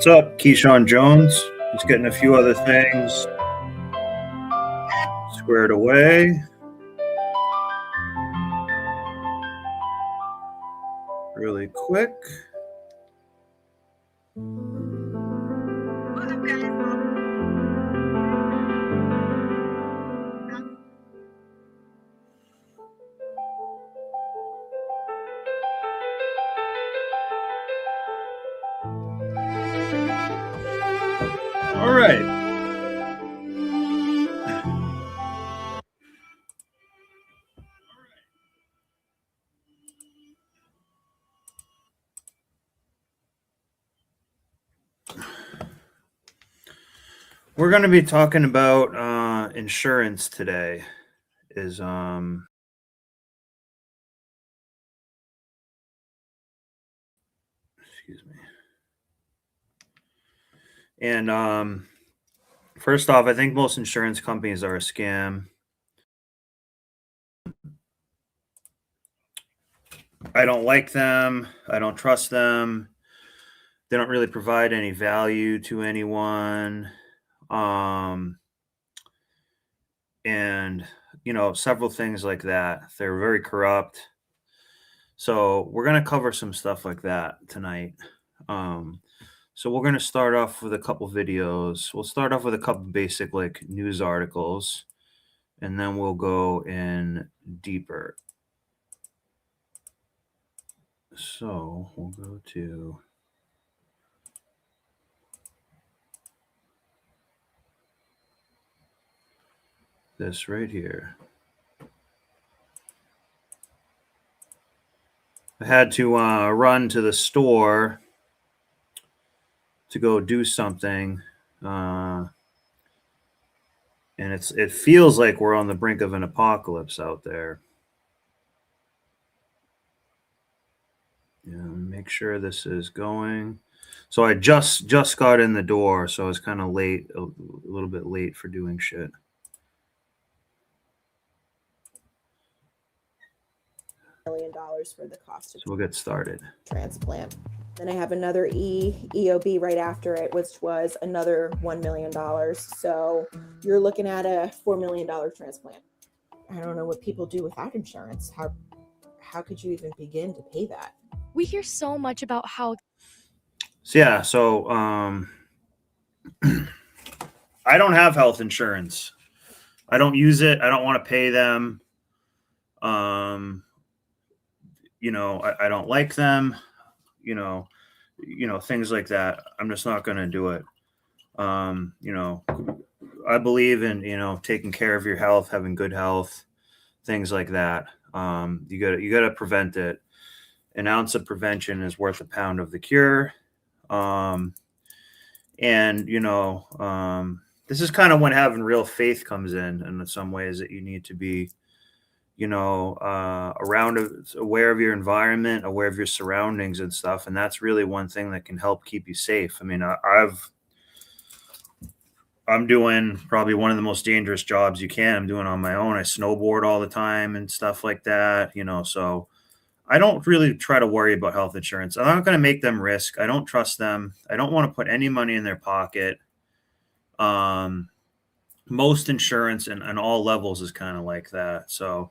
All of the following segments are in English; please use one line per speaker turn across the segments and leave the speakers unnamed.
What's up, Keyshawn Jones? Just getting a few other things squared away. Really quick. All right. We're going to be talking about insurance today. Excuse me. And first off, I think most insurance companies are a scam. I don't like them. I don't trust them. They don't really provide any value to anyone. And, several things like that. They're very corrupt. So we're going to cover some stuff like that tonight. So we're going to start off with a couple videos. We'll start off with a couple basic news articles, and then we'll go in deeper. So we'll go to this right here. I had to run to the store to go do something, and it feels like we're on the brink of an apocalypse out there. Yeah, make sure this is going. So I just got in the door, so I was kind of late, a little bit late for doing shit.
$1 million for the cost of
So we'll get started.
transplant. Then I have another EOB right after it, which was another $1 million. So you're looking at a $4 million transplant. I don't know what people do without insurance. How could you even begin to pay that?
We hear so much about how.
So yeah, so I don't have health insurance. I don't use it. I don't want to pay them. You know, I don't like them. You know, things like that. I'm just not going to do it. You know, I believe in, taking care of your health, having good health, things like that. You got to prevent it. An ounce of prevention is worth a pound of the cure. And, this is kind of when having real faith comes in some ways that you need to be, aware of your environment, aware of your surroundings and stuff. And that's really one thing that can help keep you safe. I mean, I'm doing probably one of the most dangerous jobs you can. I'm doing on my own. I snowboard all the time and stuff like that, so I don't really try to worry about health insurance. I'm not going to make them risk. I don't trust them. I don't want to put any money in their pocket. Most insurance and all levels is kind of like that. So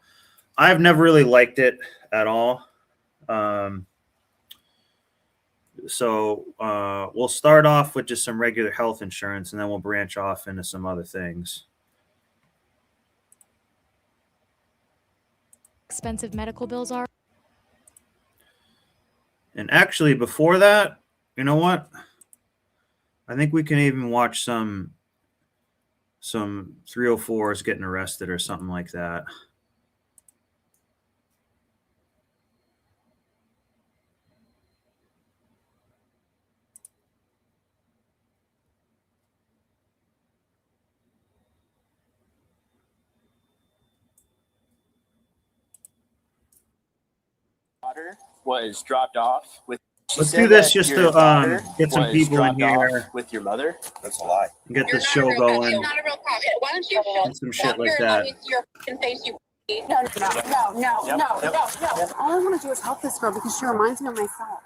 I've never really liked it at all. So we'll start off with just some regular health insurance, and then we'll branch off into some other things.
Expensive medical bills are.
And actually, before that, you know what? I think we can even watch some 304s getting arrested or something like that.
Was dropped off with.
Let's do this just to get some people in here
with your mother.
That's a lie.
Get this show going.
Not a real cop. Why don't you
And some shit like that.
Your face, you.
No. All I want to do is help this girl because she reminds me of myself.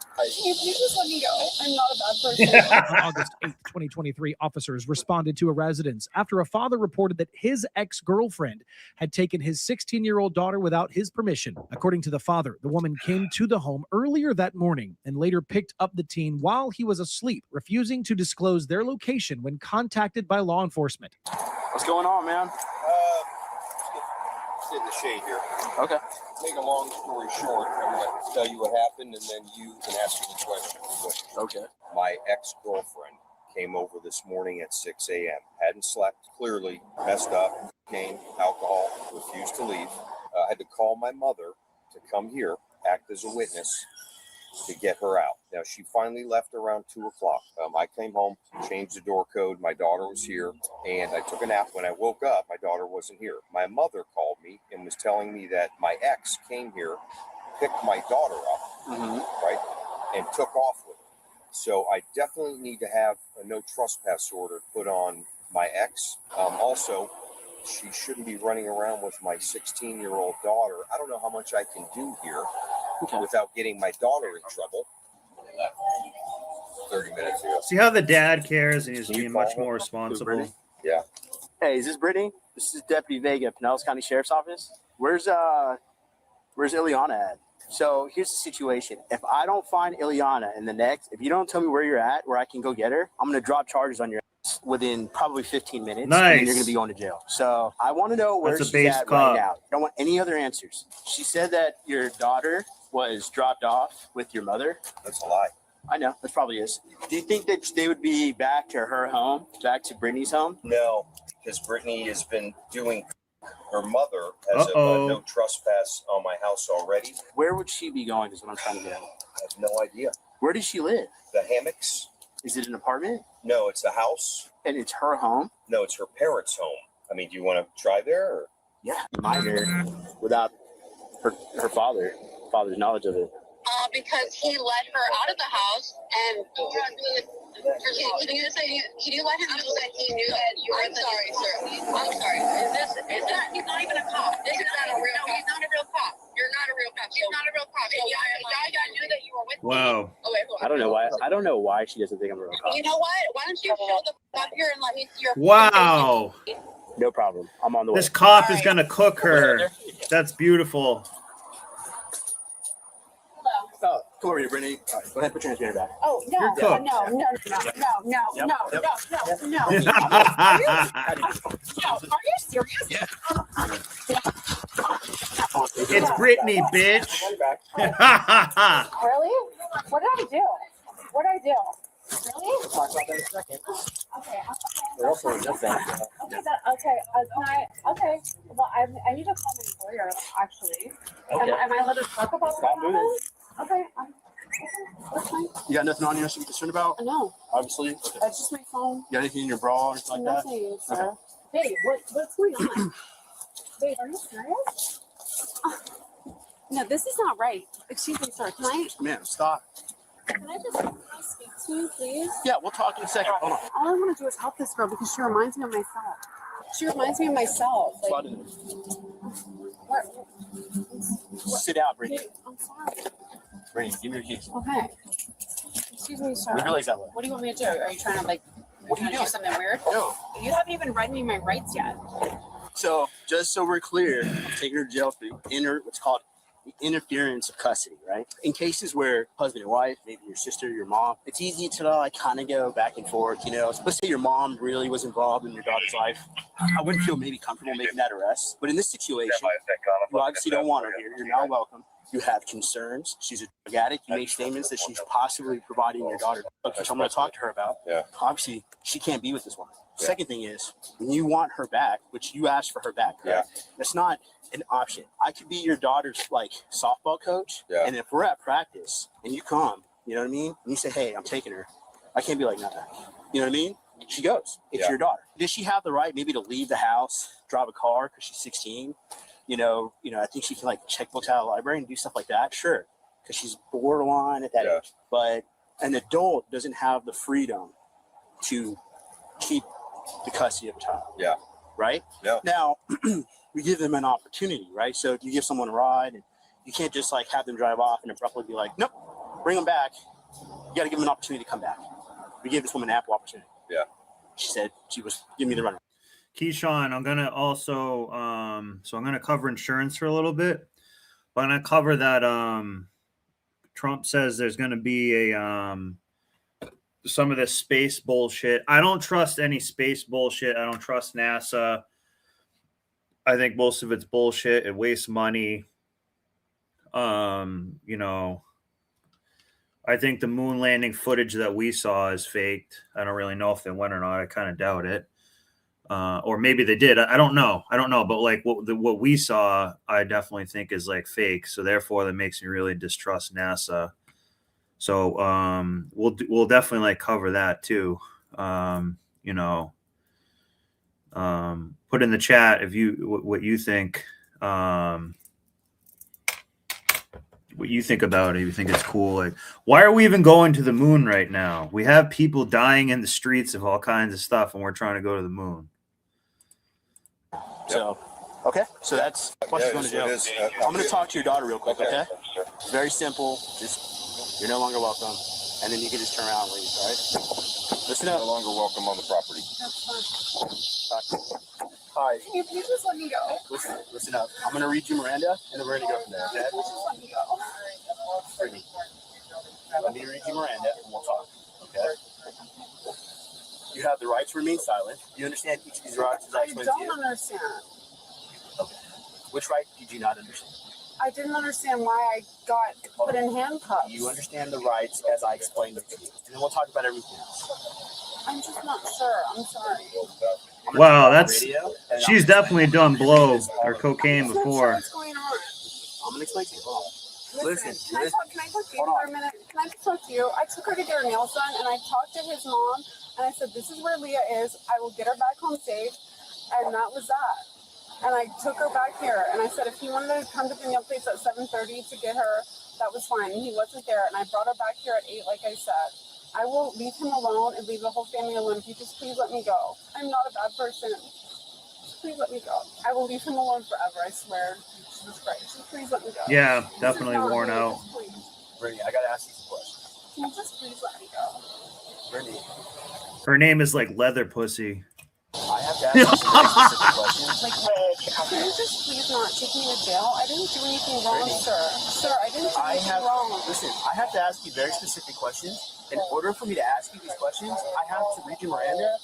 You just let me go. I'm not a bad person.
On August 8th, 2023, officers responded to a residence after a father reported that his ex-girlfriend had taken his 16-year-old daughter without his permission. According to the father, the woman came to the home earlier that morning and later picked up the teen while he was asleep, refusing to disclose their location when contacted by law enforcement.
What's going on, man?
Sit in the shade here.
Okay.
Make a long story short, I'm going to tell you what happened, and then you can ask me the question.
Okay.
My ex-girlfriend came over this morning at 6 a.m. Hadn't slept, clearly messed up, cocaine, alcohol, refused to leave. I had to call my mother to come here, act as a witness to get her out. Now, she finally left around 2 o'clock. I came home, changed the door code. My daughter was here, and I took a nap. When I woke up, my daughter wasn't here. My mother called me and was telling me that my ex came here, picked my daughter up, right, and took off with her. So I definitely need to have a no trespass order put on my ex. Also, she shouldn't be running around with my 16-year-old daughter. I don't know how much I can do here without getting my daughter in trouble. 30 minutes ago.
See how the dad cares and he's being much more responsible.
Yeah.
Hey, is this Brittany? This is Deputy Vega, Pinellas County Sheriff's Office. Where's Ileana at? So here's the situation. If I don't find Ileana if you don't tell me where you're at, where I can go get her, I'm going to drop charges on your ass within probably 15 minutes.
Nice.
And you're going to be going to jail. So I want to know where she's at right now. I don't want any other answers. She said that your daughter was dropped off with your mother.
That's a lie.
I know, that probably is. Do you think that they would be back to her home, back to Brittany's home?
No, because Brittany has been doing, her mother has a no trespass on my house already.
Where would she be going is what I'm trying to get at.
I have no idea.
Where does she live?
The hammocks.
Is it an apartment?
No, it's the house.
And it's her home?
No, it's her parents' home. I mean, do you want to try there? Or?
Yeah, minor without her father's knowledge of it.
Because he let her out of the house, and can you let him know that he knew that you were? I'm sorry, sir. I'm sorry. Is that he's not even a cop? This is not a real. No, he's not a real cop. You're not a real cop. He's not a real cop. And I knew that you were with me.
Wow.
Oh wait, hold on.
I don't know why she doesn't think I'm a real cop.
You know what? Why don't you show the up here and let me see your?
Wow.
No problem. I'm on the way.
This cop is gonna cook her. That's beautiful.
Oh, come over here, Brittany. All right, go ahead, put your hands behind your back.
Oh no,
You're cooked.
no. Are you serious?
Yeah.
It's Brittany, bitch.
Really? What did I do? What did I do? Really?
Talk about that in a second.
Okay.
We're also in this thing.
Okay. Well, I need to call my lawyer, actually.
Okay.
Am I allowed to talk about
Stop
that?
moving.
Okay. That's fine.
You got nothing on you to be concerned about?
No,
Obviously. Okay.
it's just my phone.
You got anything in your bra or anything like that?
Nothing, sir. Babe, what's going on? Babe, are you serious? No, this is not right. Excuse me, sir.
Ma'am, stop.
Can I just speak to you, please?
Yeah, we'll talk in a second. Hold on.
All I want to do is help this girl because she reminds me of myself. She reminds me of myself. Like,
Slide in.
what?
Sit down, Brittany.
Babe, I'm sorry.
Brittany, give me your keys.
Okay. Excuse me, sir.
Leave your legs that way.
What do you want me to do? Are you trying to
What are you
do
doing?
something weird?
No.
You haven't even read me my rights yet.
So, just so we're clear, I'm taking her to jail for what's called the interference of custody, right? In cases where husband and wife, maybe your sister, your mom, it's easy to like kind of go back and forth, you know. So let's say your mom really was involved in your daughter's life. I wouldn't feel maybe comfortable making that arrest. But in this situation, you obviously don't want her here. You're not welcome. You have concerns. She's a drug addict. You make statements that she's possibly providing your daughter, which I'm going to talk to her about.
Yeah.
Obviously, she can't be with this woman. Second thing is, when you want her back, which you asked for her back, right? That's not an option. I could be your daughter's like softball coach, and if we're at practice and you come, you know what I mean, and you say, "Hey, I'm taking her," I can't be like, "Nah." You know what I mean? She goes. It's your daughter. Does she have the right maybe to leave the house, drive a car because she's 16? You know, I think she can like check books out of the library and do stuff like that. Sure, because she's borderline at that age. But an adult doesn't have the freedom to keep the custody of a child. Yeah. Right? Yeah. Now, we give them an opportunity, right? So if you give someone a ride, and you can't just like have them drive off and abruptly be like, "Nope, bring them back." You got to give them an opportunity to come back. We gave this woman ample opportunity. Yeah. She said she was giving me the runaround.
Keyshawn, I'm gonna also so I'm gonna cover insurance for a little bit, but I'm gonna cover that Trump says there's gonna be a some of this space bullshit. I don't trust any space bullshit. I don't trust NASA. I think most of it's bullshit. It wastes money. You know, I think the moon landing footage that we saw is faked. I don't really know if they went or not. I kind of doubt it. Or maybe they did. I don't know. But like what we saw, I definitely think is like fake. So therefore, that makes me really distrust NASA. So we'll definitely like cover that too. You know, put in the chat if what you think. What you think about it? If you think it's cool, like why are we even going to the moon right now? We have people dying in the streets of all kinds of stuff, and we're trying to go to the moon.
So, okay. So that's why she's going to jail. I'm going to talk to your daughter real quick, okay? Very simple. Just, you're no longer welcome. And then you can just turn around and leave, all right? Listen up.
No longer welcome on the property.
Hi.
Can you please just let me go?
Listen up. I'm going to read you Miranda, and then we're going to go from there, okay?
Just let me go.
Brittany, let me read you Miranda, and we'll talk, okay? You have the right to remain silent. You understand each of these rights as I
I
explained to you?
don't understand.
Okay. Which right did you not understand?
I didn't understand why I got put in handcuffs.
You understand the rights as I explained them to you. And then we'll talk about everything else.
I'm just not sure. I'm sorry.
Wow, she's definitely done blow or cocaine before.
What's going on?
I'm going to explain to you. Hold on.
Listen,
Listen,
can I talk to you
hold
for
on.
a minute? Can I just talk to you? I took her to get her nails done, and I talked to his mom, and I said, this is where Leah is. I will get her back home safe. And that was that. And I took her back here, and I said if he wanted to come to the nail place at 7:30 to get her, that was fine. And he wasn't there, and I brought her back here at 8, like I said. I will leave him alone and leave the whole family alone. If you just please let me go. I'm not a bad person. Please let me go. I will leave him alone forever, I swear. Jesus Christ. Just please let me go.
Yeah,
This is
definitely
not
worn
me.
out.
Just please.
Brittany, I gotta ask you some questions.
Can you just please let me go?
Brittany,
Her name is like Leather Pussy.
I have to ask you some very specific questions.
Like, can you just please not take me to jail? I didn't do anything wrong,
Brittany,
sir. Sir, I didn't do anything wrong.
Listen, I have to ask you very specific questions. In order for me to ask you these questions, I have to read your Miranda,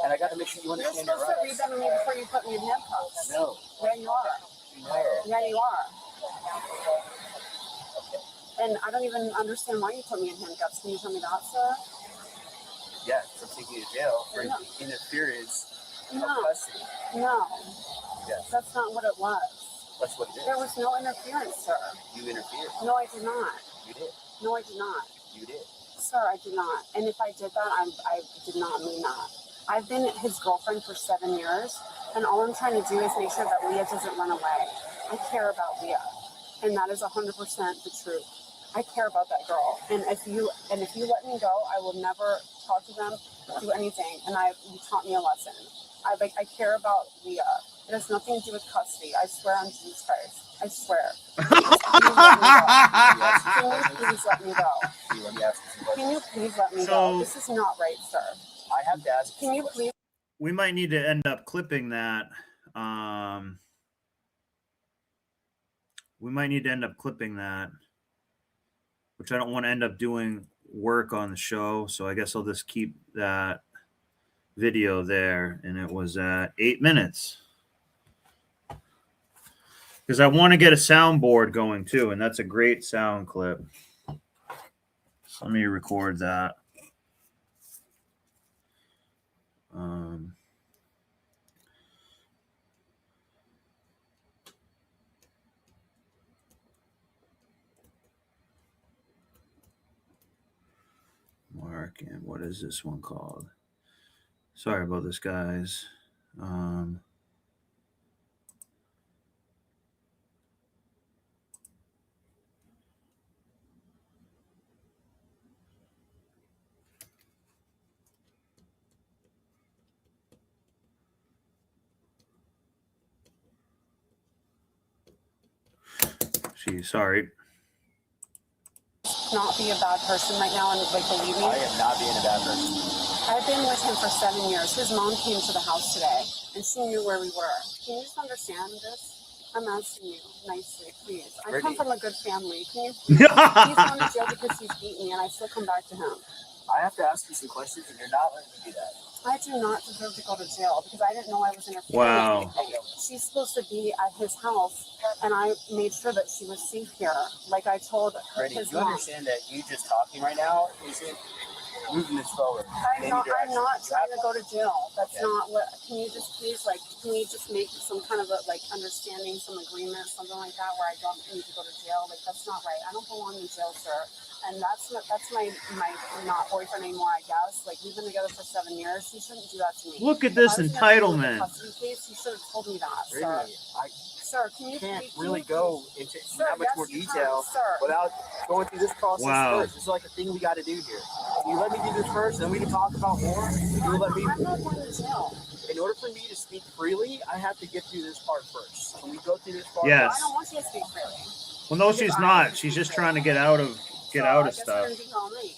and I got to make sure you
You're
understand your
supposed to read
rights.
them to me before you put me in handcuffs.
No,
Yeah, you are.
no.
Yeah, you are. And I don't even understand why you put me in handcuffs. Can you tell me that, sir?
Yeah, for taking you to jail for
No.
interference of
No.
custody.
No.
Yes,
That's not what it was.
that's what it is.
There was no interference, sir.
You interfered.
No, I did not.
You did.
No, I did not.
You did.
Sir, I did not. And if I did that, I did not mean that. I've been his girlfriend for 7 years, and all I'm trying to do is make sure that Leah doesn't run away. I care about Leah, and that is 100% the truth. I care about that girl, and if you let me go, I will never talk to them, do anything. And you taught me a lesson. I care about Leah. It has nothing to do with custody. I swear on Jesus Christ. I swear. Please let me go. Can you please let me go?
Let me ask you some questions.
Can you please let me
So-
go? This is not right, sir.
I have to ask you
Can you
some
please?
We might need to end up clipping that. We might need to end up clipping that, which I don't want to end up doing work on the show. So I guess I'll just keep that video there. And it was at 8 minutes. Because I want to get a soundboard going too. And that's a great sound clip. So let me record that. Mark, and what is this one called? Sorry about this, guys. Sorry.
Not be a bad person right now and believe me.
I am not being a bad person.
I've been with him for 7 years. His mom came to the house today and she knew where we were. Can you just understand this? I'm asking you nicely, please. I come from a good family. Can you please? He's gone to jail because he's beat me and I still come back to him.
I have to ask you some questions, and you're not letting me do that.
I do not deserve to go to jail because I didn't know I was interfering.
Wow.
With anything. She's supposed to be at his house, and I made sure that she was safe here. Like I told
Brittany,
his
you
mom.
understand that you just talking right now isn't moving this forward.
I'm not trying to go to jail. That's not what. Can you just please, can we just make some kind of a, understanding, some agreement, something like that, where I don't need to go to jail? That's not right. I don't belong in jail, sir. And that's my not boyfriend anymore, I guess. We've been together for 7 years. He shouldn't do that to me.
Look at this entitlement.
Case, he should have told me that, sir.
Brittany, I
Sir, can you
can't
please,
really go into that much more
you
detail
can, sir.
without going through this process
Wow.
first. This is like a thing we got to do here. Can you let me do this first, then we can talk about more? You let me.
I'm not going to jail.
In order for me to speak freely, I have to get through this part first. Can we go through this part?
Yes.
I don't want you to speak freely.
Well, no, she's not. She's just trying to get out of
I guess
stuff.
we're gonna be here all night.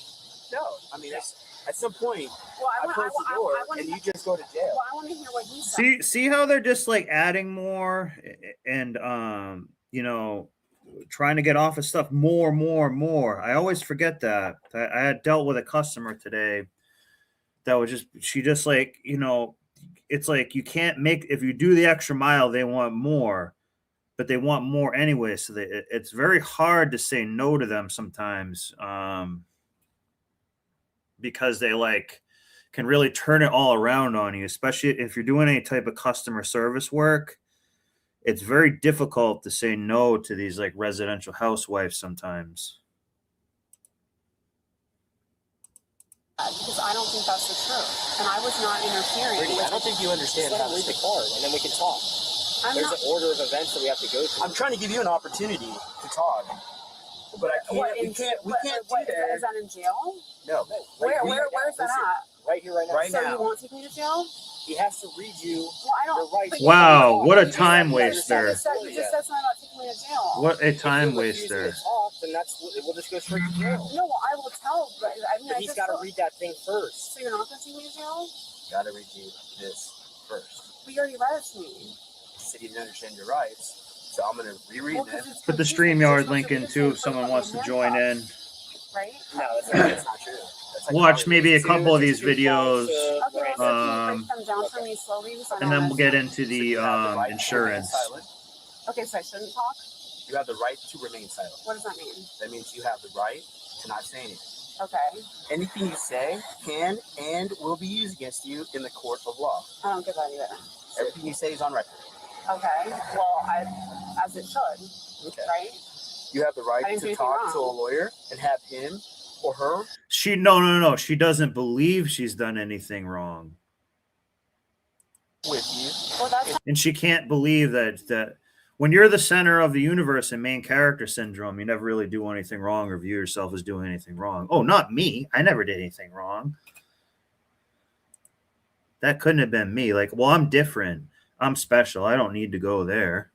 No, I mean, at some point,
Well,
I close the door and you just go to jail.
Well, I want to hear what he said.
See how they're just adding more and trying to get off of stuff more. I always forget that. I had dealt with a customer today that was she it's like you can't make, if you do the extra mile, they want more, but they want more anyway. So it's very hard to say no to them sometimes, because they can really turn it all around on you, especially if you're doing any type of customer service work. it's very difficult to say no to these like residential housewives sometimes.
Because I don't think that's the truth, and I was not interfering.
Brittany, I don't think you understand how
read the card, and then we can talk. There's an order of events that we have to go through.
I'm trying to give you an opportunity to talk, but I can't. We can't do that.
Is that in jail?
No.
Where's that at?
Right here, right now.
Right
So
now.
you won't take me to jail?
He has to read you
Well, I don't.
the rights.
but you
Wow,
just-
what a
you just
time
said-
waster.
You just said something about taking me to jail.
What a
If
time
you refuse
waster.
to talk, then we'll just go straight to jail.
No, I will tell, but I mean,
But
I
he's
just
got to
told-
read that thing first.
So you're not going to take me to jail?
Gotta read you this first.
But you already read it to me.
Said you didn't understand your rights, so I'm gonna reread
Well,
this.
'cause it's
Put the
confusing.
StreamYard
You're
link
supposed
in
to
too
read
if someone
the
wants to join in.
Right?
No, that's not true. That's like
Watch
how
maybe a
it is.
couple of these videos,
Okay, so can you
Um,
break them down for me slowly? So I
and
don't
then we'll get
miss
into
So you
the
have right to remain
insurance.
silent.
them? Okay, so I shouldn't talk?
You have the right to remain silent.
What does that mean?
That means you have the right to not say anything.
Okay,
Anything you say can and will be used against you in the court of law.
I don't get that either.
Everything you say is on record.
Okay, well, as it should,
Okay.
right?
You have the
I
right
didn't do
to
anything
talk to a
wrong.
lawyer and have him or her
No. She doesn't believe she's done anything wrong.
with you.
Well, that's
And she can't believe that when you're the center of the universe and main character syndrome, you never really do anything wrong or view yourself as doing anything wrong. Oh, not me. I never did anything wrong. That couldn't have been me. Like, well, I'm different. I'm special. I don't need to go there.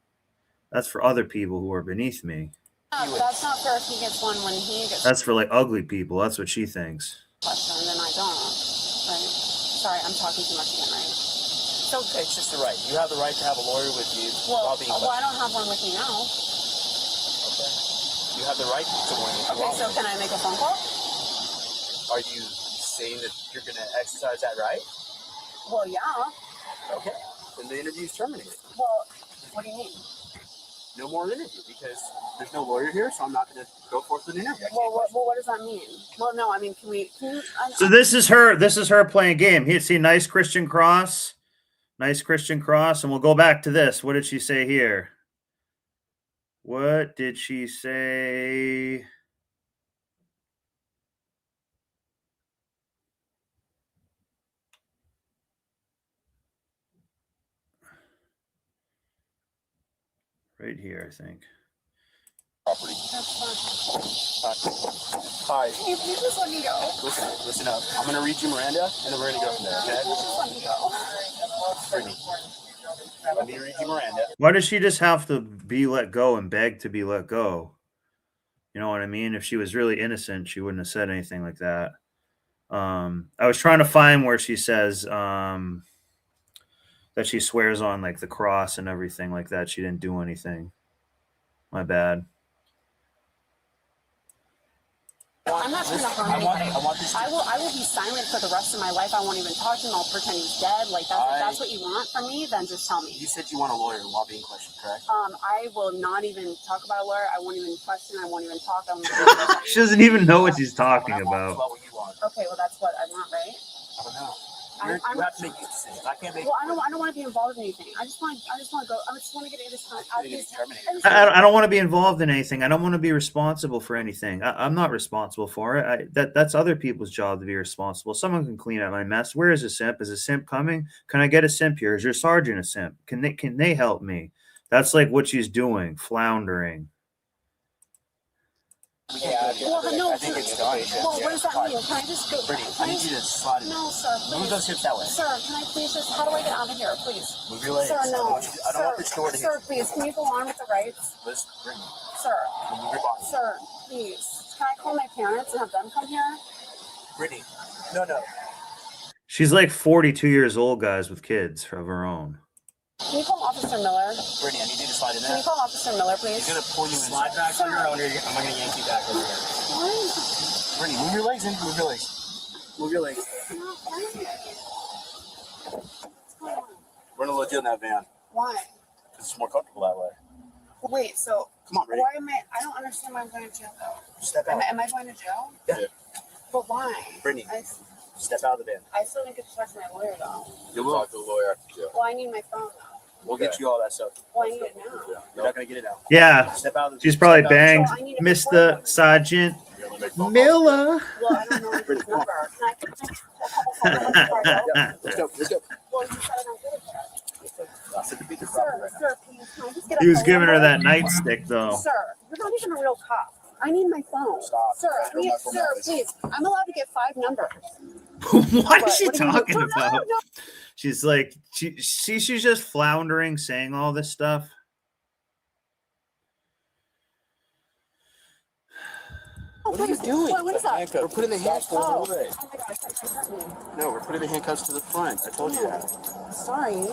That's for other people who are beneath me.
that's not fair if he gets one when he gets
That's for like ugly people. That's what she thinks.
a question and then I don't. Right? Sorry, I'm talking too much again, right? So,
It's just the right. You have the right to have a lawyer with you while being
I
questioned.
don't have one with me now.
Okay. You have the right to one if you
Okay,
want.
so can I make a phone call?
Are you saying that you're going to exercise that right?
Well, yeah.
Okay. Then the interview is terminated.
Well, what do you mean?
No more interview because there's no lawyer here, so I'm not going to go forth with an interview. I can't
Well,
question.
what does that mean? Well, no, I mean, can you?
So this is her. This is her playing a game. Here, see, nice Christian cross, and we'll go back to this. What did she say here? What did she say? Right here, I think.
property.
Hi.
Can you please just let me go?
Listen up. I'm going to read you Miranda, and then we're going to go from there, okay?
Please just let me go.
Brittany. Let me read you Miranda.
Why does she just have to be let go and beg to be let go? You know what I mean? If she was really innocent, she wouldn't have said anything like that. I was trying to find where she says that she swears on like the cross and everything like that. She didn't do anything. My bad.
I'm not trying to harm anybody.
I want this.
I will be silent for the rest of my life. I won't even talk to him. I'll pretend he's dead. Like if that's what you want from me, then just tell me.
You said you want a lawyer while being questioned, correct?
I will not even talk about a lawyer. I won't even question. I won't even talk. I won't even
She doesn't even know what she's talking about.
What you want.
Okay, well that's what I want, right?
I don't know.
I'm-
You have to make these decisions. I can't make.
Well, I don't want to be involved in anything. I just want to go. I just want to get into this.
I don't want to be involved in anything. I don't want to be responsible for anything. I'm not responsible for it. That's other people's job to be responsible. Someone can clean up my mess. Where is a simp? Is a simp coming? Can I get a simp here? Is your sergeant a simp? Can they help me? That's like what she's doing, floundering.
Well, no.
I think it's done.
Well, what does that mean? Can I just go?
Brittany, I need you to slide it.
No, sir. Please.
Move those hips that way.
Sir, can I please just? How do I get out of here, please?
Move your legs.
Sir, no.
I don't want this door to hit.
Sir, please, can you go on with the rights?
Listen, Brittany,
Sir,
move your body.
sir, please. Can I call my parents and have them come here?
Brittany, no.
She's like 42 years old, guys, with kids of her own.
Can you call Officer Miller?
Brittany, I need you to slide in
Can
there.
you call Officer Miller, please?
He's gonna pull you in. Slide back to your owner. I'm gonna yank you back over here.
Why?
Brittany, move your legs in. Move your legs. Move your legs. We're gonna let you in that van.
Why?
It's more comfortable that way.
Wait, so
Come on, Brittany.
why am I don't understand why I'm going to jail though.
Step out.
Am I going to jail?
Yeah.
But why?
Brittany,
I
step out of the van.
still didn't get to talk to my lawyer though.
You will talk to the lawyer after jail.
Well, I need my phone though.
We'll get you all that stuff.
Well, I need it now.
You're not gonna get it now.
Yeah,
Step out.
she's probably
step out.
banged
So I need it
Mr.
before-
Sergeant
You're gonna make phone calls.
Miller.
Well, I don't know his number. Can I get a couple phone numbers before I go?
Yeah, let's go. Let's go.
Well, you said I don't get it yet.
I'll sit the pizza
Sir,
right now.
sir, please, can I just get a
He was
phone
giving her
number?
that nightstick though.
Sir, you're not even a real cop. I need my phone.
Stop.
Sir,
Don't my phone
sir,
numbers.
please. I'm allowed to get 5 numbers.
What is she
What do you
talking
mean? No,
about?
no.
She's like, she's just floundering, saying all this stuff.
Oh,
What are you
please.
doing?
What is that?
We're putting the handcuffs
Oh,
away.
oh my gosh, I hurt me.
No, we're putting the handcuffs to the front. I told you that.
Sorry.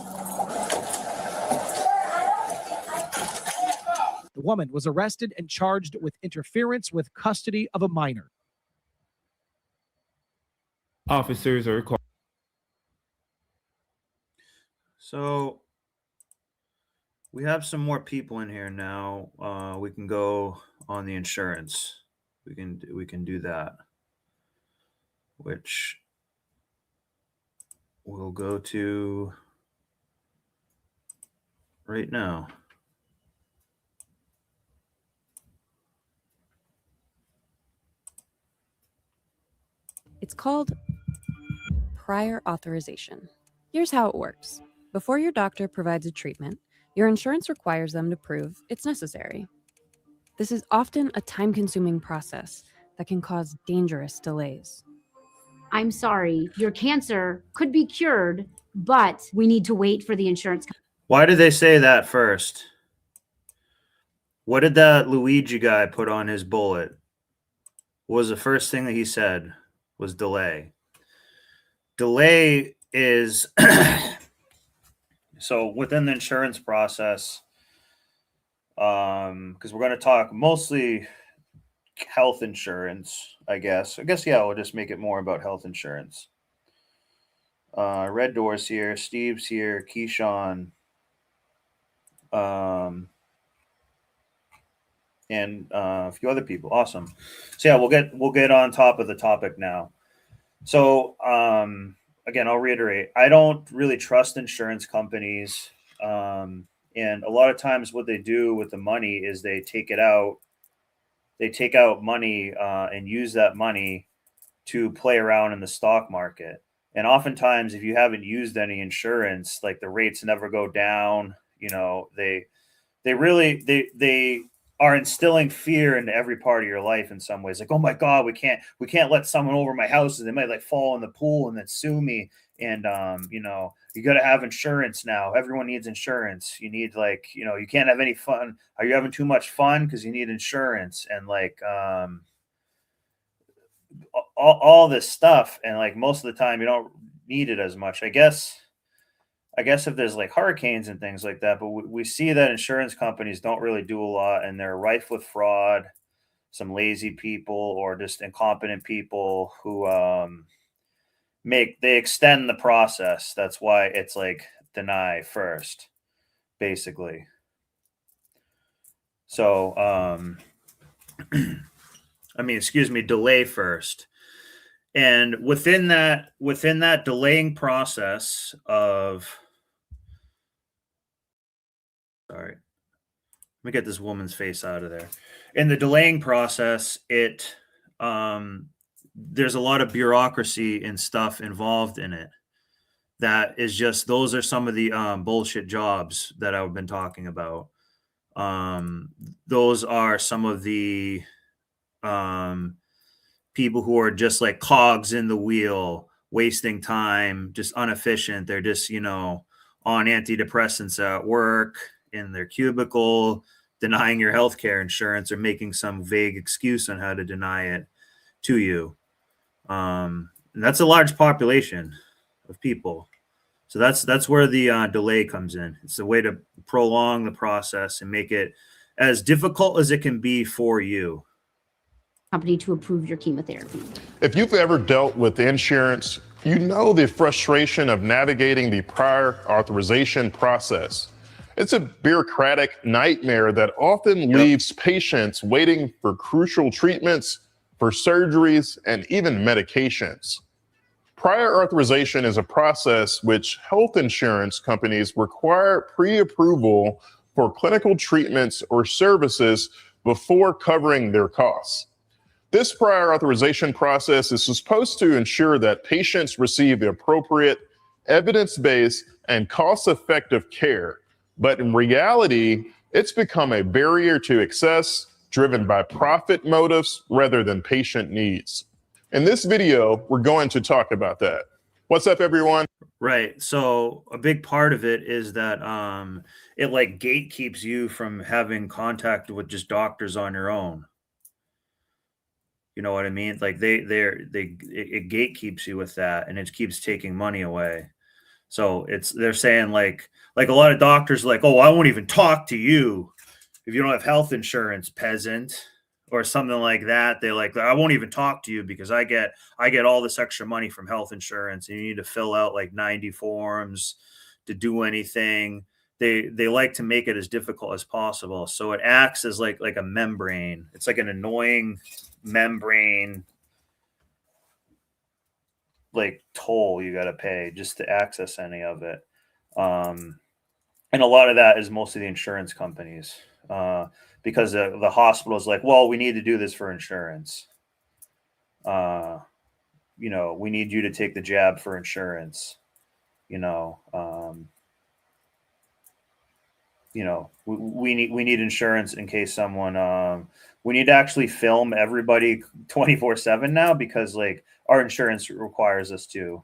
The woman was arrested and charged with interference with custody of a minor.
Officers are required.
So we have some more people in here now. We can go on the insurance. We can do that, which we'll go to right now.
It's called prior authorization. Here's how it works. Before your doctor provides a treatment, your insurance requires them to prove it's necessary. This is often a time-consuming process that can cause dangerous delays.
I'm sorry, your cancer could be cured, but we need to wait for the insurance.
Why did they say that first? What did that Luigi guy put on his bullet? What was the first thing that he said? Was delay. Delay is so within the insurance process, because we're going to talk mostly health insurance, I guess. Yeah, we'll just make it more about health insurance. Red Door's here, Steve's here, Keyshawn, and a few other people. Awesome. So yeah, we'll get on top of the topic now. So again, I'll reiterate, I don't really trust insurance companies. And a lot of times what they do with the money is they take out money and use that money to play around in the stock market. And oftentimes, if you haven't used any insurance, like the rates never go down, you know, they are instilling fear into every part of your life in some ways. Like, oh my God, we can't let someone over my house and they might like fall in the pool and then sue me. And, you know, you got to have insurance now. Everyone needs insurance. You need like, you know, you can't have any fun. Are you having too much fun? Because you need insurance and like all this stuff. And like most of the time you don't need it as much. I guess if there's like hurricanes and things like that, but we see that insurance companies don't really do a lot and they're rife with fraud, some lazy people or just incompetent people who they extend the process. That's why it's like deny first, basically. So, delay first. And within that delaying process of, sorry, let me get this woman's face out of there. In the delaying process, there's a lot of bureaucracy and stuff involved in it. That is just, those are some of the bullshit jobs that I've been talking about. Those are some of the people who are just like cogs in the wheel, wasting time, just inefficient. They're just, you know, on antidepressants at work, in their cubicle, denying your healthcare insurance or making some vague excuse on how to deny it to you. And that's a large population of people. So that's where the delay comes in. It's a way to prolong the process and make it as difficult as it can be for you.
Company to approve your chemotherapy.
If you've ever dealt with insurance, you know the frustration of navigating the prior authorization process. It's a bureaucratic nightmare that often leaves patients waiting for crucial treatments, for surgeries, and even medications. Prior authorization is a process which health insurance companies require pre-approval for clinical treatments or services before covering their costs. This prior authorization process is supposed to ensure that patients receive the appropriate, evidence-based, and cost-effective care. But in reality, it's become a barrier to access driven by profit motives rather than patient needs. In this video, we're going to talk about that. What's up, everyone?
Right. So a big part of it is that it like gatekeeps you from having contact with just doctors on your own. You know what I mean? Like it gatekeeps you with that, and it keeps taking money away. So they're saying like a lot of doctors like, oh, I won't even talk to you if you don't have health insurance, peasant, or something like that. They like, I won't even talk to you because I get all this extra money from health insurance, and you need to fill out like 90 forms to do anything. They like to make it as difficult as possible. So it acts as like a membrane. It's like an annoying membrane, like toll you got to pay just to access any of it. And a lot of that is mostly the insurance companies, because the hospital is like, well, we need to do this for insurance. You know, we need you to take the jab for insurance. You know, we need insurance in case someone. We need to actually film everybody 24/7 now because like our insurance requires us to.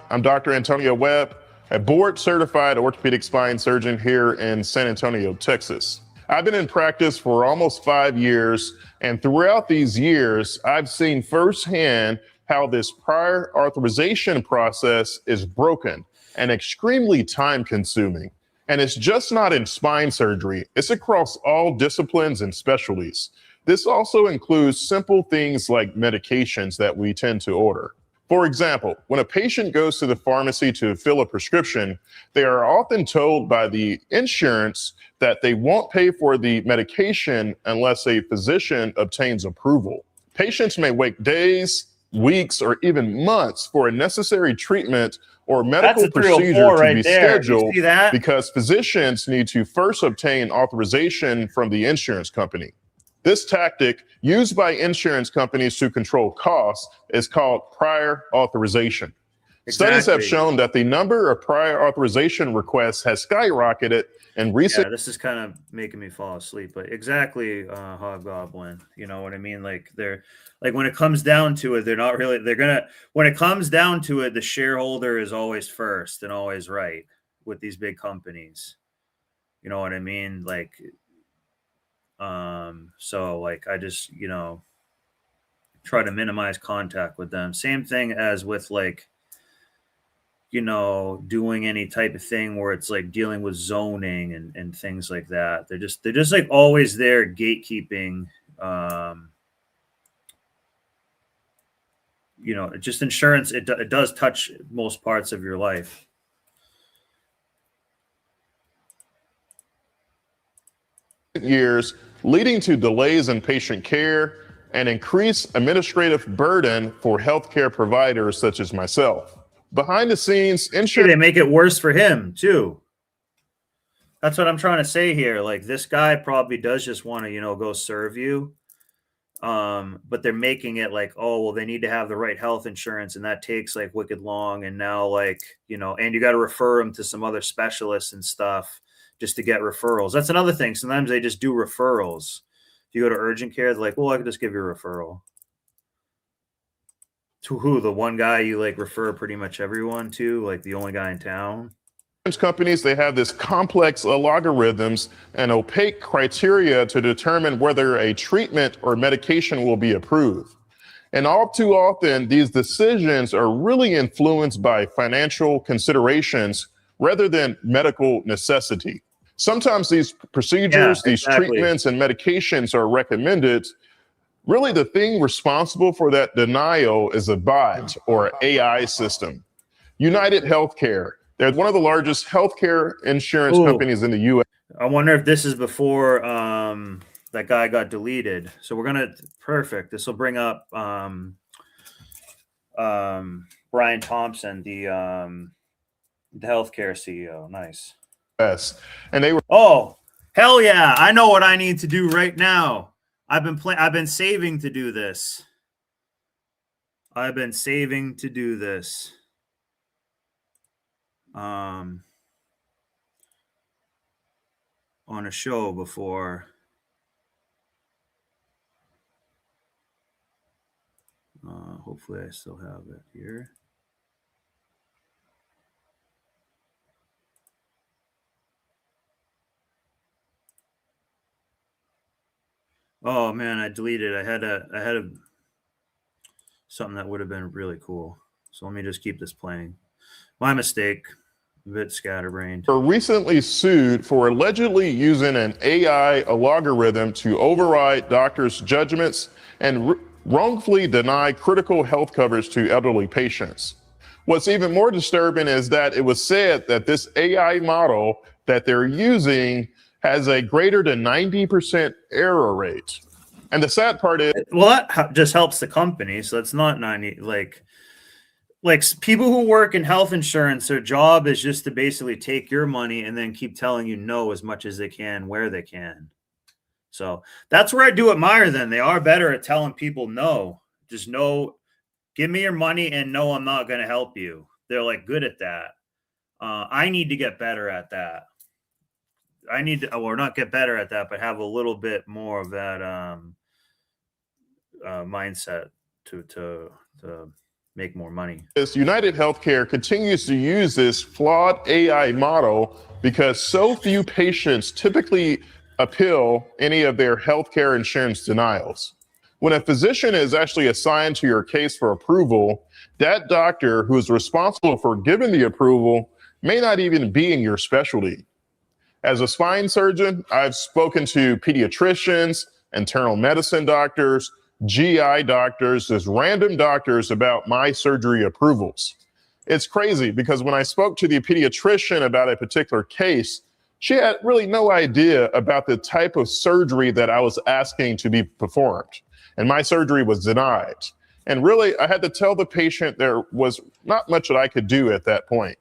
I'm Dr. Antonio Webb, a board-certified orthopedic spine surgeon here in San Antonio, Texas. I've been in practice for almost 5 years, and throughout these years, I've seen firsthand how this prior authorization process is broken and extremely time-consuming. And it's just not in spine surgery, it's across all disciplines and specialties. This also includes simple things like medications that we tend to order. For example, when a patient goes to the pharmacy to fill a prescription, they are often told by the insurance that they won't pay for the medication unless a physician obtains approval. Patients may wait days, weeks, or even months for a necessary treatment or medical procedure to be scheduled because physicians need to first obtain authorization from the insurance company. This tactic, used by insurance companies to control costs, is called prior authorization. Studies have shown that the number of prior authorization requests has skyrocketed in recent.
Yeah, this is kind of making me fall asleep, but exactly, Hobgoblin. You know what I mean? Like they're like when it comes down to it, they're not really. When it comes down to it, the shareholder is always first and always right with these big companies. You know what I mean? Like. So like I just, try to minimize contact with them. Same thing as with like, doing any type of thing where it's like dealing with zoning and things like that. They're just like always there gatekeeping, just insurance. It does touch most parts of your life.
Years, leading to delays in patient care and increased administrative burden for healthcare providers such as myself. Behind the scenes, insurance.
They make it worse for him too. That's what I'm trying to say here. Like this guy probably does just want to, go serve you. But they're making it like, oh, well, they need to have the right health insurance, and that takes like wicked long. And now like, and you got to refer them to some other specialists and stuff just to get referrals. That's another thing. Sometimes they just do referrals. If you go to urgent care, they're like, well, I can just give you a referral. To who? The one guy you like refer pretty much everyone to, like the only guy in town?
Companies, they have this complex algorithms and opaque criteria to determine whether a treatment or medication will be approved. And all too often, these decisions are really influenced by financial considerations rather than medical necessity. Sometimes these procedures, these treatments and medications are recommended. Really, the thing responsible for that denial is a bot or AI system. United Healthcare, they're one of the largest healthcare insurance companies in the U.S.
I wonder if this is before that guy got deleted. So we're going to, perfect. This will bring up Brian Thompson, the healthcare CEO. Nice.
Yes. And they were,
oh, hell yeah. I know what I need to do right now. I've been saving to do this. I've been saving to do this. On a show before. Hopefully I still have it here. Oh man, I deleted. I had something that would have been really cool. So let me just keep this playing. My mistake. A bit scatterbrained.
were recently sued for allegedly using an AI algorithm to override doctors' judgments and wrongfully deny critical health coverage to elderly patients. What's even more disturbing is that it was said that this AI model that they're using has a greater than 90% error rate. And the sad part is,
well, that just helps the company. So it's not 90, like people who work in health insurance, their job is just to basically take your money and then keep telling you no as much as they can, where they can. So that's where I do admire them. They are better at telling people no. Just no, give me your money and no, I'm not going to help you. They're like good at that. I need to get better at that. I need to, or not get better at that, but have a little bit more of that mindset to make more money.
United Healthcare continues to use this flawed AI model because so few patients typically appeal any of their healthcare insurance denials. When a physician is actually assigned to your case for approval, that doctor who is responsible for giving the approval may not even be in your specialty. As a spine surgeon, I've spoken to pediatricians, internal medicine doctors, GI doctors, just random doctors about my surgery approvals. It's crazy because when I spoke to the pediatrician about a particular case, she had really no idea about the type of surgery that I was asking to be performed. And my surgery was denied. And really, I had to tell the patient there was not much that I could do at that point.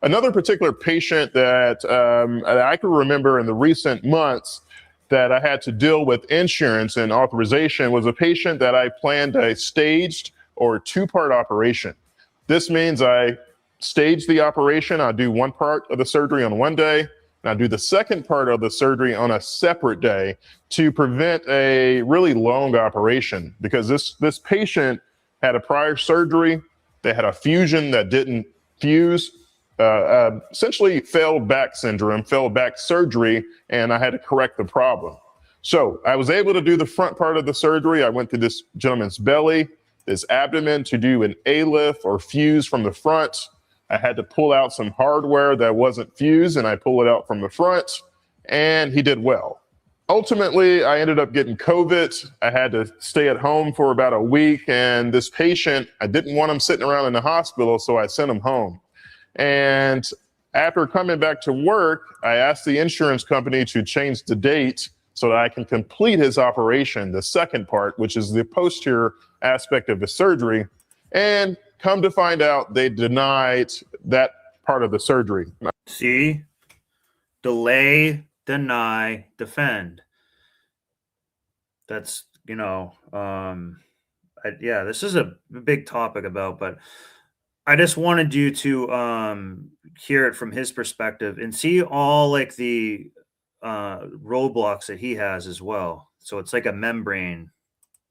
Another particular patient that I can remember in the recent months that I had to deal with insurance and authorization was a patient that I planned a staged or two-part operation. This means I stage the operation. I do one part of the surgery on one day, and I do the second part of the surgery on a separate day to prevent a really long operation because this patient had a prior surgery. They had a fusion that didn't fuse. Essentially failed back syndrome, failed back surgery, and I had to correct the problem. So I was able to do the front part of the surgery. I went to this gentleman's belly, his abdomen to do an A-lift or fuse from the front. I had to pull out some hardware that wasn't fused and I pulled it out from the front and he did well. Ultimately, I ended up getting COVID. I had to stay at home for about a week and this patient, I didn't want him sitting around in the hospital, so I sent him home. And after coming back to work, I asked the insurance company to change the date so that I can complete his operation, the second part, which is the posterior aspect of the surgery. And come to find out, they denied that part of the surgery.
See? Delay, deny, defend. That's, yeah, this is a big topic but I just wanted you to hear it from his perspective and see all like the roadblocks that he has as well. So it's like a membrane.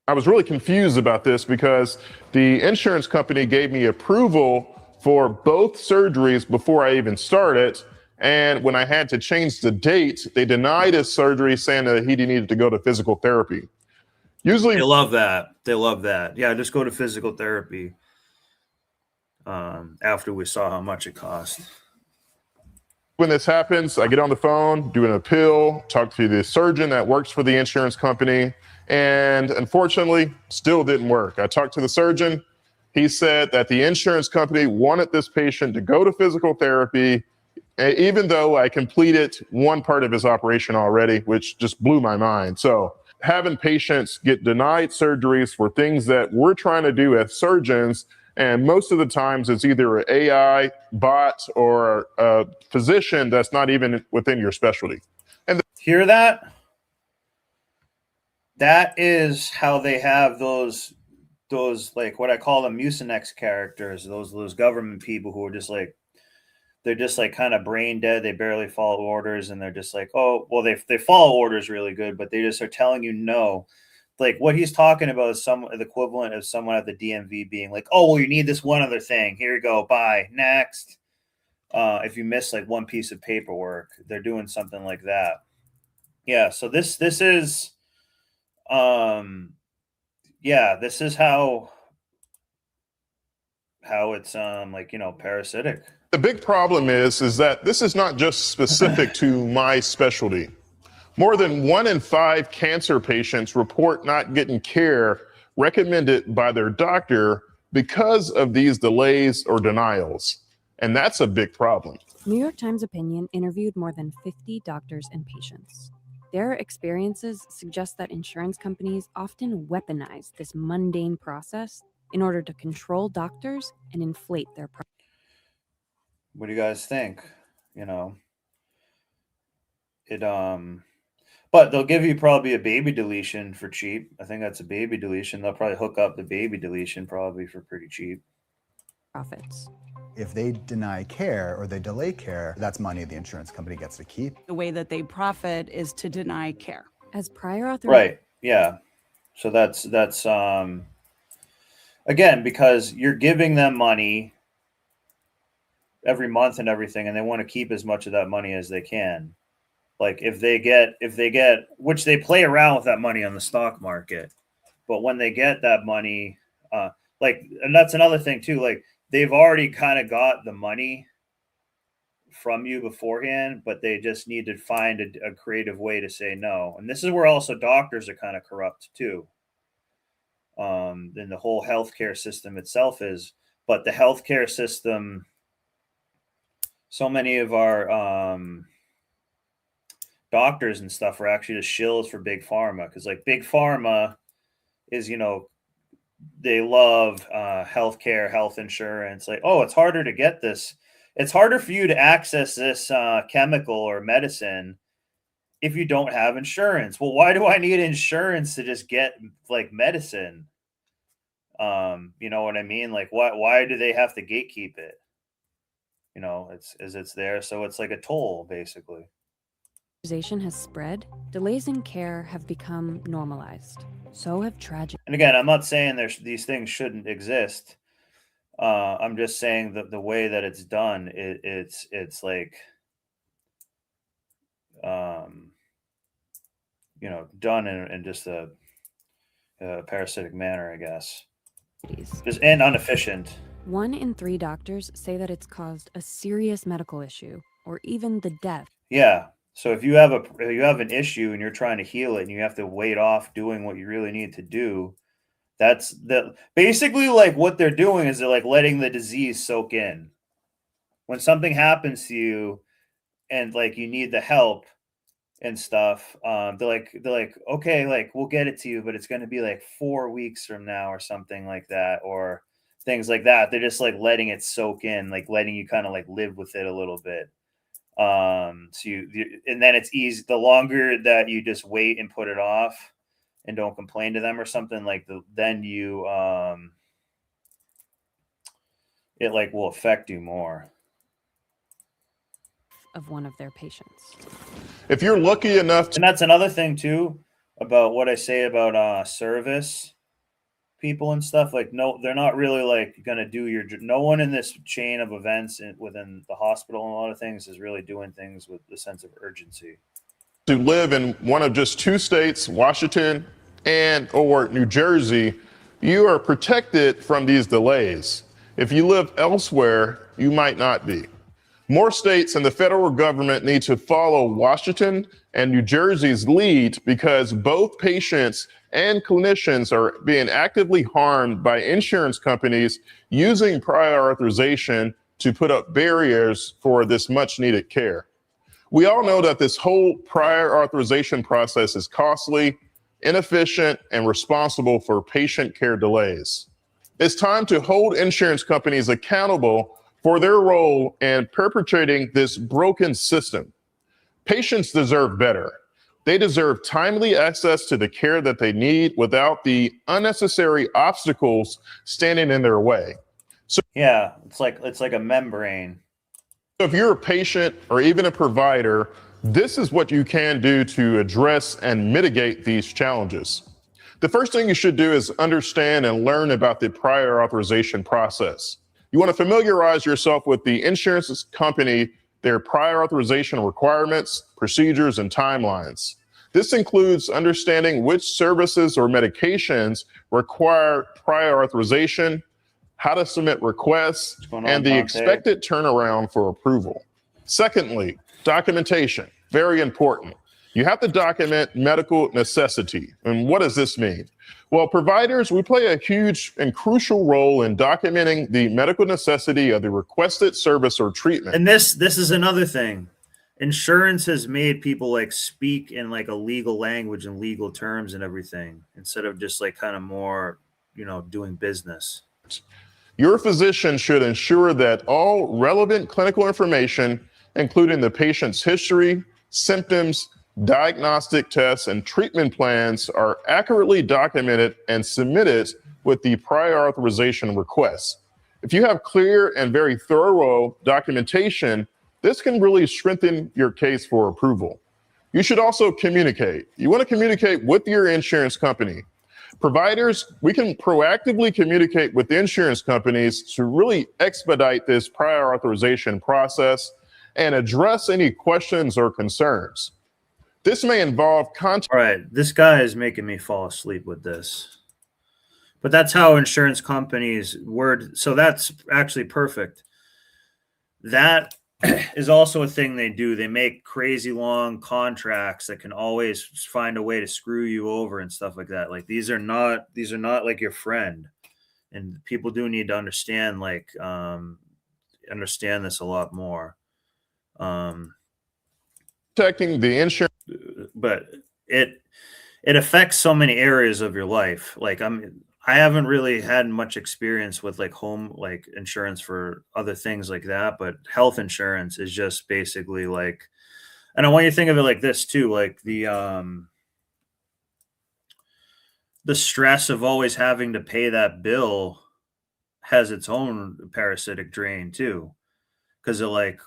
I was really confused about this because the insurance company gave me approval for both surgeries before I even started. And when I had to change the date, they denied his surgery saying that he needed to go to physical therapy. Usually
they love that. They love that. Yeah, just go to physical therapy. After we saw how much it cost.
When this happens, I get on the phone, do an appeal, talk to the surgeon that works for the insurance company, and unfortunately, still didn't work. I talked to the surgeon. He said that the insurance company wanted this patient to go to physical therapy, even though I completed one part of his operation already, which just blew my mind. So having patients get denied surgeries for things that we're trying to do as surgeons, And most of the times it's either an AI bot or a physician that's not even within your specialty. And
Hear that? That is how they have those like what I call them Mucinex characters, those government people who are just like they're just like kind of brain dead. They barely follow orders, and they're just like, oh, well, they follow orders really good, but they just are telling you no. Like what he's talking about is the equivalent of someone at the DMV being like, oh, well, you need this one other thing. Here you go. Bye. Next. If you miss like one piece of paperwork, they're doing something like that. Yeah. So this is, this is how it's like, parasitic.
the big problem is that this is not just specific to my specialty. More than 1 in 5 cancer patients report not getting care recommended by their doctor because of these delays or denials. And that's a big problem.
New York Times Opinion interviewed more than 50 doctors and patients. Their experiences suggest that insurance companies often weaponize this mundane process in order to control doctors and inflate their prices.
What do you guys think? But they'll give you probably a baby deletion for cheap. I think that's a baby deletion. They'll probably hook up the baby deletion probably for pretty cheap.
Profits.
If they deny care or they delay care, that's money the insurance company gets to keep.
The way that they profit is to deny care.
As prior authorization.
Right. Yeah. So that's again, because you're giving them money every month and everything, and they want to keep as much of that money as they can. Like if they get, which they play around with that money on the stock market, but when they get that money, and that's another thing too, like they've already kind of got the money from you beforehand, but they just need to find a creative way to say no. And this is where also doctors are kind of corrupt too. Then the whole healthcare system itself is, but the healthcare system, so many of our doctors and stuff are actually just shills for big pharma, because like big pharma is, they love healthcare, health insurance. Like, oh, it's harder to get this. It's harder for you to access this chemical or medicine if you don't have insurance. Well, why do I need insurance to just get like medicine? You know what I mean? Like, why do they have to gatekeep it? It's there, so it's like a toll, basically.
Has spread, delays in care have become normalized. So have tragic.
And again, I'm not saying these things shouldn't exist. I'm just saying that the way that it's done, it's like, done in just a parasitic manner, I guess. Just and inefficient.
1 in 3 doctors say that it's caused a serious medical issue or even the death.
Yeah. So if you have an issue and you're trying to heal it and you have to wait off doing what you really need to do, that's basically like what they're doing is they're like letting the disease soak in. When something happens to you and like you need the help and stuff, they're like, okay, like we'll get it to you, but it's going to be like 4 weeks from now or something like that, or things like that. They're just like letting it soak in, like letting you kind of like live with it a little bit. And then it's easy. The longer that you just wait and put it off and don't complain to them or something, like then you, it like will affect you more.
Of one of their patients.
If you're lucky enough
and that's another thing too about what I say about service people and stuff, like no, they're not really like gonna do no one in this chain of events within the hospital and a lot of things is really doing things with the sense of urgency.
To live in one of just 2 states, Washington or New Jersey, you are protected from these delays. If you live elsewhere, you might not be. More states and the federal government need to follow Washington and New Jersey's lead, because both patients and clinicians are being actively harmed by insurance companies using prior authorization to put up barriers for this much needed care. We all know that this whole prior authorization process is costly, inefficient, and responsible for patient care delays. It's time to hold insurance companies accountable for their role in perpetrating this broken system. Patients deserve better. They deserve timely access to the care that they need without the unnecessary obstacles standing in their way. So
Yeah, it's like a membrane.
if you're a patient or even a provider, this is what you can do to address and mitigate these challenges. The first thing you should do is understand and learn about the prior authorization process. You want to familiarize yourself with the insurance company, their prior authorization requirements, procedures, and timelines. This includes understanding which services or medications require prior authorization, how to submit requests, and the expected turnaround for approval. Secondly, documentation, very important. You have to document medical necessity. And what does this mean? Well, providers, we play a huge and crucial role in documenting the medical necessity of the requested service or treatment.
And this is another thing. Insurance has made people like speak in like a legal language and legal terms and everything, instead of just like kind of more, doing business.
Your physician should ensure that all relevant clinical information, including the patient's history, symptoms, diagnostic tests, and treatment plans, are accurately documented and submitted with the prior authorization request. If you have clear and very thorough documentation, this can really strengthen your case for approval. You should also communicate. You want to communicate with your insurance company. Providers, we can proactively communicate with the insurance companies to really expedite this prior authorization process and address any questions or concerns. This may involve contact.
All right, this guy is making me fall asleep with this. But that's how insurance companies word. So that's actually perfect. That is also a thing they do. They make crazy long contracts that can always find a way to screw you over and stuff like that. Like these are not like your friend. And people do need to understand understand this a lot more.
Protecting the insurance,
but it affects so many areas of your life. Like I haven't really had much experience with like home insurance for other things like that, but health insurance is just basically like, and I want you to think of it like this too, like the stress of always having to pay that bill has its own parasitic drain too, because of like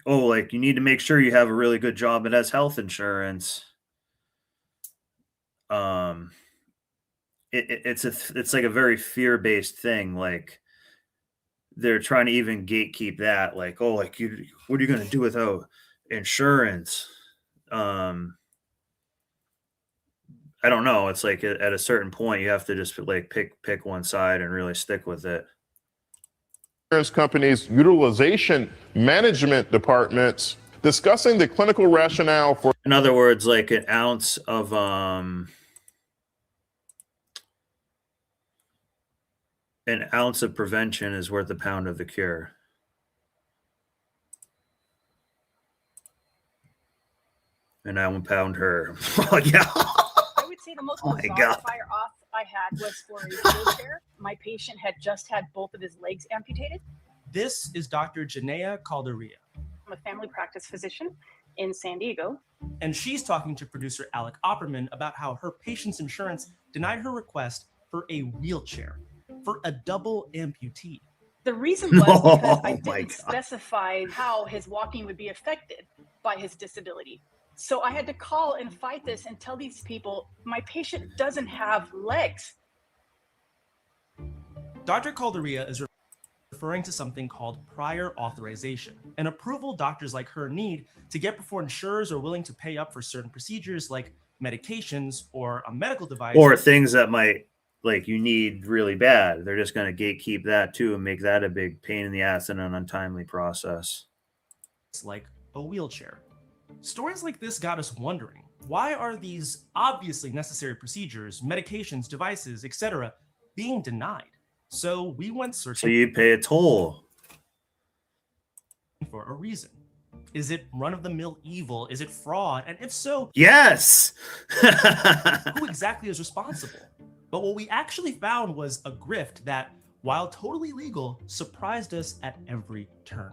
you need to make sure you have a really good job that has health insurance. It's like a very fear-based thing. Like they're trying to even gatekeep that. Like, what are you going to do without insurance? I don't know. It's like at a certain point, you have to just like pick one side and really stick with it.
Insurance companies' utilization management departments discussing the clinical rationale for.
In other words, like an ounce of prevention is worth a pound of the cure. And I will pound her. Oh yeah.
I would say the most bizarre fire off I had was for a wheelchair. My patient had just had both of his legs amputated.
This is Dr. Janea Calderia.
I'm a family practice physician in San Diego.
And she's talking to producer Alec Opperman about how her patient's insurance denied her request for a wheelchair for a double amputee.
The reason was because I didn't specify how his walking would be affected by his disability. So I had to call and fight this and tell these people, my patient doesn't have legs.
Dr. Calderia is referring to something called prior authorization, an approval doctors like her need to get before insurers are willing to pay up for certain procedures like medications or a medical device.
Or things that might you need really bad. They're just going to gatekeep that too and make that a big pain in the ass and an untimely process.
It's like a wheelchair. Stories like this got us wondering, why are these obviously necessary procedures, medications, devices, etc. being denied? So we went searching.
So you pay a toll.
For a reason. Is it run-of-the-mill evil? Is it fraud? And if so,
yes.
who exactly is responsible? But what we actually found was a grift that, while totally legal, surprised us at every turn.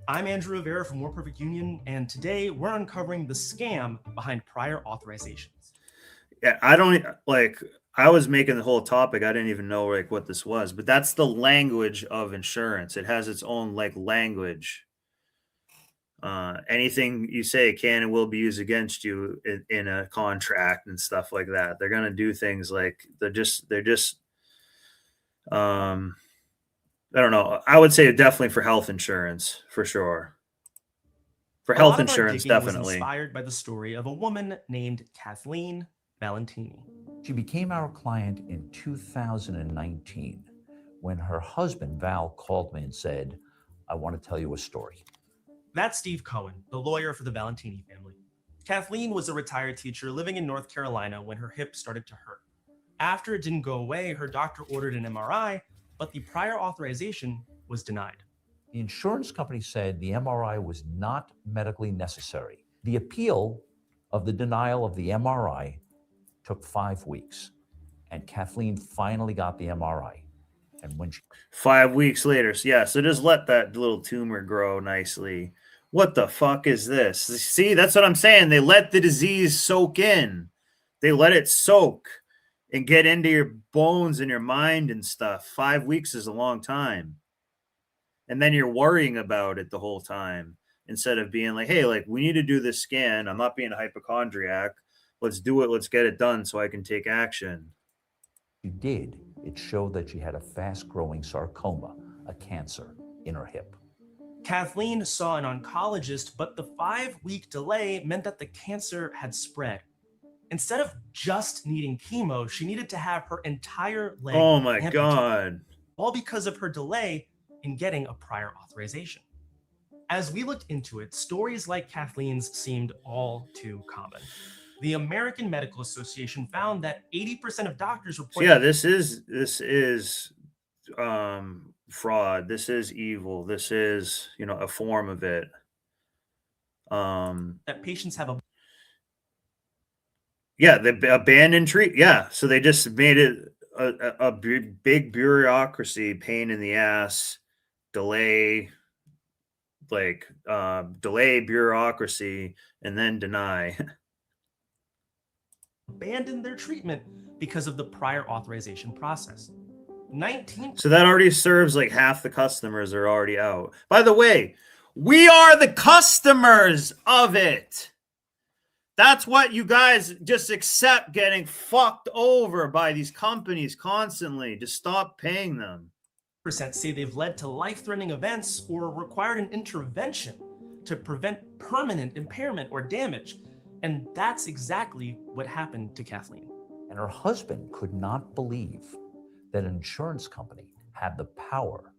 I'm Andrew Rivera from More Perfect Union, and today we're uncovering the scam behind prior authorizations.
Yeah, I don't like. I was making the whole topic. I didn't even know like what this was, but that's the language of insurance. It has its own like language. Anything you say can and will be used against you in a contract and stuff like that. They're gonna do things like they're just I don't know. I would say definitely for health insurance for sure. For
A
health
lot of our
insurance,
digging was
definitely.
inspired by the story of a woman named Kathleen Valentini.
She became our client in 2019 when her husband, Val, called me and said, I want to tell you a story.
That's Steve Cohen, the lawyer for the Valentini family. Kathleen was a retired teacher living in North Carolina when her hip started to hurt. After it didn't go away, her doctor ordered an MRI, but the prior authorization was denied.
The insurance company said the MRI was not medically necessary. The appeal of the denial of the MRI took 5 weeks, and Kathleen finally got the MRI. And when she
5 weeks later, so just let that little tumor grow nicely. What the fuck is this? See, that's what I'm saying. They let the disease soak in. They let it soak and get into your bones and your mind and stuff. 5 weeks is a long time. And then you're worrying about it the whole time instead of being like, hey, like we need to do this scan. I'm not being a hypochondriac. Let's do it. Let's get it done so I can take action.
She did. It showed that she had a fast-growing sarcoma, a cancer, in her hip.
Kathleen saw an oncologist, but the 5-week delay meant that the cancer had spread. Instead of just needing chemo, she needed to have her entire leg
Oh my
amputated,
God.
all because of her delay in getting a prior authorization. As we looked into it, stories like Kathleen's seemed all too common. The American Medical Association found that 80% of doctors
So
reported
yeah, this is fraud. This is evil. This is, a form of it.
that patients have a
Yeah, the abandoned treat. Yeah, so they just made it a big bureaucracy, pain in the ass, delay, delay bureaucracy, and then deny.
abandoned their treatment because of the prior authorization process. 19
So that already serves like half the customers are already out. By the way, we are the customers of it. That's what you guys just accept getting fucked over by these companies constantly. Just stop paying them.
percent say they've led to life-threatening events or required an intervention to prevent permanent impairment or damage. And that's exactly what happened to Kathleen.
And her husband could not believe that an insurance company had the power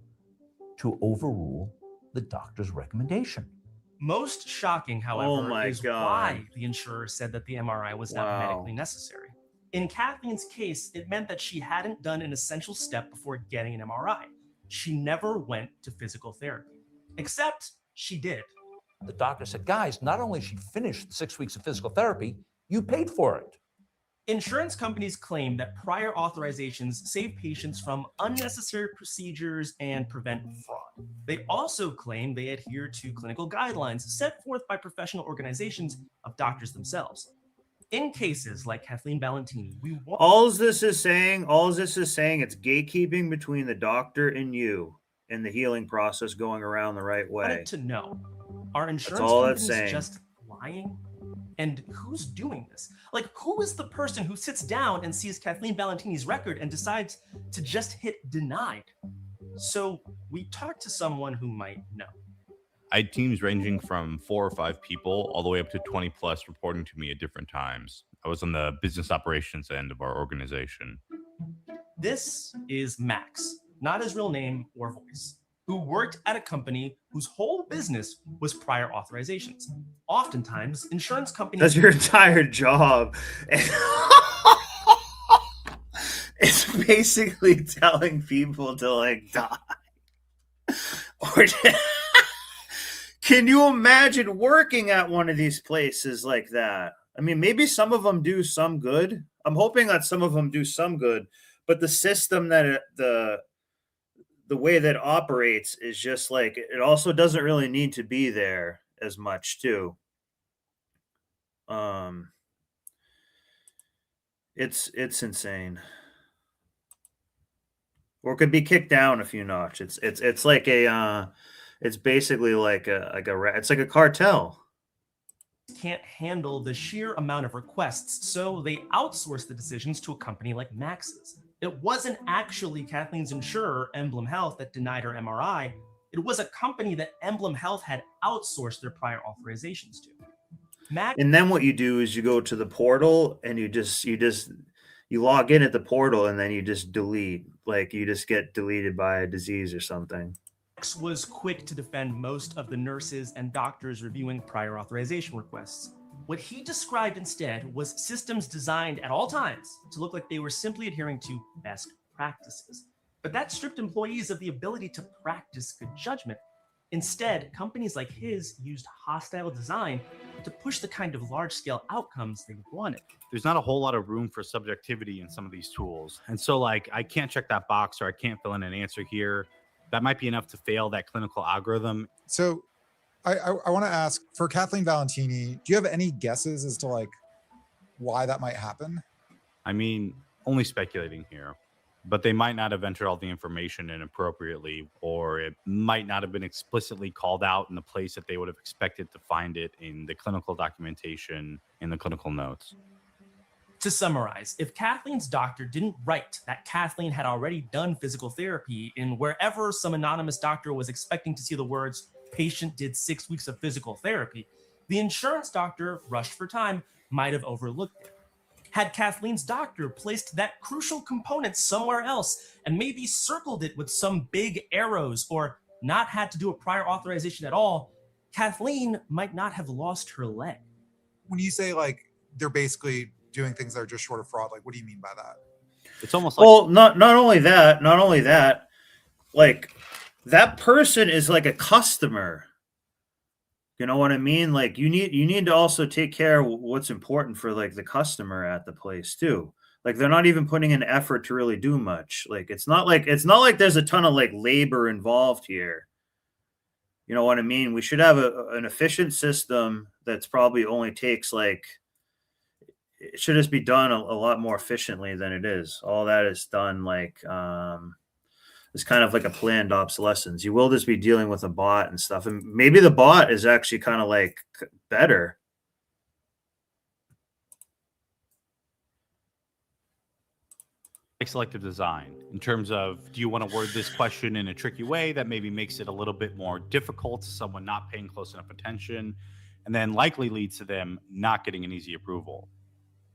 to overrule the doctor's recommendation.
Most shocking, however,
my
is
God.
why the insurer said that the MRI was not
Wow.
medically necessary. In Kathleen's case, it meant that she hadn't done an essential step before getting an MRI. She never went to physical therapy, except she did.
The doctor said, guys, not only she finished 6 weeks of physical therapy, you paid for it.
Insurance companies claim that prior authorizations save patients from unnecessary procedures and prevent fraud. They also claim they adhere to clinical guidelines set forth by professional organizations of doctors themselves. In cases like Kathleen Valentini,
All this is saying, it's gatekeeping between the doctor and you and the healing process going around the right way.
wanted to know, are insurance
all it's
companies
saying.
just lying? And who's doing this? Like, who is the person who sits down and sees Kathleen Valentini's record and decides to just hit denied? So we talked to someone who might know.
I had teams ranging from 4 or 5 people all the way up to 20 plus reporting to me at different times. I was on the business operations end of our organization.
This is Max, not his real name or voice, who worked at a company whose whole business was prior authorizations. Oftentimes, insurance companies...
That's your entire job. It's basically telling people to like die. Or can you imagine working at one of these places like that? I mean, maybe some of them do some good. I'm hoping that some of them do some good, but the system that the way that operates is just like it also doesn't really need to be there as much too. Um, it's insane. Or it could be kicked down a few notch. It's like it's basically like it's like a cartel.
Can't handle the sheer amount of requests, so they outsourced the decisions to a company like Max's. It wasn't actually Kathleen's insurer, Emblem Health, that denied her MRI. It was a company that Emblem Health had outsourced their prior authorizations to.
And then what you do is you go to the portal and you log in at the portal and then you just delete, like you just get deleted by a disease or something.
Max was quick to defend most of the nurses and doctors reviewing prior authorization requests. What he described instead was systems designed at all times to look like they were simply adhering to best practices. But that stripped employees of the ability to practice good judgment. Instead, companies like his used hostile design to push the kind of large-scale outcomes they wanted.
There's not a whole lot of room for subjectivity in some of these tools. And so like, I can't check that box or I can't fill in an answer here. That might be enough to fail that clinical algorithm.
So I want to ask, for Kathleen Valentini, do you have any guesses as to like why that might happen?
I mean, only speculating here, but they might not have entered all the information inappropriately, or it might not have been explicitly called out in the place that they would have expected to find it in the clinical documentation, in the clinical notes.
To summarize, if Kathleen's doctor didn't write that Kathleen had already done physical therapy in wherever some anonymous doctor was expecting to see the words, "patient did 6 weeks of physical therapy," the insurance doctor, rushed for time, might have overlooked it. Had Kathleen's doctor placed that crucial component somewhere else and maybe circled it with some big arrows or not had to do a prior authorization at all, Kathleen might not have lost her leg.
When you say like they're basically doing things that are just short of fraud, like what do you mean by that?
It's almost like,
well, not only that, like that person is like a customer. You know what I mean? Like you need to also take care of what's important for like the customer at the place too. Like they're not even putting in effort to really do much. Like it's not like there's a ton of like labor involved here. You know what I mean? We should have an efficient system that's probably only takes like, it should just be done a lot more efficiently than it is. All that is done like it's kind of like a planned obsolescence. You will just be dealing with a bot and stuff, and maybe the bot is actually kind of like better.
Like selective design in terms of, do you want to word this question in a tricky way that maybe makes it a little bit more difficult to someone not paying close enough attention, and then likely leads to them not getting an easy approval.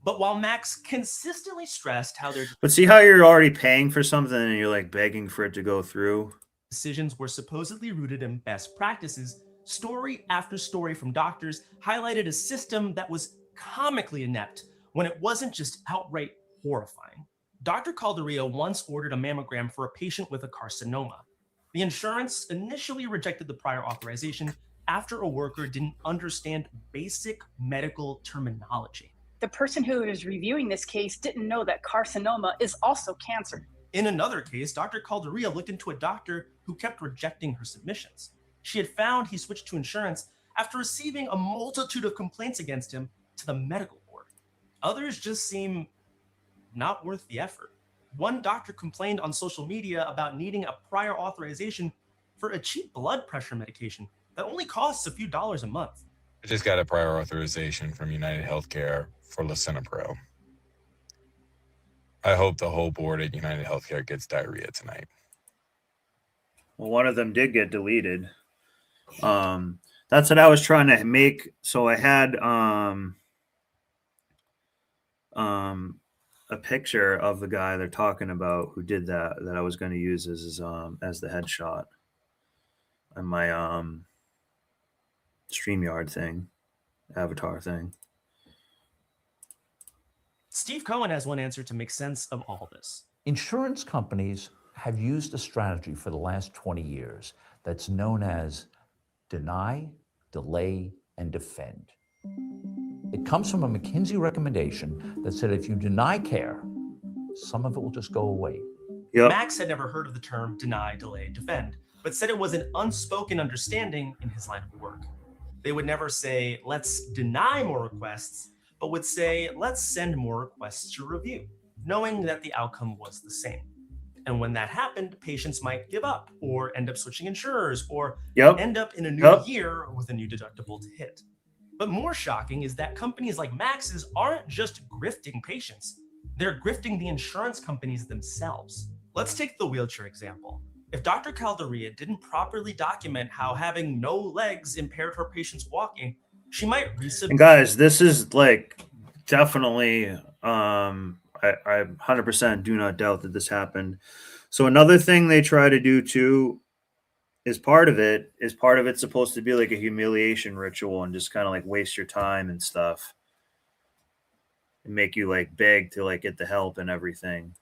But while Max consistently stressed how their
But see how you're already paying for something and you're like begging for it to go through?
decisions were supposedly rooted in best practices, story after story from doctors highlighted a system that was comically inept when it wasn't just outright horrifying. Dr. Calderia once ordered a mammogram for a patient with a carcinoma. The insurance initially rejected the prior authorization after a worker didn't understand basic medical terminology.
The person who is reviewing this case didn't know that carcinoma is also cancer.
In another case, Dr. Calderia looked into a doctor who kept rejecting her submissions. She had found he switched to insurance after receiving a multitude of complaints against him to the medical board. Others just seem not worth the effort. One doctor complained on social media about needing a prior authorization for a cheap blood pressure medication that only costs a few dollars a month.
I just got a prior authorization from United Healthcare for Lisinopril. I hope the whole board at United Healthcare gets diarrhea tonight.
Well, one of them did get deleted. That's what I was trying to make. So I had a picture of the guy they're talking about who did that I was going to use as the headshot on my StreamYard thing, avatar thing.
Steve Cohen has one answer to make sense of all this.
Insurance companies have used a strategy for the last 20 years that's known as deny, delay, and defend. It comes from a McKinsey recommendation that said if you deny care, some of it will just go away.
Yep.
Max had never heard of the term deny, delay, defend, but said it was an unspoken understanding in his line of work. They would never say, let's deny more requests, but would say, let's send more requests to review, knowing that the outcome was the same. And when that happened, patients might give up or end up switching insurers or end up in a new year with a new deductible to hit. But more shocking is that companies like Max's aren't just grifting patients. They're grifting the insurance companies themselves. Let's take the wheelchair example. If Dr. Calderia didn't properly document how having no legs impaired her patient's walking, she might resubmit.
And guys, this is like definitely, I 100% do not doubt that this happened. So another thing they try to do too is part of it supposed to be like a humiliation ritual and just kind of like waste your time and stuff and make you like beg to like get the help and everything.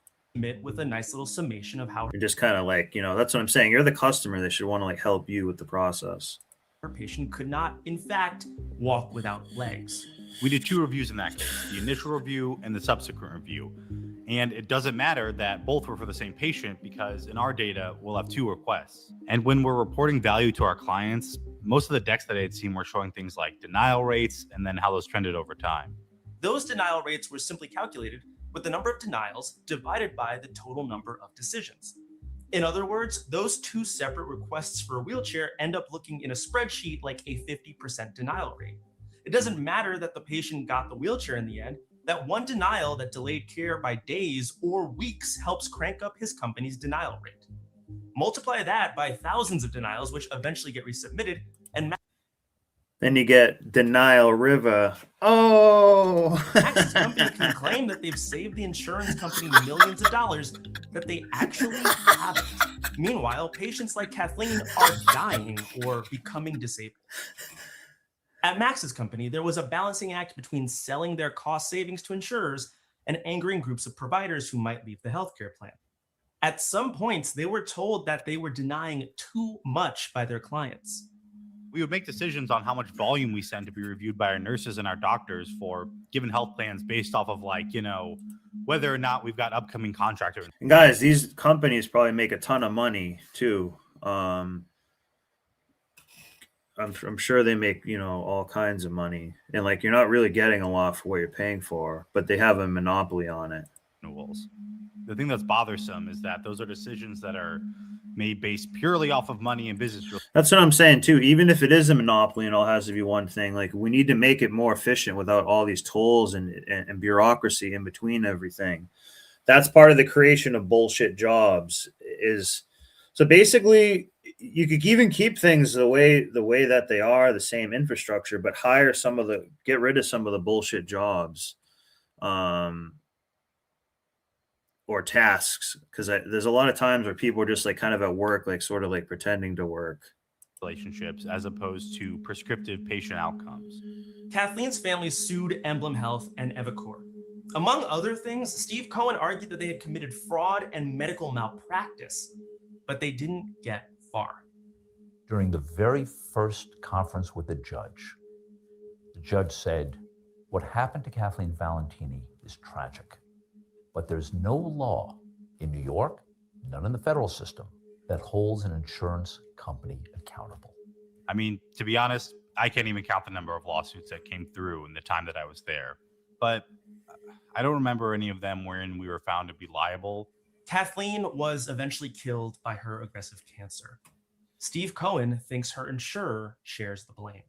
With a nice little summation of how
and just kind of like, that's what I'm saying. You're the customer. They should want to like help you with the process.
her patient could not, in fact, walk without legs.
We did 2 reviews in that case, the initial review and the subsequent review. And it doesn't matter that both were for the same patient because in our data, we'll have 2 requests. And when we're reporting value to our clients, most of the decks that I had seen were showing things like denial rates and then how those trended over time.
Those denial rates were simply calculated with the number of denials divided by the total number of decisions. In other words, those 2 separate requests for a wheelchair end up looking in a spreadsheet like a 50% denial rate. It doesn't matter that the patient got the wheelchair in the end. That one denial that delayed care by days or weeks helps crank up his company's denial rate. Multiply that by thousands of denials, which eventually get resubmitted, and
then you get denial river. Oh,
Max's company can claim that they've saved the insurance company millions of dollars that they actually haven't. Meanwhile, patients like Kathleen are dying or becoming disabled. At Max's company, there was a balancing act between selling their cost savings to insurers and angering groups of providers who might leave the healthcare plan. At some points, they were told that they were denying too much by their clients.
We would make decisions on how much volume we send to be reviewed by our nurses and our doctors for given health plans based off of whether or not we've got upcoming contractors.
And guys, these companies probably make a ton of money too. I'm sure they make, all kinds of money, and you're not really getting a lot for what you're paying for, but they have a monopoly on it.
The thing that's bothersome is that those are decisions that are made based purely off of money and business.
That's what I'm saying too. Even if it is a monopoly and all has to be one thing, we need to make it more efficient without all these tolls and bureaucracy in between everything. That's part of the creation of bullshit jobs. So basically, you could even keep things the way that they are, the same infrastructure, but get rid of some of the bullshit jobs. Or tasks, because there's a lot of times where people are just kind of at work, sort of pretending to work.
Relationships as opposed to prescriptive patient outcomes.
Kathleen's family sued Emblem Health and Evacor. Among other things, Steve Cohen argued that they had committed fraud and medical malpractice, but they didn't get far.
During the very first conference with the judge said, "What happened to Kathleen Valentini is tragic. But there's no law in New York, none in the federal system, that holds an insurance company accountable."
I mean, to be honest, I can't even count the number of lawsuits that came through in the time that I was there. But I don't remember any of them wherein we were found to be liable.
Kathleen was eventually killed by her aggressive cancer. Steve Cohen thinks her insurer shares the blame.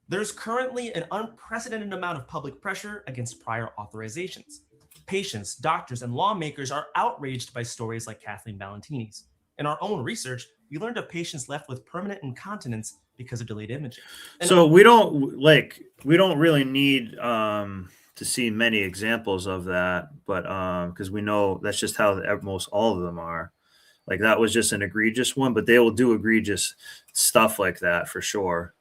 There's currently an unprecedented amount of public pressure against prior authorizations. Patients, doctors, and lawmakers are outraged by stories like Kathleen Valentini's. In our own research, we learned of patients left with permanent incontinence because of delayed imaging.
So we don't really need to see many examples of that, but because we know that's just how most all of them are. That was just an egregious one, but they will do egregious stuff like that for sure.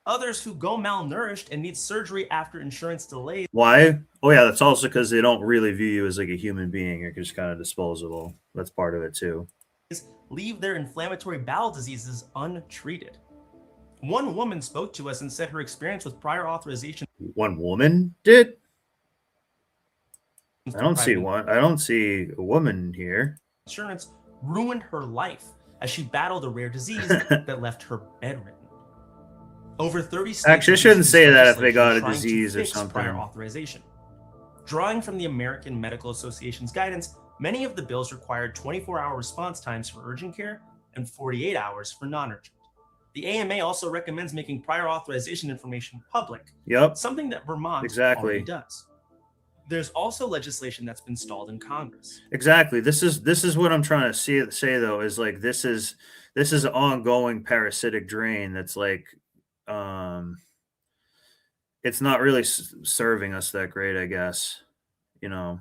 Others who go malnourished and need surgery after insurance delays.
Why? Oh yeah, that's also because they don't really view you as a human being. You're just kind of disposable. That's part of it too.
Leave their inflammatory bowel diseases untreated. One woman spoke to us and said her experience with prior authorization.
One woman did? I don't see
Private
one. I don't see a woman here.
insurance ruined her life as she battled a rare disease that left her bedridden. Over 30 states
Actually, I
have
shouldn't
introduced
say that if they
legislation
got a
trying to
disease or
fix prior
something.
authorization. Drawing from the American Medical Association's guidance, many of the bills required 24-hour response times for urgent care and 48 hours for non-urgent. The AMA also recommends making prior authorization information public,
Yep.
something that Vermont
Exactly.
already does. There's also legislation that's been stalled in Congress.
Exactly. This is what I'm trying to say though, is like this is an ongoing parasitic drain that's like it's not really serving us that great, I guess. You know,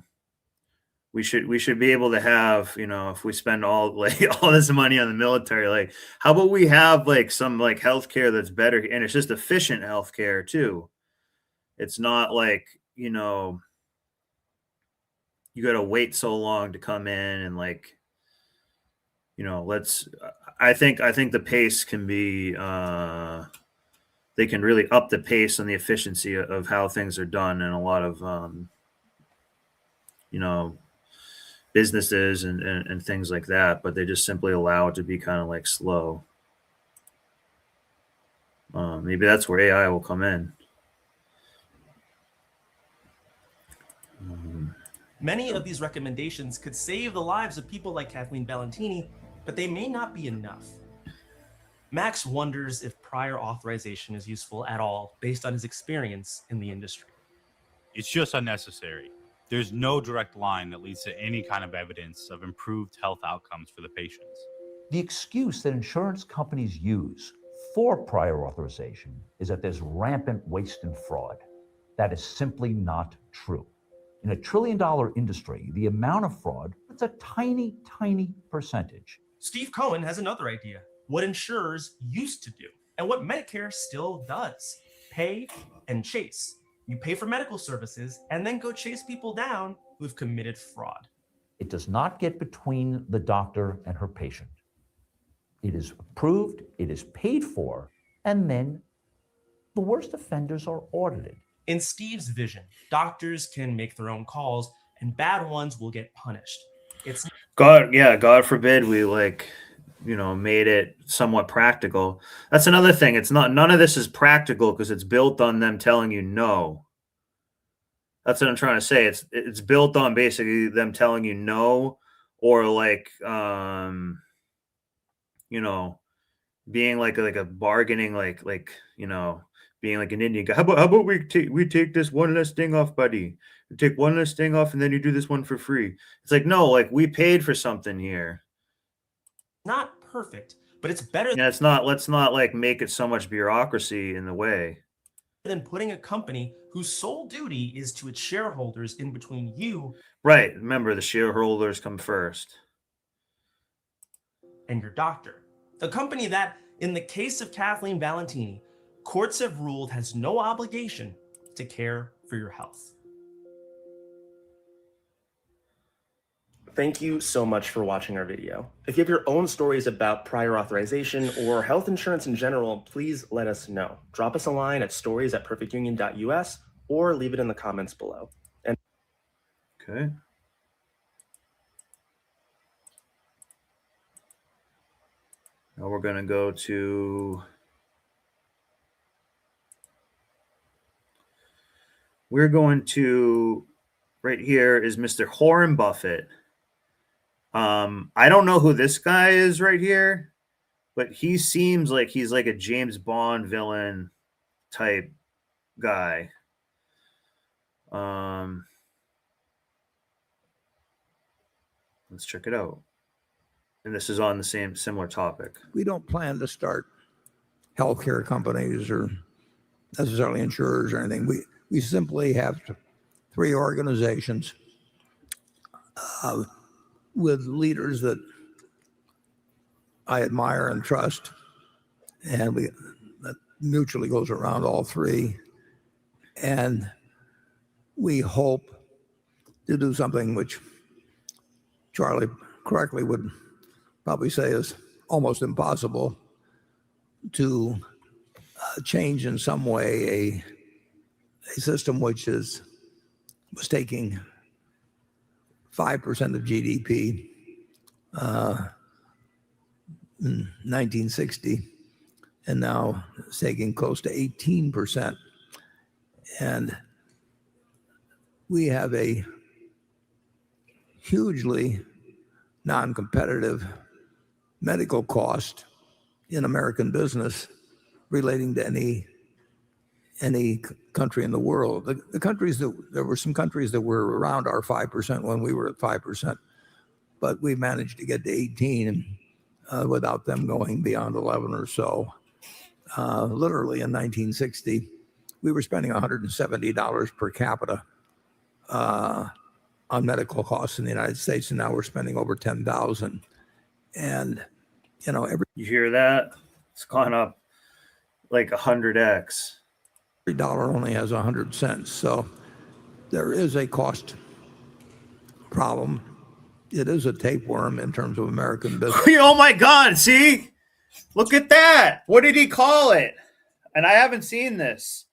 we should be able to have, you know, if we spend all like all this money on the military, like how about we have like some like healthcare that's better, and it's just efficient healthcare too. It's not like, you know, you got to wait so long to come in and like, you know, I think the pace can be they can really up the pace and the efficiency of how things are done in a lot of you know, businesses and things like that, but they just simply allow it to be kind of like slow. Maybe that's where AI will come in.
Many of these recommendations could save the lives of people like Kathleen Ballantini, but they may not be enough. Max wonders if prior authorization is useful at all based on his experience in the industry.
It's just unnecessary. There's no direct line that leads to any kind of evidence of improved health outcomes for the patients.
The excuse that insurance companies use for prior authorization is that there's rampant waste and fraud. That is simply not true. In a $1 trillion industry, the amount of fraud is a tiny, tiny percentage.
Steve Cohen has another idea: what insurers used to do and what Medicare still does: pay and chase. You pay for medical services and then go chase people down who've committed fraud.
It does not get between the doctor and her patient. It is approved, it is paid for, and then the worst offenders are audited.
In Steve's vision, doctors can make their own calls and bad ones will get punished. It's
God forbid we like, you know, made it somewhat practical. That's another thing. It's not, none of this is practical because it's built on them telling you no. That's what I'm trying to say. It's built on basically them telling you no, or like you know, being like a bargaining, like you know, being like an Indian guy. How about we take this one less thing off, buddy? We take one less thing off, and then you do this one for free. It's like, no, like we paid for something here.
not perfect, but it's better
Yeah, it's not. Let's not like make it so much bureaucracy in the way.
than putting a company whose sole duty is to its shareholders in between you
Right. Remember, the shareholders come first.
and your doctor. A company that, in the case of Kathleen Ballantini, courts have ruled has no obligation to care for your health.
Thank you so much for watching our video. If you have your own stories about prior authorization or health insurance in general, please let us know. Drop us a line at stories@perfectunion.us or leave it in the comments below. And
Okay. Now we're going to go to. We're going to. Right here is Mr. Warren Buffett. I don't know who this guy is right here, but he seems like he's like a James Bond villain type guy. Let's check it out. And this is on the same similar topic.
We don't plan to start healthcare companies or necessarily insurers or anything. We simply have three organizations with leaders that I admire and trust, and that mutually goes around all three. And we hope to do something which Charlie correctly would probably say is almost impossible, to change in some way a system which was taking 5% of GDP in 1960, and now it's taking close to 18%. And we have a hugely non-competitive medical cost in American business relating to any country in the world. The countries there were some countries that were around our 5% when we were at 5%, but we managed to get to 18 without them going beyond 11 or so. Literally in 1960, we were spending $170 per capita on medical costs in the United States, and now we're spending over $10,000. And
you hear that? It's gone up like 100x.
Every dollar only has 100 cents, so there is a cost problem. It is a tapeworm in terms of American business.
Oh my God! See, look at that. What did he call it? And I haven't seen this.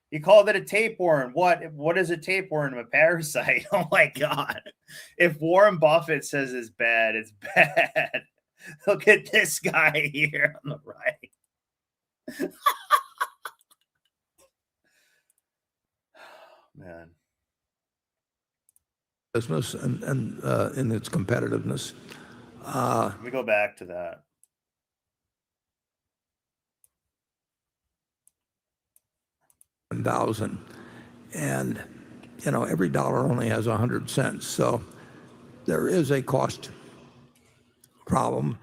He called it a tapeworm. What is a tapeworm? A parasite. Oh my God. If Warren Buffett says it's bad, it's bad. Look at this guy here on the right. Man.
Business and in its competitiveness.
Let me go back to that.
$1,000, and every dollar only has 100 cents, so there is a cost problem.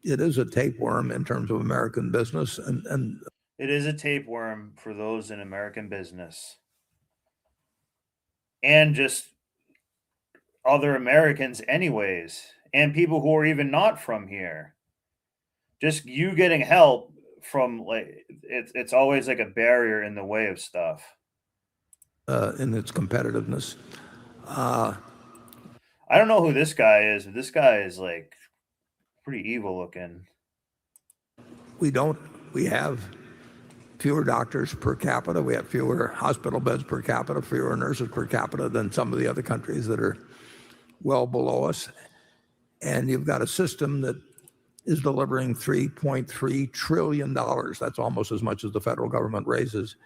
It is a tapeworm in terms of American business, and
it is a tapeworm for those in American business and just other Americans anyways, and people who are even not from here. Just you getting help from it's always like a barrier in the way of stuff.
In its competitiveness.
I don't know who this guy is, but this guy is like pretty evil looking.
We have fewer doctors per capita. We have fewer hospital beds per capita, fewer nurses per capita than some of the other countries that are well below us. And you've got a system that is delivering $3.3 trillion. That's almost as much as the federal government raises.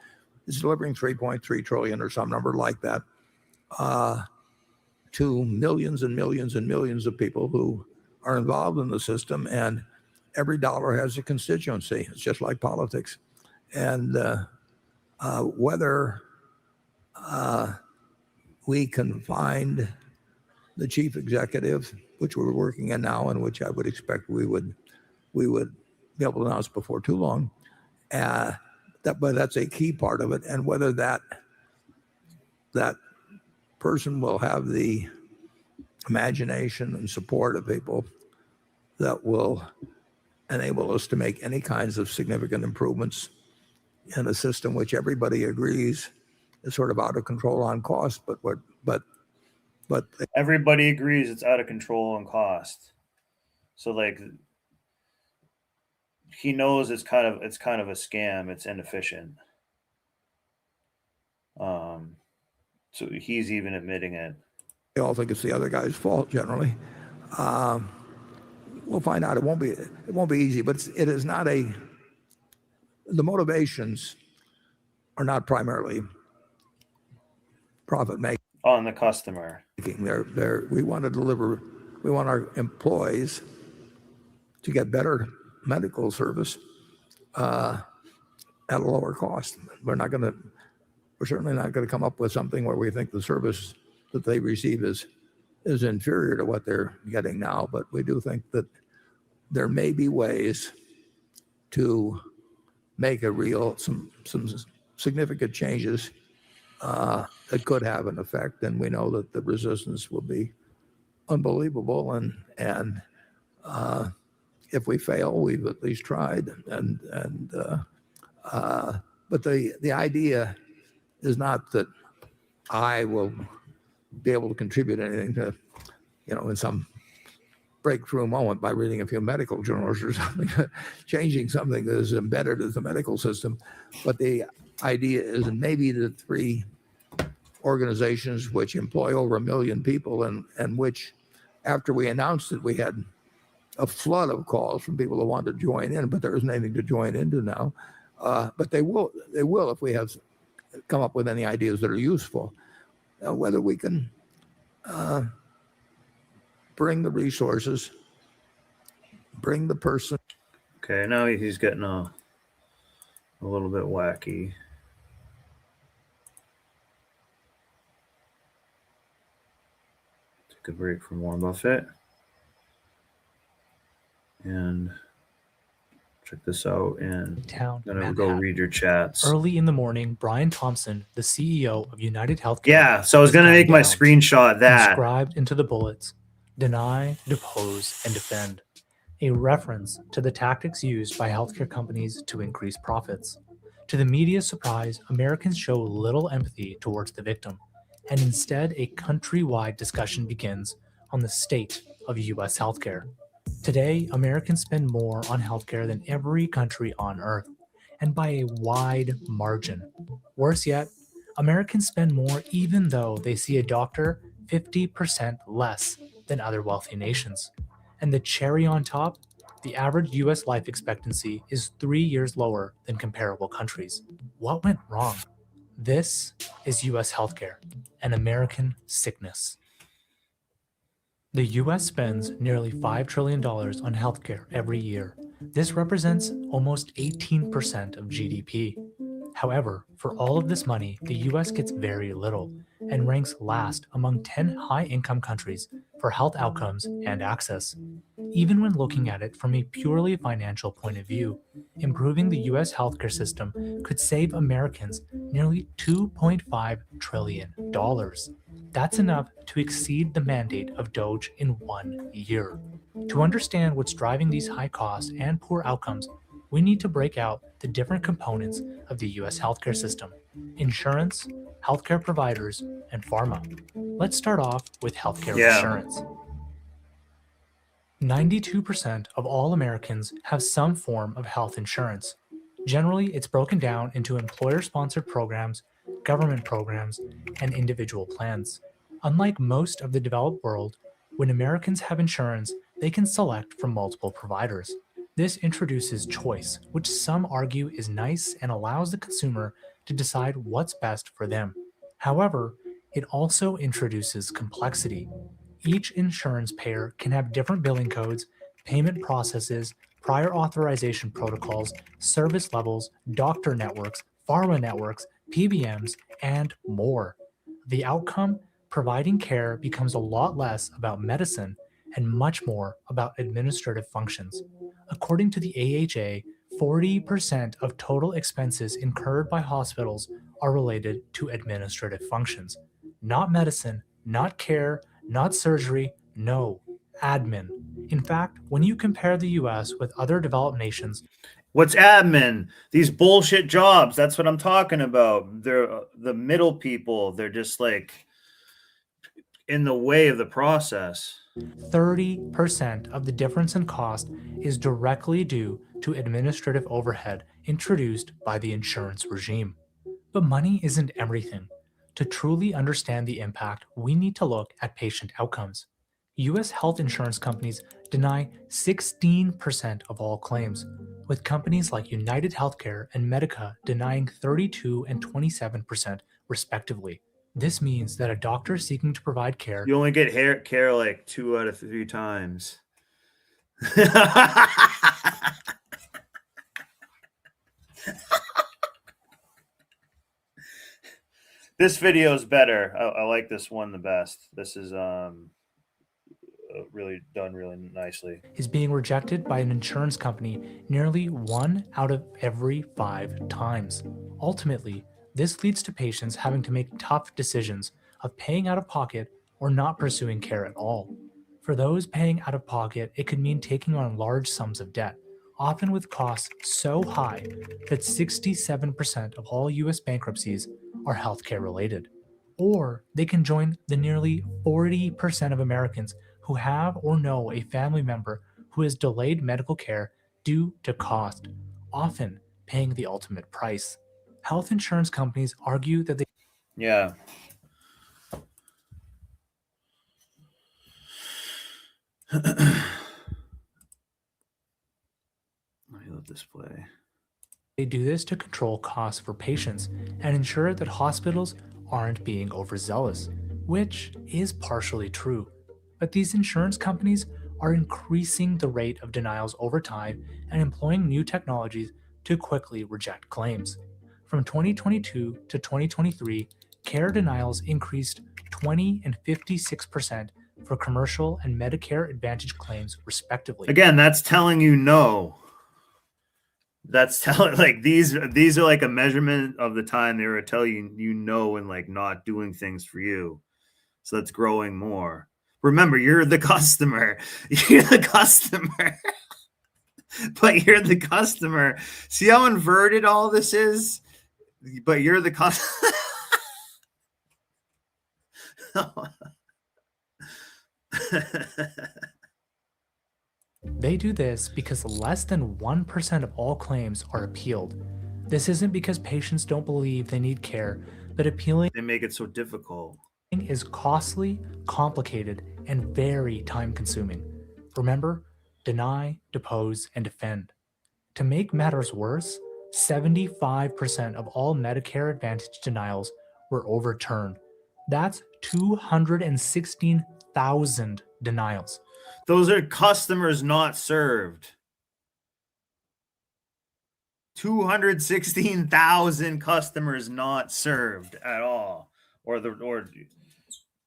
It's delivering $3.3 trillion or some number like that to millions and millions and millions of people who are involved in the system. And every dollar has a constituency. It's just like politics. And whether we can find the chief executive, which we're working in now, and which I would expect we would be able to announce before too long. But that's a key part of it, and whether that person will have the imagination and support of people that will enable us to make any kinds of significant improvements in a system which everybody agrees is sort of out of control on cost, but
everybody agrees it's out of control on cost. So like he knows it's kind of a scam. It's inefficient. So he's even admitting it.
They all think it's the other guy's fault generally. We'll find out. It won't be easy, but it is not the motivations are not primarily profit making.
On the customer.
We want our employees to get better medical service at a lower cost. We're certainly not going to come up with something where we think the service that they receive is inferior to what they're getting now, but we do think that there may be ways to make some significant changes that could have an effect, and we know that the resistance will be unbelievable, and if we fail, we've at least tried. But the idea is not that I will be able to contribute anything to, in some breakthrough moment by reading a few medical journals or something, changing something that is embedded in the medical system. But the idea is, and maybe the three organizations which employ over 1 million people, and which, after we announced it, we had a flood of calls from people who wanted to join in, but there isn't anything to join into now. But they will if we have come up with any ideas that are useful. Whether we can bring the resources, bring the person.
Okay, now he's getting a little bit wacky. Take a break from Warren Buffett. And check this out, and
Town,
I'm gonna
Manhattan.
go read your chats.
Early in the morning, Brian Thompson, the CEO of United Healthcare,
Yeah, so I was gonna make my screenshot that.
inscribed into the bullets: deny, depose, and defend. A reference to the tactics used by healthcare companies to increase profits. To the media's surprise, Americans show little empathy towards the victim, and instead a countrywide discussion begins on the state of U.S. healthcare. Today, Americans spend more on healthcare than every country on earth, and by a wide margin. Worse yet, Americans spend more even though they see a doctor 50% less than other wealthy nations. And the cherry on top, the average US life expectancy is 3 years lower than comparable countries. What went wrong? This is US healthcare, an American sickness. The US spends nearly $5 trillion on healthcare every year. This represents almost 18% of GDP. However, for all of this money, the US gets very little and ranks last among 10 high-income countries for health outcomes and access. Even when looking at it from a purely financial point of view, improving the US healthcare system could save Americans nearly $2.5 trillion. That's enough to exceed the mandate of Doge in 1 year. To understand what's driving these high costs and poor outcomes, we need to break out the different components of the US healthcare system: insurance, healthcare providers, and pharma. Let's start off with healthcare insurance. 92% of all Americans have some form of health insurance. Generally, it's broken down into employer-sponsored programs, government programs, and individual plans. Unlike most of the developed world, when Americans have insurance, they can select from multiple providers. This introduces choice, which some argue is nice and allows the consumer to decide what's best for them. However, it also introduces complexity. Each insurance payer can have different billing codes, payment processes, prior authorization protocols, service levels, doctor networks, pharma networks, PBMs, and more. The outcome, providing care, becomes a lot less about medicine and much more about administrative functions. According to the AHA, 40% of total expenses incurred by hospitals are related to administrative functions. Not medicine, not care, not surgery, no, admin. In fact, when you compare the US with other developed nations,
what's admin? These bullshit jobs. That's what I'm talking about. They're the middle people. They're just like in the way of the process.
30% of the difference in cost is directly due to administrative overhead introduced by the insurance regime. But money isn't everything. To truly understand the impact, we need to look at patient outcomes. US health insurance companies deny 16% of all claims, with companies like United Healthcare and Medica denying 32 and 27% respectively. This means that a doctor seeking to provide care,
you only get care like 2 out of 3 times. This video is better. I like this one the best. This is really done really nicely.
Is being rejected by an insurance company nearly 1 out of every 5 times. Ultimately, this leads to patients having to make tough decisions of paying out of pocket or not pursuing care at all. For those paying out of pocket, it could mean taking on large sums of debt, often with costs so high that 67% of all US bankruptcies are healthcare related. Or they can join the nearly 40% of Americans who have or know a family member who has delayed medical care due to cost, often paying the ultimate price. Health insurance companies argue that they
Yeah. Display.
They do this to control costs for patients and ensure that hospitals aren't being overzealous, which is partially true. But these insurance companies are increasing the rate of denials over time and employing new technologies to quickly reject claims. From 2022 to 2023, care denials increased 20 and 56% for commercial and Medicare Advantage claims, respectively.
Again, that's telling you no. That's telling like these are like a measurement of the time they were telling you no and like not doing things for you. So that's growing more. Remember, you're the customer. You're the customer. But you're the customer. See how inverted all this is? But you're the customer.
They do this because less than 1% of all claims are appealed. This isn't because patients don't believe they need care, but appealing
They make it so difficult.
is costly, complicated, and very time-consuming. Remember, deny, depose, and defend. To make matters worse, 75% of all Medicare Advantage denials were overturned. That's 216,000 denials.
Those are customers not served. 216,000 customers not served at all. Or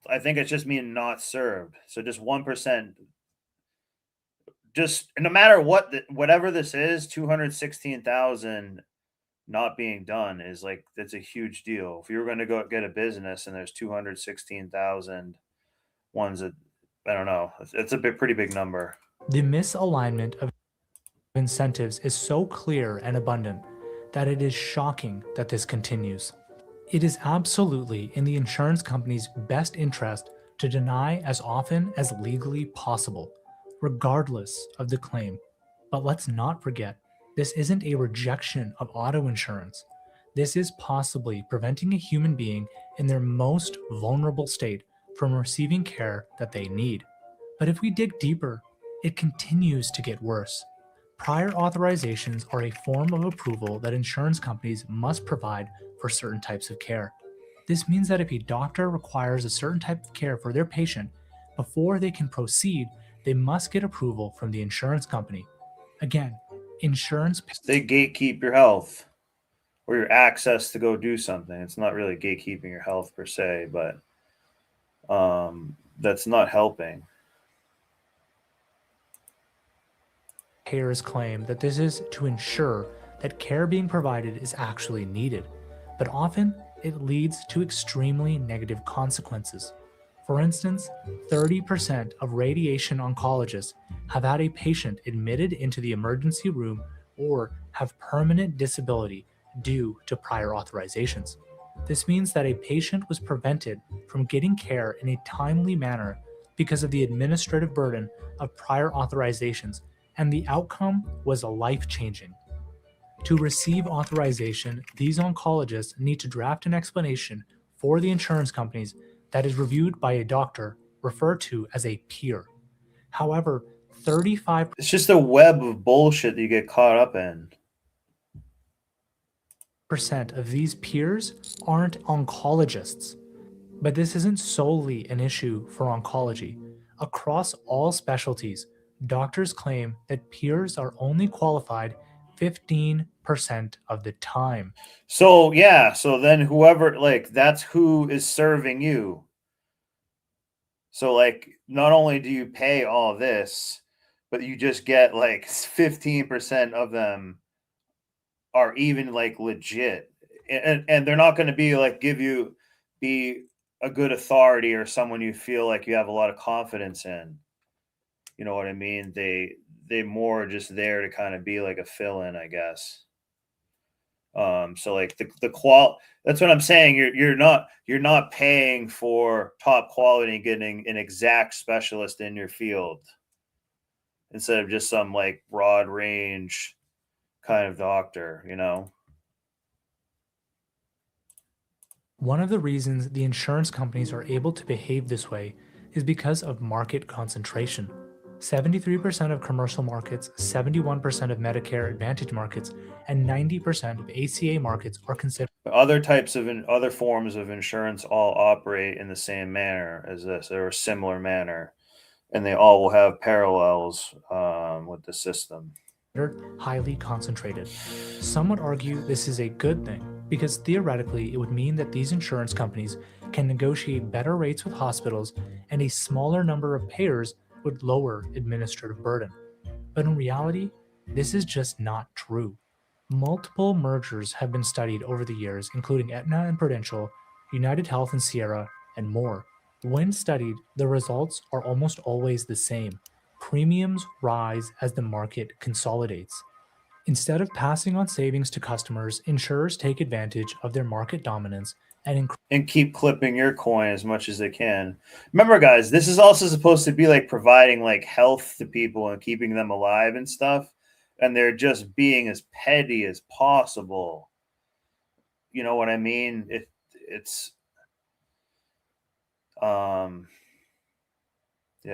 I think it's just mean not served. So just 1%. Just no matter what, whatever this is, 216,000 not being done is like, that's a huge deal. If you were going to go get a business and there's 216,000 ones that, I don't know, it's a pretty big number.
The misalignment of incentives is so clear and abundant that it is shocking that this continues. It is absolutely in the insurance company's best interest to deny as often as legally possible, regardless of the claim. But let's not forget, this isn't a rejection of auto insurance. This is possibly preventing a human being in their most vulnerable state from receiving care that they need. But if we dig deeper, it continues to get worse. Prior authorizations are a form of approval that insurance companies must provide for certain types of care. This means that if a doctor requires a certain type of care for their patient, before they can proceed, they must get approval from the insurance company. Again, insurance...
They gatekeep your health or your access to go do something. It's not really gatekeeping your health per se, but that's not helping.
Payers claim that this is to ensure that care being provided is actually needed, but often it leads to extremely negative consequences. For instance, 30% of radiation oncologists have had a patient admitted into the emergency room or have permanent disability due to prior authorizations. This means that a patient was prevented from getting care in a timely manner because of the administrative burden of prior authorizations, and the outcome was life-changing. To receive authorization, these oncologists need to draft an explanation for the insurance companies that is reviewed by a doctor, referred to as a peer. However, 35%
It's just a web of bullshit that you get caught up in.
of these peers aren't oncologists. But this isn't solely an issue for oncology. Across all specialties, doctors claim that peers are only qualified 15% of the time.
So yeah, so then whoever, like, that's who is serving you. So like, not only do you pay all this, but you just get like 15% of them are even like legit, and they're not going to be like be a good authority or someone you feel like you have a lot of confidence in. You know what I mean? They more just there to kind of be like a fill-in, I guess. So like the that's what I'm saying. You're not paying for top quality and getting an exact specialist in your field instead of just some like broad range kind of doctor, you know?
One of the reasons the insurance companies are able to behave this way is because of market concentration. 73% of commercial markets, 71% of Medicare Advantage markets, and 90% of ACA markets are considered.
Other types of other forms of insurance all operate in the same manner as this, or a similar manner, and they all will have parallels with the system.
Highly concentrated. Some would argue this is a good thing because theoretically it would mean that these insurance companies can negotiate better rates with hospitals and a smaller number of payers would lower administrative burden. But in reality, this is just not true. Multiple mergers have been studied over the years, including Aetna and Prudential, United Health and Sierra, and more. When studied, the results are almost always the same. Premiums rise as the market consolidates. Instead of passing on savings to customers, insurers take advantage of their market dominance
and keep clipping your coin as much as they can. Remember, guys, this is also supposed to be like providing like health to people and keeping them alive and stuff. And they're just being as petty as possible. You know what I mean? It's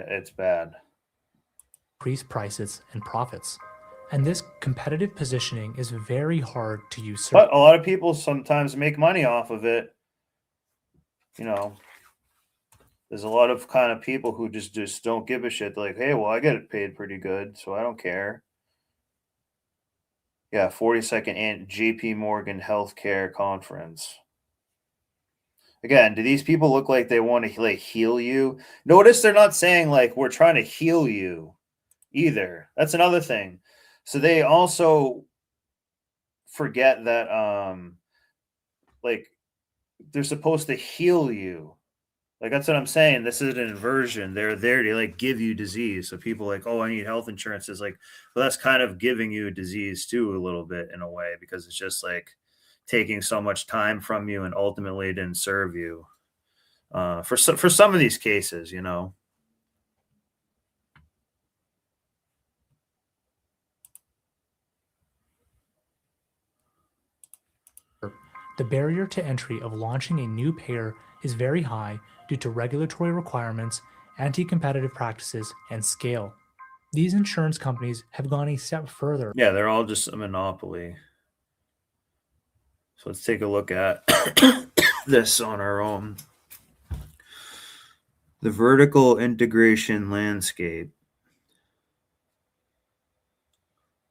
it's bad.
Increase prices and profits. And this competitive positioning is very hard to usurp.
But a lot of people sometimes make money off of it. You know, there's a lot of kind of people who just don't give a shit. They're like, hey, well, I get it paid pretty good, so I don't care. Yeah, 42nd JP Morgan Healthcare Conference. Again, do these people look like they want to like heal you? Notice they're not saying like we're trying to heal you either. That's another thing. So they also forget that like they're supposed to heal you. Like that's what I'm saying. This is an inversion. They're there to like give you disease. So people like, oh, I need health insurance. Is like, well, that's kind of giving you a disease too, a little bit in a way, because it's just like taking so much time from you and ultimately it didn't serve you. For some of these cases, you know.
The barrier to entry of launching a new payer is very high due to regulatory requirements, anti-competitive practices, and scale. These insurance companies have gone a step further.
Yeah, they're all just a monopoly. So let's take a look at this on our own. The vertical integration landscape.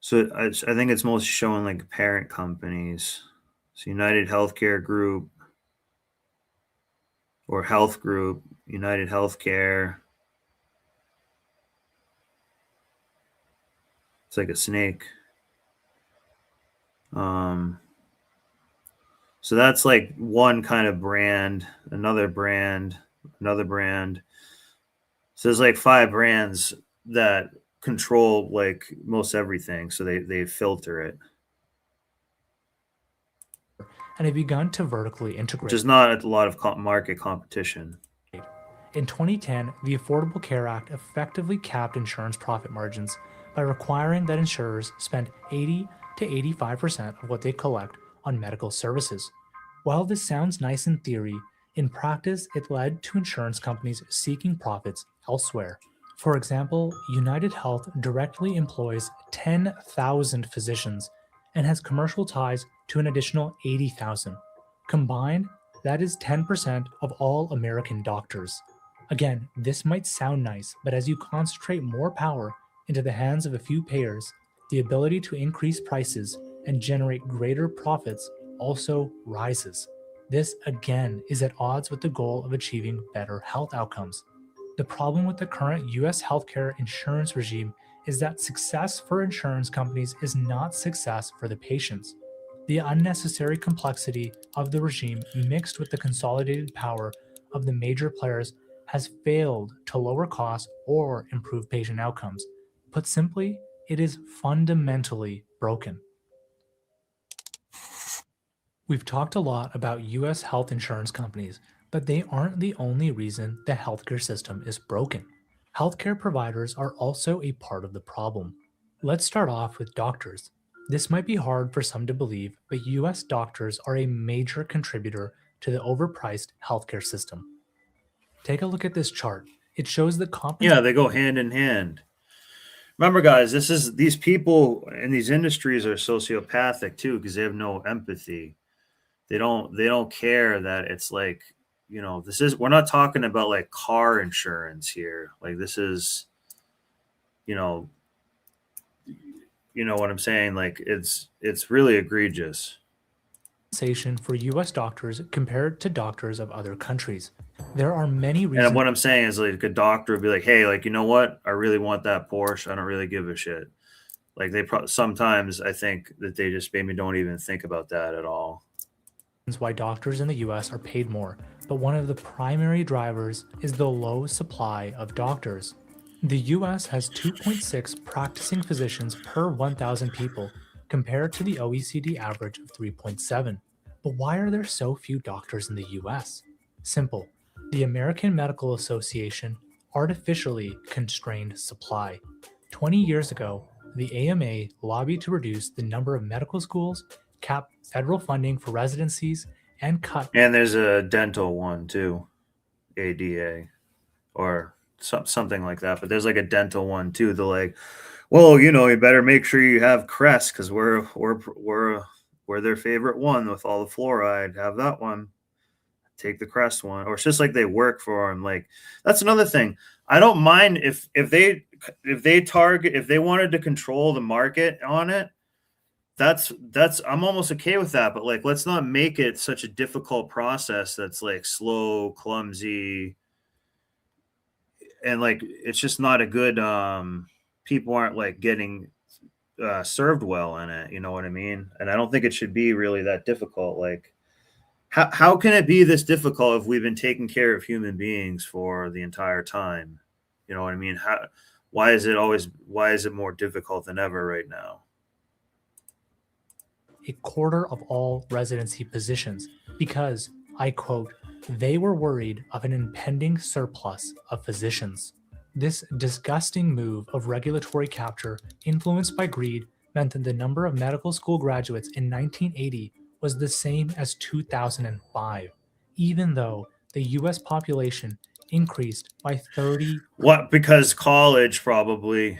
So I think it's mostly showing like parent companies. So United Healthcare Group or Health Group, United Healthcare. It's like a snake. So that's like one kind of brand, another brand, another brand. So there's like 5 brands that control like most everything. So they filter it.
And have begun to vertically integrate.
Which is not a lot of market competition.
In 2010, the Affordable Care Act effectively capped insurance profit margins by requiring that insurers spend 80 to 85% of what they collect on medical services. While this sounds nice in theory, in practice it led to insurance companies seeking profits elsewhere. For example, United Health directly employs 10,000 physicians and has commercial ties to an additional 80,000. Combined, that is 10% of all American doctors. Again, this might sound nice, but as you concentrate more power into the hands of a few payers, the ability to increase prices and generate greater profits also rises. This, again, is at odds with the goal of achieving better health outcomes. The problem with the current US healthcare insurance regime is that success for insurance companies is not success for the patients. The unnecessary complexity of the regime mixed with the consolidated power of the major players has failed to lower costs or improve patient outcomes. Put simply, it is fundamentally broken. We've talked a lot about US health insurance companies, but they aren't the only reason the healthcare system is broken. Healthcare providers are also a part of the problem. Let's start off with doctors. This might be hard for some to believe, but US doctors are a major contributor to the overpriced healthcare system. Take a look at this chart. It shows the
Yeah, they go hand in hand. Remember, guys, these people in these industries are sociopathic too, because they have no empathy. They don't care that it's like, we're not talking about like car insurance here. Like this is, you know what I'm saying? Like it's really egregious.
Compensation for U.S. doctors compared to doctors of other countries. There are many reasons.
And what I'm saying is, like, a doctor would be like, "Hey, like, you know what? I really want that Porsche. I don't really give a shit." Like sometimes I think that they just maybe don't even think about that at all.
Why doctors in the U.S. are paid more, but one of the primary drivers is the low supply of doctors. The U.S. has 2.6 practicing physicians per 1,000 people, compared to the OECD average of 3.7. But why are there so few doctors in the US? Simple. The American Medical Association artificially constrained supply. 20 years ago, the AMA lobbied to reduce the number of medical schools, cap federal funding for residencies, and cut.
And there's a dental one too, ADA, or something like that. But there's like a dental one too. They're like, well, you better make sure you have Crest because we're their favorite one with all the fluoride. Have that one. Take the Crest one. Or it's just like they work for them. Like that's another thing. I don't mind if they wanted to control the market on it. That's I'm almost okay with that. But like, let's not make it such a difficult process that's like slow, clumsy, and like it's just not a good. People aren't like getting served well in it. You know what I mean? And I don't think it should be really that difficult. Like, how can it be this difficult if we've been taking care of human beings for the entire time? You know what I mean? Why is it more difficult than ever right now?
A quarter of all residency positions because, I quote, they were worried of an impending surplus of physicians. This disgusting move of regulatory capture, influenced by greed, meant that the number of medical school graduates in 1980 was the same as 2005, even though the US population increased by 30%.
What? Because college, probably.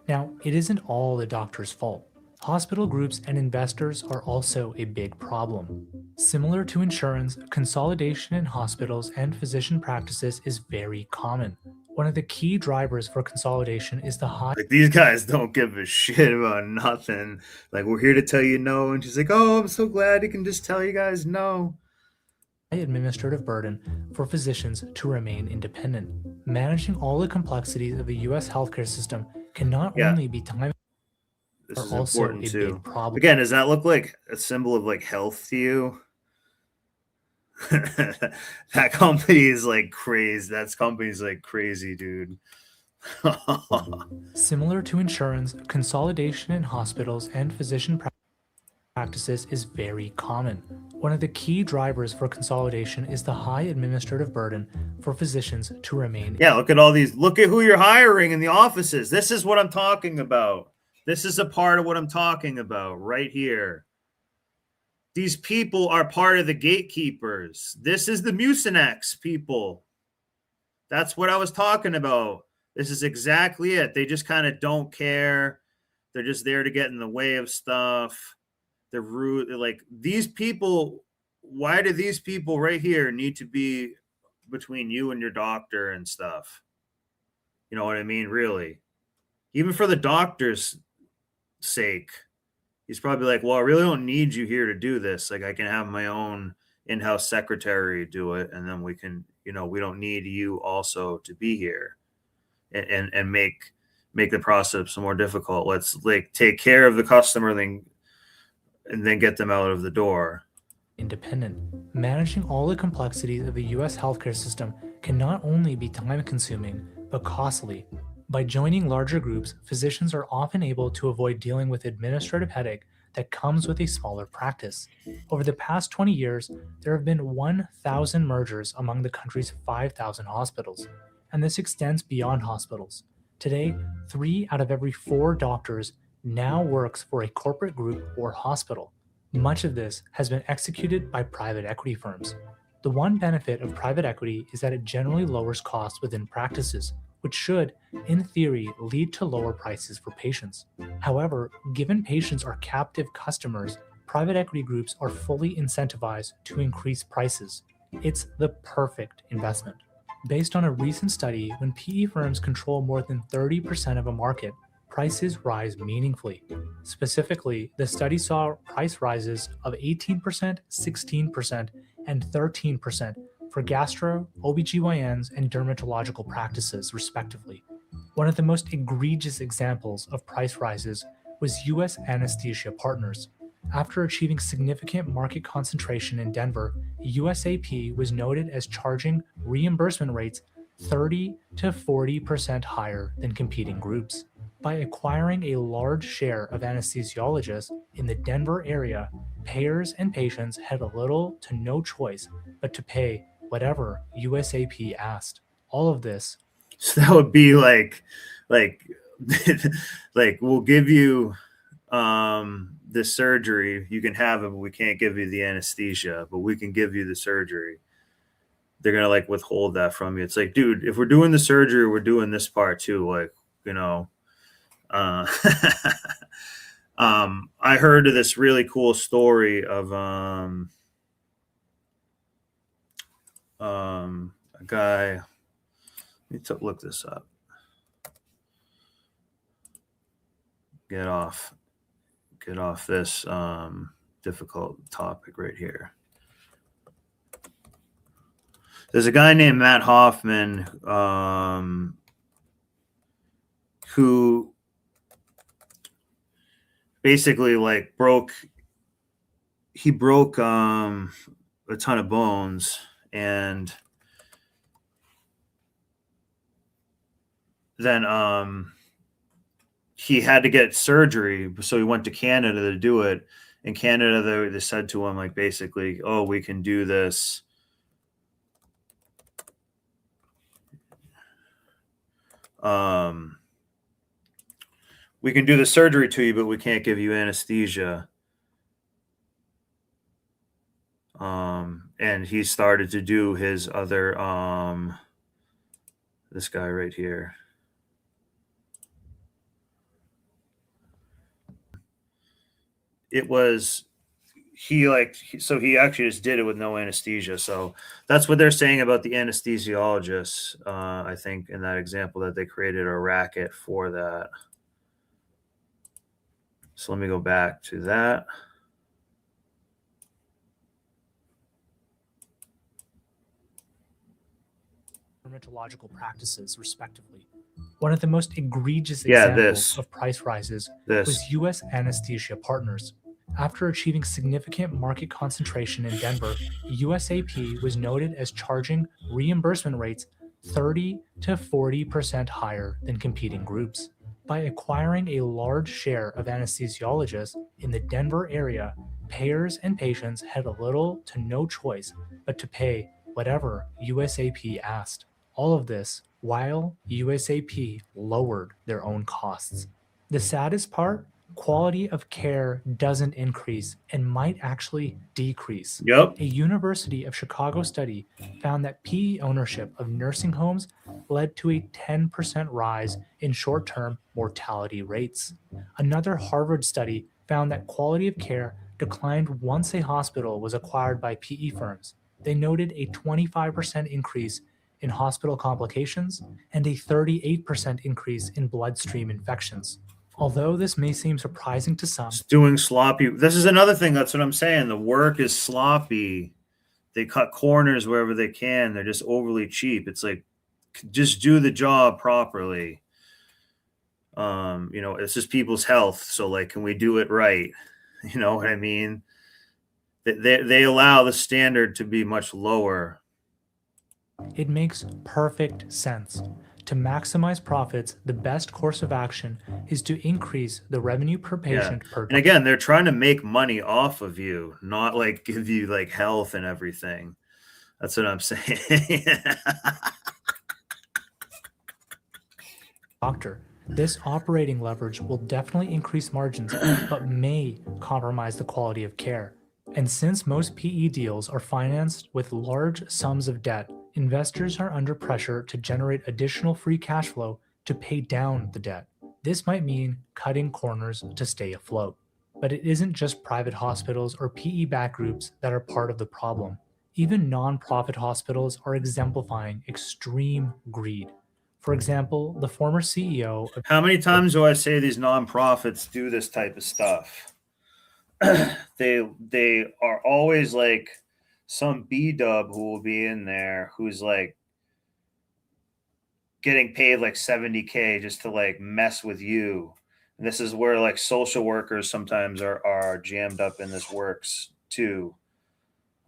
Now, it isn't all the doctor's fault. Hospital groups and investors are also a big problem. Similar to insurance, consolidation in hospitals and physician practices is very common. One of the key drivers for consolidation is the high.
Like, these guys don't give a shit about nothing. Like, we're here to tell you no. And she's like, oh, I'm so glad he can just tell you guys no.
Administrative burden for physicians to remain independent. Managing all the complexities of the U.S. healthcare system can not only be time.
This is important too. Again, does that look like a symbol of like health to you? That company is like crazy. That company's like crazy, dude.
Similar to insurance, consolidation in hospitals and physician practices is very common. One of the key drivers for consolidation is the high administrative burden for physicians to remain.
Yeah, look at all these. Look at who you're hiring in the offices. This is what I'm talking about. This is a part of what I'm talking about right here. These people are part of the gatekeepers. This is the Mucinex people. That's what I was talking about. This is exactly it. They just kind of don't care. They're just there to get in the way of stuff. They're rude. They're like, these people, why do these people right here need to be between you and your doctor and stuff? You know what I mean? Really. Even for the doctor's sake, he's probably like, well, I really don't need you here to do this. Like, I can have my own in-house secretary do it, and then we can, we don't need you also to be here and make the process more difficult. Let's like take care of the customer and then get them out of the door.
Independent. Managing all the complexities of the U.S. healthcare system can not only be time-consuming, but costly. By joining larger groups, physicians are often able to avoid dealing with administrative headache that comes with a smaller practice. Over the past 20 years, there have been 1,000 mergers among the country's 5,000 hospitals, and this extends beyond hospitals. Today, 3 out of every 4 doctors now works for a corporate group or hospital. Much of this has been executed by private equity firms. The one benefit of private equity is that it generally lowers costs within practices, which should, in theory, lead to lower prices for patients. However, given patients are captive customers, private equity groups are fully incentivized to increase prices. It's the perfect investment. Based on a recent study, when PE firms control more than 30% of a market, prices rise meaningfully. Specifically, the study saw price rises of 18%, 16%, and 13% for gastro, OBGYNs, and dermatological practices, respectively. One of the most egregious examples of price rises was U.S. Anesthesia Partners. After achieving significant market concentration in Denver, USAP was noted as charging reimbursement rates 30 to 40% higher than competing groups. By acquiring a large share of anesthesiologists in the Denver area, payers and patients had little to no choice but to pay whatever USAP asked. All of this.
So that would be like we'll give you the surgery, you can have it, but we can't give you the anesthesia, but we can give you the surgery. They're gonna like withhold that from you. It's like, dude, if we're doing the surgery, we're doing this part too. Like, you know, I heard of this really cool story of a guy. Let me look this up. Get off this difficult topic right here. There's a guy named Matt Hoffman who basically like broke a ton of bones, and then he had to get surgery, so he went to Canada to do it. In Canada, they said to him, like, basically, oh, we can do this. We can do the surgery to you, but we can't give you anesthesia. And he started to do his other, this guy right here. It was, he actually just did it with no anesthesia. So that's what they're saying about the anesthesiologists. I think in that example that they created a racket for that. So let me go back to that.
Dermatological practices, respectively. One of the most egregious examples of price rises was U.S. Anesthesia Partners. After achieving significant market concentration in Denver, USAP was noted as charging reimbursement rates 30 to 40% higher than competing groups. By acquiring a large share of anesthesiologists in the Denver area, payers and patients had little to no choice but to pay whatever USAP asked. All of this while USAP lowered their own costs. The saddest part, quality of care doesn't increase and might actually decrease.
Yep.
A University of Chicago study found that PE ownership of nursing homes led to a 10% rise in short-term mortality rates. Another Harvard study found that quality of care declined once a hospital was acquired by PE firms. They noted a 25% increase in hospital complications and a 38% increase in bloodstream infections. Although this may seem surprising to some,
it's doing sloppy. This is another thing. That's what I'm saying. The work is sloppy. They cut corners wherever they can. They're just overly cheap. It's like, just do the job properly. You know, it's just people's health. So like, can we do it right? You know what I mean? They allow the standard to be much lower.
It makes perfect sense. To maximize profits, the best course of action is to increase the revenue per patient per
And again, they're trying to make money off of you, not like give you like health and everything. That's what I'm saying.
doctor. This operating leverage will definitely increase margins, but may compromise the quality of care. And since most PE deals are financed with large sums of debt, investors are under pressure to generate additional free cash flow to pay down the debt. This might mean cutting corners to stay afloat. But it isn't just private hospitals or PE-backed groups that are part of the problem. Even nonprofit hospitals are exemplifying extreme greed. For example, the former CEO of
How many times do I say these nonprofits do this type of stuff? They are always like some B-dub who will be in there who's like getting paid like 70K just to like mess with you. And this is where like social workers sometimes are jammed up in this works too,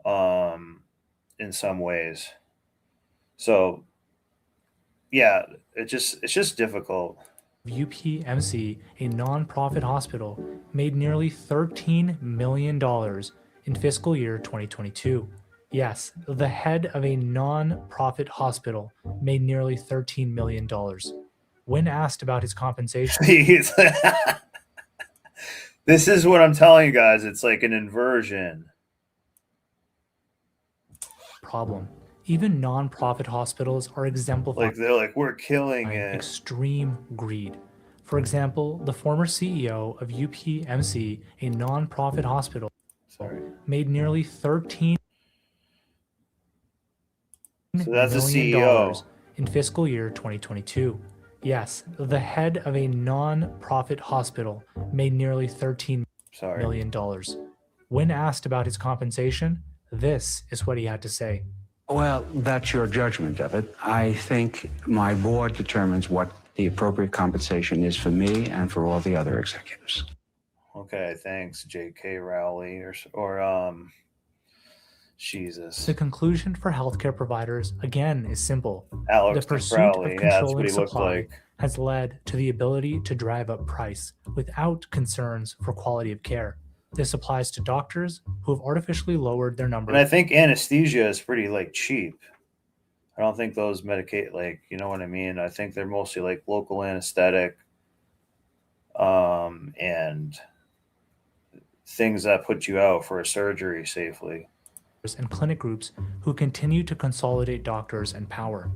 in some ways. So yeah, it's just difficult.
UPMC, a nonprofit hospital, made nearly $13 million in fiscal year 2022. Yes, the head of a nonprofit hospital made nearly $13 million. When asked about his compensation,
This is what I'm telling you guys. It's like an inversion
problem. Even nonprofit hospitals are exemplifying.
Like they're like, we're killing it.
Extreme greed. For example, the former CEO of UPMC, a nonprofit hospital, made nearly $13 million in fiscal year 2022. Yes, the head of a non-profit hospital made nearly $13 million. When asked about his compensation, this is what he had to say.
Well, that's your judgment of it. I think my board determines what the appropriate compensation is for me and for all the other executives.
Okay, thanks, J.K. Rowley Jesus.
The conclusion for healthcare providers, again, is simple.
Alex
the pursuit
Crowley,
of
yeah, that's
controlling
what he looked
supply
like.
has led to the ability to drive up price without concerns for quality of care. This applies to doctors who have artificially lowered their numbers.
And I think anesthesia is pretty like cheap. I don't think those medicate, like, you know what I mean? I think they're mostly like local anesthetic, and things that put you out for a surgery safely.
And clinic groups who continue to consolidate doctors and power.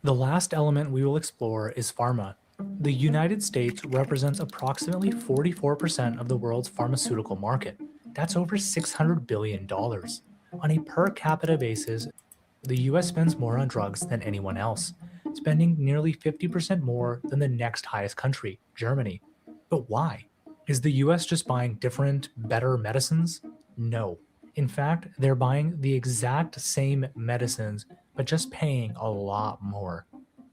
The last element we will explore is pharma. The United States represents approximately 44% of the world's pharmaceutical market. That's over $600 billion. On a per capita basis, the US spends more on drugs than anyone else, spending nearly 50% more than the next highest country, Germany. But why? Is the US just buying different, better medicines? No. In fact, they're buying the exact same medicines, but just paying a lot more.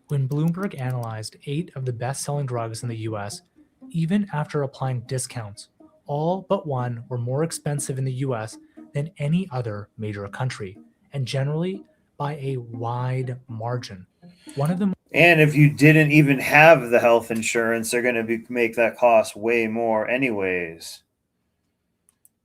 When Bloomberg analyzed 8 of the best-selling drugs in the US, even after applying discounts, all but one were more expensive in the US than any other major country, and generally by a wide margin. One of the
And if you didn't even have the health insurance, they're going to make that cost way more anyways.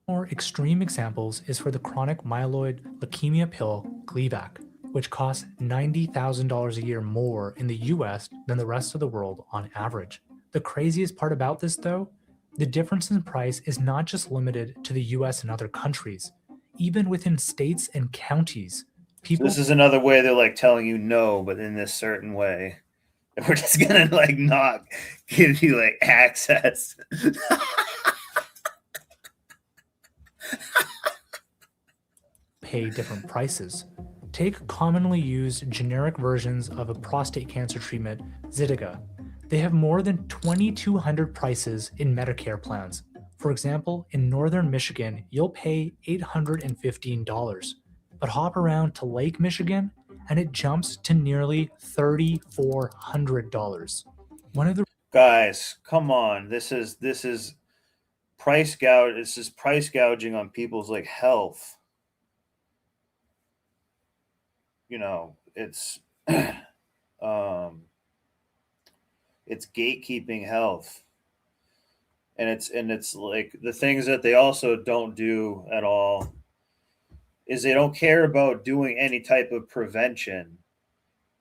More extreme examples is for the chronic myeloid leukemia pill Gleevec, which costs $90,000 a year more in the US than the rest of the world on average. The craziest part about this, though, the difference in price is not just limited to the US and other countries. Even within states and counties, people...
So this is another way they're like telling you no, but in this certain way. And we're just going to like not give you like access.
Pay different prices. Take commonly used generic versions of a prostate cancer treatment, Zytiga. They have more than 2,200 prices in Medicare plans. For example, in northern Michigan, you'll pay $815. But hop around to Lake Michigan, and it jumps to nearly $3,400. One of the
guys, come on. This is price gouge. This is price gouging on people's like health. You know, it's gatekeeping health. And it's like the things that they also don't do at all is they don't care about doing any type of prevention.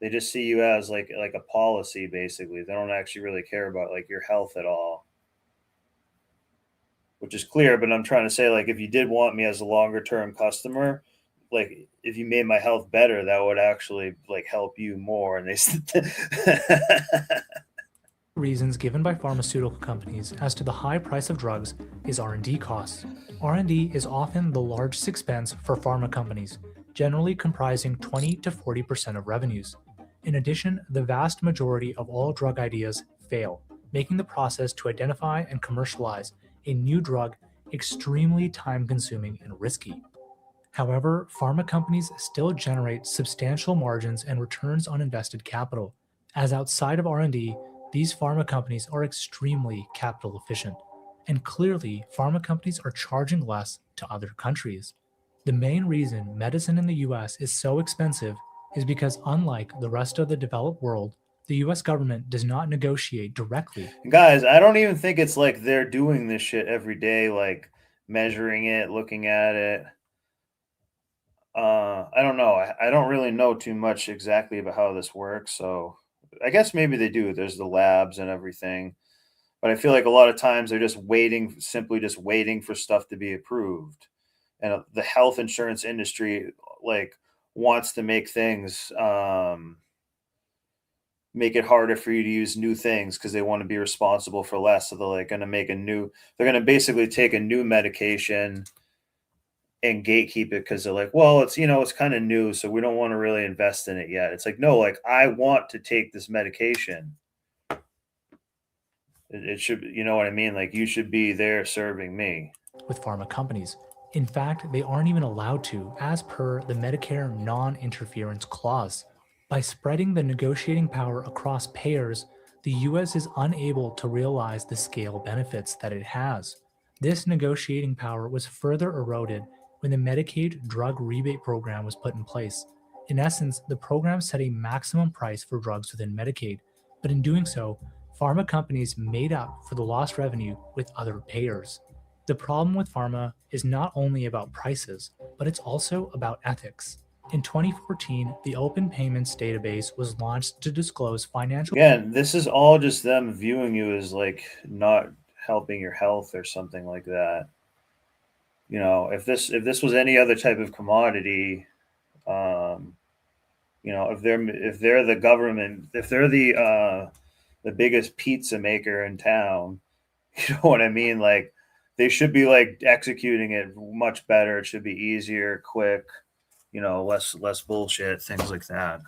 They just see you as like a policy, basically. They don't actually really care about like your health at all, which is clear. But I'm trying to say, like, if you did want me as a longer term customer, like if you made my health better, that would actually like help you more. And they
reasons given by pharmaceutical companies as to the high price of drugs is R&D costs. R&D is often the largest expense for pharma companies, generally comprising 20 to 40% of revenues. In addition, the vast majority of all drug ideas fail, making the process to identify and commercialize a new drug extremely time-consuming and risky. However, pharma companies still generate substantial margins and returns on invested capital, as outside of R&D, these pharma companies are extremely capital efficient, and clearly pharma companies are charging less to other countries. The main reason medicine in the US is so expensive is because, unlike the rest of the developed world, the US government does not negotiate directly.
Guys, I don't even think it's like they're doing this shit every day, like measuring it, looking at it. I don't know. I don't really know too much exactly about how this works. So I guess maybe they do. There's the labs and everything. But I feel like a lot of times they're just simply just waiting for stuff to be approved. And the health insurance industry like wants to make things make it harder for you to use new things because they want to be responsible for less. So they're like going to they're going to basically take a new medication and gatekeep it because they're like, well, it's, it's kind of new, so we don't want to really invest in it yet. It's like, no, like I want to take this medication. It should, you know what I mean? Like you should be there serving me.
With pharma companies. In fact, they aren't even allowed to, as per the Medicare non-interference clause. By spreading the negotiating power across payers, the US is unable to realize the scale benefits that it has. This negotiating power was further eroded when the Medicaid drug rebate program was put in place. In essence, the program set a maximum price for drugs within Medicaid, but in doing so, pharma companies made up for the lost revenue with other payers. The problem with pharma is not only about prices, but it's also about ethics. In 2014, the Open Payments Database was launched to disclose financial...
Again, this is all just them viewing you as like not helping your health or something like that. If this was any other type of commodity, if they're the government, if they're the biggest pizza maker in town, you know what I mean? Like they should be like executing it much better. It should be easier, quick, less bullshit, things like that.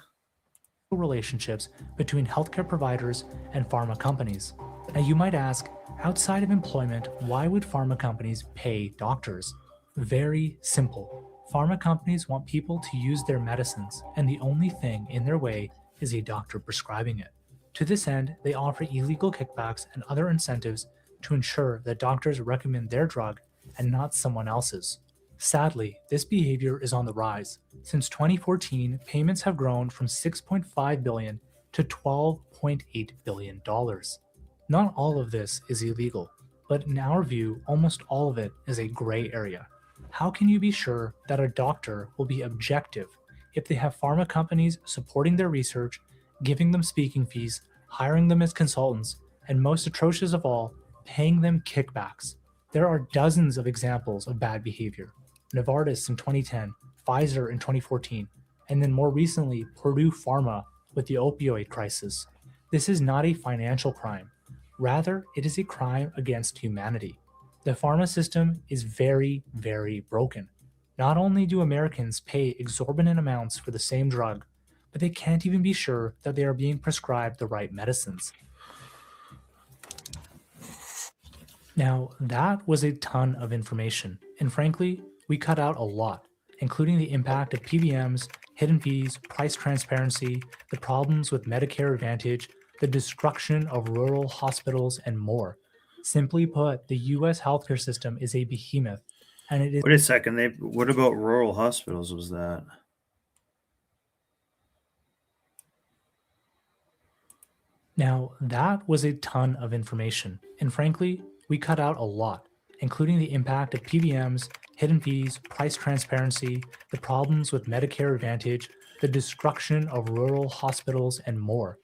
Relationships between healthcare providers and pharma companies. Now you might ask, outside of employment, why would pharma companies pay doctors? Very simple. Pharma companies want people to use their medicines, and the only thing in their way is a doctor prescribing it. To this end, they offer illegal kickbacks and other incentives to ensure that doctors recommend their drug and not someone else's. Sadly, this behavior is on the rise. Since 2014, payments have grown from $6.5 billion to $12.8 billion. Not all of this is illegal, but in our view, almost all of it is a gray area. How can you be sure that a doctor will be objective if they have pharma companies supporting their research, giving them speaking fees, hiring them as consultants, and most atrocious of all, paying them kickbacks? There are dozens of examples of bad behavior. Novartis in 2010, Pfizer in 2014, and then more recently, Purdue Pharma with the opioid crisis. This is not a financial crime. Rather, it is a crime against humanity. The pharma system is very, very broken. Not only do Americans pay exorbitant amounts for the same drug, but they can't even be sure that they are being prescribed the right medicines. Now, that was a ton of information, and frankly, we cut out a lot, including the impact of PBMs, hidden fees, price transparency, the problems with Medicare Advantage, the destruction of rural hospitals, and more. Simply put, the US healthcare system is a behemoth, and it is...
Wait a second, what about rural hospitals was that?
Now, that was a ton of information, and frankly, we cut out a lot, including the impact of PBMs, hidden fees, price transparency, the problems with Medicare Advantage, the destruction of rural hospitals, and more.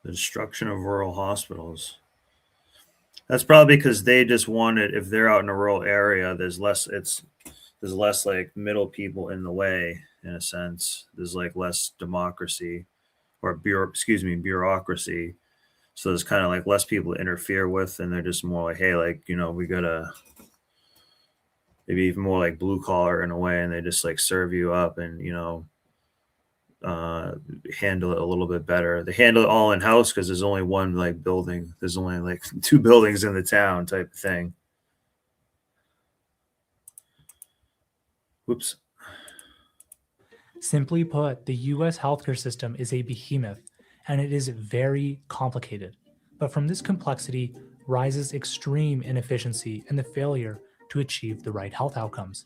The destruction of rural hospitals. That's probably because they just wanted, if they're out in a rural area, there's less like middle people in the way, in a sense. There's like less democracy or bureaucracy. So there's kind of like less people to interfere with, and they're just more like, hey, like, we gotta maybe even more like blue collar in a way, and they just like serve you up and handle it a little bit better. They handle it all in house because there's only one like building. There's only like 2 buildings in the town type of thing. Whoops.
Simply put, the US healthcare system is a behemoth, and it is very complicated. But from this complexity rises extreme inefficiency and the failure to achieve the right health outcomes.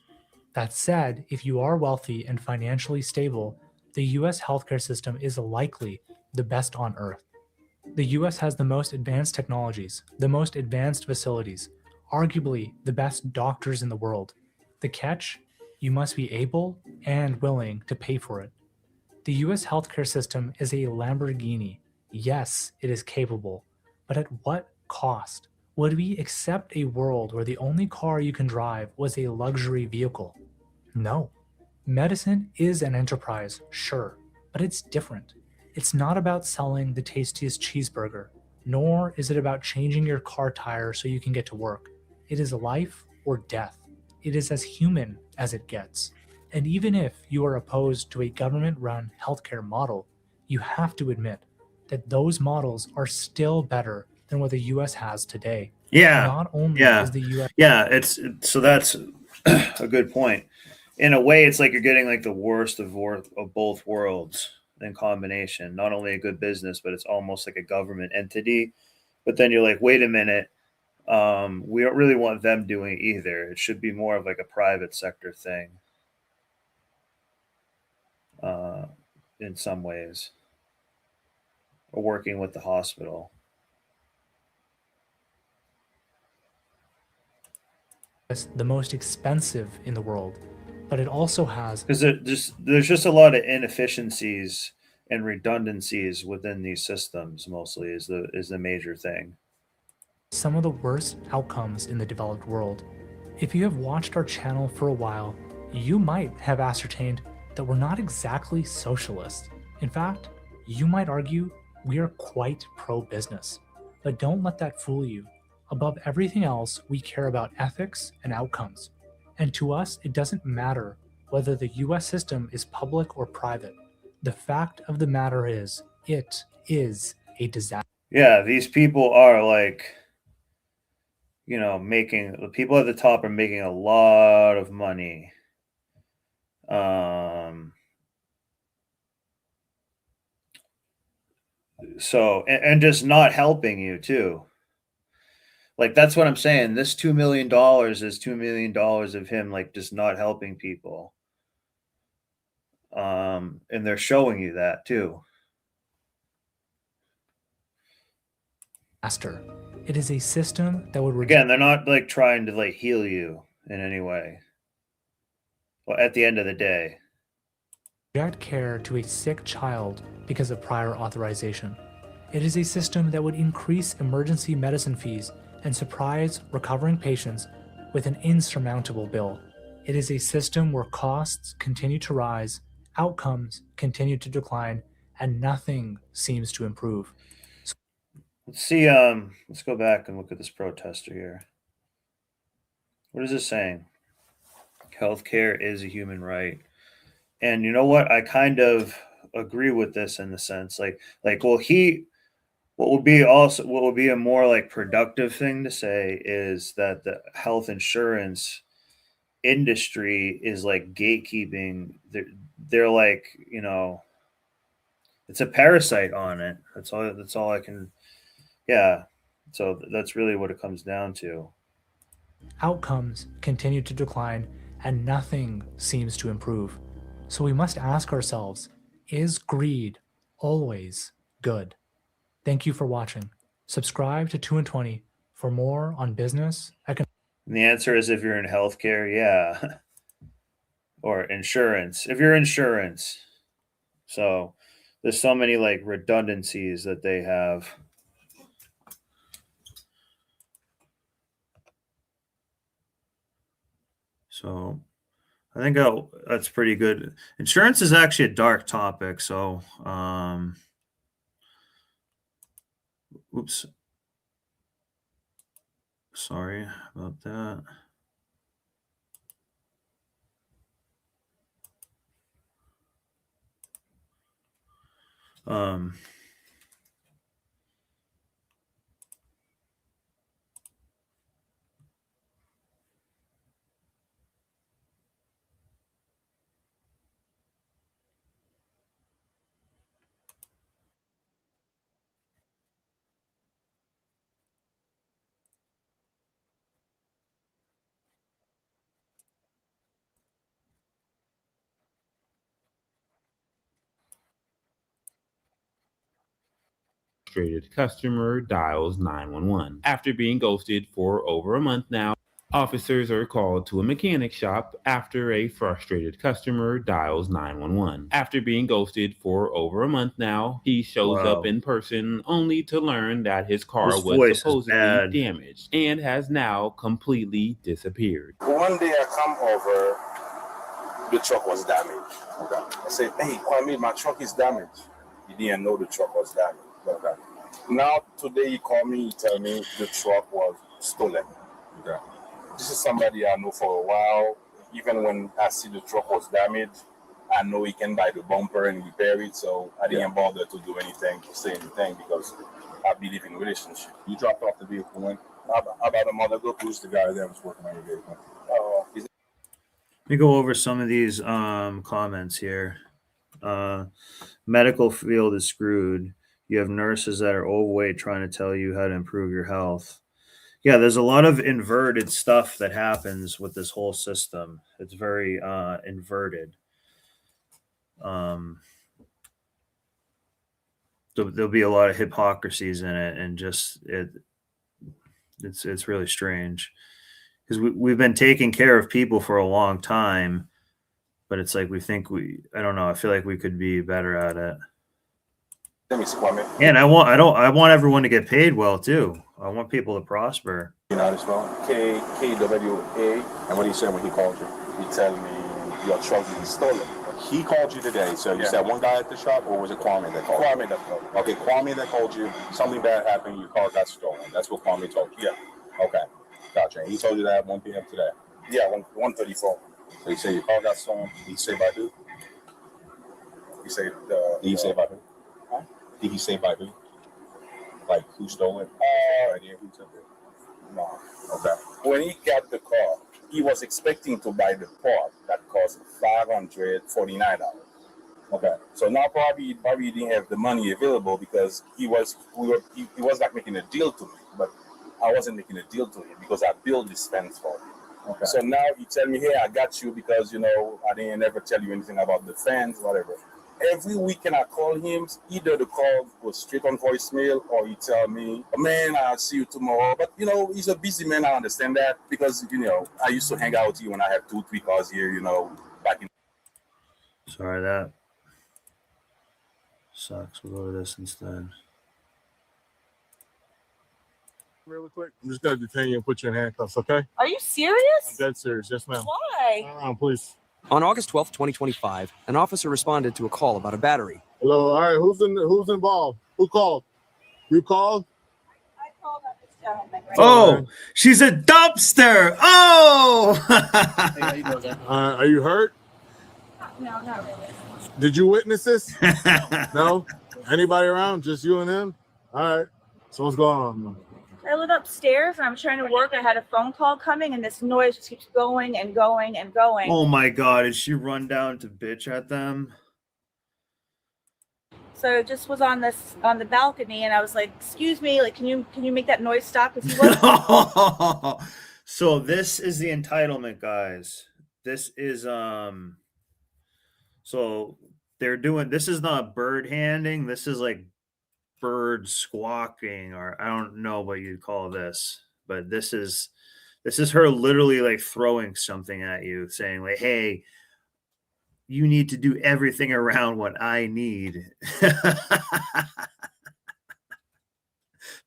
That said, if you are wealthy and financially stable, the US healthcare system is likely the best on earth. The US has the most advanced technologies, the most advanced facilities, arguably the best doctors in the world. The catch? You must be able and willing to pay for it. The US healthcare system is a Lamborghini. Yes, it is capable, but at what cost? Would we accept a world where the only car you can drive was a luxury vehicle? No. Medicine is an enterprise, sure, but it's different. It's not about selling the tastiest cheeseburger, nor is it about changing your car tire so you can get to work. It is life or death. It is as human as it gets. And even if you are opposed to a government-run healthcare model, you have to admit that those models are still better than what the US has today.
Yeah.
Not only
Yeah.
is the US
So that's a good point. In a way, it's like you're getting like the worst of both worlds in combination. Not only a good business, but it's almost like a government entity. But then you're like, wait a minute, we don't really want them doing it either. It should be more of like a private sector thing. In some ways, or working with the hospital.
the most expensive in the world, but it also has
Because there's just a lot of inefficiencies and redundancies within these systems. Mostly is the major thing.
some of the worst outcomes in the developed world. If you have watched our channel for a while, you might have ascertained that we're not exactly socialist. In fact, you might argue we are quite pro-business. But don't let that fool you. Above everything else, we care about ethics and outcomes. And to us, it doesn't matter whether the US system is public or private. The fact of the matter is, it is a disaster.
Yeah, these people are like, the people at the top are making a lot of money. So, and just not helping you too. Like, that's what I'm saying. This $2 million is $2 million of him, like, just not helping people. And they're showing you that too.
It is a system that would
Again, they're not like trying to like heal you in any way. Well, at the end of the day,
reject care to a sick child because of prior authorization. It is a system that would increase emergency medicine fees and surprise recovering patients with an insurmountable bill. It is a system where costs continue to rise, outcomes continue to decline, and nothing seems to improve.
let's see. Let's go back and look at this protester here. What is this saying? Healthcare is a human right. And you know what? I kind of agree with this in the sense like, well, what would be a more like productive thing to say is that the health insurance industry is like gatekeeping. They're like, it's a parasite on it. That's all I can. Yeah. So that's really what it comes down to.
Outcomes continue to decline and nothing seems to improve. So we must ask ourselves, is greed always good? Thank you for watching. Subscribe to 2 and 20 for more on business, economics.
And the answer is if you're in healthcare, yeah. Or insurance. If you're insurance. So there's so many like redundancies that they have. So I think that's pretty good. Insurance is actually a dark topic. So, oops. Sorry about that.
Frustrated customer dials 911. After being ghosted for over a month now, officers are called to a mechanic shop after a frustrated customer dials 911. After being ghosted for over a month now, he shows up
Wow.
in person only to learn that his car
This
was
voice is
supposedly
bad.
damaged and has now completely disappeared.
One day I come over, the truck was damaged. Okay. I said, hey, Kwame, my truck is damaged. He didn't know the truck was damaged. Okay. Now, today he called me, he tell me the truck was stolen. Okay. This is somebody I know for a while. Even when I see the truck was damaged, I know he can buy the bumper and repair it, so I didn't bother to do anything, to say anything, because I believe in relationship.
You dropped off the vehicle when? About a month ago. Who's the guy that was working on your vehicle?
Let me go over some of these comments here. Medical field is screwed. You have nurses that are overweight trying to tell you how to improve your health. Yeah, there's a lot of inverted stuff that happens with this whole system. It's very inverted. There'll be a lot of hypocrisies in it, and just it's really strange because we've been taking care of people for a long time, but it's like I don't know. I feel like we could be better at it. And I want everyone to get paid well too. I want people to prosper.
You know how to spell it? KWA. And what did he say when he called you? He tell me your truck is stolen. He called you today, so you said one guy at the shop, or was it Kwame that called? Kwame that called. Okay, Kwame that called you. Something bad happened. Your car got stolen. That's what Kwame told you. Yeah. Okay. Gotcha. And he told you that at 1 p.m. today. Yeah, 1:34. So he said your car got stolen. Did he say by who? He said. Did he say by who? Huh? Did he say by who? Like who stole it? Idea who took it? No. Okay. When he got the car, he was expecting to buy the part that cost $549. Okay. So now probably he didn't have the money available because he was like making a deal to me, but I wasn't making a deal to him because I built this fence for him. Okay. So now he tell me, hey, I got you because I didn't ever tell you anything about the fence, whatever. Every weekend I call him, either the call goes straight on voicemail or he tell me, man, I'll see you tomorrow. But, he's a busy man. I understand that because, I used to hang out with you when I had 2-3 cars here, back in.
Sorry, that sucks. We'll go to this instead.
Really quick, I'm just going to detain you and put you in handcuffs, okay?
Are you serious?
I'm dead serious. Yes, ma'am.
Why?
Turn around, please.
On August 12th, 2025, an officer responded to a call about a battery.
Hello, all right, who's involved? Who called? You called?
I called up this gentleman. Right
Oh, she's a dumpster. Oh!
Are you hurt?
No, not really.
Did you witness this? No? Anybody around? Just you and him? All right. So what's going on?
I live upstairs and I'm trying to work. I had a phone call coming and this noise just keeps going and going and going.
Oh my God, did she run down to bitch at them?
So it just was on the balcony and I was like, excuse me, like can you make that noise stop? Because he was
So this is the entitlement, guys. This is so they're doing, this is not bird handing, this is like bird squawking, or I don't know what you'd call this, but this is her literally like throwing something at you, saying like, hey, you need to do everything around what I need.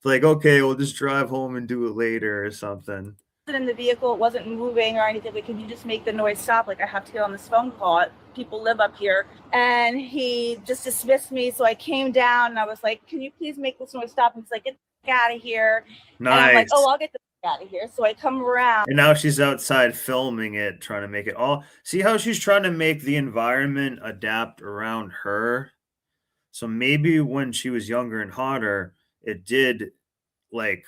Like, okay, we'll just drive home and do it later or something.
In the vehicle, it wasn't moving or anything. Like, can you just make the noise stop? Like, I have to get on this phone call. People live up here. And he just dismissed me. So I came down and I was like, can you please make this noise stop? And he's like, get the out of here.
Nice.
And I'm like, oh, I'll get the out of here. So I come around.
And now she's outside filming it, trying to make it all. See how she's trying to make the environment adapt around her? So maybe when she was younger and hotter, it did like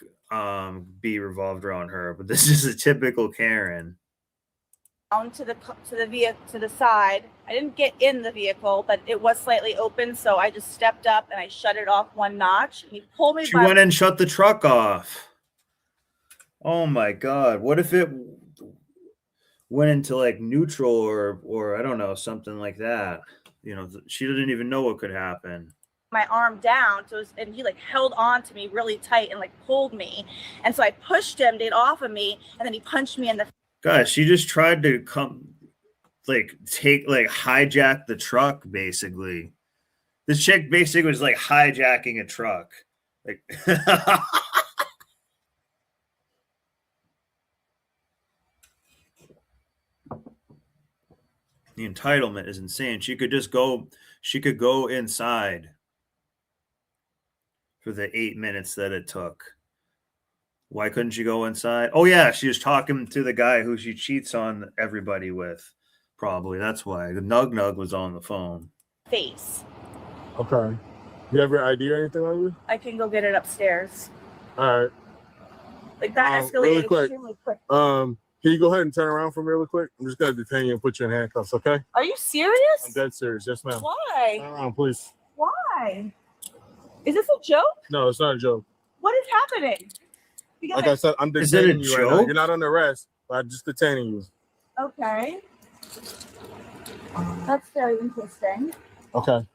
be revolved around her, but this is a typical Karen.
Down to the vehicle, to the side. I didn't get in the vehicle, but it was slightly open, so I just stepped up and I shut it off one notch. And he pulled me.
She went and shut the truck off. Oh my God! What if it went into like neutral or I don't know, something like that? You know, she didn't even know what could happen.
My arm down, and he like held on to me really tight and like pulled me, and so I pushed him to get off of me, and then he punched me in the.
Guys, she just tried to hijack the truck. Basically, this chick basically was like hijacking a truck. Like, the entitlement is insane. She could go inside for the 8 minutes that it took. Why couldn't she go inside? Oh yeah, she was talking to the guy who she cheats on everybody with. Probably that's why. The Nug was on the phone.
Face.
Okay. You have your ID or anything like that?
I can go get it upstairs.
All right.
Like that escalated
really quick.
extremely quick.
Can you go ahead and turn around for me really quick? I'm just gonna detain you and put you in handcuffs, okay?
Are you serious?
I'm dead serious. Yes, ma'am.
Why?
Turn around, please.
Why? Is this a joke?
No, it's not a joke.
What is happening?
Like I said, I'm
Is it a
detaining you right now.
joke?
You're not under arrest, but I'm just detaining you.
Okay. That's very interesting.
Okay.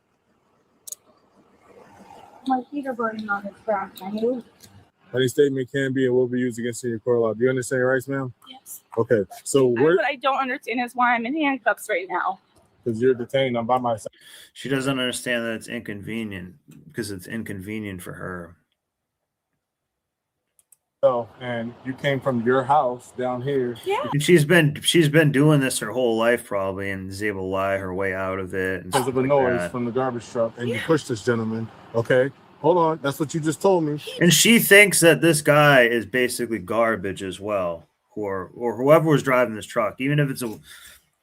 My feet are burning on this ground.
Any statement can be and will be used against you in your court of law. Do you understand your rights, ma'am?
Yes.
Okay. So
What I don't understand is why I'm in handcuffs right now.
because you're detained, I'm by myself.
She doesn't understand that it's inconvenient because it's inconvenient for her.
So, and you came from your house down here.
Yeah.
And she's been doing this her whole life probably, and is able to lie her way out of it. And
Because of
stuff
a
like
noise
that.
from the garbage truck, and you pushed this gentleman. Okay, hold on. That's what you just told me.
And she thinks that this guy is basically garbage as well, or whoever was driving this truck. Even if it's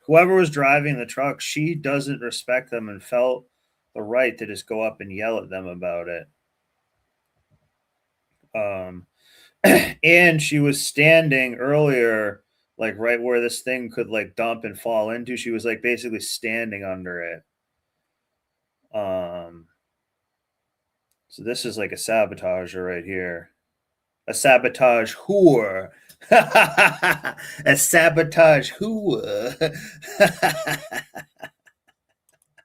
whoever was driving the truck, she doesn't respect them and felt the right to just go up and yell at them about it. And she was standing earlier, like right where this thing could like dump and fall into. She was like basically standing under it. So this is like a sabotager right here. A sabotage whore. A sabotage whore.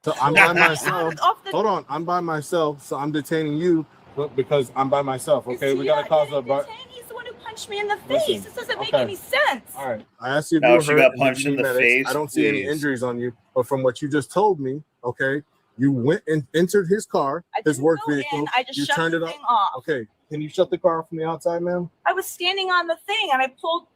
So I'm by myself. Hold on, I'm by myself, so I'm detaining you, but because I'm by myself. Okay, we gotta cause a.
He's the one who punched me in the face.
Listen,
This doesn't make
okay.
any sense.
All right, I asked you if
No,
you were
she
hurt
got
and
punched
did you
in
need
the
medics.
face,
I don't see any
please.
injuries on you, but from what you just told me, okay, you went and entered his car, his work vehicle.
I just
you
shut
turned
the
it
thing off.
Okay, can you shut the car off from the outside, ma'am?
I was standing on the thing and I pulled.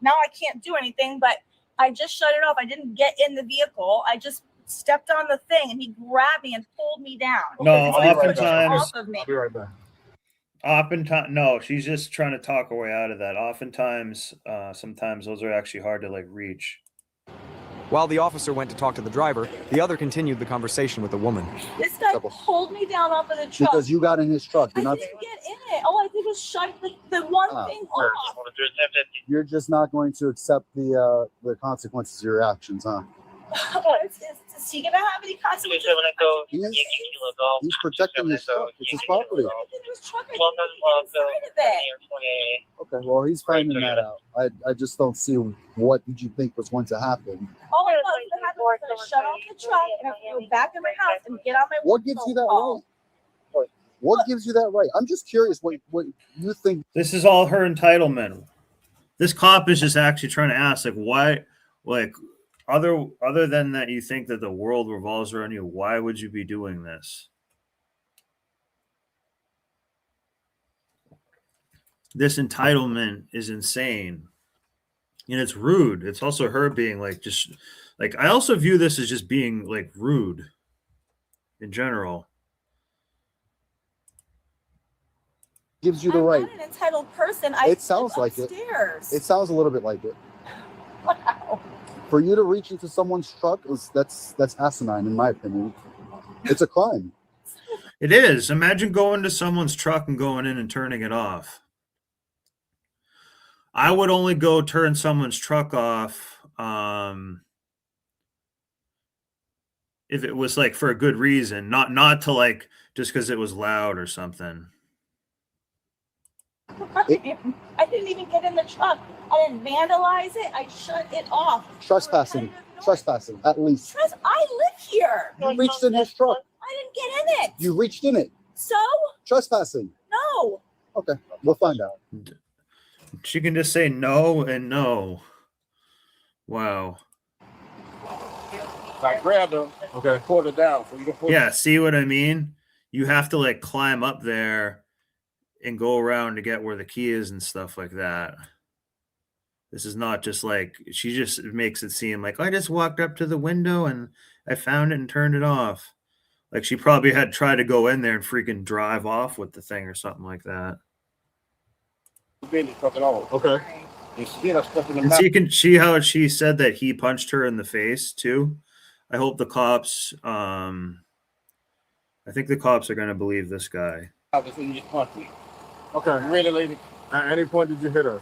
Now I can't do anything, but I just shut it off. I didn't get in the vehicle. I just stepped on the thing and he grabbed me and pulled me down.
No,
He pushed
oftentimes,
off of me.
I'll be right back.
no, she's just trying to talk her way out of that. Oftentimes, sometimes those are actually hard to like reach.
While the officer went to talk to the driver, the other continued the conversation with the woman.
This guy pulled me down off of the truck.
Because you got in his truck. You're
I
not.
didn't get in it. All I did was shut the one thing off.
You're just not going to accept the consequences of your actions, huh?
Is he gonna have any consequences?
He is. He's protecting his truck. It's his property. Okay, well, he's finding that out. I just don't see what did you think was going to happen.
All I wanted to happen was to shut off the truck and I could go back in my house and get on my.
What gives you that right? What gives you that right? I'm just curious what you think.
This is all her entitlement. This cop is just actually trying to ask, like, why, like, other than that, you think that the world revolves around you, why would you be doing this? This entitlement is insane. And it's rude. It's also her being like, just like, I also view this as just being like rude in general.
Gives you the right.
I'm not an entitled person.
It sounds like it. It sounds a little bit like it.
Wow.
For you to reach into someone's truck, that's asinine, in my opinion. It's a crime.
It is. Imagine going to someone's truck and going in and turning it off. I would only go turn someone's truck off if it was like for a good reason, not to like just because it was loud or something.
I didn't even get in the truck. I didn't vandalize it. I shut it off.
Trespassing, at least.
I live here.
You reached in his truck.
I didn't get in it.
You reached in it.
So?
Trespassing.
No.
Okay, we'll find out.
She can just say no and no. Wow.
I grabbed her. Okay. Pulled it down. So you can pull
Yeah, see what I mean? You have to like climb up there and go around to get where the key is and stuff like that. This is not just like, she just makes it seem like, I just walked up to the window and I found it and turned it off. Like she probably had tried to go in there and freaking drive off with the thing or something like that.
Okay.
And so you can see how she said that he punched her in the face too. I hope the cops, I think the cops are going to believe this guy.
Okay. Really, lady. At any point did you hit her?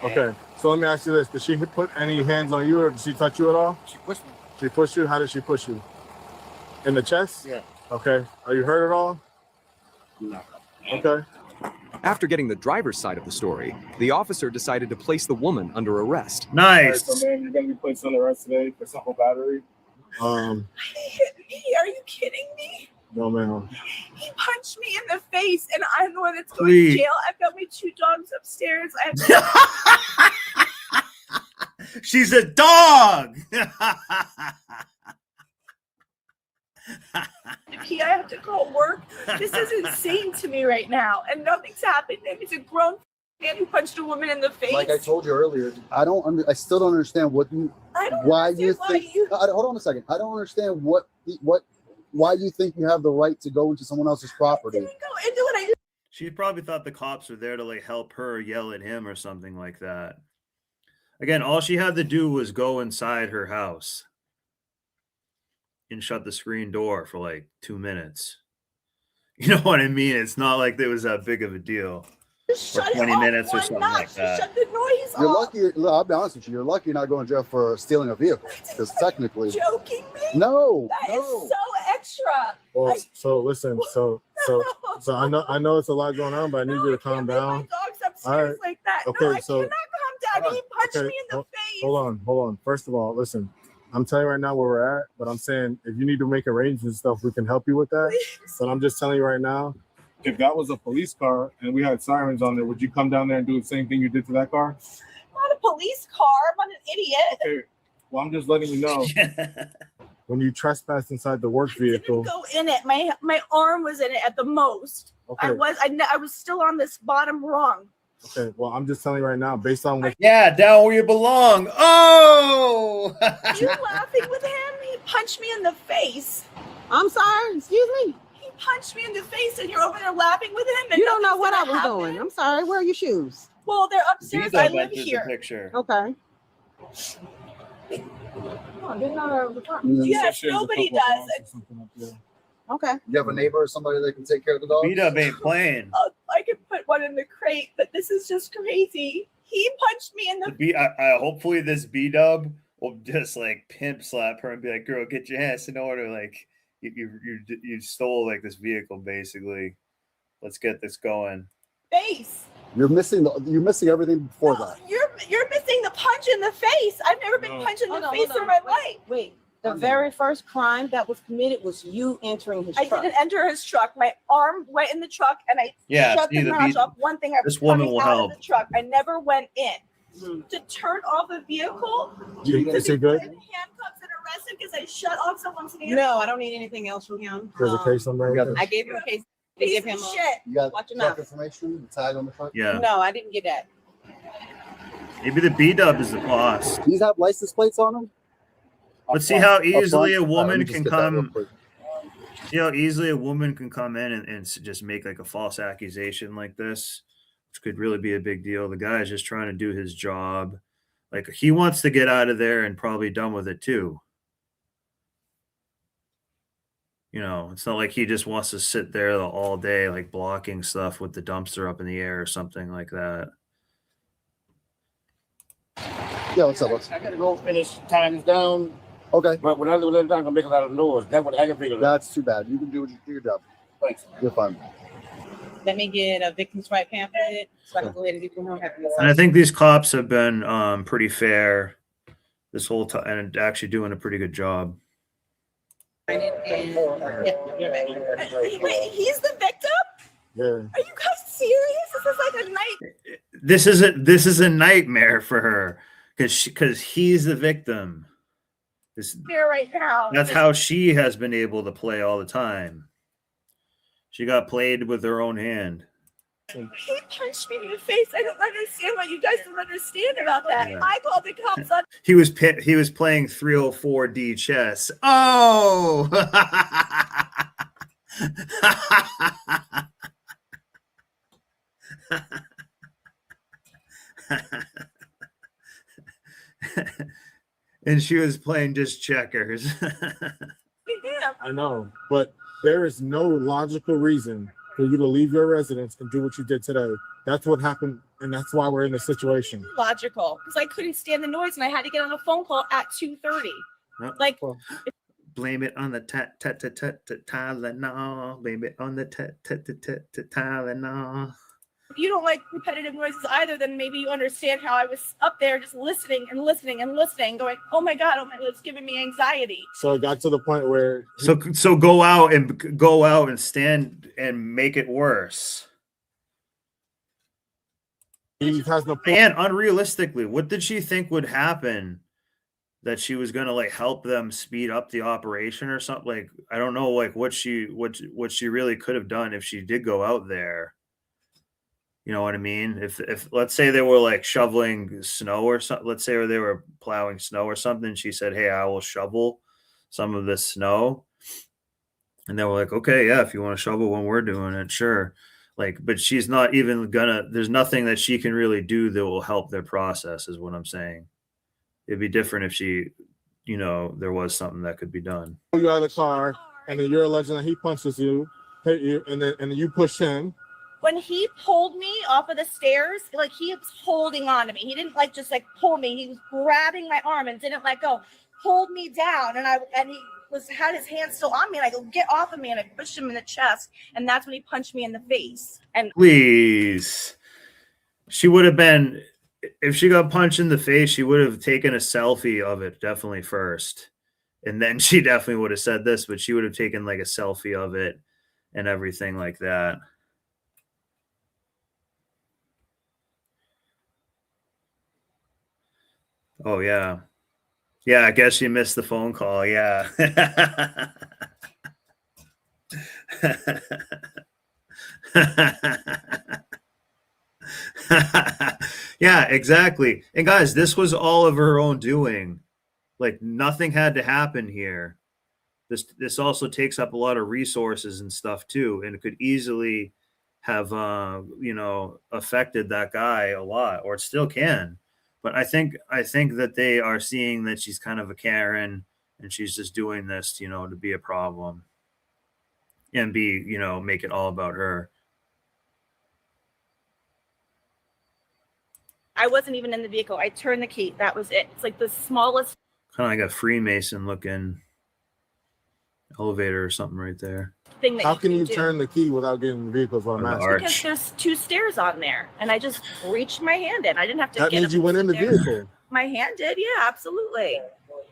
Okay. So let me ask you this: did she put any hands on you, or did she touch you at all?
She pushed me.
She pushed you. How did she push you? In the chest?
Yeah.
Okay. Are you hurt at all?
No.
Okay.
After getting the driver's side of the story, the officer decided to place the woman under arrest.
Nice.
All right, so man, you're gonna be placed under arrest today for simple battery.
He hit me. Are you kidding me?
No, ma'am.
He punched me in the face, and I'm the one that's going
Please.
to jail. I've got my 2 dogs upstairs.
She's a dog.
I have to call work. This is insane to me right now, and nothing's happened. It's a grown man who punched a woman in the face.
Like I told you earlier, I still don't understand why you think. Hold on a second. I don't understand why you think you have the right to go into someone else's property.
I didn't go into it.
She probably thought the cops were there to like help her yell at him or something like that. Again, all she had to do was go inside her house and shut the screen door for like 2 minutes. You know what I mean? It's not like it was that big of a deal.
Just
or
shut
20
it off.
minutes or
Why
something
not?
like that.
Shut the noise
You're
off.
lucky. I'll be honest with you. You're lucky you're not going to jail for stealing a vehicle, because technically.
Joking me?
No.
That is so extra.
Well, so listen. So I know it's a lot going on, but I need you to calm down.
Dogs upstairs
All right.
like that.
Okay,
No, I
so-
cannot calm down. He punched me in the face.
Hold on. First of all, listen. I'm telling you right now where we're at, but I'm saying if you need to make arrangements and stuff, we can help you with that.
Please.
But I'm just telling you right now, if that was a police car and we had sirens on there, would you come down there and do the same thing you did to that car?
I'm not a police car. I'm not an idiot.
Okay. Well, I'm just letting you know. When you trespassed inside the work vehicle.
Go in it. My arm was in it at the most.
Okay.
I was still on this bottom rung.
Okay. Well, I'm just telling you right now, based on what.
Yeah, down where you belong. Oh!
You laughing with him? He punched me in the face.
I'm sorry. Excuse me.
He punched me in the face, and you're over there laughing with him. And
You don't know what I
nothing's
was
gonna
doing.
happen?
I'm sorry. Where are your shoes?
Well, they're upstairs. I live here.
Picture.
Okay.
Yes, nobody does.
Okay.
You have a neighbor or somebody that can take care of the dogs?
B-Dub ain't playing.
I could put one in the crate, but this is just crazy. He punched me in the
Hopefully this B-Dub will just like pimp slap her and be like, girl, get your ass in order. Like you stole like this vehicle basically. Let's get this going.
face.
You're missing everything before that.
You're missing the punch in the face. I've never been punched in the face in my life.
Wait. The very first crime that was committed was you entering his truck.
I didn't enter his truck. My arm went in the truck, and I shut the garage off. One thing, I was
this woman
coming
will
out
help.
of the truck. I never went in. to turn off a vehicle?
Is he good?
Handcuffs and arrested because I shut off someone's vehicle?
No, I don't need anything else from him.
There's a case on there.
I gave him a case. They give him
Shit.
You got
Watch your
truck
mouth.
information, the tag on the front?
Yeah.
No, I didn't get that.
Maybe the B-dub is the boss.
These have license plates on them?
But see how easily a
Let me
woman
just
can
get that real
come.
quick.
See how easily a woman can come in and just make like a false accusation like this, which could really be a big deal. The guy is just trying to do his job. Like he wants to get out of there and probably done with it too. You know, it's not like he just wants to sit there all day, like blocking stuff with the dumpster up in the air or something like that.
Yeah, what's up?
I gotta go finish times down.
Okay.
But when I do that, I'm gonna make a lot of noise. That's what I can figure.
That's too bad. You can do your job.
Thanks.
You're fine.
Let me get a victim's right pamphlet so I can go ahead and get them home.
And I think these cops have been pretty fair this whole time and actually doing a pretty good job.
Wait, he's the victim?
Yeah.
Are you guys serious? This is like a night.
This is a nightmare for her because he's the victim.
Here right now.
That's how she has been able to play all the time. She got played with her own hand.
He punched me in the face. I don't understand what you guys don't understand about that.
Yeah.
I called the cops on.
He was playing 304D chess. Oh. And she was playing just checkers.
I know, but there is no logical reason for you to leave your residence and do what you did today. That's what happened, and that's why we're in this situation.
Logical, because I couldn't stand the noise and I had to get on a phone call at 2:30. Like,
Blame it on the Tylenol. Blame it on the Tylenol.
if you don't like repetitive noises either, then maybe you understand how I was up there just listening and listening and listening, going, oh my God, it's giving me anxiety.
So it got to the point where
So go out and stand and make it worse.
he has no point.
And unrealistically, what did she think would happen? That she was gonna like help them speed up the operation or something? Like I don't know, like what she really could have done if she did go out there. You know what I mean? If let's say they were like shoveling snow or something, let's say they were plowing snow or something, she said, "Hey, I will shovel some of this snow," and they were like, "Okay, yeah, if you want to shovel when we're doing it, sure." Like, but she's not even gonna. There's nothing that she can really do that will help their process, is what I'm saying. It'd be different if she, there was something that could be done.
You out of the car, and then you're alleging that he punches you, hit you, and then you push him.
When he pulled me off of the stairs, like he was holding on to me. He didn't just pull me. He was grabbing my arm and didn't let go. Pulled me down, and he had his hand still on me. And I go, get off of me, and I pushed him in the chest, and that's when he punched me in the face. And
Please, she would have been. If she got punched in the face, she would have taken a selfie of it definitely first. And then she definitely would have said this, but she would have taken like a selfie of it and everything like that. Oh, yeah. Yeah, I guess you missed the phone call. Yeah. Yeah, exactly. And guys, this was all of her own doing. Like nothing had to happen here. This also takes up a lot of resources and stuff too, and it could easily have affected that guy a lot, or it still can. But I think that they are seeing that she's kind of a Karen and she's just doing this, to be a problem and make it all about her.
I wasn't even in the vehicle. I turned the key. That was it. It's like the smallest
Kind of like a Freemason looking elevator or something right there.
thing that
How can you
do.
turn the key without getting the vehicle for a mask?
Because there's 2 stairs on there, and I just reached my hand in. I didn't have to
That
get
means
up
you went in the
there.
vehicle.
My hand did, yeah, absolutely.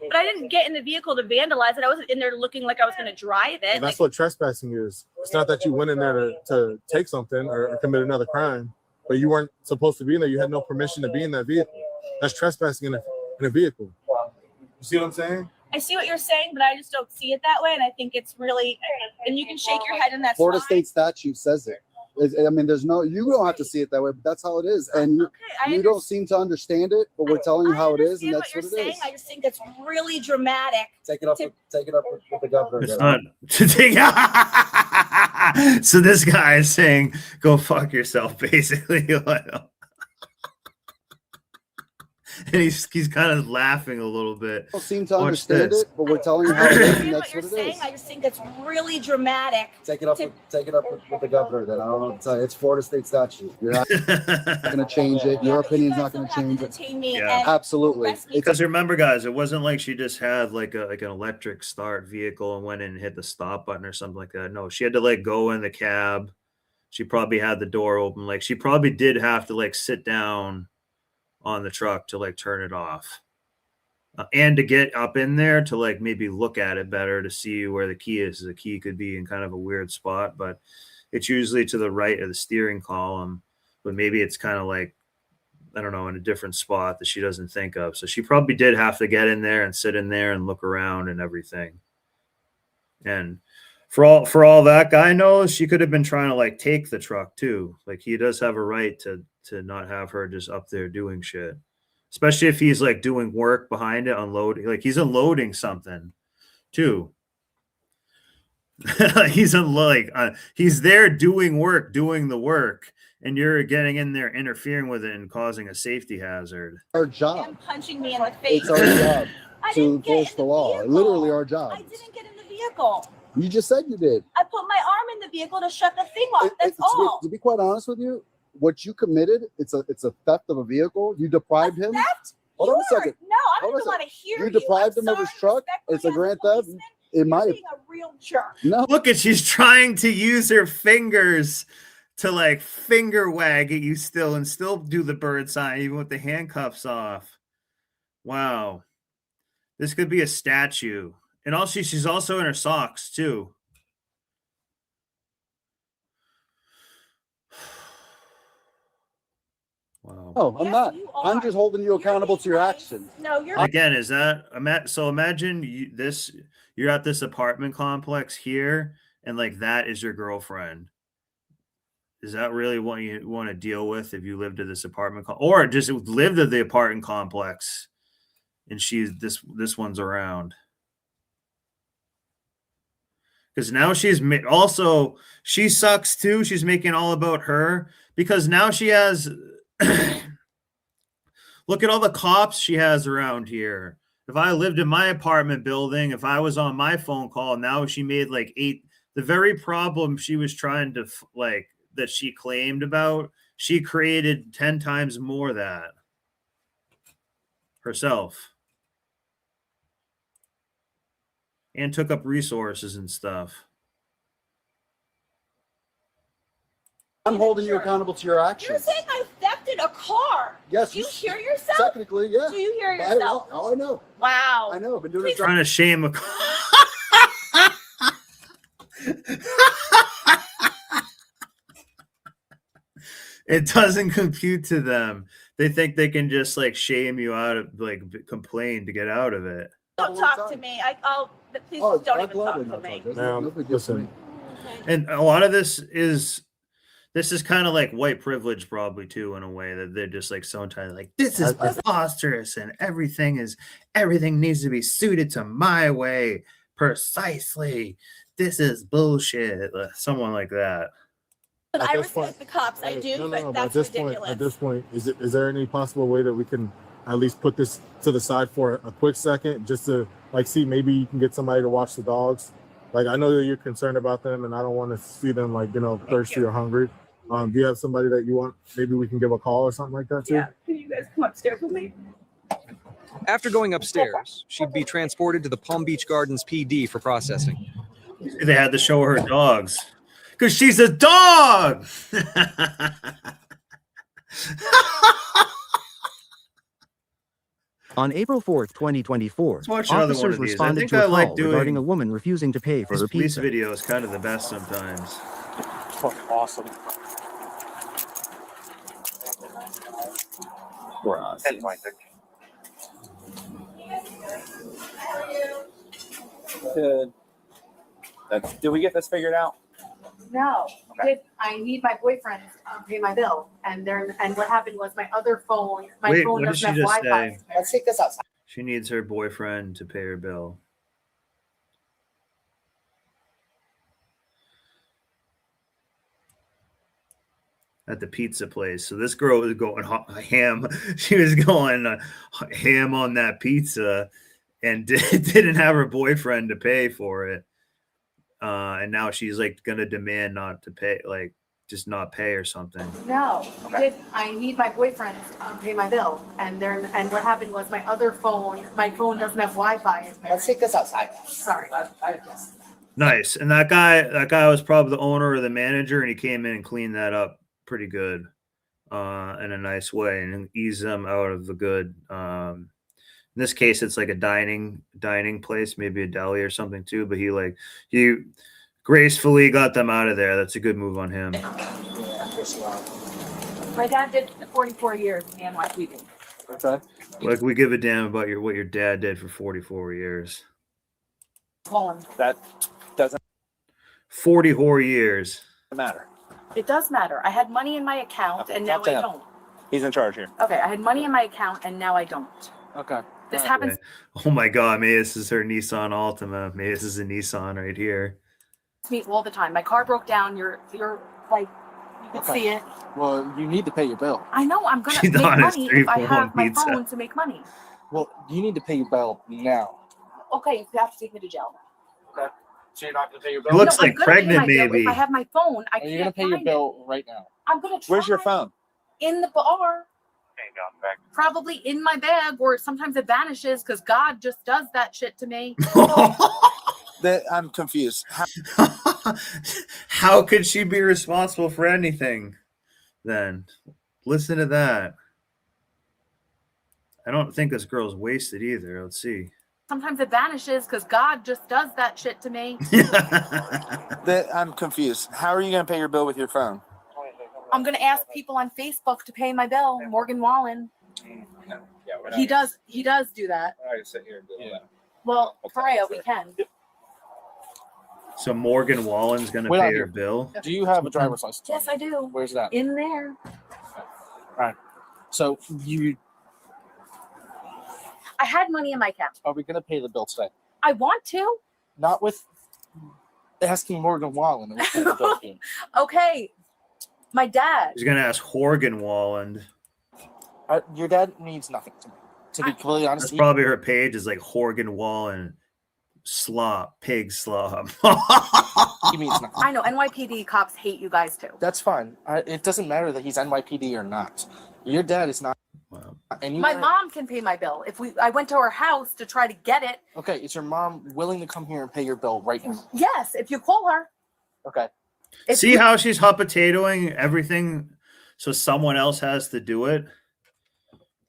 But I didn't get in the vehicle to vandalize it. I wasn't in there looking like I was going to drive it.
And that's what trespassing is. It's not that you went in there to take something or commit another crime, but you weren't supposed to be in there. You had no permission to be in that vehicle. That's trespassing in a vehicle. You see what I'm saying?
I see what you're saying, but I just don't see it that way. And I think it's really, and you can shake your head and that's
Florida
fine.
state statute says it. I mean, there's no, you don't have to see it that way, but that's how it is. And you don't seem to understand it, but we're telling you how it is, and that's what it is.
I just think it's really dramatic.
Take it up with the governor.
It's not to take. So this guy is saying, "Go fuck yourself," basically. And he's kind of laughing a little bit.
Don't seem to understand it, but we're telling you how it is, and that's what it is.
I just think it's really dramatic.
Take it up with the governor. Then I don't know what to tell you. It's Florida state statute. You're not going to change it. Your opinion's not going to change it.
Yeah.
Absolutely.
Because remember, guys, it wasn't like she just had like an electric start vehicle and went in and hit the stop button or something like that. No, she had to like go in the cab. She probably had the door open. Like she probably did have to like sit down on the truck to like turn it off, and to get up in there to like maybe look at it better to see where the key is. The key could be in kind of a weird spot, but it's usually to the right of the steering column, but maybe it's kind of like, I don't know, in a different spot that she doesn't think of. So she probably did have to get in there and sit in there and look around and everything. And for all that guy knows, she could have been trying to like take the truck too. Like he does have a right to not have her just up there doing shit, especially if he's like doing work behind it, unloading, like he's unloading something too. He's there doing work, doing the work, and you're getting in there interfering with it and causing a safety hazard.
Our job.
And punching me in the face.
It's our job to enforce the law. Literally our job.
I didn't get in the vehicle.
You just said you did.
I put my arm in the vehicle to shut the thing off. That's all.
To be quite honest with you, what you committed, it's a theft of a vehicle. You deprived him.
Theft?
Hold on a second.
No, I don't even want to hear you.
You deprived him of his truck. It's a grand theft. It might
being a real jerk.
No.
Look at, she's trying to use her fingers to like finger wag at you still and still do the bird sign even with the handcuffs off. Wow. This could be a statue. And also she's also in her socks too. Wow.
Oh, I'm not. I'm just holding you accountable to your actions.
No, you're
Again, is that so? Imagine you're at this apartment complex here, and like that is your girlfriend. Is that really what you want to deal with if you lived at this apartment or just lived at the apartment complex, and she's this one's around? Because now she sucks too. She's making all about her because now she has. Look at all the cops she has around here. If I lived in my apartment building, if I was on my phone call, now she made like 8. The very problem she was trying to like that she claimed about, she created 10 times more that herself. And took up resources and stuff.
I'm holding you accountable to your actions.
You're saying I thefted a car.
Yes.
Do you hear yourself?
Technically, yeah.
Do you hear yourself?
I know.
Wow.
I know. I've been doing it.
Trying to shame a It doesn't compute to them. They think they can just like shame you out of like complain to get out of it.
Don't talk to me. Please don't even talk to me.
Listen.
And a lot of this is kind of like white privilege probably too, in a way that they're just like so entitled, like this is preposterous and everything needs to be suited to my way precisely. This is bullshit. Someone like that.
But I respect the cops. I do, but that's ridiculous.
At this point, is there any possible way that we can at least put this to the side for a quick second, just to like see maybe you can get somebody to watch the dogs? Like I know that you're concerned about them, and I don't want to see them like thirsty or hungry. Do you have somebody that you want? Maybe we can give a call or something like that too.
Yeah. Can you guys come upstairs with me?
After going upstairs, she'd be transported to the Palm Beach Gardens PD for processing.
They had to show her dogs because she's a dog.
On April 4th, 2024,
watch another one
officers
of these.
responded to a call regarding a woman refusing to pay for her
police
pizza.
video is kind of the best sometimes.
Fucking awesome.
Good. Did we get this figured out?
No, I need my boyfriend to pay my bill, and what happened was my other phone,
Wait,
phone
what did
doesn't
she
have
just
Wi-Fi.
say?
Let's take this outside.
She needs her boyfriend to pay her bill. At the pizza place. So this girl was going ham. She was going ham on that pizza and didn't have her boyfriend to pay for it. And now she's like going to demand not to pay, like just not pay or something.
No, I need my boyfriend to pay my bill, and what happened was my other phone, phone doesn't have Wi-Fi. Let's take this outside. Sorry.
Nice. And that guy was probably the owner or the manager, and he came in and cleaned that up pretty good in a nice way and ease them out of the good. In this case, it's like a dining place, maybe a deli or something too, but he gracefully got them out of there. That's a good move on him.
My dad did 44 years in NYPD.
Okay.
Like we give a damn about what your dad did for 44 years.
Call him.
That doesn't
44 years.
matter.
It does matter. I had money in my account, and now I don't.
He's in charge here.
Okay, I had money in my account, and now I don't.
Okay.
This happens
Oh my God, maybe this is her Nissan Altima. Maybe this is a Nissan right here.
to me all the time. My car broke down. You're like, you can see it.
Well, you need to pay your bill.
I know I'm gonna
She's
make
on his
money if I
3-4-1
have my
pizza.
phone to make money.
Well, you need to pay your bill now.
Okay, you have to take me to jail.
Okay. So you're not going to pay your
It
bill?
looks
I'm
like
gonna pay
pregnant,
my bill.
maybe.
If I have my phone, I
Are you
can't
going to pay your
find it.
bill right now?
I'm gonna try.
Where's your phone?
In the bar. Probably in my bag, or sometimes it vanishes because God just does that shit to me.
I'm confused.
How could she be responsible for anything then? Listen to that. I don't think this girl's wasted either. Let's see.
Sometimes it vanishes because God just does that shit to me.
I'm confused. How are you going to pay your bill with your phone?
I'm gonna ask people on Facebook to pay my bill. Morgan Wallen. He does do that.
I sit here and do that.
Well, Correa, we can.
So Morgan Wallen's going to
Wait
pay
out
her
here.
bill?
Do you have a driver's license?
Yes, I do.
Where's that?
In there.
All right. So
I had money in my account.
are we going to pay the bill today?
I want to.
Not with asking Morgan Wallen. to pay the bill here.
Okay. My dad.
He's going to ask Horgan Wallen.
Your dad means nothing to me. To be completely honest,
That's probably her page is like Horgan Wallen slop, pig slop.
he means nothing.
I know NYPD cops hate you guys too.
That's fine. It doesn't matter that he's NYPD or not. Your dad is not.
My mom can pay my bill. I went to her house to try to get it.
Okay, is your mom willing to come here and pay your bill right now?
Yes, if you call her.
Okay.
See how she's hot potatoing everything so someone else has to do it?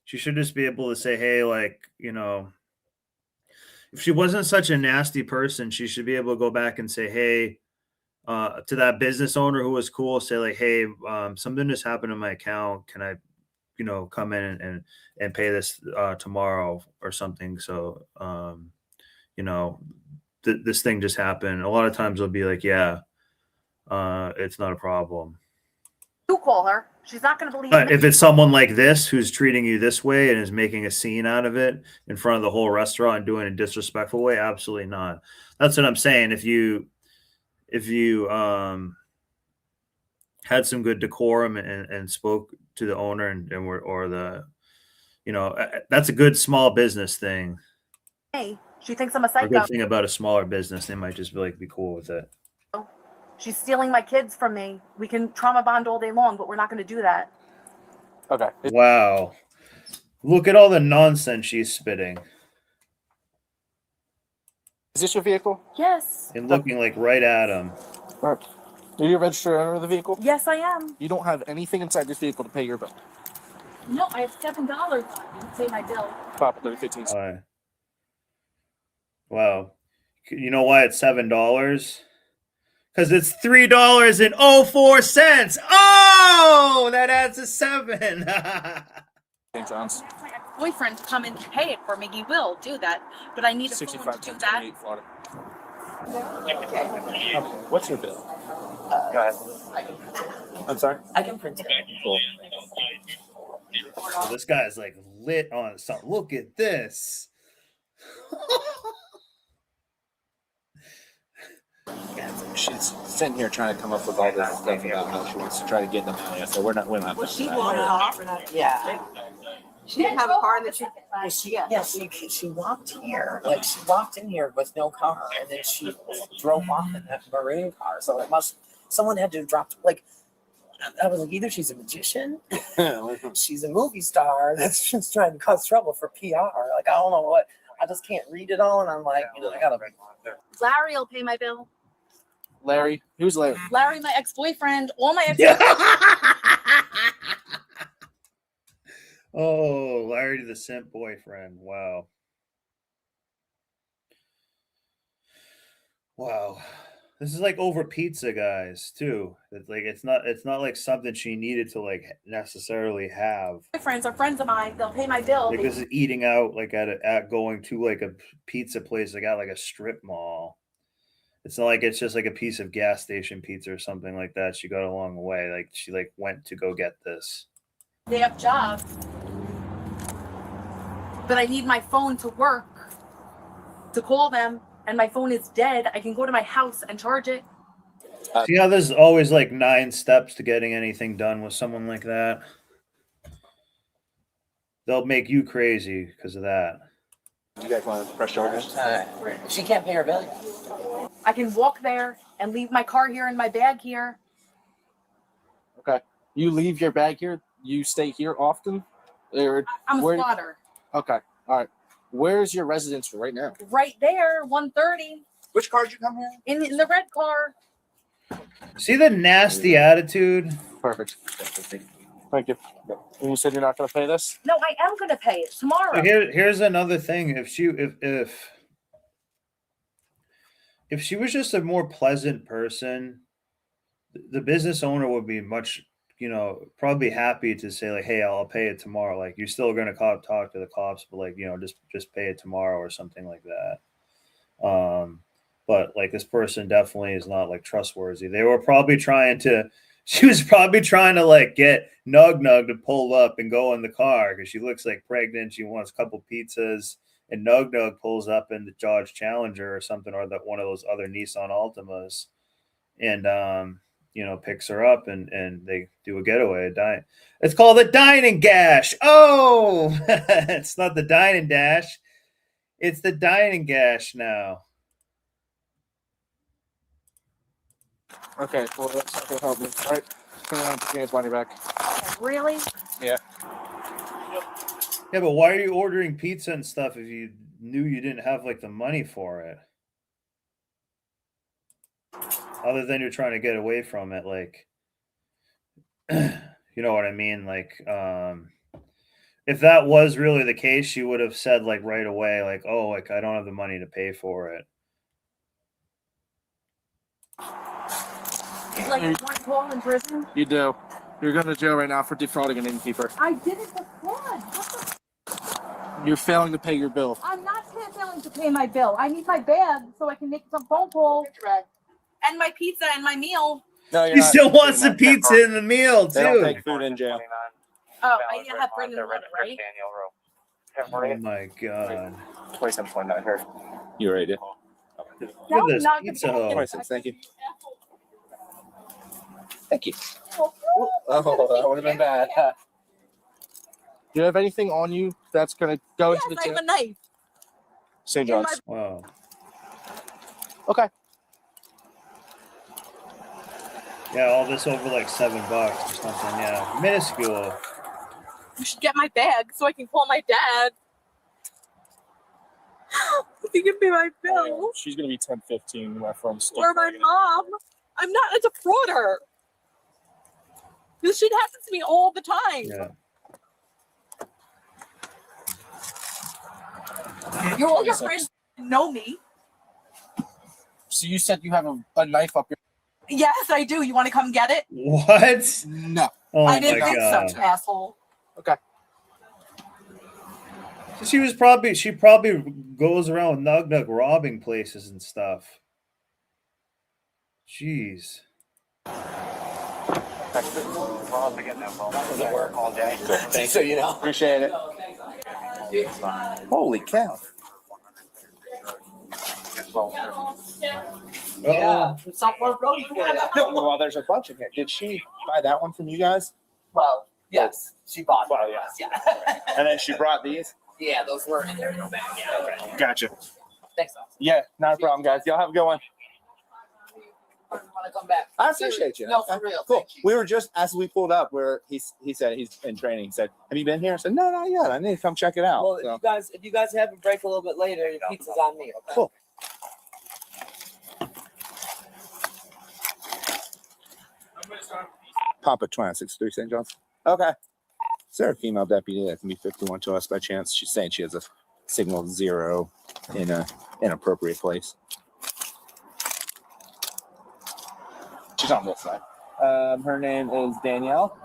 She should just be able to say, hey, like, you know, if she wasn't such a nasty person, she should be able to go back and say, hey, to that business owner who was cool, say like, hey, something just happened in my account. Can I, you know, come in and pay this tomorrow or something? So, you know, this thing just happened. A lot of times they'll be like, yeah, it's not a problem.
You call her. She's not going to believe
But
me.
if it's someone like this who's treating you this way and is making a scene out of it in front of the whole restaurant and doing it in a disrespectful way, absolutely not. That's what I'm saying. If you had some good decorum and spoke to the owner or the, you know, that's a good small business thing.
Hey, she thinks I'm a
A
psycho.
good thing about a smaller business, they might just be cool with it.
She's stealing my kids from me. We can trauma bond all day long, but we're not going to do that.
Okay.
Wow. Look at all the nonsense she's spitting.
Is this your vehicle?
Yes.
And looking like right at him.
All right. Are you a registered owner of the vehicle?
Yes, I am.
You don't have anything inside this vehicle to pay your bill.
No, I have $7 to pay my bill.
Probably 15.
All right. Wow. You know why it's $7? Because it's $3.04. Oh, that adds a 7.
John's.
My ex-boyfriend to come and pay it for me. He will do that, but I need a phone to do that.
Florida. Okay. What's your bill? Go ahead. I'm sorry?
I can print it.
Cool.
So this guy's like lit on something. Look at this.
She's sitting here trying to come up with all this stuff about how she wants to try to get in the money. So we're not
Well, she wanted to offer that. Yeah. She didn't have a car that she.
She walked here, like she walked in here with no car, and then she drove off in that maroon car. So someone had to drop. Like, I was like, either she's a magician, she's a movie star that's just trying to cause trouble for PR. Like, I don't know what. I just can't read it all, and I'm like, I gotta.
Larry will pay my bill.
Larry? Who's Larry?
Larry, my ex-boyfriend. All my ex.
Oh, Larry the simp boyfriend. Wow. Wow. This is like over pizza, guys, too. It's like it's not like something she needed to like necessarily have.
My friends are friends of mine. They'll pay my bill.
Like this is eating out like at going to like a pizza place like at like a strip mall. It's not like it's just like a piece of gas station pizza or something like that. She got along the way. Like she like went to go get this.
They have jobs, but I need my phone to work to call them, and my phone is dead. I can go to my house and charge it.
See how there's always like 9 steps to getting anything done with someone like that? They'll make you crazy because of that.
You guys want to press charges?
She can't pay her bill.
I can walk there and leave my car here and my bag here.
Okay. You leave your bag here? You stay here often? Or
I'm a spotter.
Okay. All right. Where's your residence right now?
Right there, 130.
Which car did you come here?
In the red car.
See the nasty attitude?
Perfect. Thank you. And you said you're not going to pay this?
No, I am going to pay it tomorrow.
So here's another thing. If she was just a more pleasant person, the business owner would be much, probably happy to say like, hey, I'll pay it tomorrow. Like you're still going to talk to the cops, but like, just pay it tomorrow or something like that. But like this person definitely is not like trustworthy. She was probably trying to like get Nug to pull up and go in the car because she looks like pregnant. She wants a couple pizzas, and Nug pulls up in the Dodge Challenger or something, or one of those other Nissan Altimas, and picks her up and they do a getaway. It's called a dine and gash. Oh, it's not the dine and dash. It's the dine and gash now.
Okay, well, that's not going to help me. All right, I'm going to get money back.
Really?
Yeah.
Yeah, but why are you ordering pizza and stuff if you knew you didn't have like the money for it? Other than you're trying to get away from it, like, you know what I mean? Like, if that was really the case, she would have said like right away, like, oh, like I don't have the money to pay for it.
Like one call in prison?
You do. You're going to jail right now for defrauding an innkeeper.
I did it for fun.
You're failing to pay your bill.
I'm not failing to pay my bill. I need my bag so I can make some phone calls. And my pizza and my meal.
No,
He still wants the pizza and the meal,
They don't
too.
take food in jail.
Oh, I need to have Brendan Wood, right?
Oh my god.
27.9 here. You already did.
Look
No,
at this
not
pizza
gonna
hut.
26, thank you. Thank you. Oh, that would have been bad. Do you have anything on you that's going to go into the
I have
jail?
a knife.
St. John's.
Wow.
Okay.
Yeah, all this over like $7 or something. Yeah, minuscule.
You should get my bag so I can call my dad. He can pay my bill.
She's going to be 10-15 from
Or my mom. I'm not a defrauder. This shit happens to me all the time.
Yeah.
All your friends know me.
So you said you have a knife up your...
Yes, I do. You want to come get it?
What?
No.
Oh
I didn't
my
think
god.
so, asshole.
Okay.
She probably goes around with Nug robbing places and stuff. Jeez.
Doesn't work all day. Thanks. So you know. Appreciate it. Holy cow.
Yeah, software Brody for you.
Well, there's a bunch of it. Did she buy that one from you guys?
Well, yes, she bought
Well,
it.
yeah.
Yeah.
And then she brought these?
Yeah, those were in there. No bag. Yeah.
Okay. Gotcha.
Thanks, Austin.
Yeah, not a problem, guys. Y'all have a good one.
Want to come back?
I appreciate you.
No, for real.
Cool.
Thank you.
We were just, as we pulled up, where he said he's in training. He said, "Have you been here?" I said, "No, not yet. I need to come check it out."
Well,
So,
if you guys have a break a little bit later, your pizza's on me. Okay?
cool. Papa 263 St. John's. Okay. Is there a female deputy that can be 51 to us by chance? She's saying she has a signal 0 in a inappropriate place. She's on this side. Her name is Danielle.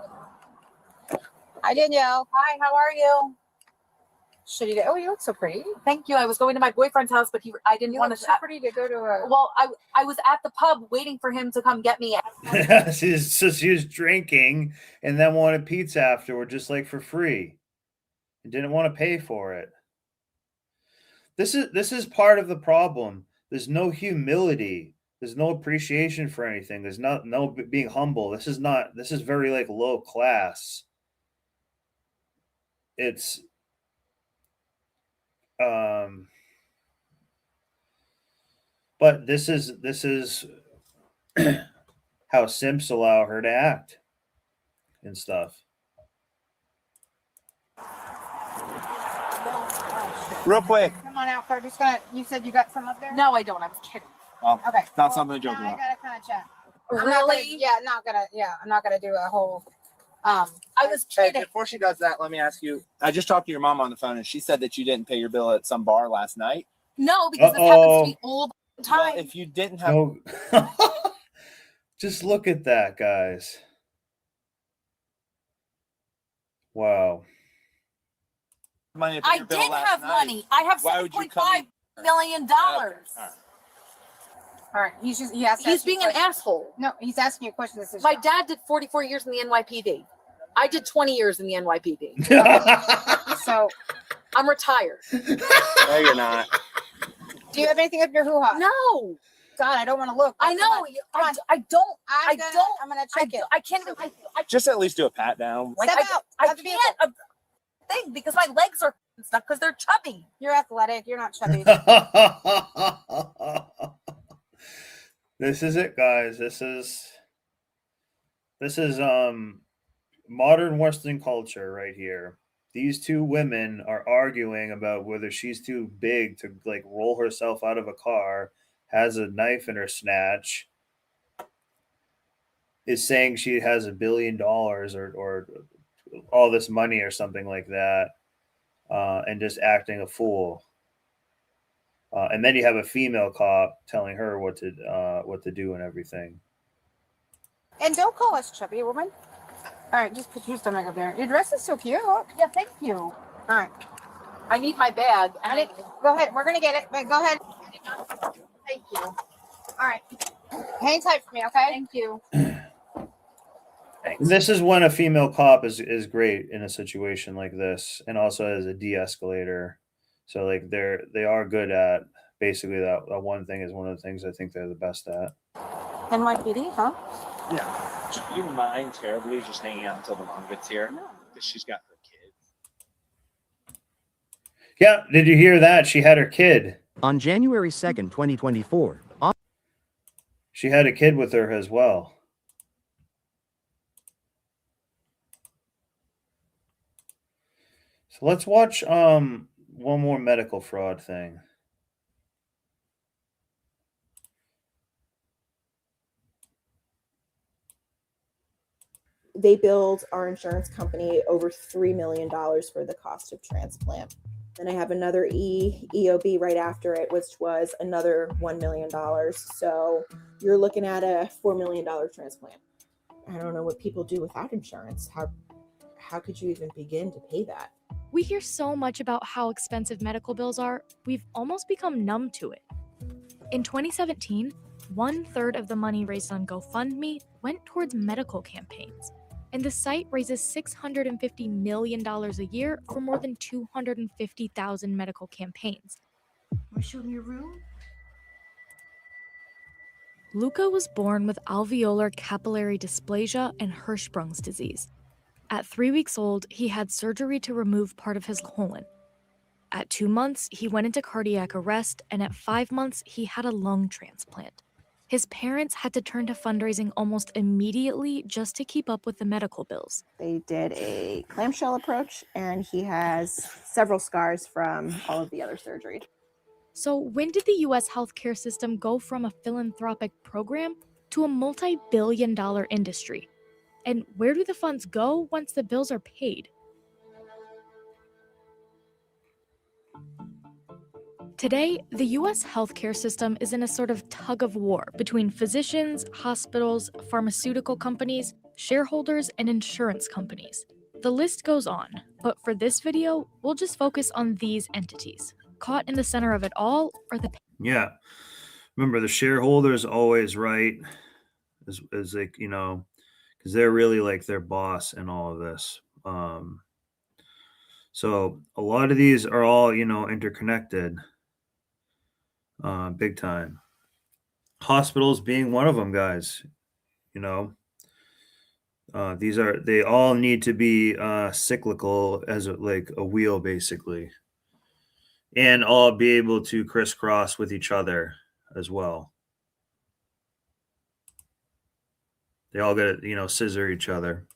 Hi, Danielle. Hi, how are you? Shitty day. Oh, you look so pretty.
Thank you. I was going to my boyfriend's house, but I didn't
You
want
look
to.
so pretty to go to a.
Well, I was at the pub waiting for him to come get me.
she was drinking and then wanted pizza afterward, just like for free, and didn't want to pay for it. This is part of the problem. There's no humility. There's no appreciation for anything. There's no being humble. This is very like low class. It's but this is how simps allow her to act and stuff.
Real quick.
Come on out, Claire. You said you got some up there?
No, I don't. I was kidding.
Okay.
Not something to joke
I
about.
gotta kind of chat.
Really?
I'm not gonna do a whole.
I was
Hey,
kidding.
before she does that, let me ask you. I just talked to your mom on the phone, and she said that you didn't pay your bill at some bar last night.
No, because this happens to me all the time.
Well, if you didn't have,
No. Just look at that, guys. Wow.
money to pay
I
your bill
did
last
have
night,
money. I have
why would you
$7.5 million.
All right.
All right. He asked.
He's being an asshole.
No, he's asking you a question. This is
My dad did 44 years in the NYPD. I did 20 years in the NYPD.
So
I'm retired.
No, you're not.
do you have anything up your hoo-ha?
No.
God, I don't want to look.
I know. I don't.
I'm gonna check it.
I can't even. I
Just at least do a pat down.
like,
Step out.
I
Of the
can't thing because my legs are stuck because they're chubby.
You're athletic. You're not chubby.
This is it, guys. This is modern Western culture right here. These two women are arguing about whether she's too big to like roll herself out of a car, has a knife in her snatch, is saying she has $1 billion or all this money or something like that, and just acting a fool. And then you have a female cop telling her what to do and everything.
And don't call us chubby, woman. All right, just put your stomach up there. Your dress is so cute.
Yeah, thank you.
All right.
I need my bag.
Go ahead. We're gonna get it. But go ahead. Thank you. All right. Hang tight for me, okay? Thank you.
This is when a female cop is great in a situation like this, and also as a de-escalator. So like they are good at basically that one thing is one of the things I think they're the best at.
NYPD, huh?
Yeah. Do you mind terribly just hanging out until the mom gets here? Because she's got her kids.
Yeah, did you hear that? She had her kid.
On January 2nd, 2024,
She had a kid with her as well. So let's watch one more medical fraud thing.
They billed our insurance company over $3 million for the cost of transplant. Then I have another EOB right after it, which was another $1 million. So you're looking at a $4 million transplant. I don't know what people do without insurance. How could you even begin to pay that?
We hear so much about how expensive medical bills are, we've almost become numb to it. In 2017, 1/3 of the money raised on GoFundMe went towards medical campaigns, and the site raises $650 million a year for more than 250,000 medical campaigns.
Want to show me your room?
Luca was born with alveolar capillary dysplasia and Hirschsprung's disease. At 3 weeks old, he had surgery to remove part of his colon. At 2 months, he went into cardiac arrest, and at 5 months, he had a lung transplant. His parents had to turn to fundraising almost immediately just to keep up with the medical bills.
They did a clamshell approach, and he has several scars from all of the other surgery.
So when did the US healthcare system go from a philanthropic program to a multi-billion-dollar industry? And where do the funds go once the bills are paid? Today, the US healthcare system is in a sort of tug of war between physicians, hospitals, pharmaceutical companies, shareholders, and insurance companies. The list goes on, but for this video, we'll just focus on these entities. Caught in the center of it all are the...
Yeah. Remember, the shareholders always right, is like, you know, because they're really like their boss in all of this. So a lot of these are all, you know, interconnected, big time. Hospitals being one of them, guys. You know, they all need to be cyclical as like a wheel, basically, and all be able to crisscross with each other as well. They all got to, you know, scissor each other.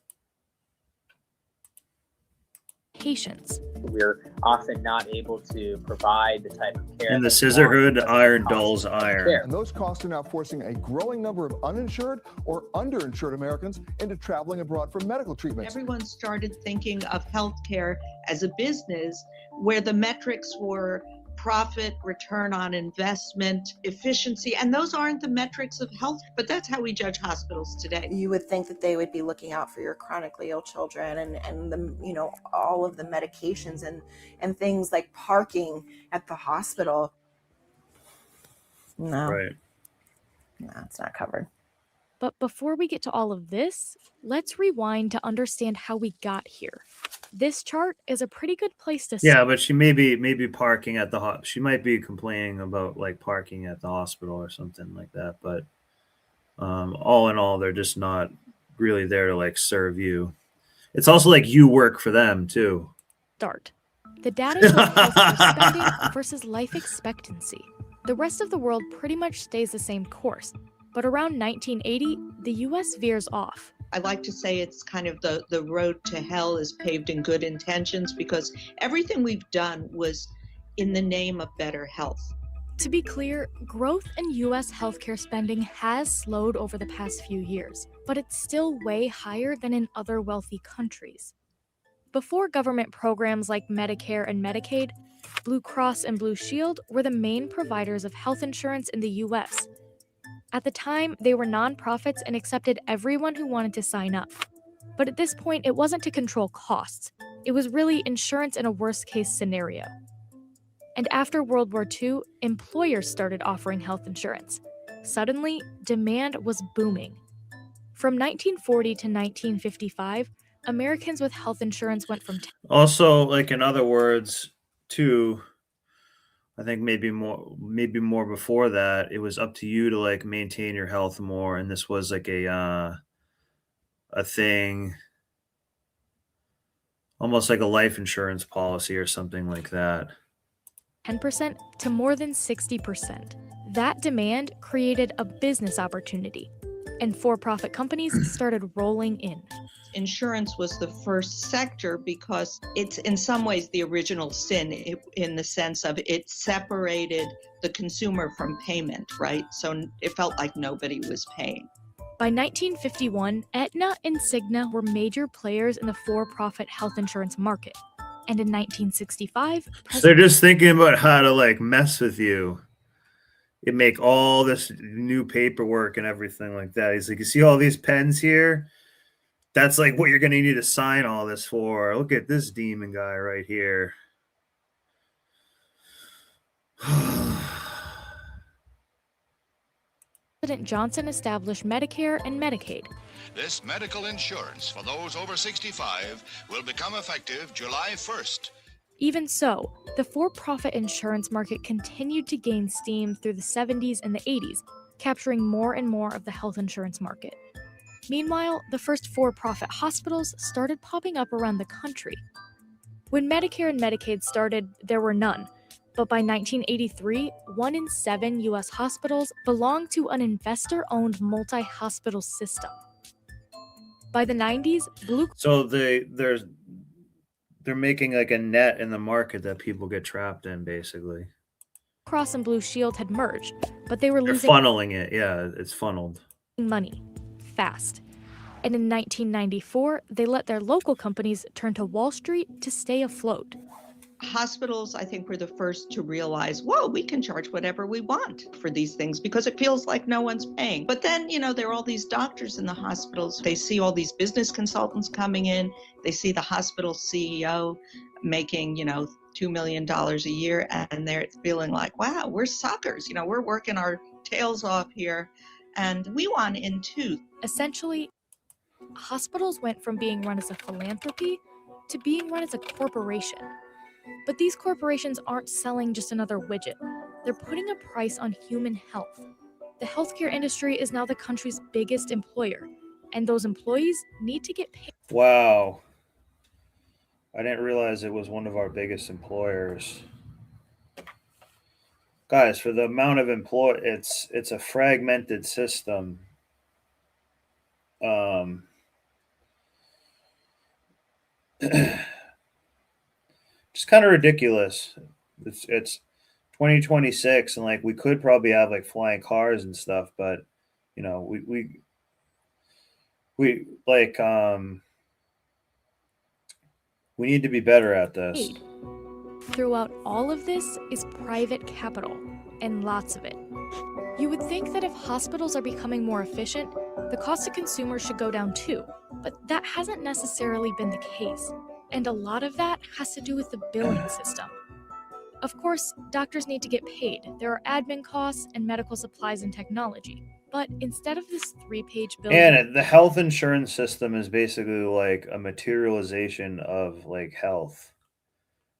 Patients.
We're often not able to provide the type of care.
In the scissorhood, iron dulls iron.
And those costs are now forcing a growing number of uninsured or underinsured Americans into traveling abroad for medical treatments.
Everyone started thinking of healthcare as a business where the metrics were profit, return on investment, efficiency, and those aren't the metrics of health, but that's how we judge hospitals today.
You would think that they would be looking out for your chronically ill children and the, you know, all of the medications and things like parking at the hospital. No.
Right.
No, it's not covered.
But before we get to all of this, let's rewind to understand how we got here. This chart is a pretty good place to
Yeah, but she may be parking at the she might be complaining about like parking at the hospital or something like that. But all in all, they're just not really there to like serve you. It's also like you work for them too.
Start. The data shows healthcare spending versus life expectancy. The rest of the world pretty much stays the same course. But around 1980, the US veers off.
I like to say it's kind of the road to hell is paved in good intentions, because everything we've done was in the name of better health.
To be clear, growth in US healthcare spending has slowed over the past few years, but it's still way higher than in other wealthy countries. Before government programs like Medicare and Medicaid, Blue Cross and Blue Shield were the main providers of health insurance in the US. At the time, they were nonprofits and accepted everyone who wanted to sign up. But at this point, it wasn't to control costs. It was really insurance in a worst-case scenario. And after World War II, employers started offering health insurance. Suddenly, demand was booming. From 1940 to 1955, Americans with health insurance went from...
Also, like in other words, too, I think maybe more before that, it was up to you to like maintain your health more, and this was like a thing, almost like a life insurance policy or something like that.
10% to more than 60%. That demand created a business opportunity, and for-profit companies started rolling in.
Insurance was the first sector because it's in some ways the original sin in the sense of it separated the consumer from payment, right? So it felt like nobody was paying.
By 1951, Aetna and Cigna were major players in the for-profit health insurance market. And in 1965,
They're just thinking about how to like mess with you. It make all this new paperwork and everything like that. He's like, you see all these pens here? That's like what you're going to need to sign all this for. Look at this demon guy right here.
President Johnson established Medicare and Medicaid.
This medical insurance for those over 65 will become effective July 1st.
Even so, the for-profit insurance market continued to gain steam through the 70s and the 80s, capturing more and more of the health insurance market. Meanwhile, the first for-profit hospitals started popping up around the country. When Medicare and Medicaid started, there were none. But by 1983, 1 in 7 U.S. hospitals belonged to an investor-owned multi-hospital system. By the 90s, Blue
So they're making like a net in the market that people get trapped in, basically.
Cross and Blue Shield had merged, but they were
They're
losing
funneling it. Yeah, it's funneled.
money fast. And in 1994, they let their local companies turn to Wall Street to stay afloat.
Hospitals, I think, were the first to realize, whoa, we can charge whatever we want for these things because it feels like no one's paying. But then, there are all these doctors in the hospitals. They see all these business consultants coming in. They see the hospital CEO making, $2 million a year, and they're feeling like, wow, we're suckers. We're working our tails off here, and we want in too.
Essentially, hospitals went from being run as a philanthropy to being run as a corporation. But these corporations aren't selling just another widget. They're putting a price on human health. The healthcare industry is now the country's biggest employer, and those employees need to get paid.
Wow. I didn't realize it was one of our biggest employers. Guys, for the amount of it's a fragmented system. Just kind of ridiculous. It's 2026 and like we could probably have like flying cars and stuff, but we like we need to be better at this.
Throughout all of this is private capital, and lots of it. You would think that if hospitals are becoming more efficient, the cost to consumers should go down too, but that hasn't necessarily been the case. And a lot of that has to do with the billing system. Of course, doctors need to get paid. There are admin costs and medical supplies and technology. But instead of this 3-page bill...
And the health insurance system is basically like a materialization of like health.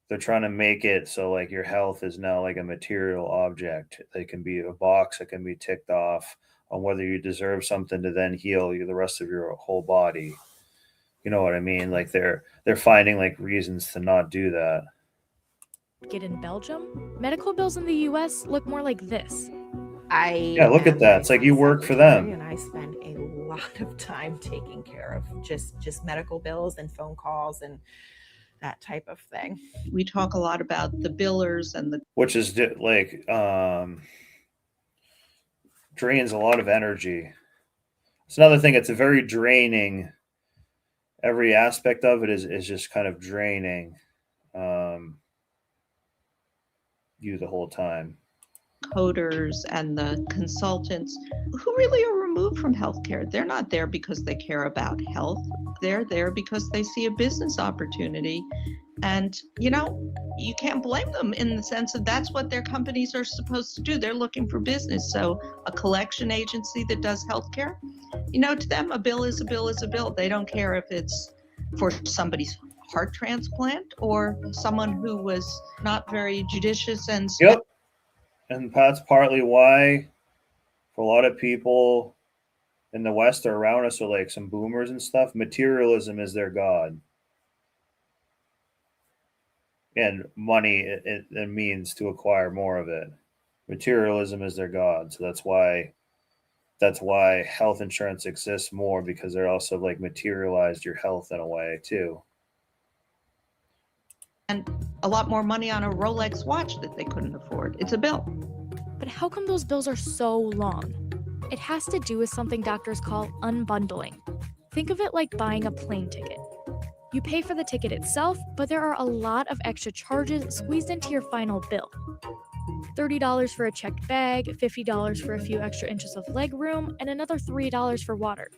They're trying to make it so like your health is now like a material object. It can be a box that can be ticked off on whether you deserve something to then heal you the rest of your whole body. You know what I mean? Like they're finding like reasons to not do that.
Get in Belgium, medical bills in the US look more like this.
Yeah, look at that. It's like you work for them.
And I spend a lot of time taking care of just medical bills and phone calls and that type of thing.
We talk a lot about the billers and the...
Which is like drains a lot of energy. It's another thing. It's a very draining. Every aspect of it is just kind of draining you the whole time.
Coders and the consultants who really are removed from healthcare. They're not there because they care about health. They're there because they see a business opportunity. And, you can't blame them in the sense that that's what their companies are supposed to do. They're looking for business. So a collection agency that does healthcare, to them, a bill is a bill is a bill. They don't care if it's for somebody's heart transplant or someone who was not very judicious and...
Yep. And that's partly why for a lot of people in the West or around us are like some boomers and stuff, materialism is their god. And money, it means to acquire more of it. Materialism is their god. So that's why health insurance exists more, because they're also like materialized your health in a way too.
And a lot more money on a Rolex watch that they couldn't afford. It's a bill.
But how come those bills are so long? It has to do with something doctors call unbundling. Think of it like buying a plane ticket. You pay for the ticket itself, but there are a lot of extra charges squeezed into your final bill. $30 for a checked bag, $50 for a few extra inches of leg room, and another $3 for water.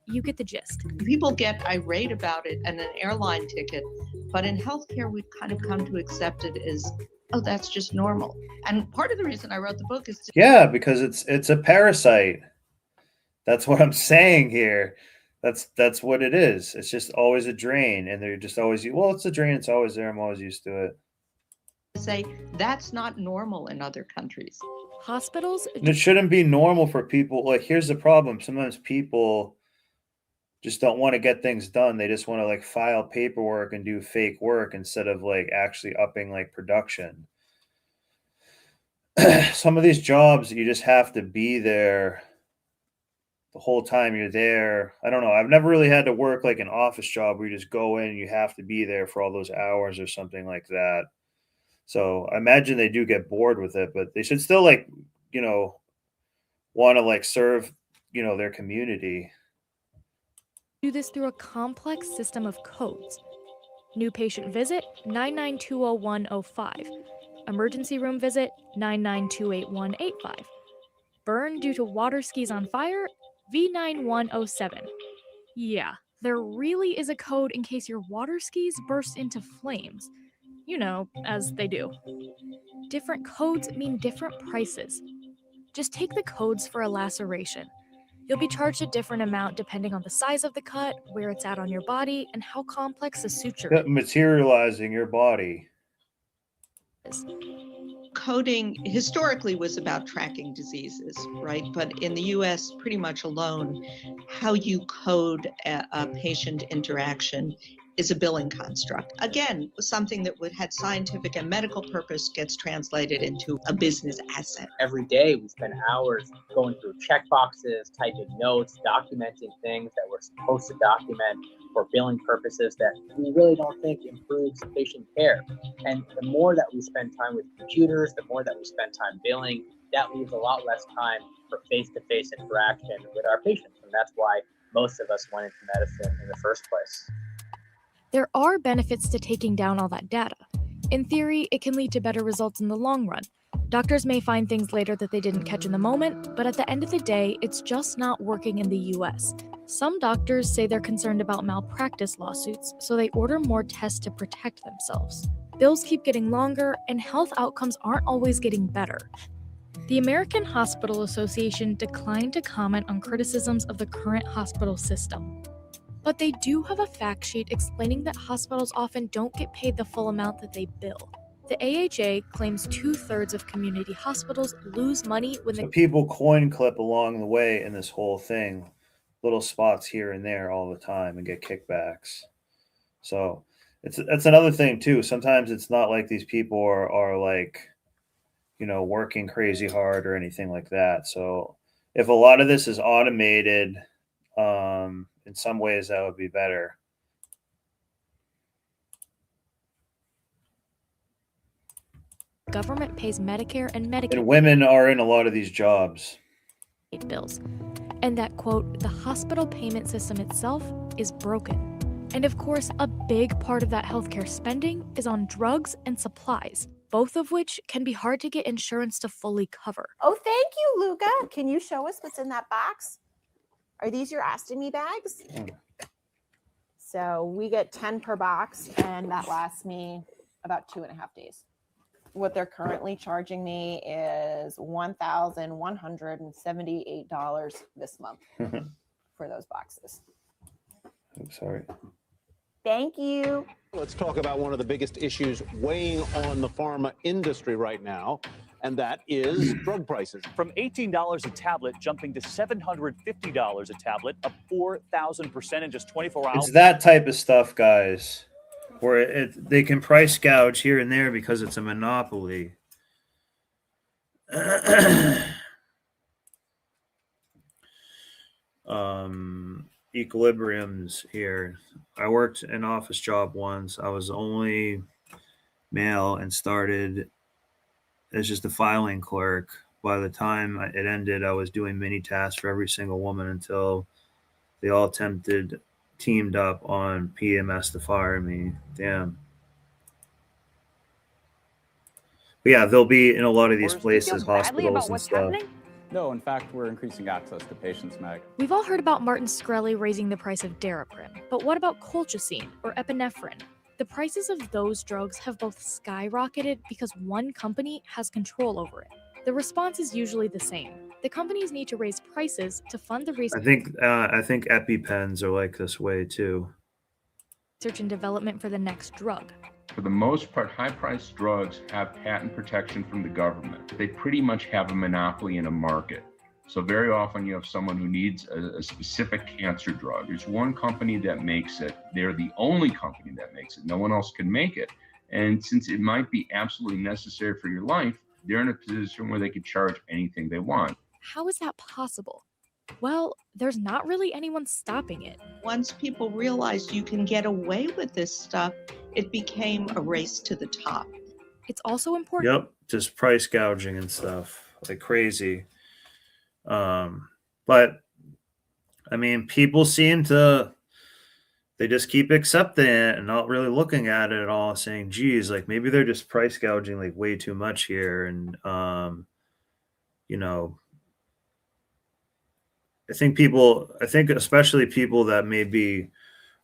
you get the gist.
People get irate about it and an airline ticket, but in healthcare, we've kind of come to accept it as, oh, that's just normal. And part of the reason I wrote the book is to
Yeah, because it's a parasite. That's what I'm saying here. That's what it is. It's just always a drain, and they're just always, well, it's a drain. It's always there. I'm always used to it.
say that's not normal in other countries.
Hospitals.
And it shouldn't be normal for people. Like, here's the problem. Sometimes people just don't want to get things done. They just want to like file paperwork and do fake work instead of like actually upping like production. Some of these jobs, you just have to be there the whole time you're there. I don't know. I've never really had to work like an office job where you just go in and you have to be there for all those hours or something like that. So I imagine they do get bored with it, but they should still like, want to like serve, their community.
Do this through a complex system of codes. New patient visit 9920105. Emergency room visit 9928185. Burn due to water skis on fire V9107. Yeah, there really is a code in case your water skis burst into flames. As they do. Different codes mean different prices. Just take the codes for a laceration. You'll be charged a different amount depending on the size of the cut, where it's at on your body, and how complex the suture is.
Materializing your body.
Coding historically was about tracking diseases, right? But in the US, pretty much alone, how you code a patient interaction is a billing construct. Again, something that had scientific and medical purpose gets translated into a business asset.
Every day we spend hours going through check boxes, typing notes, documenting things that we're supposed to document for billing purposes that we really don't think improves patient care. And the more that we spend time with computers, the more that we spend time billing, that leaves a lot less time for face-to-face interaction with our patients. And that's why most of us went into medicine in the first place.
There are benefits to taking down all that data. In theory, it can lead to better results in the long run. Doctors may find things later that they didn't catch in the moment, but at the end of the day, it's just not working in the US. Some doctors say they're concerned about malpractice lawsuits, so they order more tests to protect themselves. Bills keep getting longer, and health outcomes aren't always getting better. The American Hospital Association declined to comment on criticisms of the current hospital system. But they do have a fact sheet explaining that hospitals often don't get paid the full amount that they bill. The AHA claims 2/3 of community hospitals lose money when
So people coin clip along the way in this whole thing, little spots here and there all the time, and get kickbacks. So that's another thing too. Sometimes it's not like these people are like, working crazy hard or anything like that. So if a lot of this is automated, in some ways that would be better.
Government pays Medicare and Medicaid.
And women are in a lot of these jobs.
Bills. And that, quote, the hospital payment system itself is broken. And of course, a big part of that healthcare spending is on drugs and supplies, both of which can be hard to get insurance to fully cover.
Oh, thank you, Luca. Can you show us what's in that box? Are these your ostomy bags? So we get 10 per box, and that lasts me about 2.5 days. What they're currently charging me is $1,178 this month for those boxes.
I'm sorry.
Thank you.
Let's talk about one of the biggest issues weighing on the pharma industry right now, and that is drug prices.
From $18 a tablet jumping to $750 a tablet, up 4,000% in just 24 hours.
It's that type of stuff, guys, where they can price gouge here and there because it's a monopoly. Equilibriums here. I worked an office job once. I was the only male and started as just a filing clerk. By the time it ended, I was doing mini tasks for every single woman until they all teamed up on PMS to fire me. Damn. But yeah, they'll be in a lot of these places, hospitals and stuff.
No, in fact, we're increasing access to patients, Meg.
We've all heard about Martin Shkreli raising the price of Daraprim, but what about colchicine or epinephrine? The prices of those drugs have both skyrocketed because one company has control over it. The response is usually the same. The companies need to raise prices to fund the research
I think EpiPens are like this way too.
and development for the next drug.
For the most part, high-priced drugs have patent protection from the government. They pretty much have a monopoly in a market. So very often you have someone who needs a specific cancer drug. There's one company that makes it. They're the only company that makes it. No one else can make it. And since it might be absolutely necessary for your life, they're in a position where they can charge anything they want.
How is that possible? Well, there's not really anyone stopping it.
Once people realized you can get away with this stuff, it became a race to the top.
It's also important.
Yep, just price gouging and stuff like crazy. But I mean, people seem to, they just keep accepting it and not really looking at it at all, saying, geez, like maybe they're just price gouging like way too much here. And, you know, I think especially people that maybe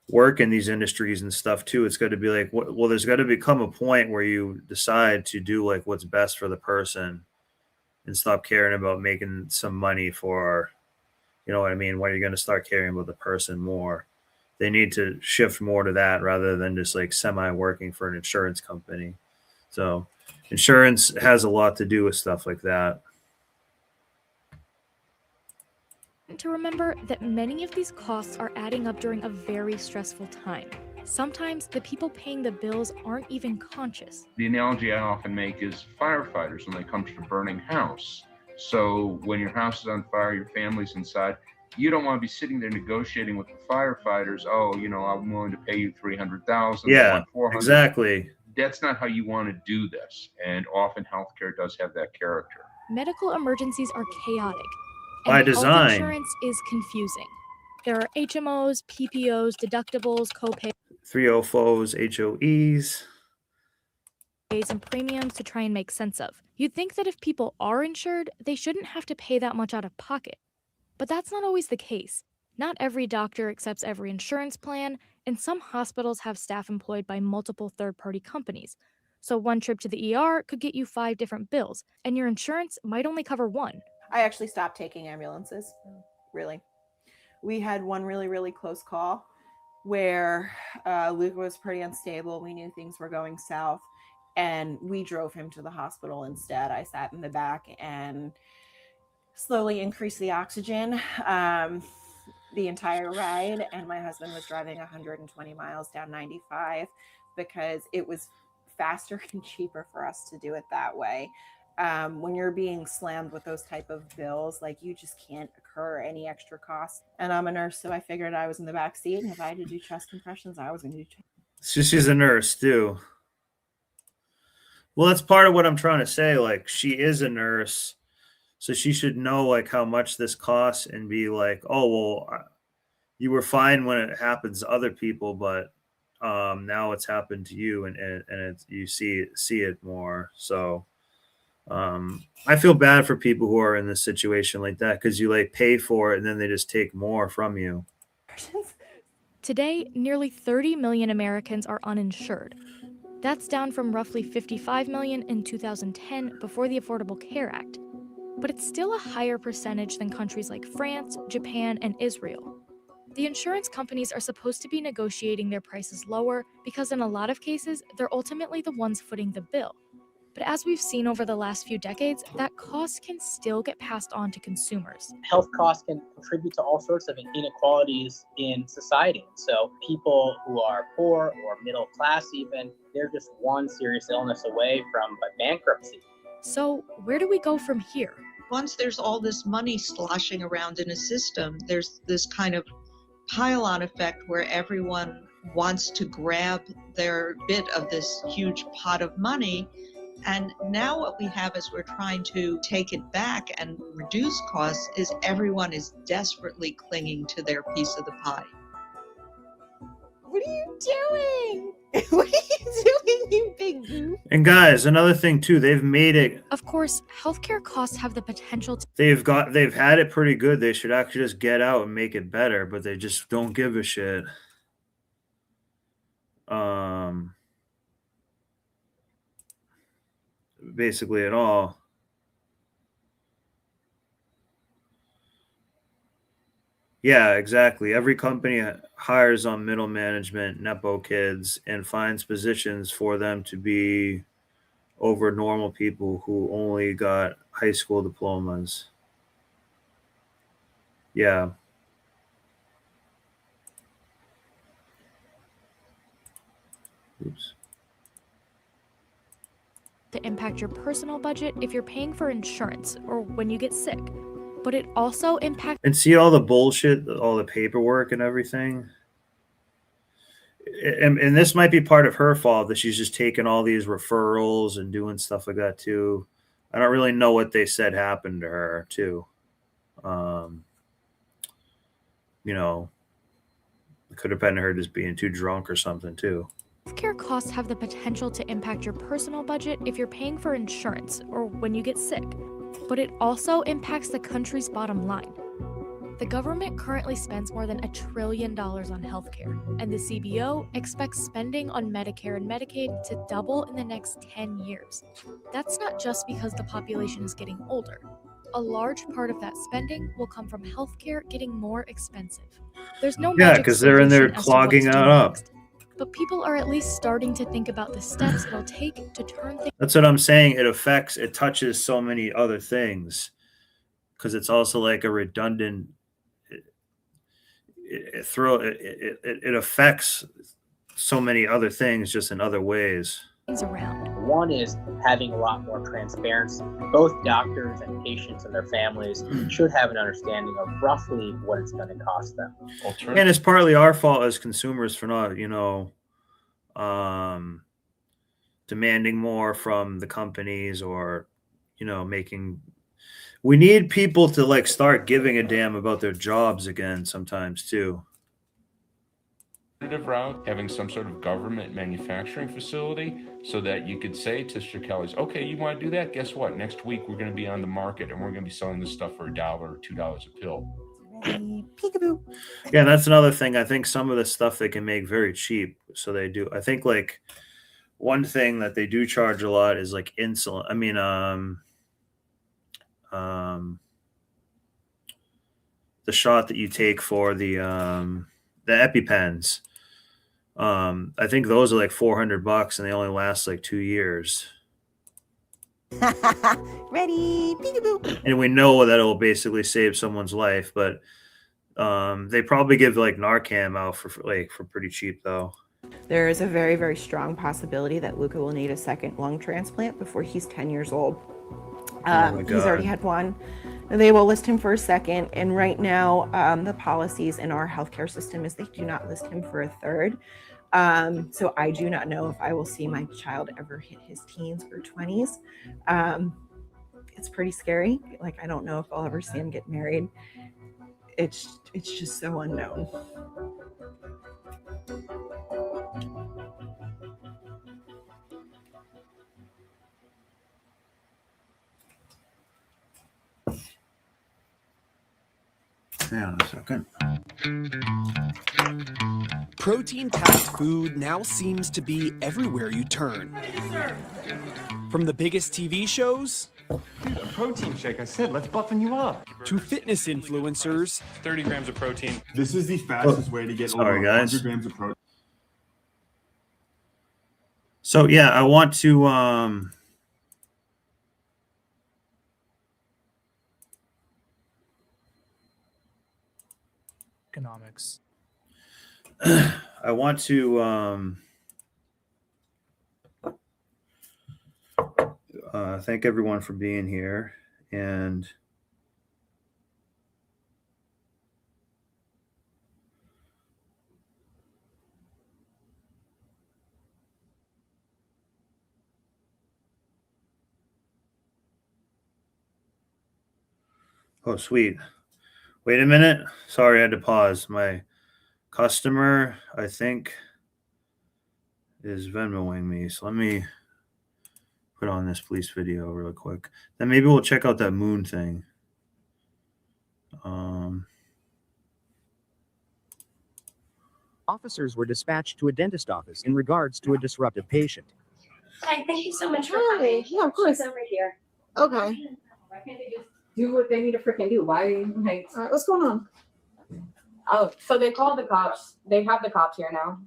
work in these industries and stuff too, it's got to be like, well, there's got to become a point where you decide to do like what's best for the person and stop caring about making some money for, you know what I mean? When you're going to start caring about the person more, they need to shift more to that rather than just like semi-working for an insurance company. So insurance has a lot to do with stuff like that.
To remember that many of these costs are adding up during a very stressful time. Sometimes the people paying the bills aren't even conscious.
The analogy I often make is firefighters when it comes to burning house. So when your house is on fire, your family's inside, you don't want to be sitting there negotiating with the firefighters. Oh, you know, I'm willing to pay you $300,000.
Yeah, exactly.
That's not how you want to do this. And often healthcare does have that character.
Medical emergencies are chaotic.
By
And
design.
health insurance is confusing. There are HMOs, PPOs, deductibles, copays,
304s, HOEs.
and premiums to try and make sense of. You'd think that if people are insured, they shouldn't have to pay that much out of pocket. But that's not always the case. Not every doctor accepts every insurance plan, and some hospitals have staff employed by multiple third-party companies. So one trip to the ER could get you 5 different bills, and your insurance might only cover one.
I actually stopped taking ambulances. Really. We had one really, really close call where Luke was pretty unstable. We knew things were going south, and we drove him to the hospital instead. I sat in the back and slowly increased the oxygen the entire ride, and my husband was driving 120 miles down 95 because it was faster and cheaper for us to do it that way. When you're being slammed with those type of bills, like you just can't incur any extra costs. And I'm a nurse, so I figured I was in the back seat, and if I had to do chest compressions, I was going to do chest.
So she's a nurse too. Well, that's part of what I'm trying to say. Like, she is a nurse, so she should know like how much this costs and be like, oh, well, you were fine when it happens to other people, but now it's happened to you, and it's, you see it more. So I feel bad for people who are in this situation like that, because you like pay for it and then they just take more from you.
Today, nearly 30 million Americans are uninsured. That's down from roughly 55 million in 2010 before the Affordable Care Act. But it's still a higher percentage than countries like France, Japan, and Israel. The insurance companies are supposed to be negotiating their prices lower because in a lot of cases, they're ultimately the ones footing the bill. But as we've seen over the last few decades, that cost can still get passed on to consumers.
Health costs can contribute to all sorts of inequalities in society. So people who are poor or middle class even, they're just one serious illness away from bankruptcy.
So where do we go from here?
Once there's all this money sloshing around in a system, there's this kind of pile-on effect where everyone wants to grab their bit of this huge pot of money. And now what we have as we're trying to take it back and reduce costs is everyone is desperately clinging to their piece of the pie.
What are you doing? What are you doing, you big goof?
And guys, another thing too, they've made it.
Of course, healthcare costs have the potential to.
They've had it pretty good. They should actually just get out and make it better, but they just don't give a shit. Basically at all. Yeah, exactly. Every company hires on middle management, Nepo kids, and finds positions for them to be over normal people who only got high school diplomas. Yeah. Oops.
To impact your personal budget if you're paying for insurance or when you get sick. But it also impacts.
And see all the bullshit, all the paperwork and everything. And this might be part of her fault that she's just taking all these referrals and doing stuff like that too. I don't really know what they said happened to her too. You know, it could have been her just being too drunk or something too.
Healthcare costs have the potential to impact your personal budget if you're paying for insurance or when you get sick. But it also impacts the country's bottom line. The government currently spends more than $1 trillion on healthcare, and the CBO expects spending on Medicare and Medicaid to double in the next 10 years. That's not just because the population is getting older. A large part of that spending will come from healthcare getting more expensive. There's no magic
because they're in there
solution as to what
clogging
to
it
do
up.
next, but people are at least starting to think about the steps it'll take to turn things.
That's what I'm saying. It touches so many other things because it's also like a redundant. It affects so many other things just in other ways.
Around.
One is having a lot more transparency. Both doctors and patients and their families should have an understanding of roughly what it's going to cost them.
And it's partly our fault as consumers for not, demanding more from the companies or, making. We need people to like start giving a damn about their jobs again sometimes too.
Route, having some sort of government manufacturing facility so that you could say to Kelly's, okay, you want to do that? Guess what? Next week we're going to be on the market and we're going to be selling this stuff for $1 or $2 a pill.
Peekaboo.
Yeah, that's another thing. I think some of the stuff they can make very cheap. So they do. I think like one thing that they do charge a lot is like insulin. I mean, the shot that you take for the EpiPens. I think those are like $400 and they only last like 2 years.
Ready, peekaboo.
And we know that it will basically save someone's life, but they probably give like Narcan out for pretty cheap though.
There is a very, very strong possibility that Luca will need a second lung transplant before he's 10 years old. He's already had one. They will list him for a second. And right now, the policies in our healthcare system is they do not list him for a third. So I do not know if I will see my child ever hit his teens or 20s. It's pretty scary. Like, I don't know if I'll ever see him get married. It's just so unknown.
Hang on a second.
Protein-packed food now seems to be everywhere you turn. From the biggest TV shows,
dude, a protein shake, I said, let's buffen you up.
To fitness influencers.
30 grams of protein. This is the fastest way to get over 100 grams of protein.
So yeah, I want to
economics.
I want to thank everyone for being here, and oh sweet. Wait a minute. Sorry, I had to pause. My customer, I think, is Venmoing me. So let me put on this police video real quick. Then maybe we'll check out that moon thing.
Officers were dispatched to a dentist office in regards to a disruptive patient.
Hi, thank you so much for
Hi.
coming.
Yeah, of course.
She's over here.
Okay.
Why can't they just do what they need to freaking do? Why, like,
All right, what's going on?
oh, so they called the cops. They have the cops here now.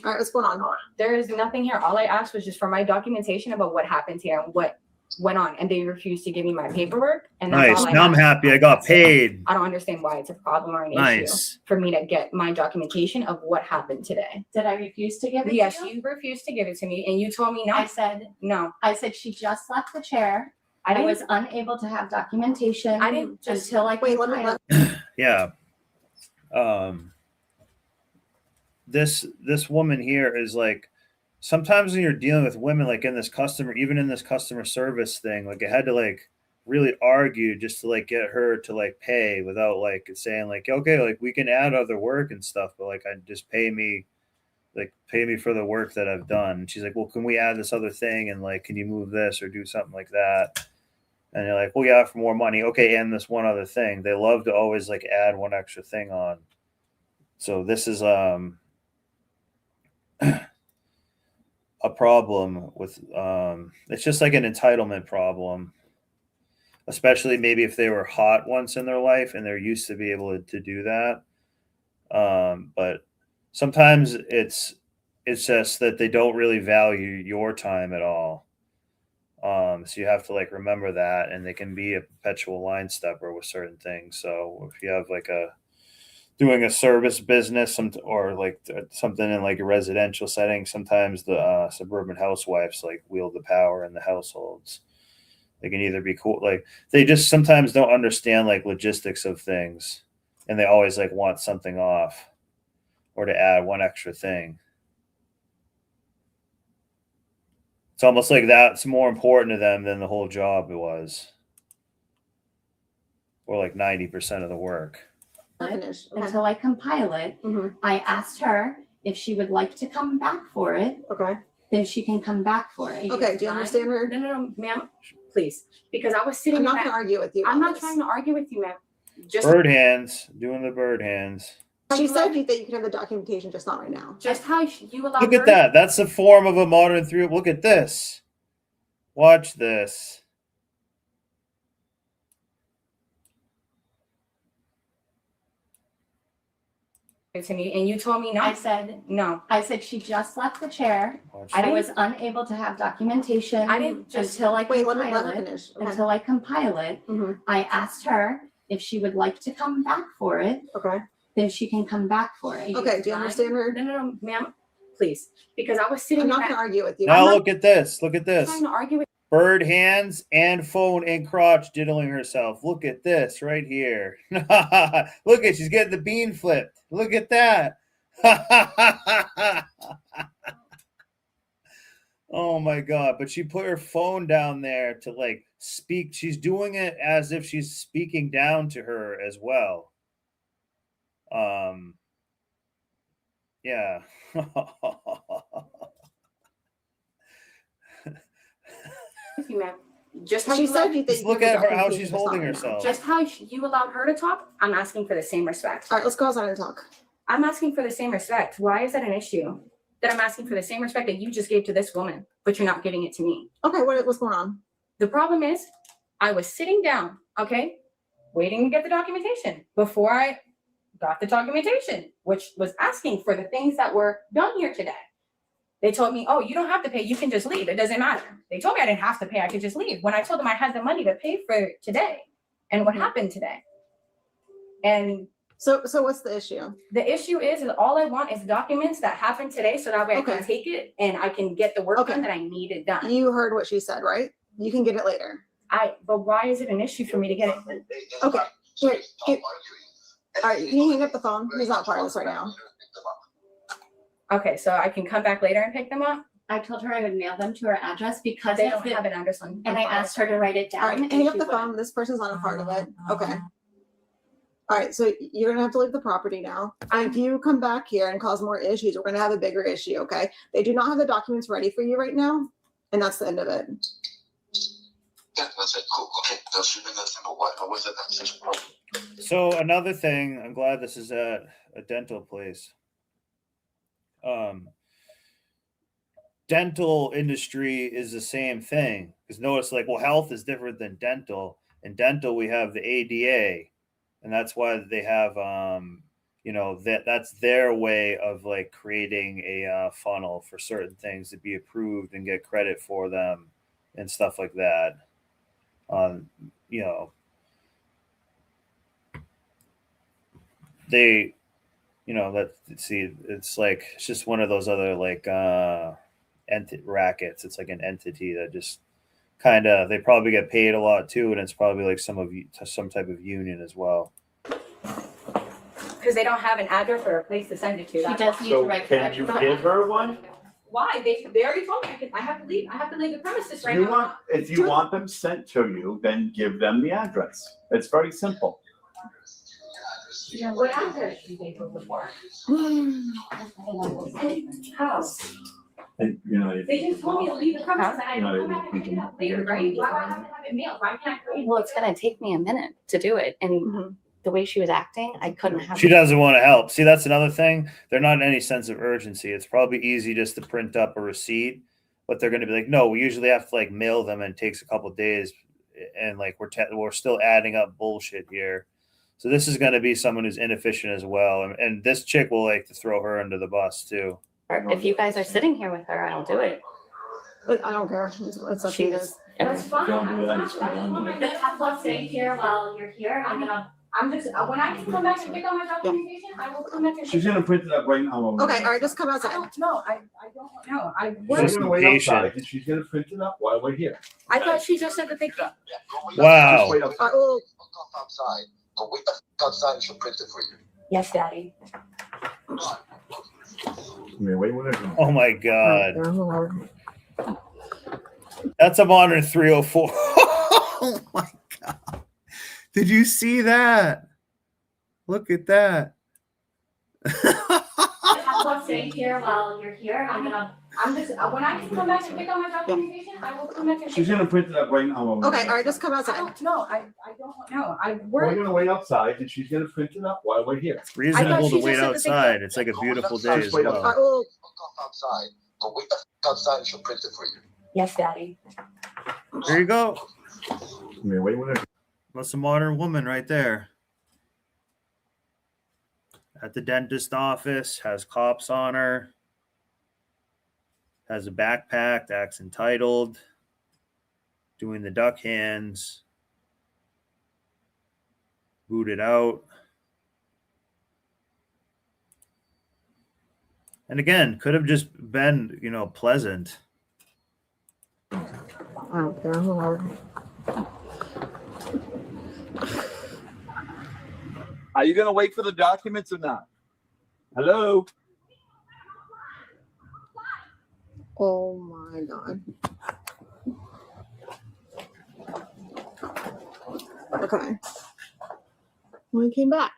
All right, what's going on?
There is nothing here. All I asked was just for my documentation about what happened here and what went on, and they refused to give me my paperwork. And that's
Nice.
all I
Now I'm
asked.
happy. I got paid.
I don't understand why it's a problem or an
Nice.
issue for me to get my documentation of what happened today.
Did I refuse to give it
Yes,
to you?
you refused to give it to me, and you told me no.
I said
no.
I said she just left the chair. I
didn't-
was unable to have documentation
I didn't just-
until I
Wait,
compiled.
Yeah. This woman here is like, sometimes when you're dealing with women, like in this customer, even in this customer service thing, like I had to like really argue just to like get her to like pay without like saying like, okay, like we can add other work and stuff, but like I just pay me for the work that I've done. And she's like, well, can we add this other thing? And like, can you move this or do something like that? And you're like, well, yeah, for more money. Okay. And this one other thing. They love to always like add one extra thing on. So this is, a problem with it's just like an entitlement problem, especially maybe if they were hot once in their life and they're used to be able to do that, but sometimes it's just that they don't really value your time at all, so you have to like remember that, and they can be a perpetual line stepper with certain things. So if you have like doing a service business, or like something in like a residential setting, sometimes the suburban housewives like wield the power in the households. They can either be cool, like they just sometimes don't understand like logistics of things, and they always like want something off or to add one extra thing. It's almost like that's more important to them than the whole job was, or like 90% of the work.
Until I compile it. I asked her if she would like to come back for it.
Okay.
Then she can come back for it.
Okay, do you understand her?
No, ma'am, please. Because I was sitting.
I'm not going to argue with you.
I'm not trying to argue with you, ma'am. Just
Bird hands, doing the bird hands.
She said that you can have the documentation, just not right now.
Just how you allow.
Look at that. That's the form of a modern three. Look at this. Watch this.
To me, and you told me no.
I said
no.
I said she just left the chair. I was unable to have documentation.
I didn't just
until I
wait. Let me
compile it.
finish. Okay.
Until I compile it, I asked her if she would like to come back for it.
Okay.
Then she can come back for it.
Okay. Do you understand her?
No, ma'am, please. Because I was sitting.
I'm not going to argue with you.
Now look at this. Look at this.
Trying to argue with.
Bird hands and phone in crotch diddling herself. Look at this right here. Look at, she's getting the bean flipped. Look at that. Oh my God. But she put her phone down there to like speak. She's doing it as if she's speaking down to her as well. Yeah.
You, ma'am. Just how
She
you
said
allowed,
you think.
Look at her, how she's holding herself.
just how you allowed her to talk. I'm asking for the same respect.
All right, let's go outside and talk.
I'm asking for the same respect. Why is that an issue? That I'm asking for the same respect that you just gave to this woman, but you're not giving it to me.
Okay, what's going on?
The problem is, I was sitting down, okay, waiting to get the documentation before I got the documentation, which was asking for the things that were done here today. They told me, oh, you don't have to pay. You can just leave. It doesn't matter. They told me I didn't have to pay. I could just leave. When I told them I had the money to pay for today and what happened today. And
so what's the issue?
The issue is all I want is documents that happened today, so that way I can take it and I can get the work done that I needed done.
You heard what she said, right? You can get it later.
But why is it an issue for me to get it?
Okay. Wait, all right, can you hang up the phone? He's not part of this right now.
Okay, so I can come back later and pick them up?
I told her I would mail them to her address because
They don't have an address on.
and I asked her to write it down.
All right,
and
hang
she
up the
would.
phone. This person's not a part of it. Okay.
All right, so you're gonna have to leave the property now. And if you come back here and cause more issues, we're gonna have a bigger issue, okay? They do not have the documents ready for you right now, and that's the end of it.
Yeah, that's it. Cool. Okay, that should be that simple. What was it? That's such a problem.
So another thing, I'm glad this is at a dental place. Dental industry is the same thing, because notice, like, well, health is different than dental. In dental, we have the ADA, and that's why they have, that's their way of like creating a funnel for certain things to be approved and get credit for them and stuff like that. They, let's see, it's like, it's just one of those other like rackets. It's like an entity that just kind of, they probably get paid a lot too, and it's probably like some type of union as well.
Because they don't have an address or a place to send it to.
She does need to write. Can you give her one?
Why? They already told me I have to leave. I have to leave the premises right now.
If you want them sent to you, then give them the address. It's very simple.
What address did they put before? How?
And
They just told me to leave the premises and I had to come back and pick it up later, right? Why do I have to have it mailed? Why can't I create?
Well, it's gonna take me a minute to do it, and the way she was acting, I couldn't have.
She doesn't want to help. See, that's another thing. They're not in any sense of urgency. It's probably easy just to print up a receipt, but they're going to be like, no, we usually have to like mail them, and it takes a couple of days, and like we're still adding up bullshit here. So this is going to be someone who's inefficient as well, and this chick will like to throw her under the bus too.
If you guys are sitting here with her, I'll do it.
But I don't care. It's up to you.
That's fine. I'll stay here while you're here. I'm just, when I can come back and pick up my documentation, I will come back and.
She's gonna print it up right now.
Okay, all right, just come outside.
No, I don't know.
We're gonna wait outside, and she's gonna print it up while we're here.
I thought she just said that they could.
Wow.
Just wait outside.
Outside. Go wait outside and she'll print it for you.
Yes, Daddy.
Oh my God. That's a modern 304. Oh my God. Did you see that? Look at that.
I'll stay here while you're here. I'm just, when I can come back and pick up my documentation, I will come back and.
She's gonna print it up right now.
Okay, all right, just come outside.
No, I don't know.
We're gonna wait outside, and she's gonna print it up while we're here.
It's reasonable to wait outside. It's like a beautiful day as well.
Outside. Go wait outside and she'll print it for you.
Yes, Daddy.
There you go. That's a modern woman right there. At the dentist office, has cops on her, has a backpack, acts entitled, doing the duck hands, booted out. And again, could have just been, pleasant.
I don't care.
Are you gonna wait for the documents or not? Hello?
Oh my God. Okay. We came back.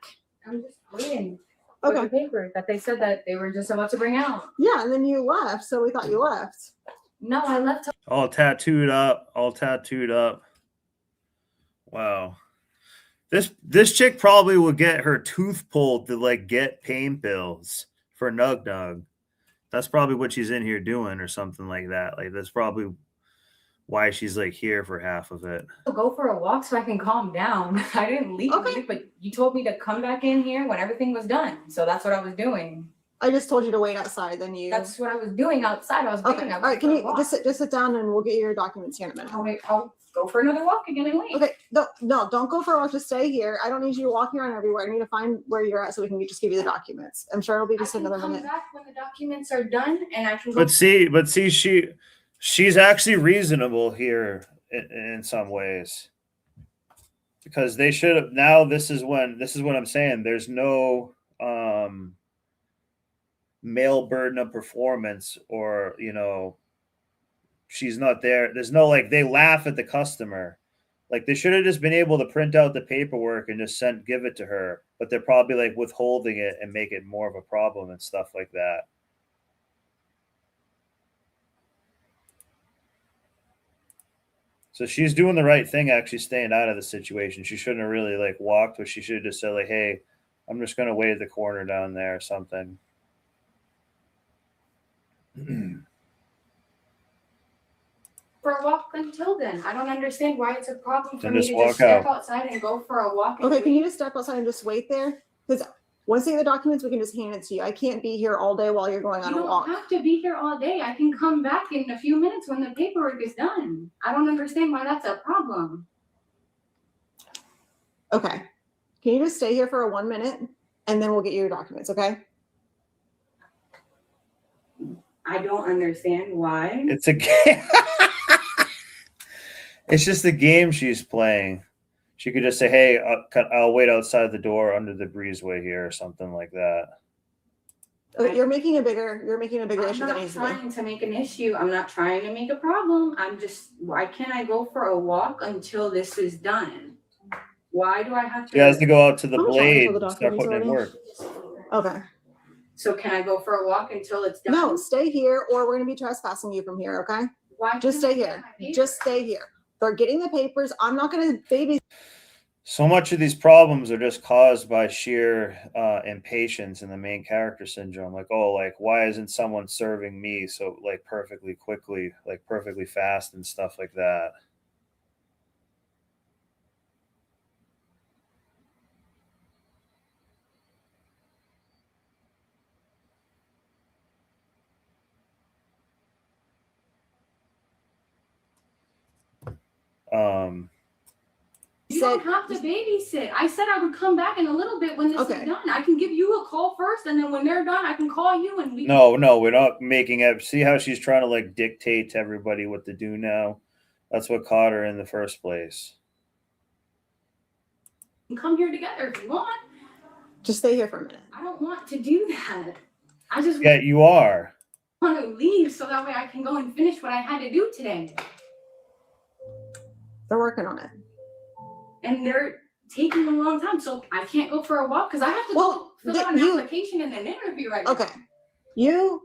I'm just waiting.
Okay.
The paper that they said that they were just about to bring out.
Yeah, and then you left, so we thought you left.
No, I left.
All tattooed up. Wow. This chick probably will get her tooth pulled to like get pain pills for Nug Nug. That's probably what she's in here doing or something like that. Like that's probably why she's like here for half of it.
Go for a walk so I can calm down. I didn't leave, but you told me to come back in here when everything was done. So that's what I was doing.
I just told you to wait outside, then you.
That's what I was doing outside. I was waiting.
Okay. All right, can you just sit down and we'll get your documents here in a minute.
I'll go for another walk again and wait.
Okay, no, don't go for a walk. Just stay here. I don't need you walking around everywhere. I need to find where you're at so we can just give you the documents. I'm sure it'll be just another minute.
Back when the documents are done, and I can.
But see, she's actually reasonable here in some ways, because they should have. Now this is what I'm saying. There's no male burden of performance, or she's not there. There's no like, they laugh at the customer. Like they should have just been able to print out the paperwork and just give it to her, but they're probably like withholding it and make it more of a problem and stuff like that. So she's doing the right thing, actually staying out of the situation. She shouldn't have really like walked, but she should have just said like, "Hey, I'm just going to wait at the corner down there," or something.
For a walk until then. I don't understand why it's a problem for
Then
me
just
to
walk
just step
out.
outside and go for a walk.
Okay, can you just step outside and just wait there? Because once they get the documents, we can just hand it to you. I can't be here all day while you're going on
You
a
don't
walk.
have to be here all day. I can come back in a few minutes when the paperwork is done. I don't understand why that's a problem.
Okay. Can you just stay here for 1 minute and then we'll get you your documents, okay?
I don't understand why.
It's a game. It's just the game she's playing. She could just say, "Hey, I'll wait outside the door under the breezeway here," or something like that.
Okay, you're making a bigger issue than it
I'm
needs
not
to be.
trying to make an issue. I'm not trying to make a problem. I'm just, why can't I go for a walk until this is done? Why do I have to?
She has to go out to the
I'm
blade
trying to
and start putting in work.
Okay.
So can I go for a walk until it's done?
No, stay here or we're going to be trespassing you from here, okay?
Why
Just
can't I
stay
get
here.
my papers?
Just stay here. They're getting the papers. I'm not going to baby.
So much of these problems are just caused by sheer impatience and the main character syndrome. Like, oh, like why isn't someone serving me so like perfectly quickly, like perfectly fast and stuff like that.
You don't have to babysit. I said I would come back in a little bit when this is done. I can give you a call first, and then when they're done, I can call you and we.
No, we're not making it. See how she's trying to like dictate to everybody what to do now? That's what caught her in the first place.
can come here together if you want.
Just stay here for a minute.
I don't want to do that. I just
Yeah, you are.
want to leave so that way I can go and finish what I had to do today.
They're working on it.
And they're taking a long time, so I can't go for a walk because I have to go fill out an application and an interview right now.
Okay. You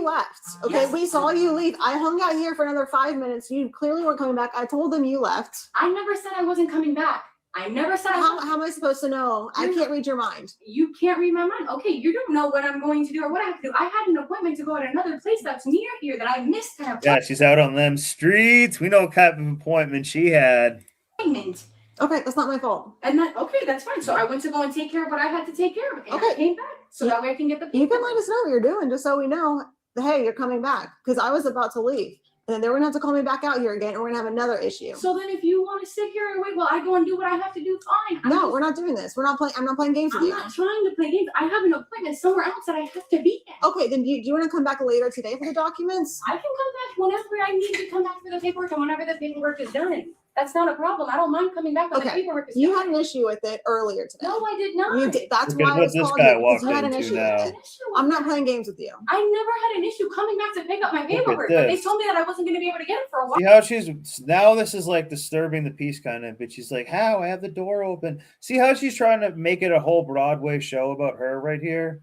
left. Okay,
Yes.
we saw you leave. I hung out here for another 5 minutes. You clearly weren't coming back. I told them you left.
I never said I wasn't coming back. I never said
how am I supposed to know? I can't read your mind.
You can't read my mind. Okay, you don't know what I'm going to do or what I have to do. I had an appointment to go at another place that's near here that I missed an
Yeah, she's out on them streets. We know what kind of appointment she had.
appointment.
Okay, that's not my fault.
And then, okay, that's fine. So I went to go and take care of what I had to take care of. And I came back. So that way I can get the
You can let us know what you're doing just so we know, hey, you're coming back. Because I was about to leave. And then they're going to have to call me back out here again, and we're going to have another issue.
So then if you want to sit here and wait while I go and do what I have to do, fine.
No, we're not doing this. We're not playing. I'm not playing games with
I'm
you.
not trying to play games. I have an appointment somewhere else that I have to be at.
Okay, then do you want to come back later today for the documents?
I can come back whenever I need to come back for the paperwork and whenever the paperwork is done. That's not a problem. I don't mind coming back when the paperwork is done.
You had an issue with it earlier today.
No, I did not.
You did. That's
Look at
why I
what
was
this
calling
guy
you, because
walked
you had an
into
issue
now.
with it. I'm not playing games with you.
I never had an issue coming back to pick up my paperwork, but they
this.
told me that I wasn't going to be able to get it for a while.
See how she's now this is like disturbing the peace kind of, but she's like, how? I have the door open. See how she's trying to make it a whole Broadway show about her right here?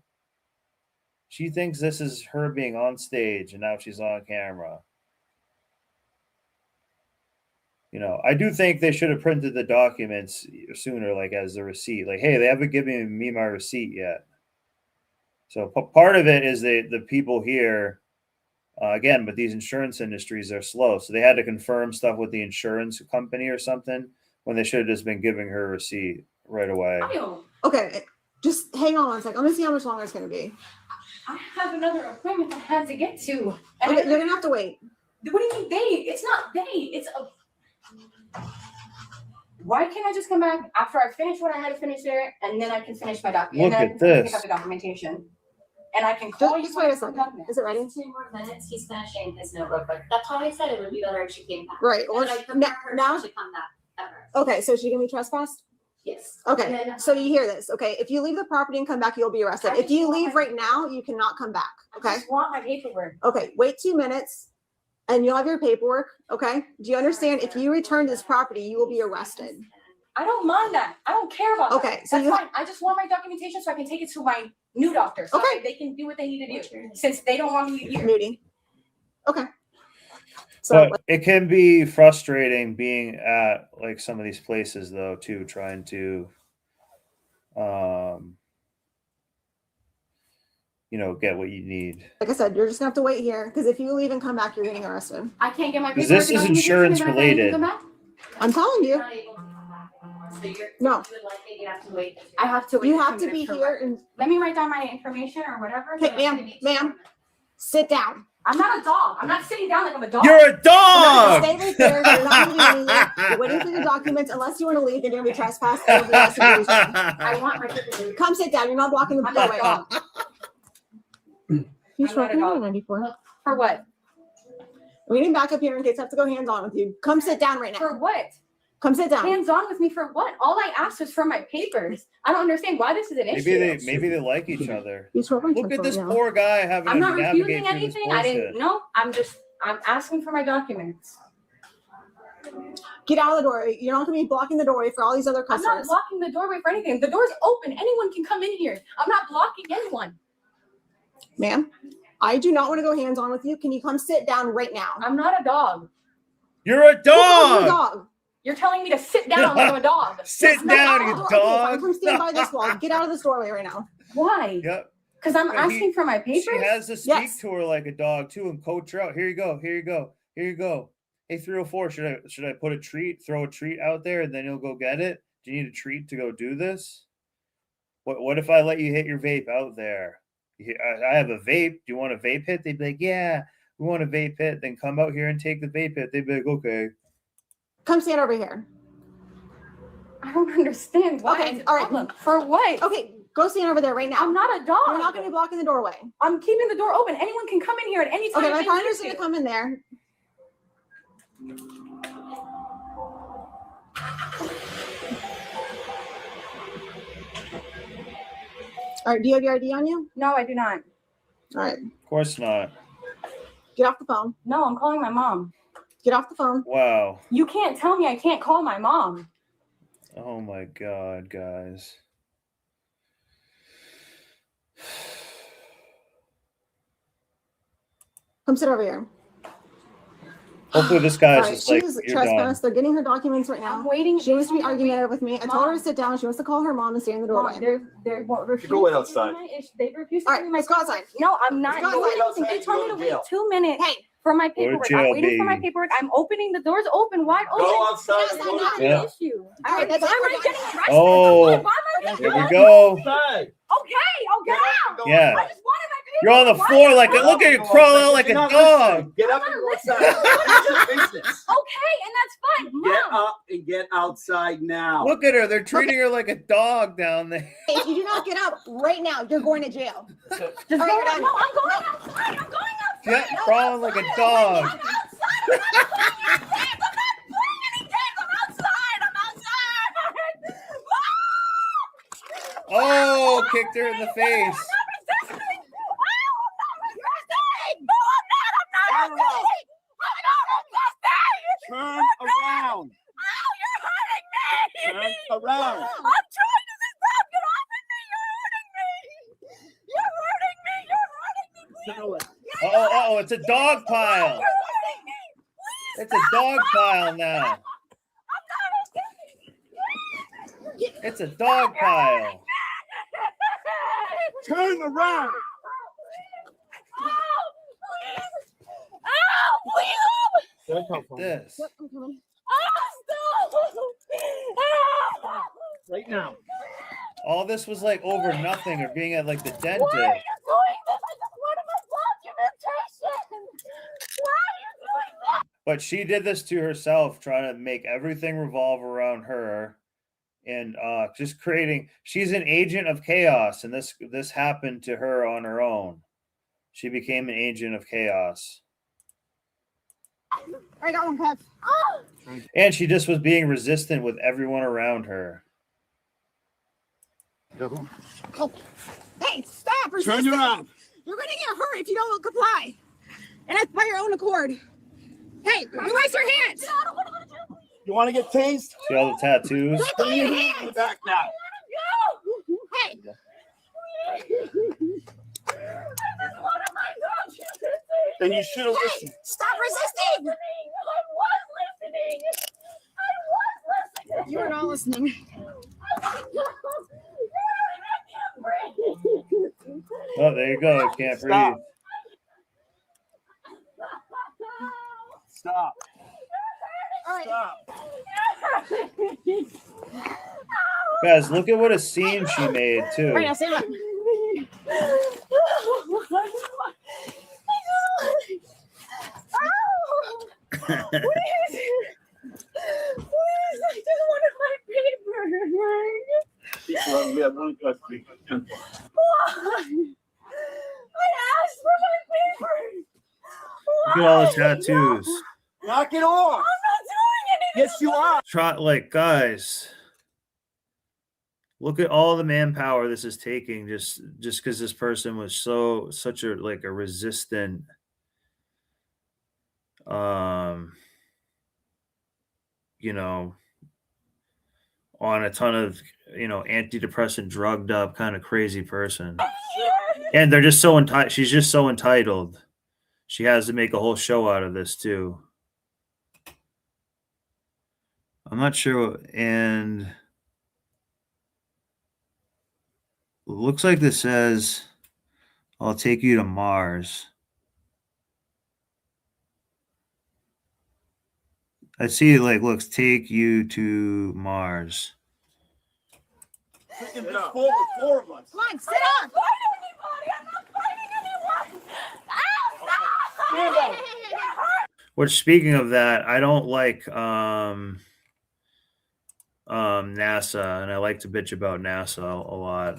She thinks this is her being on stage and now she's on camera. You know, I do think they should have printed the documents sooner, like as the receipt. Like, hey, they haven't given me my receipt yet. So part of it is the people here, again, but these insurance industries are slow. So they had to confirm stuff with the insurance company or something when they should have just been giving her a receipt right away.
Okay, just hang on 1 second. Let me see how much longer it's going to be.
I have another appointment that I had to get to. And
Okay, you're going to have to wait.
What do you mean they? It's not they. It's a. Why can't I just come back after I finish what I had to finish there, and then I can finish my document?
Look
and
at
then I can
this.
pick up the documentation, and I can call you.
Just wait a second. Is it ready?
2 more minutes. He's finishing his note real quick. That's why I said it would be better if she came back.
Right. Well,
Because I
now,
prefer her
now
to come back ever.
okay, so is she going to be trespassed?
Yes.
Okay,
And then,
so you hear this. Okay, if you leave the property and come back, you'll be arrested. If you leave right now, you cannot come back.
I
Okay.
just want my paperwork.
Okay, wait 2 minutes, and you'll have your paperwork. Okay. Do you understand? If you return this property, you will be arrested.
I don't mind that. I don't care about that.
Okay, so
that's fine. I just want my documentation so I can take it to my new doctor. So
Okay.
they can do what they need to do since they don't want me here.
Moody. Okay.
But it can be frustrating being at like some of these places though too, trying to you know, get what you need.
Like I said, you're just gonna have to wait here because if you leave and come back, you're getting arrested.
I can't get my
Because
paperwork.
this is insurance related.
I'm telling you. No.
I have to wait.
You have to be here and
let me write down my information or whatever.
Okay, ma'am, sit down.
I'm not a dog. I'm not sitting down like I'm a dog.
You're a dog!
Stay right there. You're not gonna be anywhere. You're waiting for your documents. Unless you want to leave, you're gonna be trespassed.
I want my paperwork.
Come sit down. You're not blocking the
I'm not a
doorway.
dog.
You
I'm not a dog.
before.
For what?
We didn't back up here in case I have to go hands on with you. Come sit down right now.
For what?
Come sit down.
Hands on with me for what? All I asked was for my papers. I don't understand why this is an issue.
Maybe they like each other.
Look
Look at this poor guy having
I'm
to
not
navigate
refusing
through this
anything. I didn't
bullshit.
know. I'm asking for my documents.
Get out of the door. You're not gonna be blocking the doorway for all these other
I'm
customers.
not blocking the doorway for anything. The door's open. Anyone can come in here. I'm not blocking anyone.
Ma'am, I do not want to go hands on with you. Can you come sit down right now?
I'm not a dog.
You're a
Who called you a
dog!
dog?
You're telling me to sit down like I'm a dog.
Sit down, you
Okay, fine.
dog!
Come stand by this wall. Get out of this doorway right now.
Why?
Yep.
Because I'm
Yeah,
asking for my papers.
She has to speak
Yes.
to her like a dog too and coach her out. Here you go. Here you go. Here you go. Hey, 304, should I put a treat, throw a treat out there and then you'll go get it? Do you need a treat to go do this? What if I let you hit your vape out there? I have a vape. Do you want a vape hit? They'd be like, yeah, we want a vape hit. Then come out here and take the vape hit. They'd be like, okay.
Come stand over here.
I don't understand why.
Okay, all right.
For what?
Okay, go stand over there right now.
I'm not a dog.
You're not going to be blocking the doorway.
I'm keeping the door open. Anyone can come in here at any time.
Okay, my
they
partner's
need
going to come in there. All right, do you have your ID on you?
No, I do not.
All right,
Of course not.
get off the phone.
No, I'm calling my mom.
Get off the phone.
Wow.
You can't tell me I can't call my mom.
Oh my God, guys.
Come sit over here.
Hopefully this
All
guy's
right,
just like,
she's
you're done.
trespassed. They're getting her documents right now.
I'm waiting.
She wants to be argumentative with me. I told her to sit down. She wants to call her mom and stay in the doorway.
They're refusing.
Go wait outside.
They refuse to
All
give
right,
me my
let's go outside.
No, I'm not
Let's go
doing
outside.
anything. They told me to
Go to
wait
jail.
2 minutes
Hey,
for my
to
paperwork.
jail,
I'm waiting for my
baby.
paperwork. I'm opening the doors open, wide open.
Go outside.
Yes,
Go
I
to
know.
Yeah.
An issue.
All right, that's
why am
it.
I getting arrested?
Oh,
Why am I getting
here we
arrested?
go.
outside.
Okay, oh get out.
Yeah.
I just wanted my paperwork.
You're on the
Why
floor
am I
like,
going?
look at you crawl out like a dog.
Get up and go outside. It's your business.
Okay, and that's fine.
Get
Mom.
up and get outside now.
Look at her. They're treating her like a dog down there.
if you do not get up right now, you're going to jail.
Just
All
go.
right, you're done.
No, I'm going outside. I'm going outside.
Yeah, crawling like a dog.
I'm outside. I'm not playing any games. I'm outside. I'm outside.
Oh, kicked her in the face.
Turn around. Turn around.
I'm trying to stop. Get off of me. You're hurting me. You're hurting me. You're hurting me. Please.
Oh, it's a dog pile.
You're hurting me. Please.
It's a dog pile now.
I'm not okay.
It's a dog pile.
Turn around.
This.
Yep, I'm coming.
Right now.
All this was like over nothing or being at like the dentist.
Why are you doing this? I just wanted my documentation. Why are you doing that?
But she did this to herself, trying to make everything revolve around her and just creating. She's an agent of chaos, and this happened to her on her own. She became an agent of chaos.
I got one, Kev.
And she just was being resistant with everyone around her.
Oh. Hey, stop!
Turn around.
You're going to get hurt if you don't comply. And that's by your own accord.
Hey, raise your hands.
You want to get tased?
See all the tattoos?
Bring your hand in the back now.
Hey.
Then you should have listened.
Stop resisting. You were not listening.
Oh, there you go. Can't breathe.
Stop.
All right.
Stop.
Guys, look at what a scene she made, too.
All right, now stand up.
I just wanted my paper.
I asked for my paper.
Look at all the tattoos.
Knock it off.
I'm not doing anything.
Yes, you are.
Try, like, guys, look at all the manpower this is taking just because this person was such a resistant on a ton of antidepressant, drugged up, kind of crazy person. And they're just so entitled. She's just so entitled. She has to make a whole show out of this too. I'm not sure. And looks like this says, "I'll take you to Mars." I see, looks take you to Mars.
There's four of us.
Come on, sit
down.
I'm not fighting anyone. Stop.
Which, speaking of that, I don't like NASA, and I like to bitch about NASA a lot.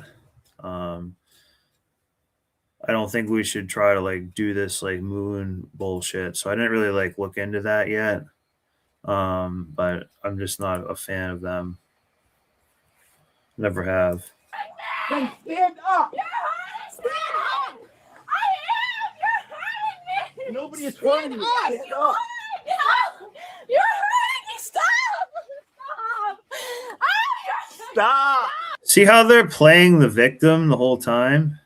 I don't think we should try to do this moon bullshit. So I didn't really look into that yet. But I'm just not a fan of them. Never have.
Then stand up.
Stand up. I am. You're hurting me.
Nobody is hurting you. Stand up.
You're hurting me. Stop.
Stop.
See how they're playing the victim the whole time?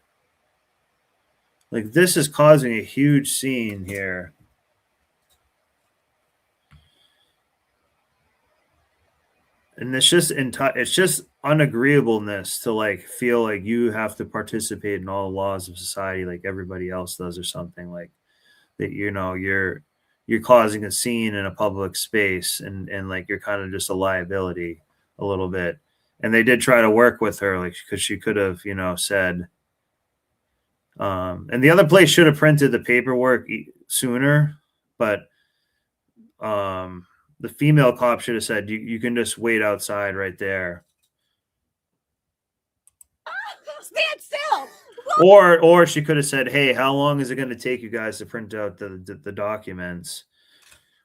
This is causing a huge scene here. And it's just unagreeableness to feel you have to participate in all the laws of society like everybody else does, or something that. You're causing a scene in a public space, and you're kind of just a liability a little bit. And they did try to work with her because she could have said. And the other place should have printed the paperwork sooner, but the female cop should have said, you can just wait outside right there.
Stand still.
Or she could have said, hey, how long is it going to take you guys to print out the documents?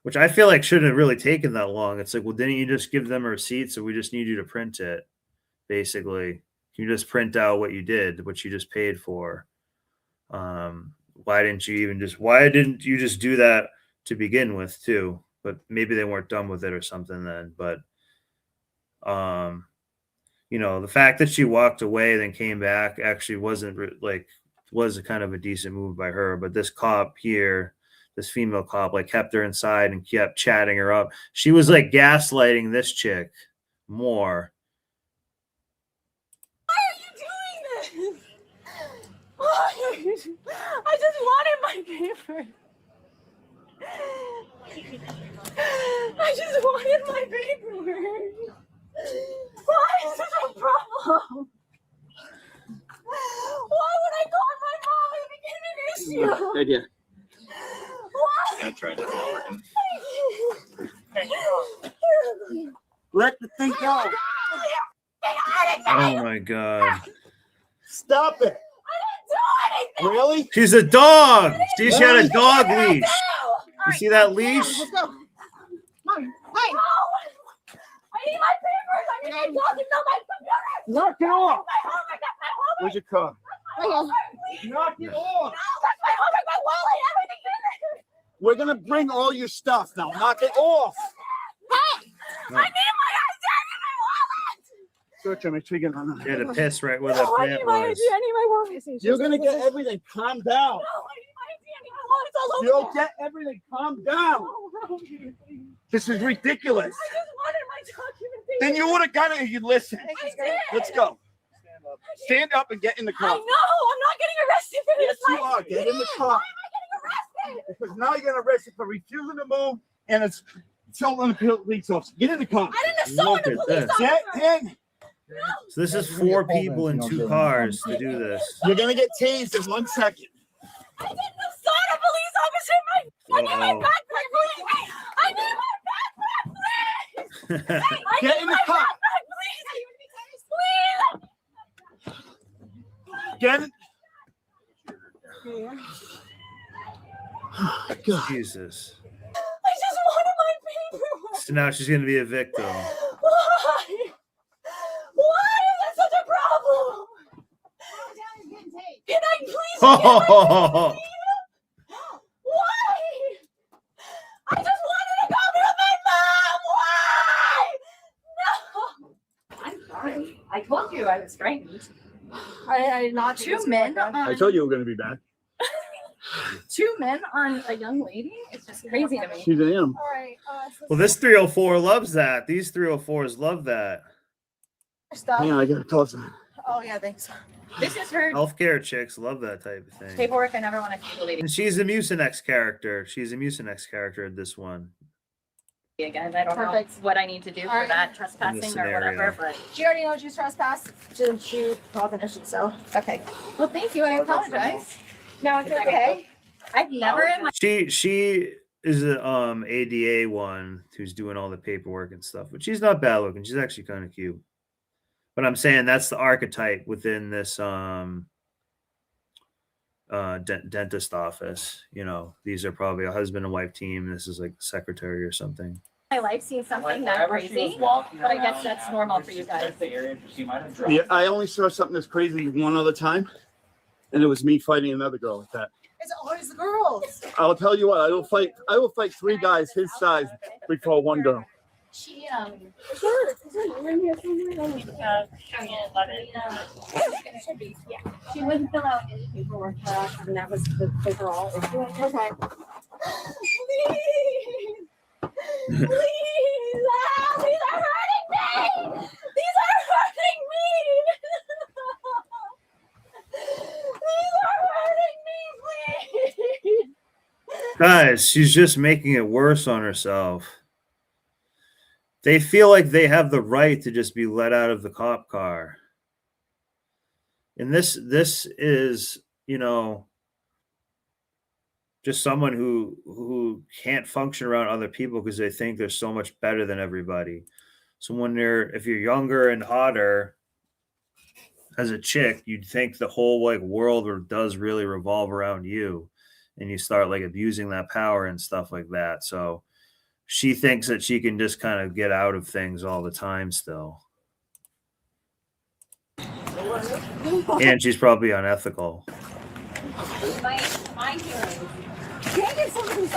Which I feel shouldn't have really taken that long. It's well, didn't you just give them a receipt? So we just need you to print it. Basically, you just print out what you did, what you just paid for. Why didn't you just do that to begin with too? But maybe they weren't done with it or something then. But the fact that she walked away then came back actually wasn't was a kind of a decent move by her. But this cop here, this female cop, kept her inside and kept chatting her up. She was gaslighting this chick more.
Why are you doing this? I just wanted my paper. I just wanted my paperwork. Why is this a problem? Why would I call my mom and begin an issue?
Good idea.
Why?
That's right. That's not working. Let the thing go.
Oh my God.
Stop it. Really?
She's a dog. See, she had a dog leash. You see that leash?
Let's go. Mom, hey. I need my papers. I need my talking on my computer.
Knock it off.
My homework. That's my homework.
Where's your car?
Right here.
Knock it off.
No, that's my homework. My wallet. Everything in there.
We're gonna bring all your stuff now. Knock it off.
Hey, I need my ID and my wallet.
Search him. Make sure you get on.
Yeah, to piss right where that
No, I
plant
need my ID.
was.
I need my wallet.
You're gonna get everything. Calm down.
No, I need my ID. I need my wallet. It's all over
You'll
there.
get everything. Calm down. This is ridiculous.
I just wanted my documentation.
Then you would have got it if you listened.
I did.
Let's go. Stand up and get in the
I
car.
know. I'm not getting arrested for this.
Yes, you are. Get in the car.
Why am I getting arrested?
Because now you're gonna arrested for refusing to move and it's assaulting the police officer. Get in the car.
I didn't assault
Look
a
at
police
this.
officer.
Get in.
So this is 4 people in 2 cars to do this.
You're gonna get tased in 1 second.
I didn't assault a police officer. I need my
Uh-oh.
backpack, please. I need my backpack, please. I
Get
need
in
my
the car.
backpack, please. Please.
Get it.
Jesus.
I just wanted my paperwork.
So now she's going to be a victim.
Why? Why is that such a problem? Can I please get my
Oh,
Why? I just wanted to go to my mom. Why? No. I'm sorry. I told you I was frightened. I did not. Two men.
I told you we were gonna be back.
2 men on a young lady. It's just crazy to me.
She's an animal.
All right.
well, this 304 loves that. These 304s love that.
Stuff.
Hang on, I gotta call some.
Oh yeah, thanks. This is her
Healthcare chicks love that type of thing.
paperwork. I never want to see the lady
And she's a Mucinex character. She's a Mucinex character in this one.
again. I don't know what I need to do for that trespassing or whatever, but she already knows she's trespassed. She brought an issue, so okay. Well, thank you. I apologize. No, it's okay. I've never in my
She is a ADA one who's doing all the paperwork and stuff, but she's not bad looking. She's actually kind of cute. But I'm saying that's the archetype within this dentist office. You know, these are probably a husband and wife team. This is like the secretary or something.
life seeing something that crazy, but I guess that's normal for you guys.
Yeah, I only saw something that's crazy one other time, and it was me fighting another girl like that.
It's always the girls.
I'll tell you what, I will fight 3 guys his size before one girl.
She sure. She wouldn't fill out any paperwork for us, and that was the overall issue. Okay. Please, these are hurting me. These are hurting me. These are hurting me, please.
Guys, she's just making it worse on herself. They feel like they have the right to just be let out of the cop car. And this is, you know, just someone who can't function around other people because they think they're so much better than everybody. So if you're younger and hotter as a chick, you'd think the whole like world does really revolve around you, and you start like abusing that power and stuff like that. So she thinks that she can just kind of get out of things all the time still. And she's probably unethical.
My hearing. Can I get somebody's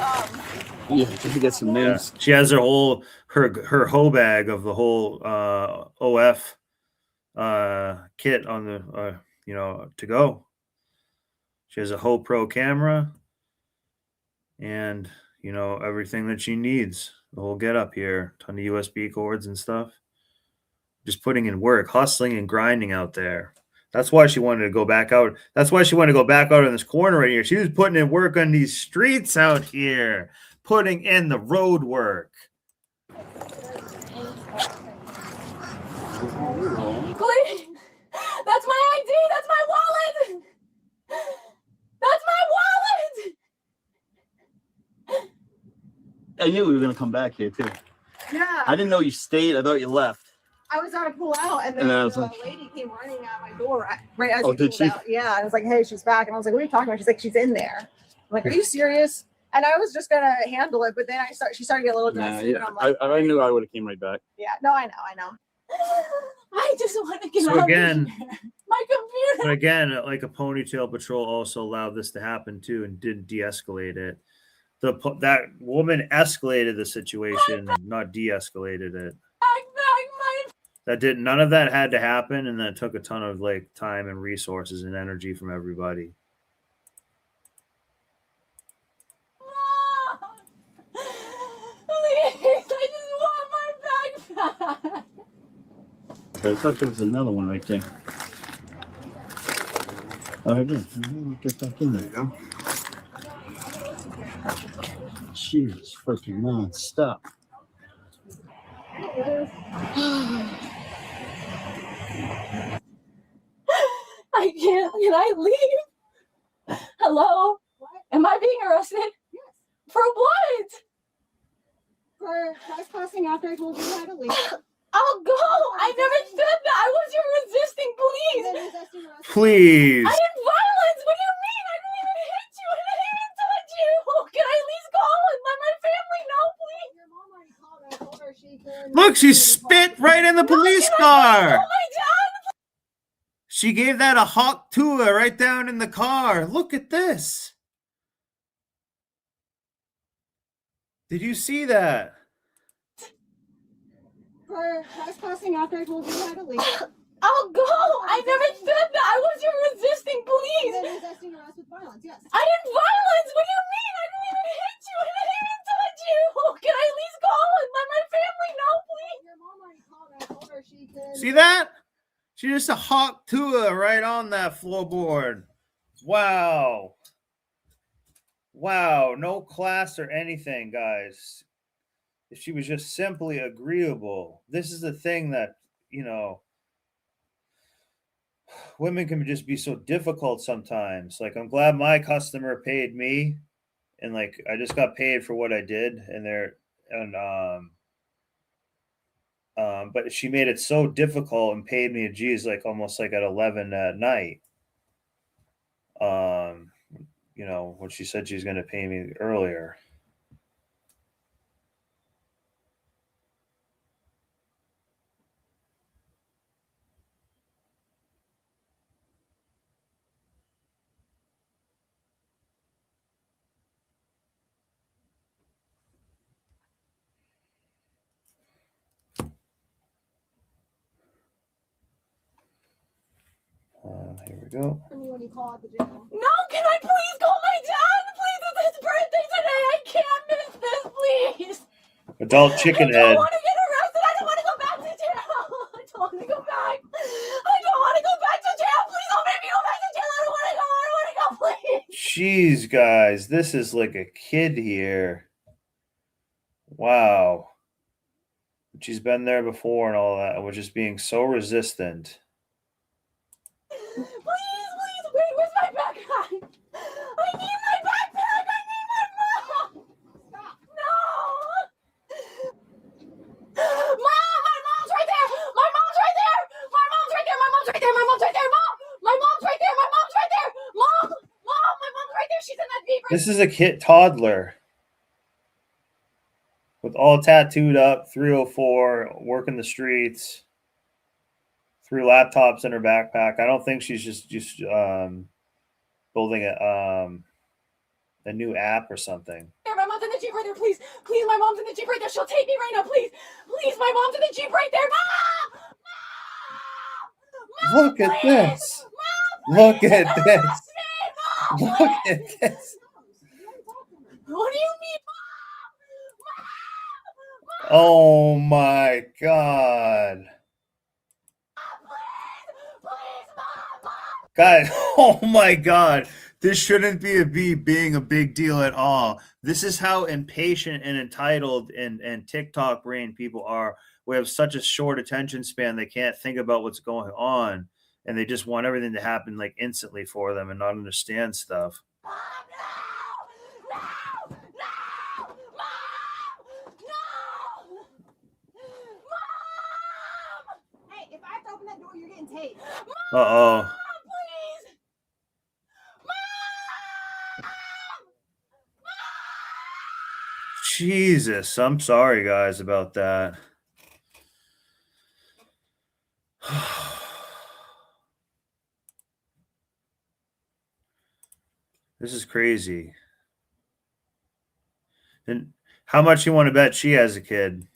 Yeah, just to get some news.
She has her whole bag of the whole OF kit on the to go. She has a Ho Pro camera and everything that she needs. The whole get up here, ton of USB cords and stuff. Just putting in work, hustling and grinding out there. That's why she wanted to go back out. That's why she wanted to go back out in this corner right here. She was putting in work on these streets out here, putting in the road work.
Please. That's my ID. That's my wallet. That's my wallet.
I knew we were gonna come back here too.
Yeah.
I didn't know you stayed. I thought you left.
I was going to pull out, and then
And I
the
was like-
lady came running at my door right as
Oh,
you
did
pulled
she?
out. Yeah, I was like, "Hey, she's back," and I was like, "What are you talking about?" She's like, "She's in there." I'm like, "Are you serious?" And I was just gonna handle it, but then she started to get a little
Nah,
aggressive.
yeah,
And I'm like,
I knew I would have came right back.
"Yeah, no, I know."
I just want to get
So
out
again,
of here. My computer.
but again, like a ponytail patrol also allowed this to happen too and didn't de-escalate it. that woman escalated the situation, not de-escalated it. None of that had to happen, and then it took a ton of like time and resources and energy from everybody.
Please, I just want my bag back.
I thought there was another one right there. Oh, I did. Get back in there. Go. Jeez, freaking non-stop.
I can't. Can I leave? Hello? Am I being arrested? Yes. For what?
For trespassing after I told you how to leave.
I'll go. I never said that. I wasn't resisting, please.
Please.
I didn't violence. What do you mean? I didn't even hit you. I didn't even touch you. Can I at least call and let my family know, please? Your mom already called. I told her she can.
Look, she spit right in the police car.
Oh my God.
She gave that a hot tour right down in the car. Look at this. Did you see that?
For trespassing after I told you how to leave.
I'll go. I never said that. I wasn't resisting, please.
Resisting arrest with violence, yes.
I didn't violence. What do you mean? I didn't even hit you. I didn't even touch you. Can I at least call and let my family know, please?
Your mom already called. I told her she can.
See that? She just a hot tour right on that floorboard. Wow. Wow. No class or anything, guys. If she was just simply agreeable. This is the thing that, women can just be so difficult sometimes. Like, I'm glad my customer paid me, and like I just got paid for what I did, but she made it so difficult and paid me, geez, like almost like at 11 at night. When she said she's going to pay me earlier. Here we go.
When you call at the jail.
No, can I please call my dad? Please, it's his birthday today. I can't miss this, please.
Adult chicken
I don't
head.
want to get arrested. I don't want to go back to jail. I don't want to go back. I don't want to go back to jail. Please don't make me go back to jail. I don't want to go. I don't want to go, please.
Jeez, guys, this is like a kid here. Wow. She's been there before and all that. We're just being so resistant.
Please, wait, where's my backpack? I need my backpack. I need my mom. Stop. No. Mom, my mom's right there. My mom's right there. My mom's right there. My mom's right there. My mom's right there. Mom, my mom's right there. My mom's right there. Mom, my mom's right there. She's in that Jeep.
This is a kid toddler with all tattooed up, 304, working the streets. 3 laptops in her backpack. I don't think she's just building a new app or something.
My mom's in the Jeep right there, please. Please, my mom's in the Jeep right there. She'll take me right now, please. Please, my mom's in the Jeep right there. Mom!
Look at this. Look at this. Look at this.
What do you mean,
Oh my God. Guys, oh my God. This shouldn't being a big deal at all. This is how impatient and entitled and TikTok brain people are. We have such a short attention span. They can't think about what's going on. And they just want everything to happen like instantly for them and not understand stuff.
Hey, if I have to open that door, you're getting taped.
Uh-oh. Jesus, I'm sorry, guys, about that. This is crazy. And how much you want to bet she has a kid?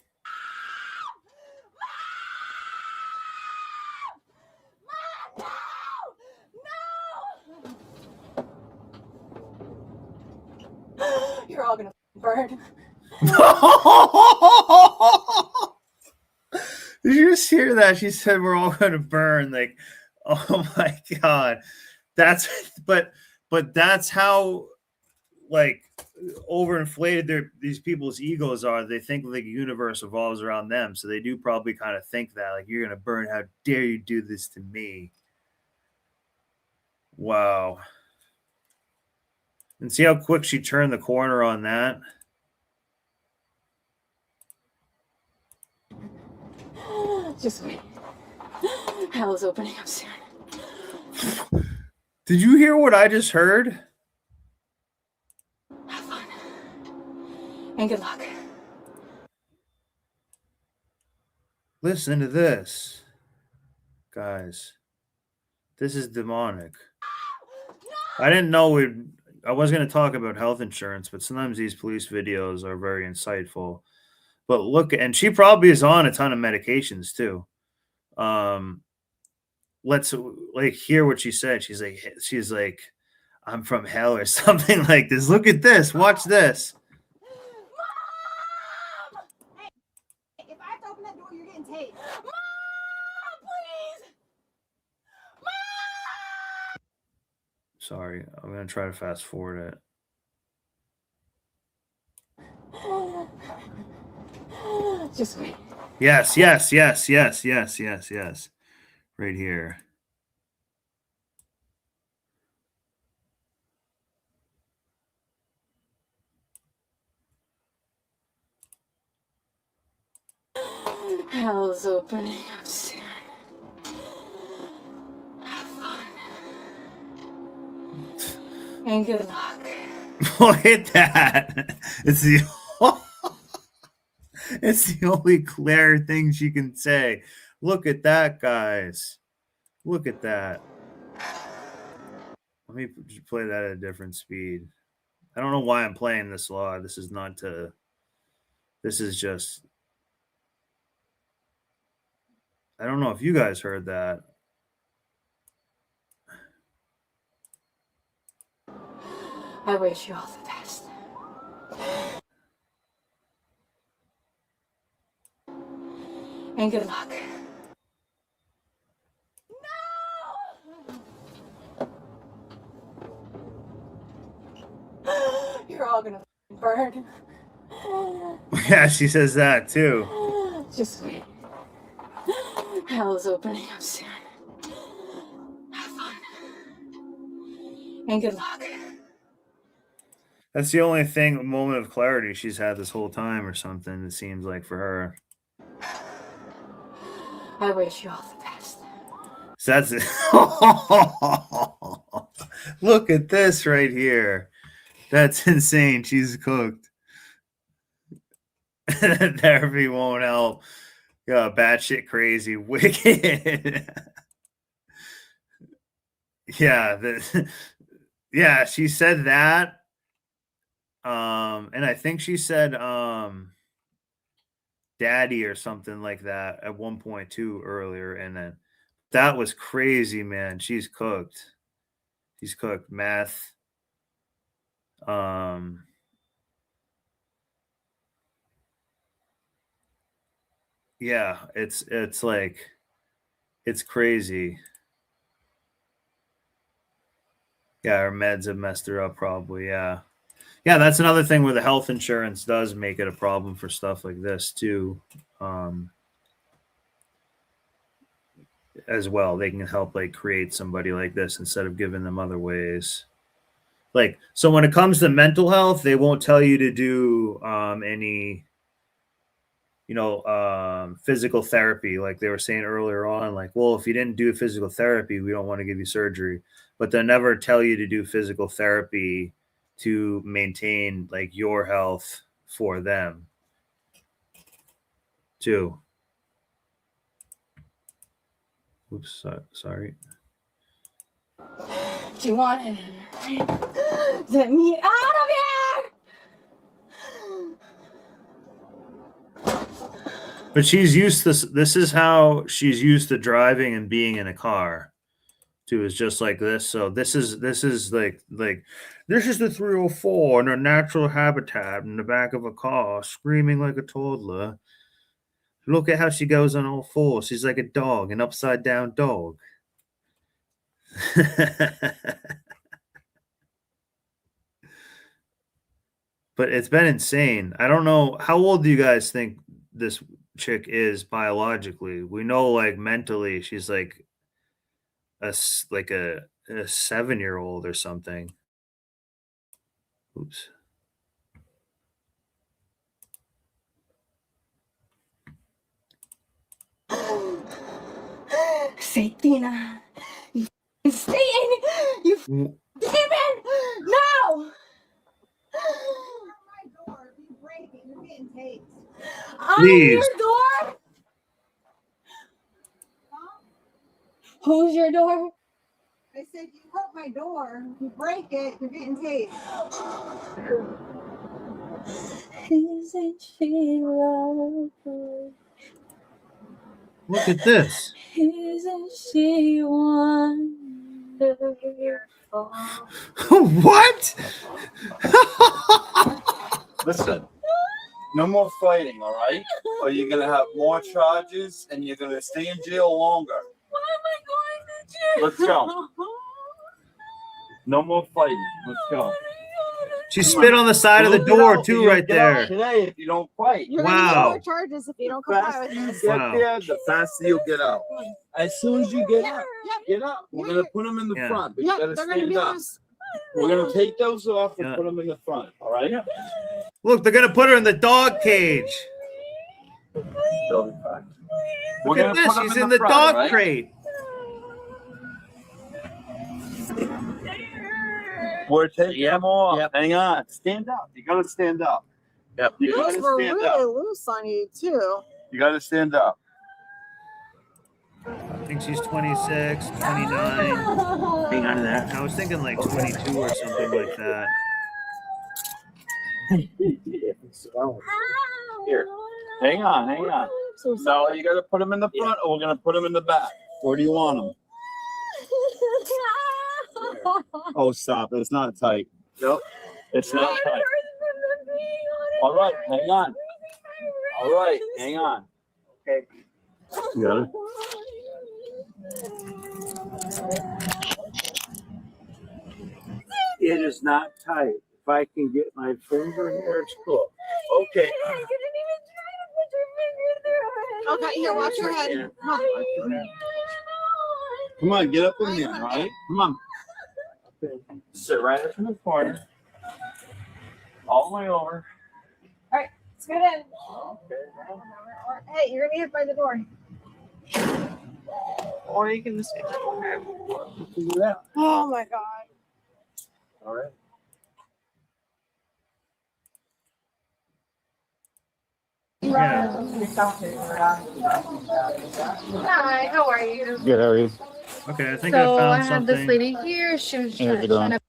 You're all gonna burn.
Did you just hear that? She said we're all going to burn. Like, oh my God. But that's how like overinflated these people's egos are. They think like the universe revolves around them. So they do probably kind of think that like, you're going to burn. How dare you do this to me? Wow. And see how quick she turned the corner on that?
Just wait. Hell is opening up soon.
Did you hear what I just heard?
Have fun. And good luck.
Listen to this. Guys. This is demonic. I didn't know I was going to talk about health insurance, but sometimes these police videos are very insightful. But look, and she probably is on a ton of medications too. Let's like hear what she said. She's like, I'm from hell or something like this. Look at this. Watch this.
Mom! Hey, if I have to open that door, you're getting taped. Mom, please! Mom!
Sorry, I'm going to try to fast forward it.
Just wait.
Yes. Right here.
Hell's opening up soon. Have fun. And good luck.
Look at that. It's the only clear thing she can say. Look at that, guys. Look at that. Let me play that at a different speed. I don't know why I'm playing this law. This is just, I don't know if you guys heard that.
I wish you all the best. And good luck. No! You're all gonna burn.
Yeah, she says that too.
Just wait. Hell's opening up soon. Have fun. And good luck.
That's the only moment of clarity she's had this whole time or something, it seems like, for her.
I wish you all the best.
So that's it. Look at this right here. That's insane. She's cooked. Therapy won't help. Yeah, batshit crazy, wicked. Yeah, she said that. And I think she said daddy or something like that at one point too earlier, and then that was crazy, man. She's cooked. Meth. Yeah, it's like, it's crazy. Yeah, her meds have messed her up probably. Yeah, that's another thing where the health insurance does make it a problem for stuff like this too. As well, they can help like create somebody like this instead of giving them other ways. Like, so when it comes to mental health, they won't tell you to do any, physical therapy. Like they were saying earlier on, like, well, if you didn't do physical therapy, we don't want to give you surgery. But they'll never tell you to do physical therapy to maintain like your health for them too. Oops, sorry.
Do you want it? Get me out of here!
But she's used to this is how she's used to driving and being in a car too, is just like this. So this is like this is the 304 in a natural habitat in the back of a car, screaming like a toddler. Look at how she goes on all fours. She's like a dog, an upside down dog. But it's been insane. I don't know, how old do you guys think this chick is biologically? We know, like, mentally she's like a 7-year-old or something. Oops.
Satina, you Satan, you demon, no! I'm
Please.
your door. Who's your door?
I said, you hurt my door. You break it, you're getting taped.
Isn't she lovely?
Look at this.
Isn't she wonderful?
What?
Listen, no more fighting, all right? Or you're gonna have more charges and you're gonna stay in jail longer.
Why am I going to jail?
Let's go. No more fighting. Let's go.
She spit on the side of the door too, right there.
Today, if you don't fight.
You're gonna get
Wow.
more charges if you don't
The
comply with
faster you
this.
get
Wow.
there, the faster you'll get out. As soon as you get up, get up. We're gonna put them in the
Yeah.
front, but
Yeah,
you gotta
they're gonna
stand
be
up.
honest.
We're gonna take those off and
Yeah.
put them in the front. All right?
Look, they're gonna put her in the dog cage.
They'll be fine. We're
Look at
gonna
this.
put 'em
She's in the
front,
dog
all right?
crate.
We're taking them off. Yep. Hang on. Stand up. You gotta stand up. Yep. You
Those
gotta
were
stand
really
up.
loose on you too.
You gotta stand up.
I think she's 26, 29.
Hang on to that.
I was thinking like 22 or something like that.
Here. Hang on. Hang on. No, you gotta put them in the front, or we're gonna put them in the back. Where do you want them? Oh, stop! It's not tight. Nope. It's not tight. All right, hang on. All right, hang on. Okay. You got it. It is not tight. If I can get my finger here, it's cool. Okay.
Okay, here, watch your head. Come on.
Come on, get up in there, all right? Come on. Okay. Sit right up in the corner. All the way over.
All right, let's get in.
Okay.
Hey, you're gonna be hit by the door.
Or you can just do that.
Oh my god.
All right.
Hi, how are you?
Good, how are you?
Okay, I think
So
I
I
found
have
something.
this lady here. She was
Yeah,
trying to.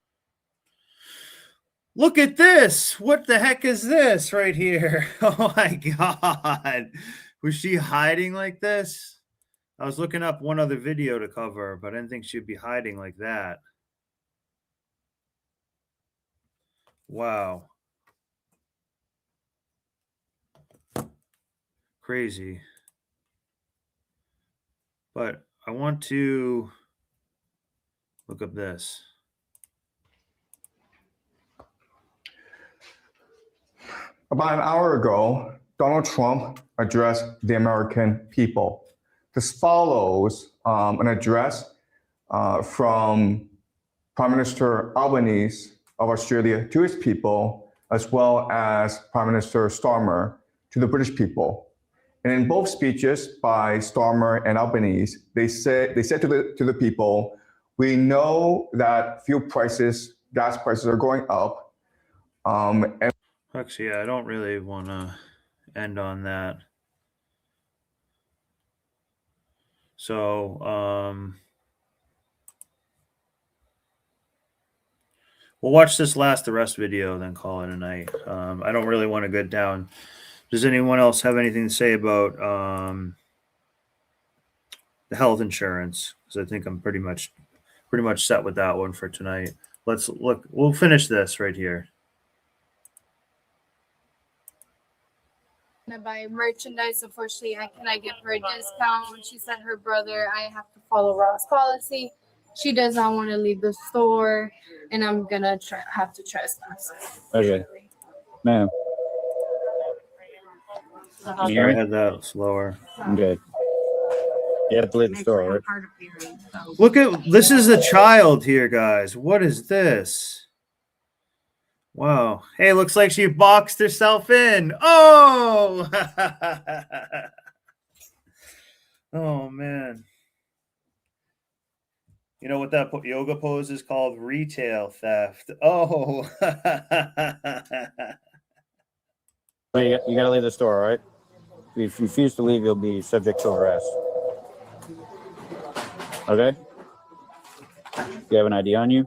Look at this. What the heck is this right here? Oh my God. Was she hiding like this? I was looking up one other video to cover, but I didn't think she'd be hiding like that. Wow. Crazy. But I want to look up this.
About an hour ago, Donald Trump addressed the American people. This follows an address from Prime Minister Albanese of Australia to his people, as well as Prime Minister Starmer to the British people. And in both speeches by Starmer and Albanese, they said to the people, we know that fuel prices, gas prices are going up. And
Actually, I don't really want to end on that. So, we'll watch this last the rest video, then call it a night. I don't really want to go down Does anyone else have anything to say about the health insurance? Because I think I'm pretty much set with that one for tonight. Let's look. We'll finish this right here.
To buy merchandise. Unfortunately, I cannot give her a discount. She said her brother, I have to follow Ross policy. She does not want to leave the store, and I'm gonna have to trespass.
Okay, ma'am. Can you hear
Sorry, I
me?
had that slower.
Okay. You have to leave the store, right?
Look at this is a child here, guys. What is this? Wow. Hey, looks like she boxed herself in. Oh! Oh, man. You know what that yoga pose is called? Retail theft. Oh.
So you got to leave the store, all right? If you refuse to leave, you'll be subject to arrest. Okay? You have an ID on you?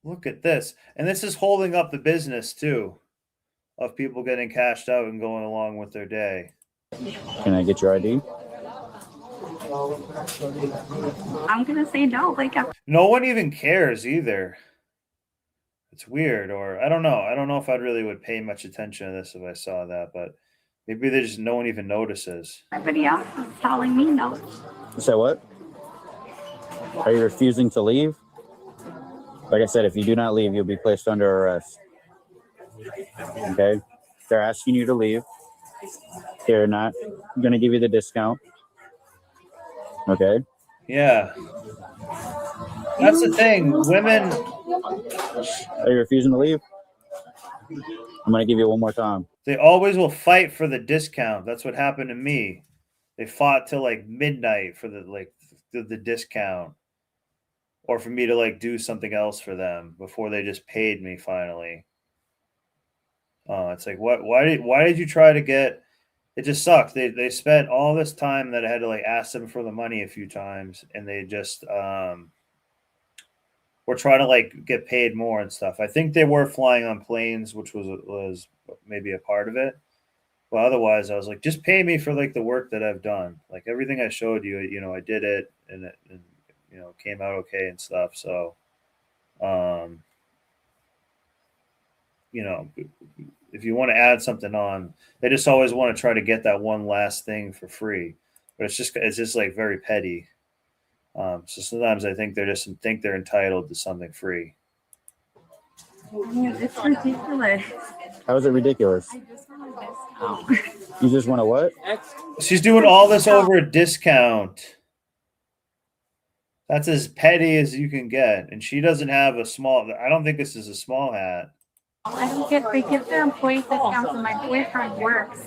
Look at this. And this is holding up the business, too, of people getting cashed out and going along with their day.
Can I get your ID?
I'm gonna say no. Like,
no one even cares either. It's weird, or I don't know. I don't know if I really would pay much attention to this if I saw that, but maybe there's no one even notices.
everybody else is telling me no.
Say what? Are you refusing to leave? Like I said, if you do not leave, you'll be placed under arrest. Okay? They're asking you to leave. They're not going to give you the discount. Okay?
Yeah. That's the thing. Women.
Are you refusing to leave? I'm going to give you one more time.
They always will fight for the discount. That's what happened to me. They fought till like midnight for the discount, or for me to like do something else for them before they just paid me finally. It's like, what? Why did you try to get? It just sucks. They spent all this time that I had to like ask them for the money a few times, and they just were trying to like get paid more and stuff. I think they were flying on planes, which was maybe a part of it. But otherwise, I was like, just pay me for like the work that I've done. Like everything I showed you, I did it, and it came out okay and stuff. So, if you want to add something on, they just always want to try to get that one last thing for free. But it's just like very petty. So sometimes I think they think they're entitled to something free.
I mean, it's ridiculous.
How is it ridiculous?
I just want a discount.
You just want a what?
She's doing all this over a discount. That's as petty as you can get. And she doesn't have a small, I don't think this is a small hat.
I don't get, they give their employees discounts, and my boyfriend works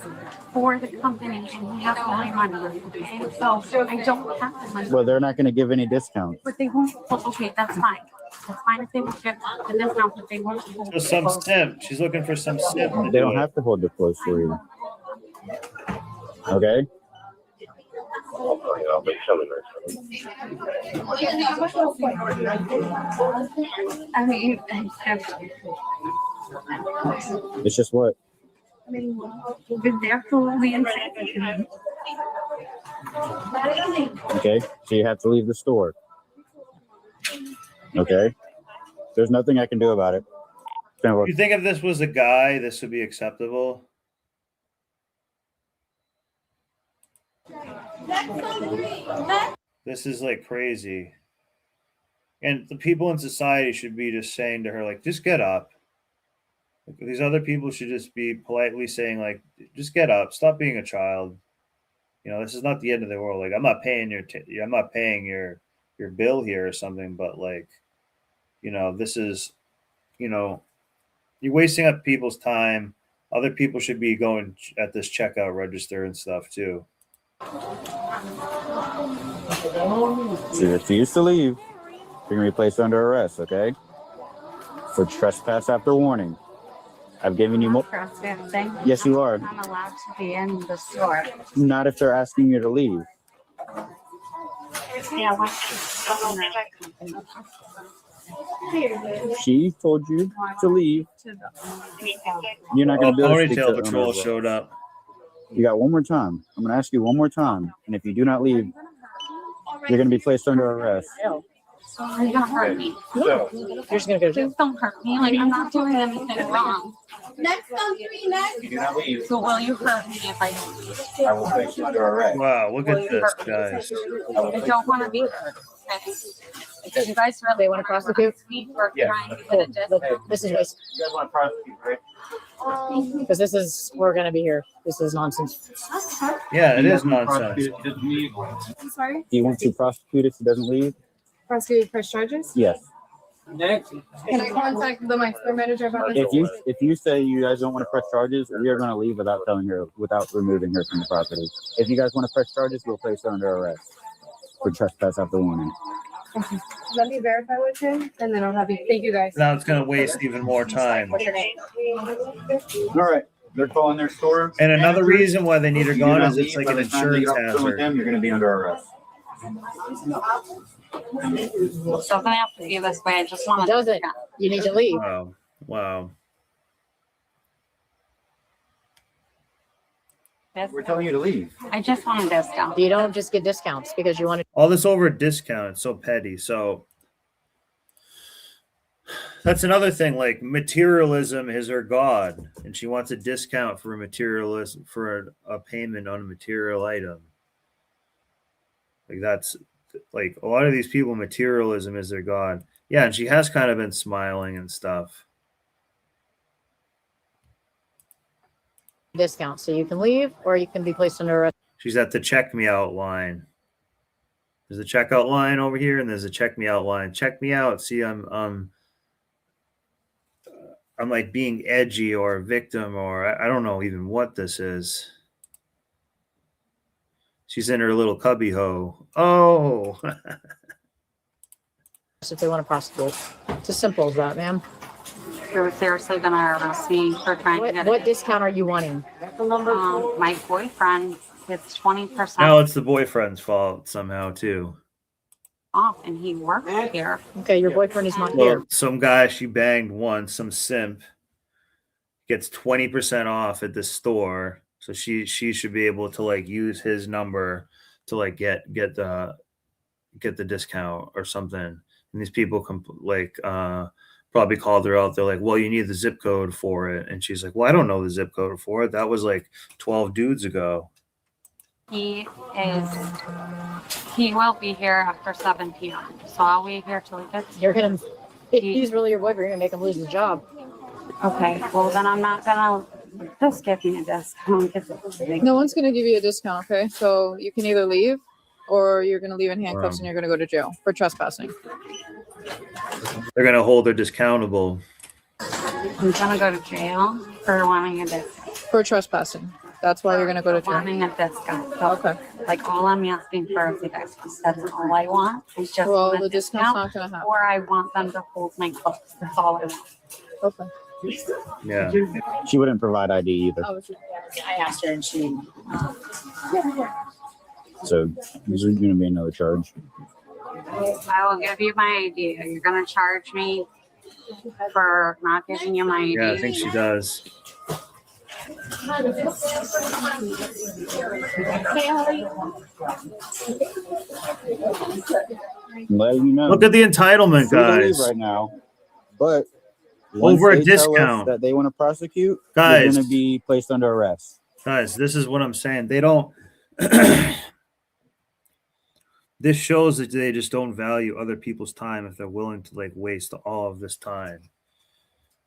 for the company, and he has my money. Okay? So I don't have the money.
Well, they're not going to give any discounts.
But they won't. Well, okay, that's fine. That's fine if they won't give the discount, but they won't.
Just some simp. She's looking for some simp.
They don't have to hold the clothes for you. Okay?
I mean,
It's just what?
I mean, they're absolutely insane.
Okay? So you have to leave the store. Okay? There's nothing I can do about it.
You think if this was a guy, this would be acceptable? This is like crazy. And the people in society should be just saying to her, like, just get up. Like, these other people should just be politely saying, like, just get up. Stop being a child. This is not the end of the world. Like, I'm not paying your bill here or something, but like, this is, you're wasting up people's time. Other people should be going at this checkout register and stuff too.
So you refuse to leave, you're going to be placed under arrest, okay? For trespass after warning. I've given you more. Yes, you are.
I'm allowed to be in the store.
Not if they're asking you to leave.
Yeah,
She told you to leave. You're not going to be able to speak to
Ponytail
the
Patrol
owner.
showed up.
You got one more time. I'm going to ask you one more time. And if you do not leave, you're going to be placed under arrest.
You're gonna hurt me.
So,
You're just gonna go. Please don't hurt me. Like I'm not doing anything wrong. Next on 3, next.
you do not leave,
So will you hurt me if I don't leave?
I will place you under arrest.
Wow, look at this, guys.
I don't want to be hurt. Okay? Because you guys really want to prosecute? We're trying to get a discount.
This is
You guys want to prosecute, right?
because this is we're gonna be here. This is nonsense.
Yeah, it is nonsense.
I'm sorry.
Do you want to prosecute if she doesn't leave?
Prosecute press charges.
Yes.
Can I contact my store manager about this?
If you say you guys don't want to press charges, we are going to leave without telling her, without removing her from the property. If you guys want to press charges, we'll place her under arrest for trespass after warning.
Okay. Let me verify with him, and then I'll have you. Thank you, guys.
Now it's going to waste even more time.
What's your name?
All right. They're calling their store.
And another reason why they need her
If you do
gone
not
is it's
leave
like
by
an
the time they
insurance
get off the phone with
hazard.
them, you're going to be under arrest.
It doesn't have to be this way. I just want to.
Doesn't. You need to leave.
Wow. Wow.
We're telling you to leave.
I just want a discount.
You don't just get discounts because you want to.
All this over a discount. It's so petty. So that's another thing. Like materialism is her god, and she wants a discount for a materialism for a payment on a material item. Like that's like a lot of these people, materialism is their god. Yeah, and she has kind of been smiling and stuff.
Discount, so you can leave or you can be placed under arrest.
She's at the check me out line. There's a checkout line over here, and there's a check me out line. Check me out. See, I'm like being edgy or a victim, or I don't know even what this is. She's in her little cubby hole. Oh.
If they want to prosecute, it's as simple as that, ma'am.
You're seriously gonna arrest me for trying to get
What discount are you wanting?
my boyfriend gets 20%
Now it's the boyfriend's fault somehow too.
off, and he works here.
Okay, your boyfriend is not
Well,
here.
some guy she banged once, some simp, gets 20% off at the store. So she should be able to like use his number to like get the discount or something. And these people probably called her out. They're like, well, you need the zip code for it. And she's like, well, I don't know the zip code for it. That was like 12 dudes ago.
He will be here after 7 p.m. So I'll be here till he gets.
You're gonna. He's really your boyfriend. You're gonna make him lose his job.
Okay. Well, then I'm not gonna. Just give me a discount.
No one's going to give you a discount, okay? So you can either leave or you're going to leave in handcuffs
Wow.
and you're going to go to jail for trespassing.
They're going to hold her accountable.
I'm gonna go to jail for wanting a discount.
For trespassing. That's why you're going to go to jail.
Wanting a discount. So,
Okay.
like all I'm asking for is a discount. That's all I want. Is just
Well,
want a
the discount's
discount,
not going to happen.
or I want them to hold my clothes. That's all I want.
Okay.
Yeah.
She wouldn't provide ID either.
I asked her and she.
So this is going to be another charge.
I will give you my ID. You're gonna charge me for not giving you my ID.
Yeah, I think she does.
I'm letting you know.
Look at the entitlement,
Free to leave
guys.
right now, but once
Over a
they tell us
discount.
that they want to prosecute,
Guys.
you're going to be placed under arrest.
Guys, this is what I'm saying. They don't. This shows that they just don't value other people's time if they're willing to like waste all of this time.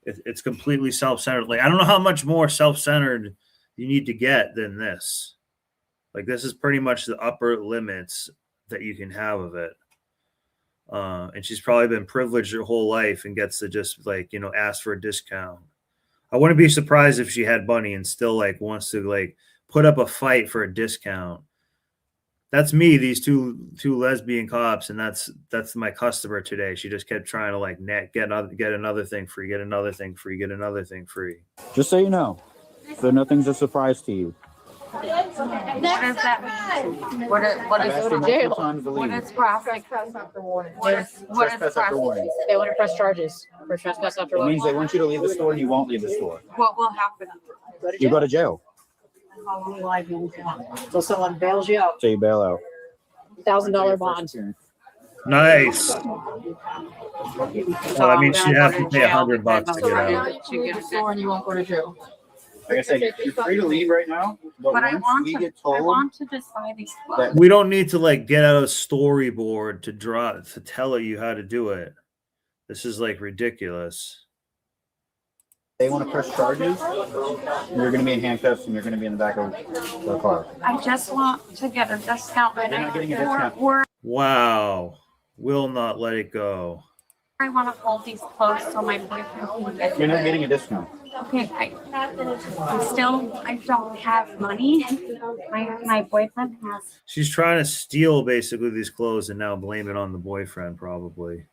It's completely self-centered. Like I don't know how much more self-centered you need to get than this. Like this is pretty much the upper limits that you can have of it. And she's probably been privileged her whole life and gets to just like, ask for a discount. I wouldn't be surprised if she had money and still like wants to like put up a fight for a discount. That's me, these two lesbian cops, and that's my customer today. She just kept trying to like get another thing free, get another thing free, get another thing free.
Just so you know, so nothing's a surprise to you.
What does that mean? What is
Go to jail.
What is profit?
After warning.
What is
Trespass after
profit?
warning.
They want to press charges for trespass after
It
warning.
means they want you to leave the store and you won't leave the store.
What will happen?
You go to jail.
How long will I be in jail? Until someone bails you out.
So you bail out.
$1,000 bond.
Nice. So that means she'd have to pay $100 to
So
get
right now
out.
you can leave the store and you won't go to jail.
Like I said, you're free to leave right now, but
But I
once
want
we
to.
get
I
told
want to just buy these clothes.
We don't need to like get out a storyboard to draw to tell you how to do it. This is like ridiculous.
they want to press charges, you're going to be in handcuffs and you're going to be in the back of the car.
I just want to get a discount.
You're not getting a discount.
Or
Wow. Will not let it go.
I want to hold these clothes so my boyfriend can get
You're not getting a discount.
Okay, I don't have money. My boyfriend has.
She's trying to steal basically these clothes and now blame it on the boyfriend, probably.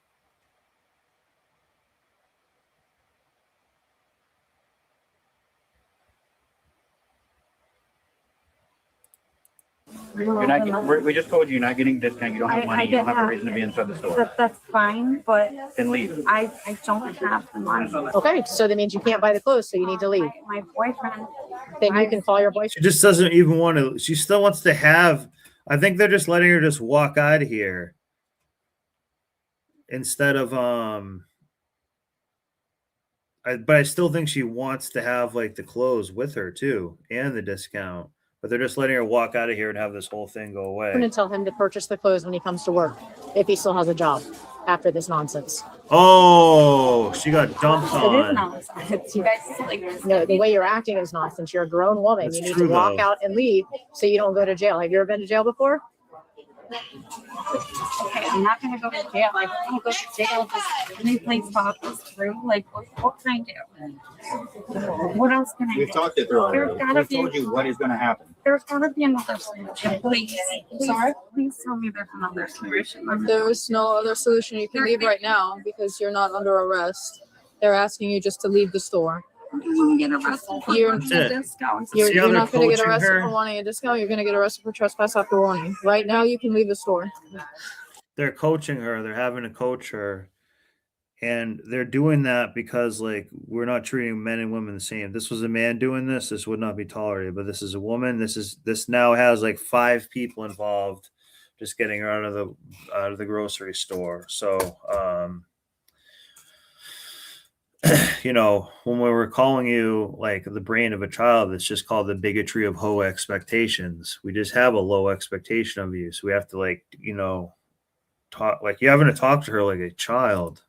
You're not. We just told you you're not getting a discount. You don't have money. You don't have a reason to be inside the store.
That's fine, but
Then leave.
I don't have the money.
Okay, so that means you can't buy the clothes, so you need to leave.
My boyfriend.
Then you can call your boyfriend.
She just doesn't even want to. She still wants to have. I think they're just letting her just walk out of here instead of but I still think she wants to have like the clothes with her too and the discount. But they're just letting her walk out of here and have this whole thing go away.
I'm going to tell him to purchase the clothes when he comes to work, if he still has a job after this nonsense.
Oh, she got dumped
It is
on.
nonsense. You guys like.
No, the way you're acting is nonsense. You're a grown woman.
That's
you need
true,
to walk
though.
out and leave so you don't go to jail. Have you ever been to jail before?
Okay, I'm not gonna go to jail. I don't want to go to jail. Just replace bottles through. Like, what can I do? What else can I do?
We've talked it through
There's
already.
gotta
We've
be.
told you what is going to happen.
There's gotta be another solution. Please.
Sorry?
Please tell me there's another solution.
There is no other solution. You can leave right now because you're not under arrest. They're asking you just to leave the store.
I don't want to get arrested for
You're-
wanting a discount.
You're,
See how
you're
they're
not going to get
coaching
arrested
her?
for wanting a discount. You're going to get arrested for trespass after warning. Right now, you can leave the store.
They're coaching her. They're having to coach her. And they're doing that because, like, we're not treating men and women the same. If this was a man doing this, this would not be tolerated. But this is a woman. This now has like 5 people involved, just getting her out of the grocery store. So, you know, when we were calling you like the brain of a child, it's just called the bigotry of low expectations. We just have a low expectation of you, so we have to like, you know, talk like you having to talk to her like a child.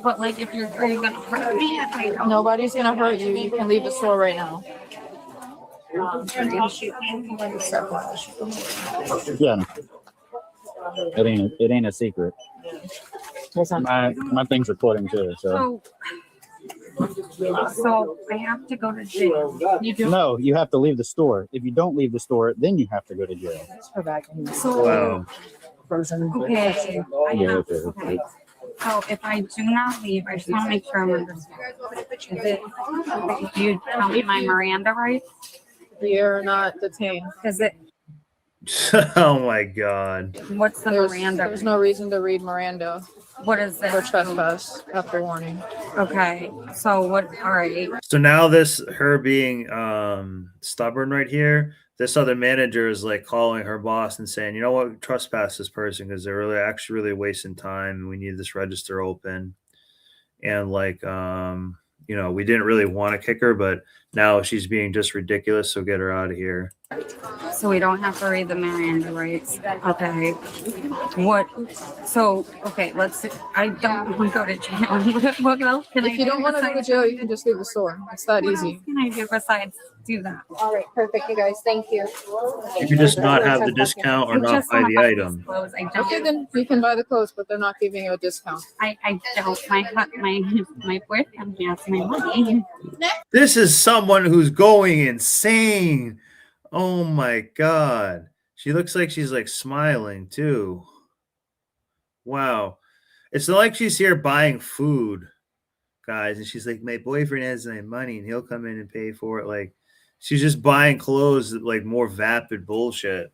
But like, if you're really gonna hurt me, if I don't.
Nobody's going to hurt you. You can leave the store right now.
Yeah. It ain't a secret. My thing's recording too. So
So I have to go to jail. You do.
no, you have to leave the store. If you don't leave the store, then you have to go to jail.
So
Wow.
okay.
Yeah, okay.
So if I do not leave, I just want to make sure I'm understanding. Do you tell me my Miranda rights?
You're not detained.
Is it?
Oh my God.
What's the Miranda?
There's no reason to read Miranda
What is
for
this?
trespass after warning.
Okay. So what? All right.
So now her being stubborn right here, this other manager is like calling her boss and saying, you know what, trespass this person because they're really wasting time. We need this register open. And like, you know, we didn't really want to kick her, but now she's being just ridiculous. So get her out of here.
So we don't have to read the Miranda rights. Okay. What? So okay. Let's. I don't want to go to jail. What else can I do?
If you don't want to go to jail, you can just leave the store. It's that
What else
easy.
can I do besides do that?
All right, perfect, you guys. Thank you.
You can just not have the discount or
I
not
just
buy
wanna
the
buy
item.
these clothes. I
Okay,
don't.
then you can buy the clothes, but they're not giving you a discount.
I don't. My boyfriend has my money.
This is someone who's going insane. Oh my God. She looks like she's like smiling too. Wow. It's not like she's here buying food, guys. And she's like, my boyfriend has my money and he'll come in and pay for it. Like, She's just buying clothes that, like, more vapid bullshit.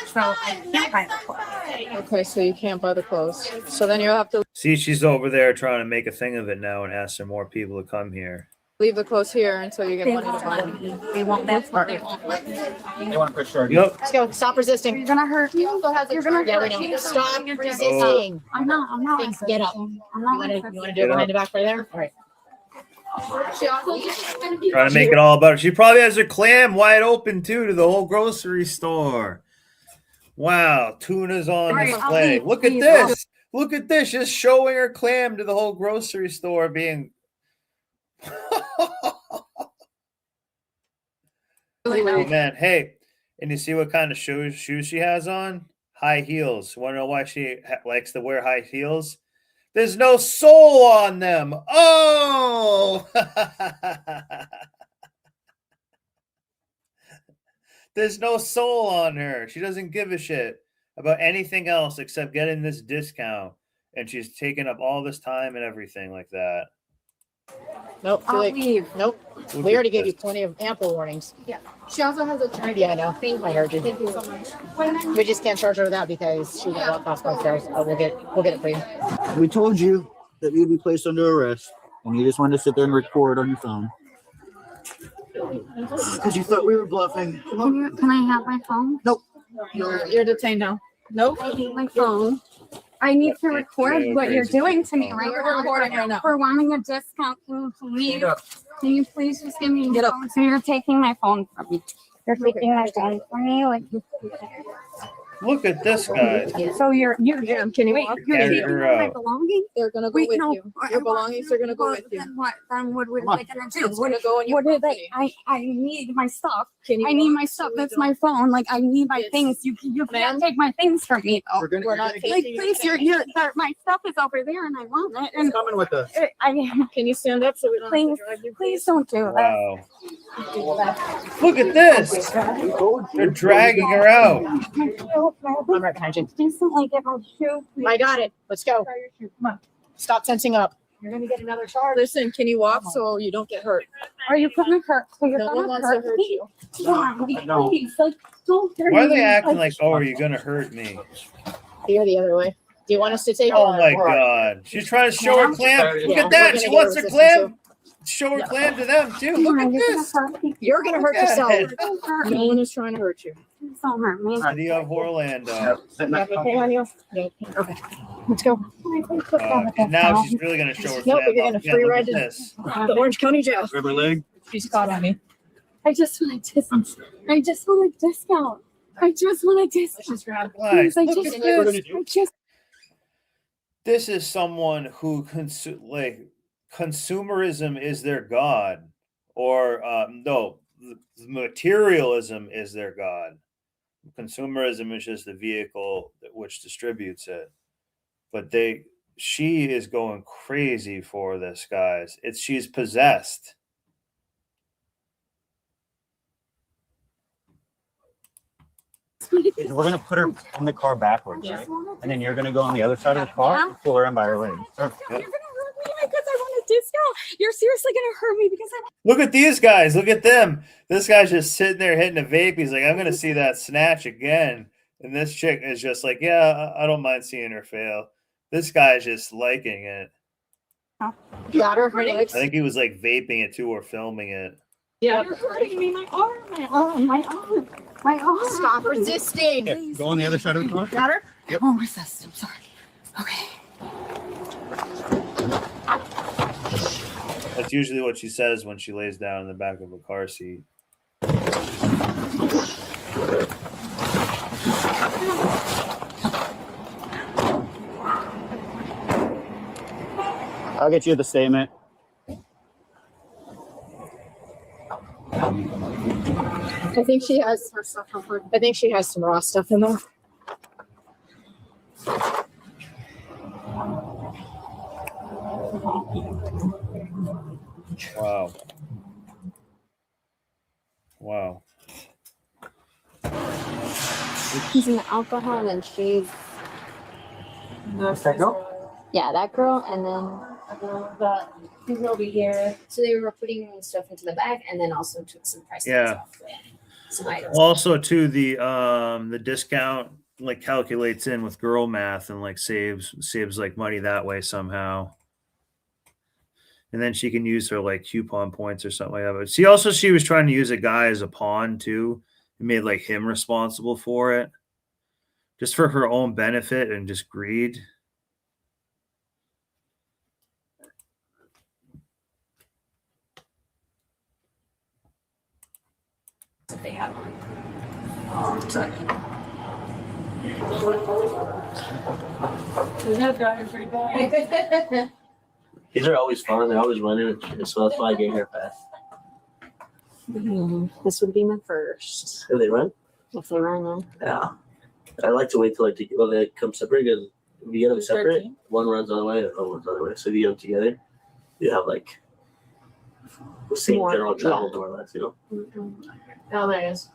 So I can't buy the clothes. Okay, so you can't buy the clothes. So then you'll have to
See, she's over there trying to make a thing of it now and ask some more people to come here.
leave the clothes here until you get money to buy them.
They won't. That's what they won't.
They want to push her.
Yep.
Let's go. Stop resisting. You're gonna hurt me. You're gonna hurt me. Stop resisting. I'm not. Thanks. Get up. You want to do it behind the back right there? All right.
Trying to make it all about her. She probably has her clam wide open too to the whole grocery store. Wow, tuna's on display. Look at this. Look at this. Just showing her clam to the whole grocery store being. Oh, man. Hey, and you see what kind of shoes she has on? High heels. Want to know why she likes to wear high heels? There's no sole on them. Oh! There's no sole on her. She doesn't give a shit about anything else except getting this discount. And she's taking up all this time and everything like that.
Nope.
I'll leave.
Nope.
Look
We
at
already gave you
this.
plenty of ample warnings.
Yeah. She also has a
Yeah, I know. I heard you.
Thank you so much.
We just can't charge her that because she won't walk off ourselves. But we'll get it for you.
We told you that you'd be placed under arrest, and you just wanted to sit there and record on your phone. Because you thought we were bluffing.
Can I have my phone?
Nope.
You're detained now. Nope.
I need my phone. I need to record what you're doing to me right
We're recording right now.
For wanting a discount. Can you please just give me
Get
my
up.
phone? So you're taking my phone from me. You're taking my phone from me. Like,
Look at this guy.
so you're
Can you
wait,
walk?
you're
Carry
taking
her
my
out.
belongings?
They're gonna go
Wait,
with
no.
you. Your belongings are gonna go with you.
Then what? Then what are
Come on.
they gonna do?
It's gonna go in your
What are
property.
they? I need my stuff.
Can you
I need
walk
my
so
stuff.
we
That's
don't-
my phone. Like I need my
Yes.
things. You
Ma'am?
can't take my things from me. Though.
We're not
Like
taking your
please, my stuff is over there, and I want it. And
Coming with us.
Can you stand up so we don't
please,
have to drive you?
please don't do that.
Wow. Look at this. They're dragging her out.
I'm right behind you.
Please don't like get my shoe. Please.
I got it. Let's go.
Try your shoe. Come on.
Stop tensing up. You're gonna get another charge.
Listen, can you walk so you don't get hurt?
Are you gonna hurt? So you're
No one
gonna
wants to
hurt
hurt
me?
you.
No.
Please, like, don't hurt
Why are
me.
they acting like, oh, are you going to hurt me?
Here, the other way. Do you want us to take
Oh
it?
my God. She's trying to show her clam. Look
Yeah,
at that.
we're
She
gonna
wants
get
her
a resistance
clam. Show her clam to them too. Look at this.
You're gonna hurt
Look at
yourself.
it.
Don't hurt
No
me.
one is trying to hurt you.
Don't hurt me.
City of Orlando.
You have anything on you? Yeah. Okay. Let's go.
Now she's really going to show her
Nope,
clam.
you're gonna
Yeah,
free
look
ride
at
to
this.
the Orange County Jail.
Grab her leg.
She's caught on me.
I just want a discount. I just want a discount. I just want a discount.
She's grabbed.
Please, I
Look
just,
at this.
I just.
This is someone who consumerism is their god, or no, materialism is their god. Consumerism is just the vehicle which distributes it. But she is going crazy for this, guys. She's possessed.
We're gonna put her in the car backwards, right? And then you're gonna go on the other side of the car and pull her in by her legs.
You're gonna hurt me because I want a discount. You're seriously gonna hurt me because I.
Look at these guys. Look at them. This guy's just sitting there hitting a vape. He's like, I'm going to see that snatch again. And this chick is just like, yeah, I don't mind seeing her fail. This guy's just liking it.
Got her.
I think he was like vaping it too or filming it.
Yeah.
You're hurting me. My arm. My arm. My arm. My arm.
Stop resisting.
Yeah, go on the other side of the car.
Got her?
Yep.
Oh, resist. I'm sorry. Okay.
That's usually what she says when she lays down in the back of a car seat.
I'll get you the statement.
I think she has her stuff on her. I think she has some raw stuff in there.
Wow. Wow.
She's in alcohol and she's.
What's that girl?
Yeah, that girl, and then
But he's over here.
So they were putting stuff into the bag and then also took some price tags off with some items.
Also, too, the discount like calculates in with girl math and like saves like money that way somehow. And then she can use her like coupon points or something like that. But she was trying to use a guy as a pawn too. It made like him responsible for it, just for her own benefit and just greed.
They have one.
These are always fun. They're always running, so that's why I get here fast.
This would be my first.
Do they run?
If they run, then.
Yeah. I like to wait till they come separate because if you get them separate,
13.
one runs the other way and one runs the other way. So if you get them together, you have like the same general travel more or less, you know?
Oh, there it is.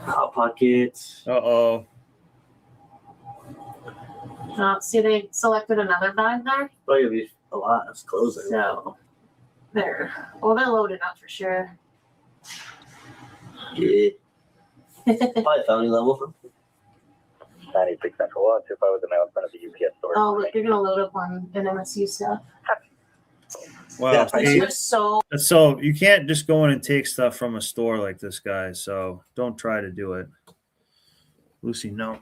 Hot Pockets.
Uh-oh.
See, they selected another bag there.
Probably gonna be a lot. It's closing.
So, there. Well, they're loaded up for sure.
Yeah. Probably family level for
96 Central Watch. If I was in front of the UPS store.
Oh, look, they're gonna load up on an MSU stuff.
Wow.
So
you can't just go in and take stuff from a store like this, guys. So don't try to do it. Lucy, no.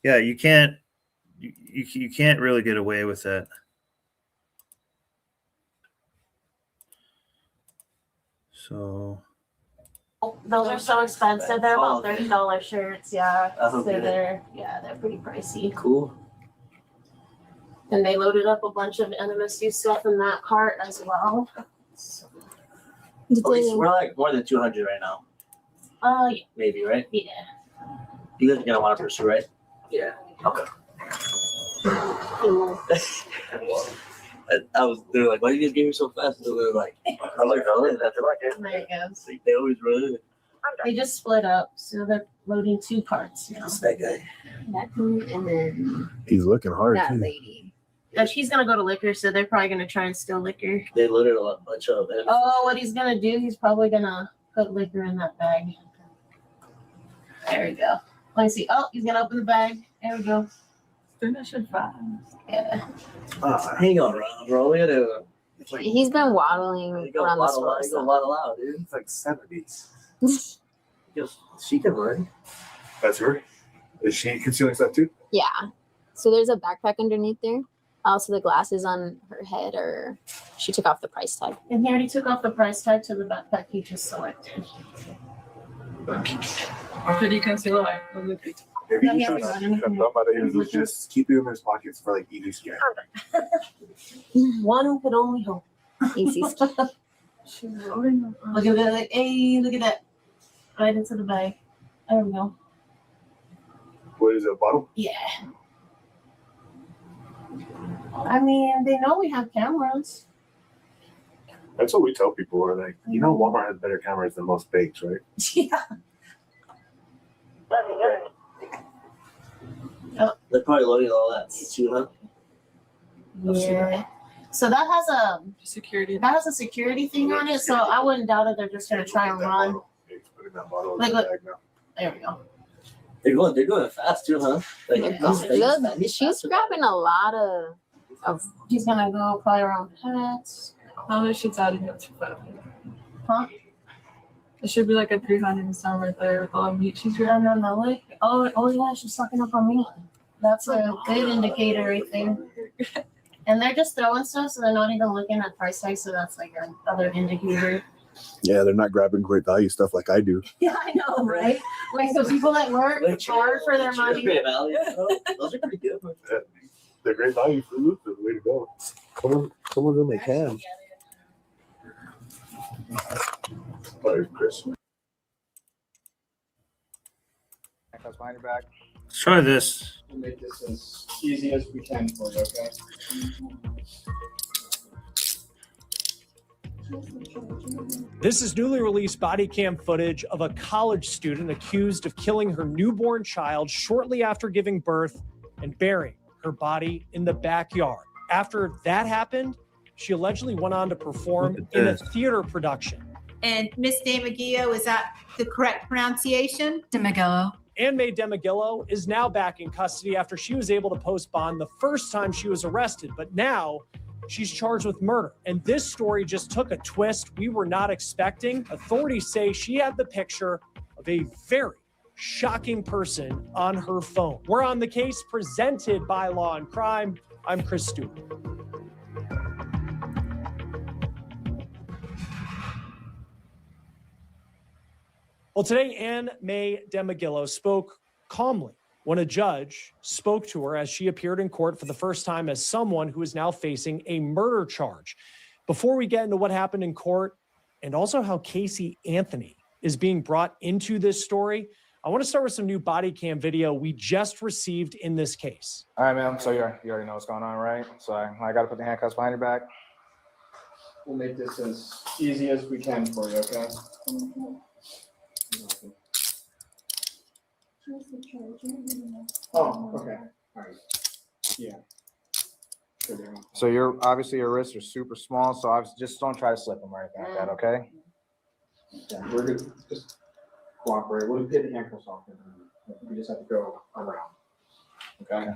Yeah, you can't. You can't really get away with it. So
those are so expensive. They're about $30 shirts. Yeah,
That's
so
okay.
they're pretty pricey.
Cool.
And they loaded up a bunch of NMSU stuff in that cart as well.
At least we're like more than 200 right now.
Yeah.
Maybe, right?
Yeah.
You guys are gonna want to pursue, right? Yeah. Okay. They're like, why do you guys get here so fast? And they're like, I'm like, oh, that's right.
There it goes.
They always run.
They just split up, so they're loading two carts now.
That's that guy.
That one, and then
He's looking hard
that
too.
lady. She's gonna go to liquor, so they're probably gonna try and steal liquor.
They loaded a bunch of it.
Oh, what he's gonna do? He's probably gonna put liquor in that bag. There we go. Let me see. Oh, he's gonna open the bag. There we go. Finish it fast. Yeah.
Hang on, bro. Look at it.
He's been waddling around the store.
You go waddle out, dude.
It's like 70s.
She can run.
That's her. Is she concealing stuff too?
Yeah. So there's a backpack underneath there. Also, the glasses on her head, or she took off the price tag.
And he already took off the price tag to the backpack he just selected.
Maybe he should just keep it in his pockets for like easy scare.
One could only hope.
Easy
Look at that. Hey, look at that. Right into the bag. There we go.
What is it, a bottle?
Yeah. I mean, they know we have cameras.
That's what we tell people. We're like, you know, Walmart has better cameras than most banks, right?
Yeah.
They're probably loading all that too, huh?
Yeah. So that has a security. That has a security thing on it. So I wouldn't doubt it. They're just gonna try and run. Like, look. There we go.
They're going fast too, huh? Like,
She's grabbing a lot of.
He's gonna go probably around pets.
How much shit's out of here?
Huh?
It should be like a 300 and some right there with all the meat she's grabbing.
No. Like, oh yeah, she's sucking up on me. That's a good indicator right there. And they're just throwing stuff, so they're not even looking at price tags. So that's like another indicator.
Yeah, they're not grabbing great value stuff like I do.
Yeah, I know, right? Like the people that work hard for their money.
Great value. Those are pretty good.
They're great value for loot. The way to go. Some of them they can. Sorry, Chris.
That's behind your back.
let's try this.
We'll make this as easy as we can for you, okay?
This is newly released body cam footage of a college student accused of killing her newborn child shortly after giving birth and burying.
her body in the backyard. After that happened, she allegedly went on to perform in a theater production.
And Miss DeMaggio, is that the correct pronunciation?
DeMaggio. Ann May DeMaggio is now back in custody after she was able to post bond the first time she was arrested, but now she's charged with murder. And this story just took a twist we were not expecting. Authorities say she had the picture of a very shocking person on her phone. We're on the case presented by Law and Crime. I'm Chris Stewart. Well, today, Ann May DeMaggio spoke calmly when a judge spoke to her as she appeared in court for the first time as someone who is now facing a murder charge. Before we get into what happened in court and also how Casey Anthony is being brought into this story, I want to start with some new body cam video we just received in this case.
All right, ma'am. So you already know what's going on, right? So I got to put the handcuffs behind your back. We'll make this as easy as we can for you, okay? Oh, okay. All right. Yeah. So obviously your wrists are super small, so obviously just don't try to slip them or anything like that, okay? Yeah, we're good. Just cooperate. We'll get the handcuffs off. We just have to go around. Okay.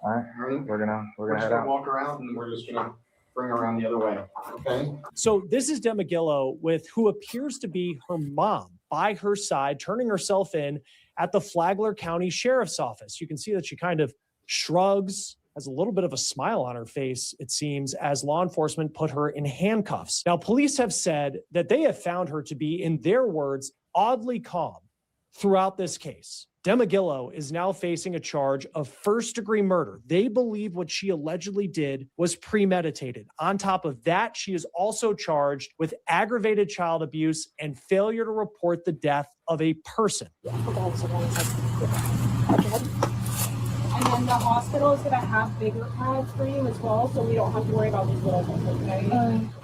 All right. We're gonna head out. Walk around, and we're just gonna bring around the other way. Okay.
So this is DeMaggio with who appears to be her mom by her side, turning herself in at the Flagler County Sheriff's Office. You can see that she kind of shrugs, has a little bit of a smile on her face, it seems, as law enforcement put her in handcuffs. Now, police have said that they have found her to be, in their words, oddly calm throughout this case. DeMaggio is now facing a charge of first-degree murder. They believe what she allegedly did was premeditated. On top of that, she is also charged with aggravated child abuse and failure to report the death of a person.
And then the hospital is going to have bigger pads for you as well, so we don't have to worry about these little ones, okay?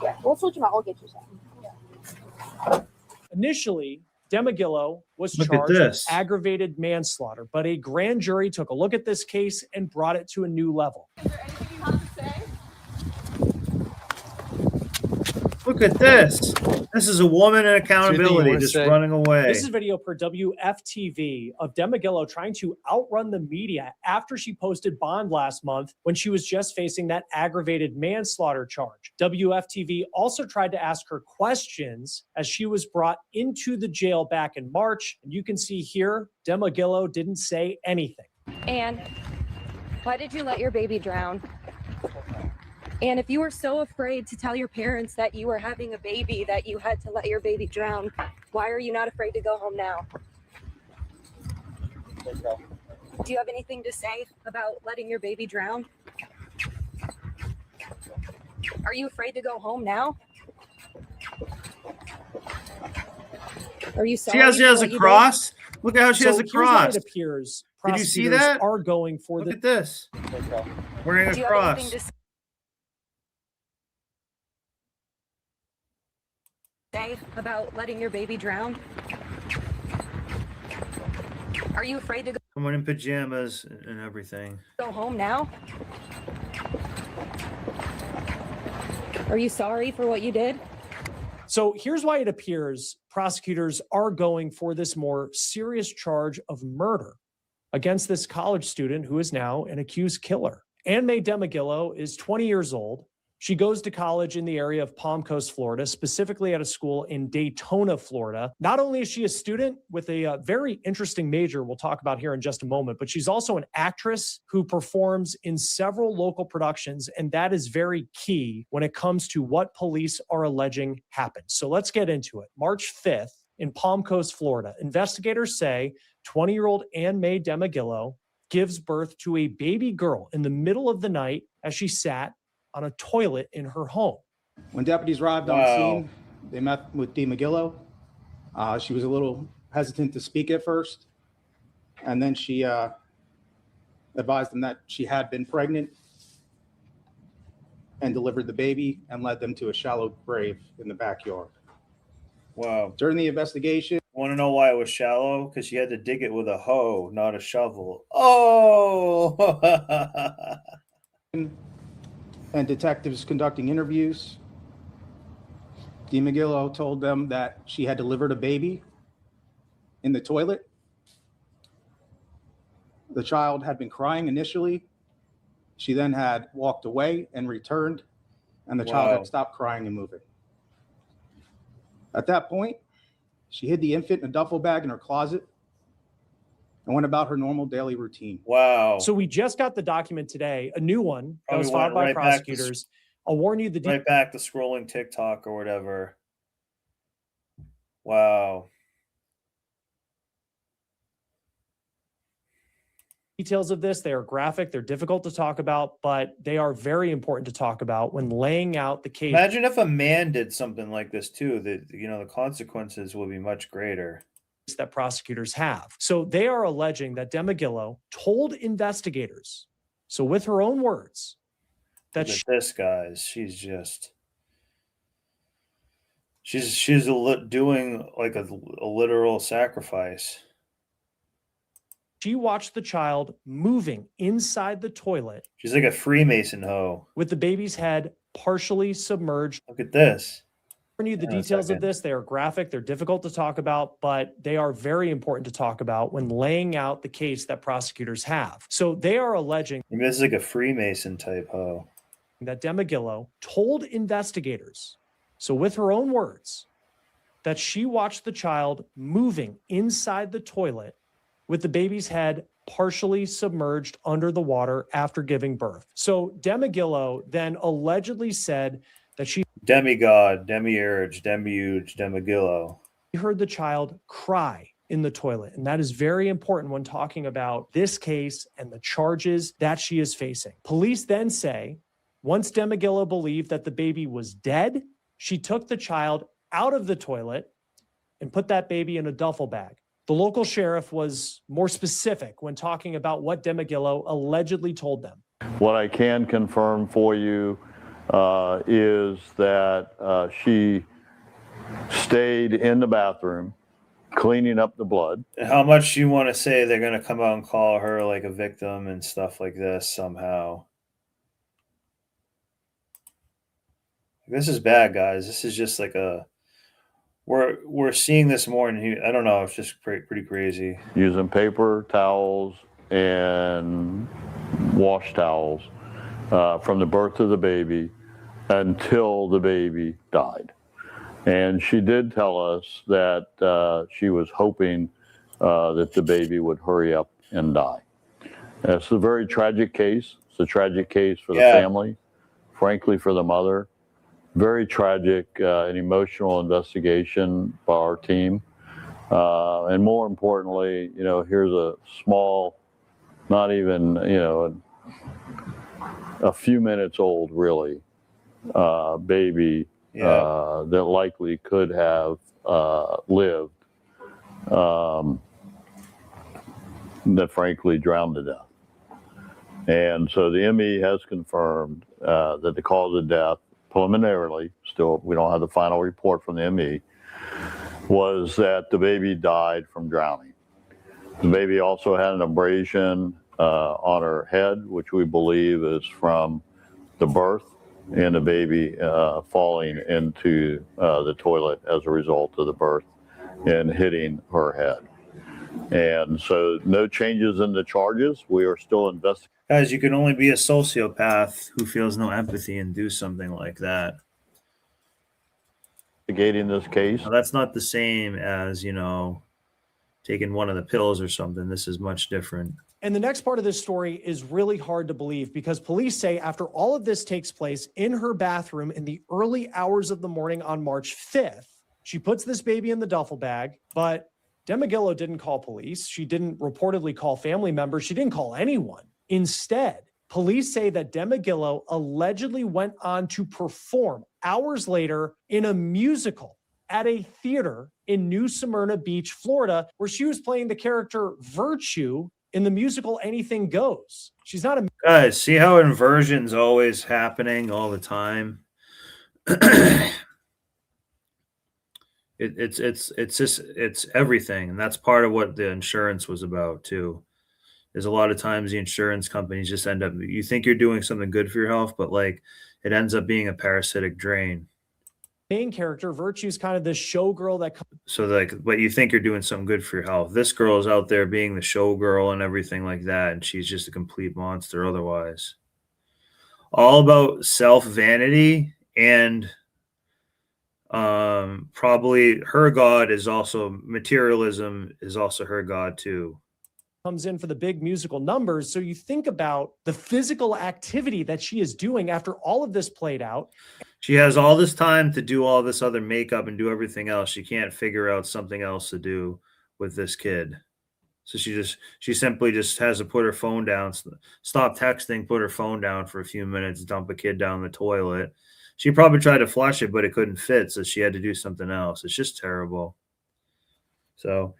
Yeah, we'll switch them out. I'll get you some.
Initially, DeMaggio was
Look at
charged with
this.
aggravated manslaughter, but a grand jury took a look at this case and brought it to a new level.
Look at this. This is a woman in accountability just running away.
This is video per WFTV of DeMaggio trying to outrun the media after she posted bond last month when she was just facing that aggravated manslaughter charge. WFTV also tried to ask her questions as she was brought into the jail back in March. And you can see here, DeMaggio didn't say anything.
And why did you let your baby drown? And if you were so afraid to tell your parents that you were having a baby, that you had to let your baby drown, why are you not afraid to go home now? Do you have anything to say about letting your baby drown? Are you afraid to go home now? Are you sorry?
She has a cross. Look at how she has a
here's why
cross.
It appears
Did you see
prosecutors
that?
are going for
Look at this. Wearing
Do
a
you have
cross.
anything to say about letting your baby drown? Are you afraid to
Someone in pajamas and everything.
go home now? Are you sorry for what you did?
So here's why it appears prosecutors are going for this more serious charge of murder against this college student who is now an accused killer. Ann May DeMaggio is 20 years old. She goes to college in the area of Palm Coast, Florida, specifically at a school in Daytona, Florida. Not only is she a student with a very interesting major we'll talk about here in just a moment, but she's also an actress who performs in several local productions, and that is very key when it comes to what police are alleging happened. So let's get into it. March 5th in Palm Coast, Florida, investigators say 20-year-old Ann May DeMaggio gives birth to a baby girl in the middle of the night as she sat on a toilet in her home.
When deputies arrived on scene, they met with DeMaggio. She was a little hesitant to speak at first, and then she advised them that she had been pregnant and delivered the baby and led them to a shallow grave in the backyard.
Wow.
During the investigation,
Want to know why it was shallow? Because she had to dig it with a hoe, not a shovel. Oh!
And detectives conducting interviews. DiMaggio told them that she had delivered a baby in the toilet. The child had been crying initially. She then had walked away and returned, and the child
Wow.
had stopped crying and moving. At that point, she hid the infant in a duffel bag in her closet and went about her normal daily routine.
Wow.
So we just got the document today, a new one that
Probably
was filed
went
by
right back to
prosecutors. I'll warn you, the
right back to scrolling TikTok or whatever. Wow.
details of this, they are graphic, they're difficult to talk about, but they are very important to talk about when laying out the case.
Imagine if a man did something like this too, that, you know, the consequences will be much greater.
That prosecutors have. So they are alleging that DiMaggio told investigators, so with her own words, that
Look at this, guys, she's doing like a literal sacrifice.
she watched the child moving inside the toilet.
She's like a Freemason hoe.
With the baby's head partially submerged.
Look at this.
The details of this, they are graphic, they're difficult to talk about, but they are very important to talk about when laying out the case that prosecutors have. So they are alleging
I mean, this is like a Freemason type hoe.
That DiMaggio told investigators, so with her own words, that she watched the child moving inside the toilet with the baby's head partially submerged under the water after giving birth. So DiMaggio then allegedly said that she
Demigod, demiurge, demiurge, demigillo.
heard the child cry in the toilet. And that is very important when talking about this case and the charges that she is facing. Police then say, once DiMaggio believed that the baby was dead, she took the child out of the toilet and put that baby in a duffel bag. The local sheriff was more specific when talking about what DiMaggio allegedly told them.
What I can confirm for you is that she stayed in the bathroom cleaning up the blood.
How much you want to say they're going to come out and call her like a victim and stuff like this somehow? This is bad, guys. This is just like a we're seeing this more in I don't know. It's just pretty crazy.
Using paper towels and wash towels from the birth of the baby until the baby died. And she did tell us that she was hoping that the baby would hurry up and die. It's a very tragic case. It's a tragic case for the family, frankly, for the mother. Very tragic and emotional investigation by our team. And more importantly, you know, here's a small, not even, you know, a few minutes old, really, baby that likely could have lived, that frankly drowned to death. And so the ME has confirmed that the cause of death, preliminarily, still we don't have the final report from the ME, was that the baby died from drowning. The baby also had an abrasion on her head, which we believe is from the birth and the baby falling into the toilet as a result of the birth and hitting her head. And so no changes in the charges. We are still investigating.
Guys, you can only be a sociopath who feels no empathy and do something like that.
Investigating this case.
Now, that's not the same as, you know, taking one of the pills or something. This is much different.
And the next part of this story is really hard to believe because police say after all of this takes place in her bathroom in the early hours of the morning on March 5th, she puts this baby in the duffel bag, but DiMaggio didn't call police. She didn't reportedly call family members. She didn't call anyone. Instead, police say that DiMaggio allegedly went on to perform hours later in a musical at a theater in New Smyrna Beach, Florida, where she was playing the character Virtue in the musical Anything Goes. She's not a...
Guys, see how inversion's always happening all the time? It's everything, and that's part of what the insurance was about too. Is a lot of times the insurance companies just end up, you think you're doing something good for your health, but like it ends up being a parasitic drain.
Main character, Virtue's kind of this showgirl that
So like, but you think you're doing something good for your health. This girl is out there being the showgirl and everything like that, and she's just a complete monster otherwise. All about self vanity, and probably her god is also materialism, is also her god too.
comes in for the big musical numbers. So you think about the physical activity that she is doing after all of this played out.
She has all this time to do all this other makeup and do everything else. She can't figure out something else to do with this kid. So she simply just has to put her phone down, stop texting, put her phone down for a few minutes, dump a kid down the toilet. She probably tried to flush it, but it couldn't fit, so she had to do something else. It's just terrible. So,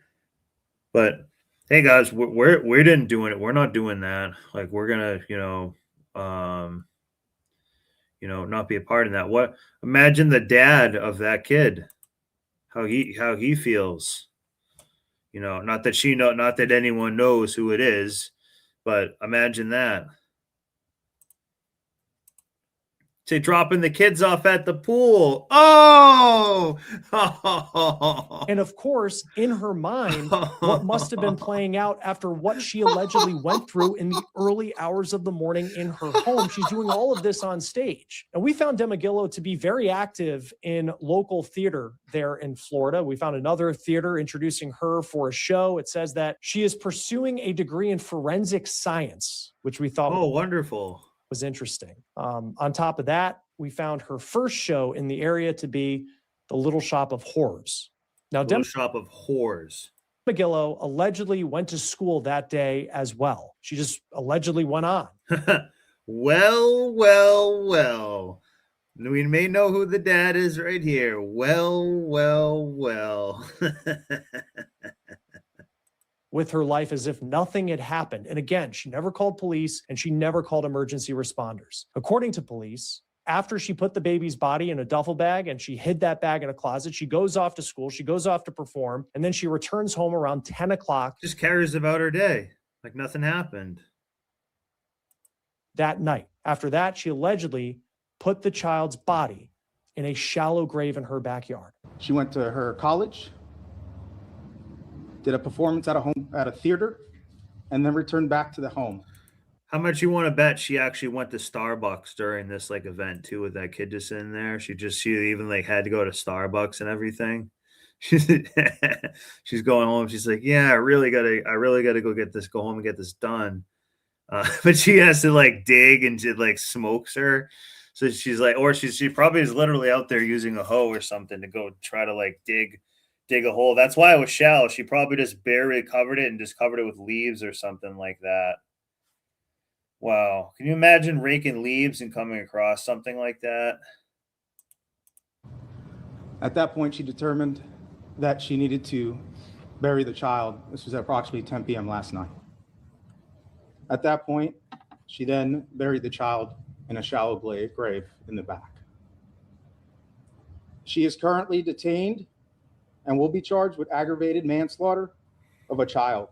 but hey guys, we didn't doing it. We're not doing that. Like we're gonna, not be a part in that. What? Imagine the dad of that kid, how he feels. Not that anyone knows who it is, but imagine that. Say dropping the kids off at the pool. Oh!
And of course, in her mind, what must have been playing out after what she allegedly went through in the early hours of the morning in her home. She's doing all of this on stage. And we found Demagillo to be very active in local theater there in Florida. We found another theater introducing her for a show. It says that she is pursuing a degree in forensic science, which we thought
wonderful.
Was interesting. On top of that, we found her first show in the area to be the Little Shop of Horrors. Now,
Little Shop of Horrors.
Demagillo allegedly went to school that day as well. She just allegedly went on.
Well. We may know who the dad is right here. Well.
With her life as if nothing had happened. And again, she never called police and she never called emergency responders. According to police, after she put the baby's body in a duffel bag and she hid that bag in a closet, she goes off to school, she goes off to perform, and then she returns home around 10 o'clock.
Just carries about her day like nothing happened.
That night. After that, she allegedly put the child's body in a shallow grave in her backyard.
She went to her college, did a performance at a theater, and then returned back to the home.
How much you want to bet she actually went to Starbucks during this like event too, with that kid just in there? She even like had to go to Starbucks and everything. She's going home. She's like, yeah, I really gotta go home and get this done. But she has to like dig and it like smokes her. So she's like, or she probably is literally out there using a hoe or something to go try to like dig a hole. That's why it was shallow. She probably just barely covered it and just covered it with leaves or something like that. Wow. Can you imagine raking leaves and coming across something like that?
At that point, she determined that she needed to bury the child. This was at approximately 10 p.m. last night. At that point, she then buried the child in a shallow grave in the back. She is currently detained and will be charged with aggravated manslaughter of a child.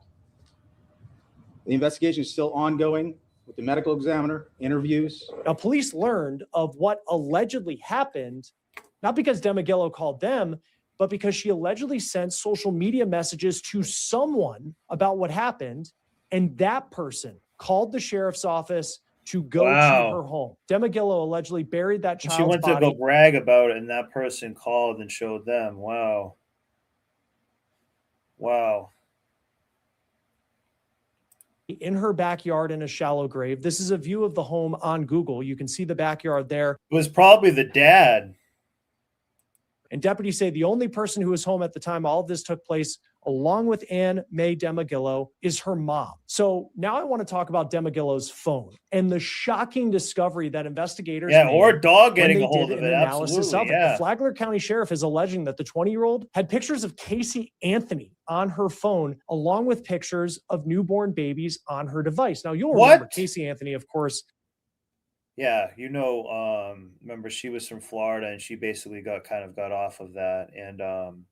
The investigation is still ongoing with the medical examiner, interviews.
Now, police learned of what allegedly happened, not because Demagillo called them, but because she allegedly sent social media messages to someone about what happened, and that person called the sheriff's office to go to her home. Demagillo allegedly buried that child's body.
She went to go brag about it, and that person called and showed them. Wow.
In her backyard in a shallow grave. This is a view of the home on Google. You can see the backyard there.
It was probably the dad.
And deputies say the only person who was home at the time all of this took place, along with Ann May Demagillo, is her mom. So now I want to talk about Demagillo's phone and the shocking discovery that investigators made
or a dog getting a hold
did
of
an
it.
analysis
Absolutely,
of it. The Flagler County Sheriff is alleging that the 20-year-old had pictures of Casey Anthony on her phone, along with pictures of newborn babies on her device. Now, you'll remember Casey Anthony, of course.
Yeah, remember she was from Florida and she basically got off of that. And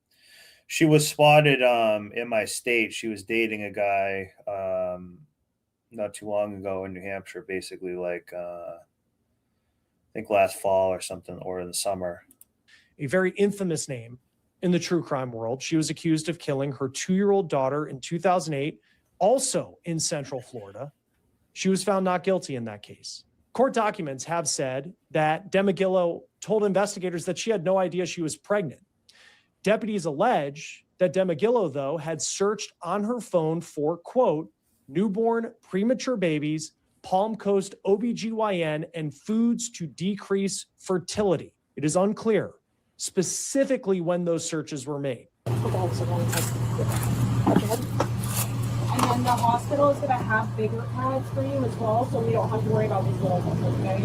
She was spotted in my state. She was dating a guy not too long ago in New Hampshire, basically like I think last fall or something, or in the summer.
A very infamous name in the true crime world. She was accused of killing her 2-year-old daughter in 2008, also in Central Florida. She was found not guilty in that case. Court documents have said that DeMaggillo told investigators that she had no idea she was pregnant. Deputies allege that DeMaggillo, though, had searched on her phone for, quote, newborn premature babies, Palm Coast OBGYN, and foods to decrease fertility. It is unclear specifically when those searches were made.
And then the hospital is gonna have bigger pads for you as well, so we don't have to worry about these little ones, okay?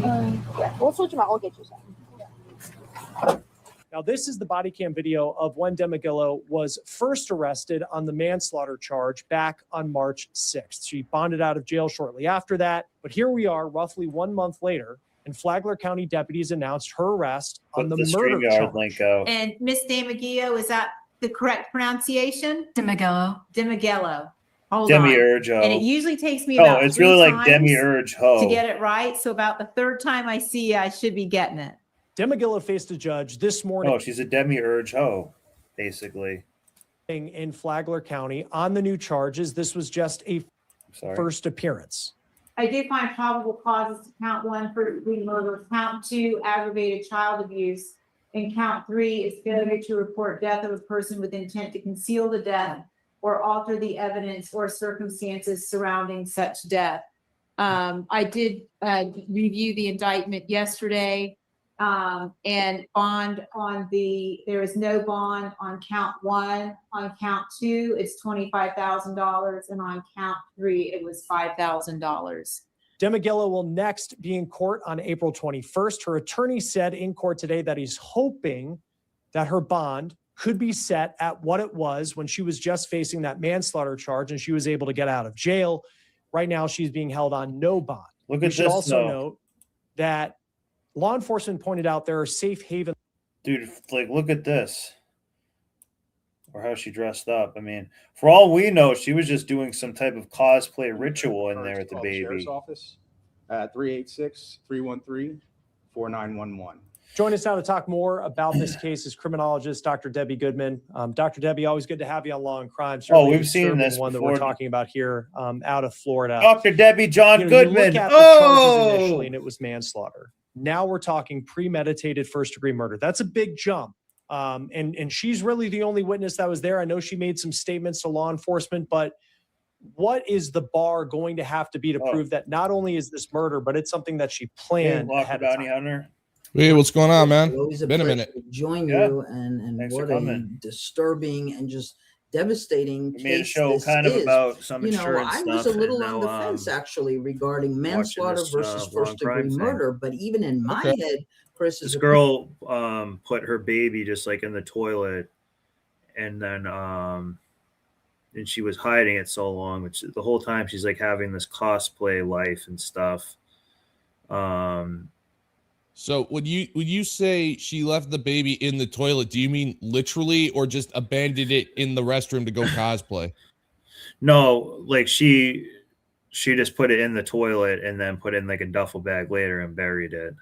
Yeah, we'll switch them out. I'll get you some.
Now, this is the body cam video of when DeMaggillo was first arrested on the manslaughter charge back on March 6th. She bonded out of jail shortly after that, but here we are roughly 1 month later, and Flagler County deputies announced her arrest on the murder charge.
Link out.
And Miss DeMaggillo, is that the correct pronunciation?
DeMaggillo.
DeMaggillo. Hold on.
Demiurge ho.
And it usually takes me
Oh,
about
it's
3
really like
times
demiurge ho.
to get it right. So about the 3rd time I see you, I should be getting it.
DeMaggillo faced a judge this morning.
Oh, she's a demiurge ho, basically.
In Flagler County on the new charges. This was just a first appearance.
I did find probable causes to count 1 first-degree murder, count 2 aggravated child abuse, and count 3 is failure to report death of a person with intent to conceal the death or alter the evidence or circumstances surrounding such death. I did review the indictment yesterday, and bond on there is no bond on count 1. On count 2, it's $25,000, and on count 3, it was $5,000.
DeMaggillo will next be in court on April 21st. Her attorney said in court today that he's hoping that her bond could be set at what it was when she was just facing that manslaughter charge and she was able to get out of jail. Right now, she's being held on no bond.
Look
We
at
should
this,
also
though.
note that law enforcement pointed out there are safe haven.
Dude, like, look at this. Or how she dressed up. I mean, for all we know, she was just doing some type of cosplay ritual in there with the
Call
baby.
Sheriff's Office at 386-313-4911.
Join us now to talk more about this case is criminologist Dr. Debbie Goodman. Dr. Debbie, always good to have you on Law and Crime. Certainly
we've seen
disturbing
this
one that
before.
we're talking about here out of Florida.
Dr. Debbie John
You
Goodman.
look at the charges initially, and it was manslaughter. Now we're talking premeditated first-degree murder. That's a big jump. And she's really the only witness that was there. I know she made some statements to law enforcement, but what is the bar going to have to be to prove that not only is this murder, but it's something that she planned ahead of time?
Hunter.
Hey, what's going on, man?
Always
Been a
pleasure
minute.
to join
Yeah.
you, and
Thanks for
what a
coming.
disturbing and just devastating
We made a
case
show
this
kind of
is.
about some
You know,
insurance
I was
stuff,
a little
and
on the
now,
fence actually regarding
watching
manslaughter
this,
versus
law and
first degree
crime thing.
murder, but even in my
Okay.
head, Chris,
This
is a
girl put her baby just like in the toilet, and then and she was hiding it so long, which the whole time she's like having this cosplay life and stuff.
So when you say she left the baby in the toilet, do you mean literally or just abandoned it in the restroom to go cosplay?
No, like she just put it in the toilet and then put it in like a duffel bag later and buried it,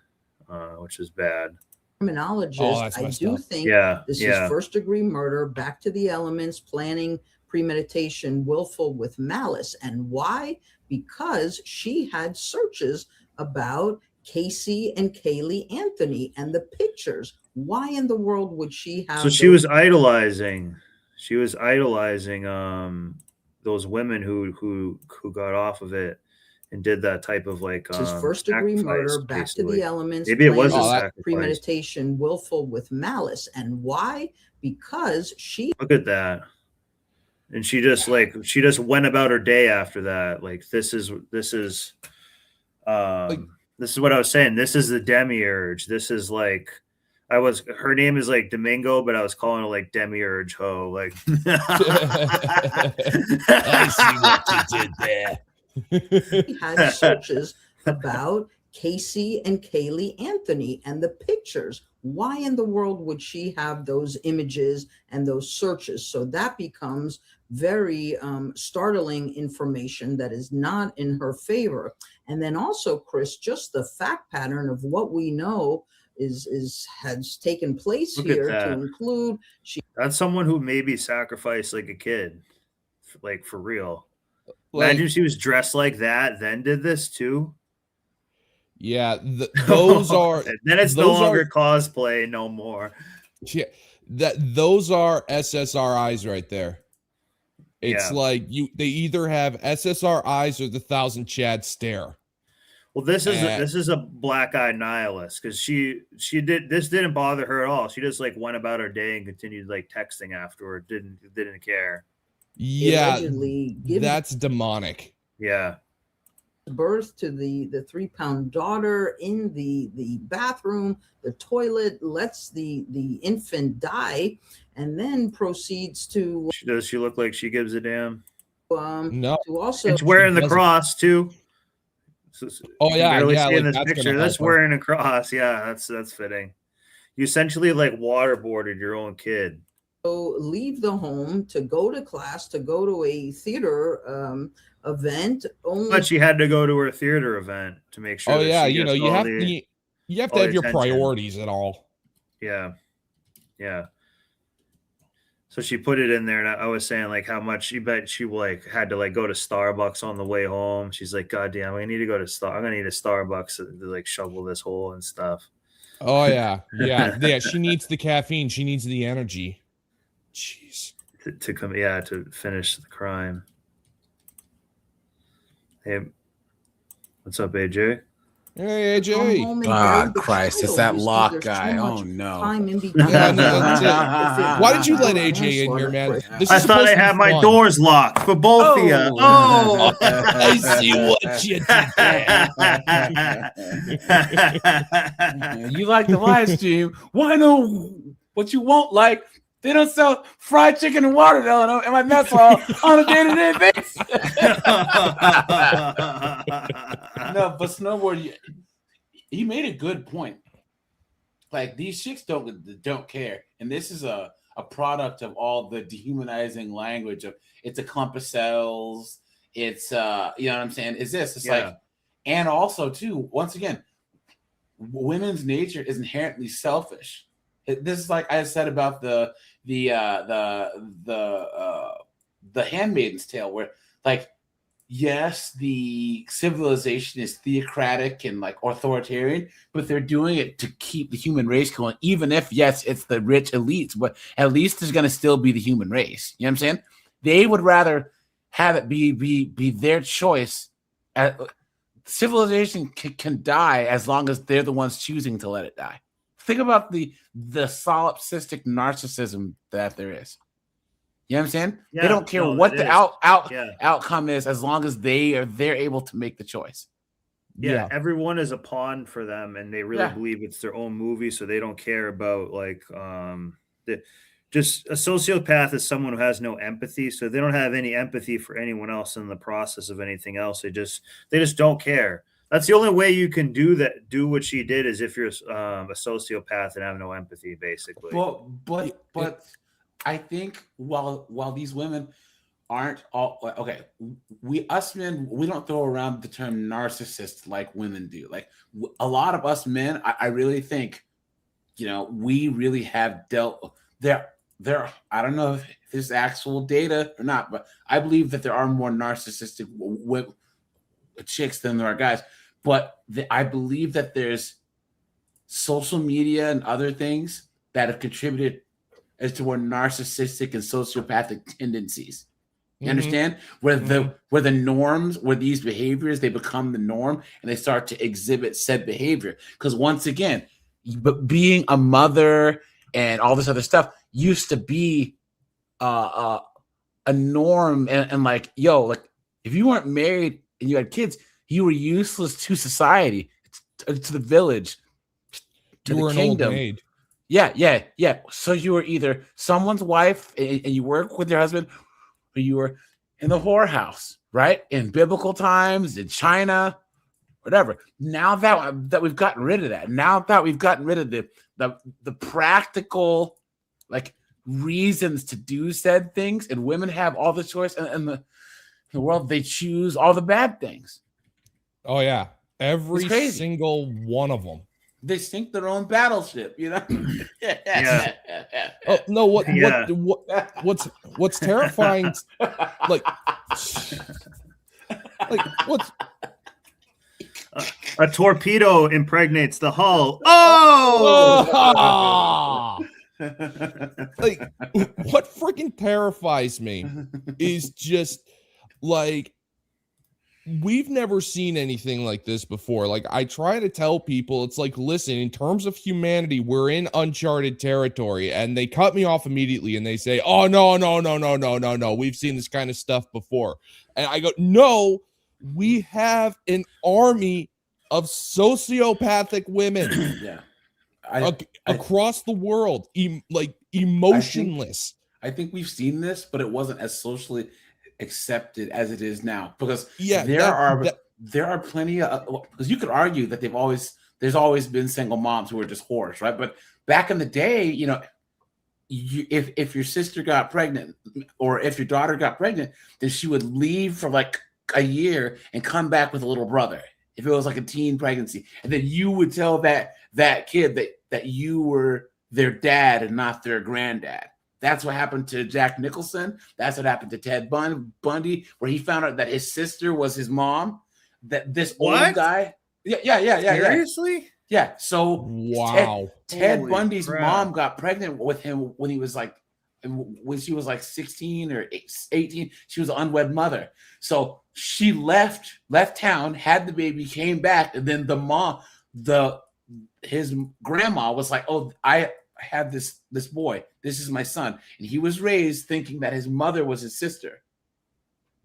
which is bad.
criminologist.
Oh, that's
I
messed
do
up.
think
Yeah,
this
yeah.
is first degree murder, back to the elements, planning, premeditation, willful with malice. And why? Because she had searches about Casey and Kaylee Anthony and the pictures. Why in the world would she have
So she was idolizing. She was idolizing those women who got off of it and did that type of like
This is first degree murder,
sacrifice,
back to
basically.
the elements,
Maybe it was a
planning,
sacrifice.
premeditation, willful with malice. And why? Because she
Look at that. And she just went about her day after that. Like this is what I was saying. This is the demiurge. This is like her name is like Domingo, but I was calling her like demiurge ho. Like
I see what you did there.
had searches about Casey and Kaylee Anthony and the pictures. Why in the world would she have those images and those searches? So that becomes very startling information that is not in her favor. And then also, Chris, just the fact pattern of what we know has taken place
Look at
here, to
that.
include
That's someone who maybe sacrificed like a kid, like for real.
Like-
Imagine if she was dressed like that, then did this too.
Yeah, those are.
Then it's no
those
longer
are-
cosplay, no more.
Yeah, those are SSRIs right there. It's
Yeah.
like they either have SSRIs or the 1,000 Chad stare.
Well, this is a black-eyed nihilist because she didn't bother her at all. She just like went about her day and continued like texting afterward. Didn't care.
Yeah,
allegedly given
that's demonic.
Yeah.
birth to the 3-pound daughter in the bathroom, the toilet, lets the infant die, and then proceeds to
Does she look like she gives a damn?
No.
to also
It's wearing the
doesn't.
cross too.
Oh,
You can
yeah,
barely
yeah,
see in
like,
this
that's gonna
picture.
help
That's
her.
wearing a cross. Yeah, that's fitting. You essentially like waterboarded your own kid.
leave the home to go to class, to go to a theater event. Only
But she had to go to her theater event to make sure.
Oh
that
yeah,
she
you know
gets
you
all
have
the-
you have
all
to
the
have your
attention.
priorities and all.
Yeah. Yeah. So she put it in there, and I was saying like how much she bet she like had to like go to Starbucks on the way home. She's like, God damn, I need to go to I'm gonna need a Starbucks to like shovel this hole and stuff.
Oh yeah, yeah. She needs the caffeine. She needs the energy. Jeez.
To come, yeah, to finish the crime. Hey, what's up, AJ?
Hey
come
AJ.
home and
Ah,
bury the
Christ, it's
child.
that
You see,
lock
there's
guy.
too
Oh,
much
no.
time in between.
Yeah, no, that's it. Why did you let AJ in here, man? This
I
is
thought
supposed
I
to be
had my
fun.
doors locked for both of you. Oh,
I see what you did there.
You like the live stream. Why no? What you won't like, they don't sell fried chicken and watermelon in my mess hall on a day-to-day basis. No, but snowboard, you made a good point. Like these chicks don't care, and this is a product of all the dehumanizing language of it's a clump of cells. It's you know what I'm saying? Is this? It's like, and also too, once again, women's nature is inherently selfish. This is like I said about the Handmaid's Tale, where like, yes, the civilization is theocratic and like authoritarian, but they're doing it to keep the human race going. Even if, yes, it's the rich elites, but at least there's going to still be the human race. You know what I'm saying? They would rather have it be their choice. Civilization can die as long as they're the ones choosing to let it die. Think about the solipsistic narcissism that there is. You know what I'm saying?
Yeah,
they don't care
no,
what
it
the
is.
outcome is as long as they're able to make the choice.
Yeah, everyone is a pawn for them, and they really
Yeah.
believe it's their own movie, so they don't care about like just a sociopath is someone who has no empathy, so they don't have any empathy for anyone else in the process of anything else. They just don't care. That's the only way you can do what she did is if you're a sociopath and have no empathy, basically.
But I think while these women aren't all okay, us men, we don't throw around the term narcissist like women do. Like a lot of us men, I really think, you know, we really have dealt there. I don't know if there's actual data or not, but I believe that there are more narcissistic chicks than there are guys. But I believe that there's social media and other things that have contributed as to more narcissistic and sociopathic tendencies. You understand? Where the norms, where these behaviors, they become the norm and they start to exhibit said behavior. Because once again, but being a mother and all this other stuff used to be a norm, and like, yo, like if you weren't married and you had kids, you were useless to society, to the village, to
You
the
were an old
kingdom.
maid.
Yeah. So you were either someone's wife and you work with your husband, or you were in the whorehouse, right? In biblical times, in China, whatever. Now that we've gotten rid of that, now that we've gotten rid of the practical like reasons to do said things, and women have all the choice in the world, they choose all the bad things.
Oh yeah, every single one of them.
They sink their own battleship, you know.
Yeah.
Oh no!
Yeah.
What's terrifying? Like what's
a torpedo impregnates the hull. Oh!
Like what freaking terrifies me is just like we've never seen anything like this before. Like I try to tell people, it's like, listen, in terms of humanity, we're in uncharted territory, and they cut me off immediately and they say, oh no, we've seen this kind of stuff before. And I go, no, we have an army of sociopathic women across the world, emotionless.
I think we've seen this, but it wasn't as socially accepted as it is now, because there are plenty of, because you could argue that there's always been single moms who are just whores, right? But back in the day, you know, if your sister got pregnant or if your daughter got pregnant, then she would leave for like a year and come back with a little brother if it was like a teen pregnancy, and then you would tell that kid that you were their dad and not their granddad. That's what happened to Jack Nicholson. That's what happened to Ted Bundy, where he found out that his sister was his mom. That this old guy. Yeah.
Seriously?
Yeah. So
wow.
Ted Bundy's mom got pregnant with him when he was like, when she was like 16 or 18. She was an unwed mother. So she left town, had the baby, came back, and then his grandma was like, "Oh, I have this boy. This is my son," and he was raised thinking that his mother was his sister.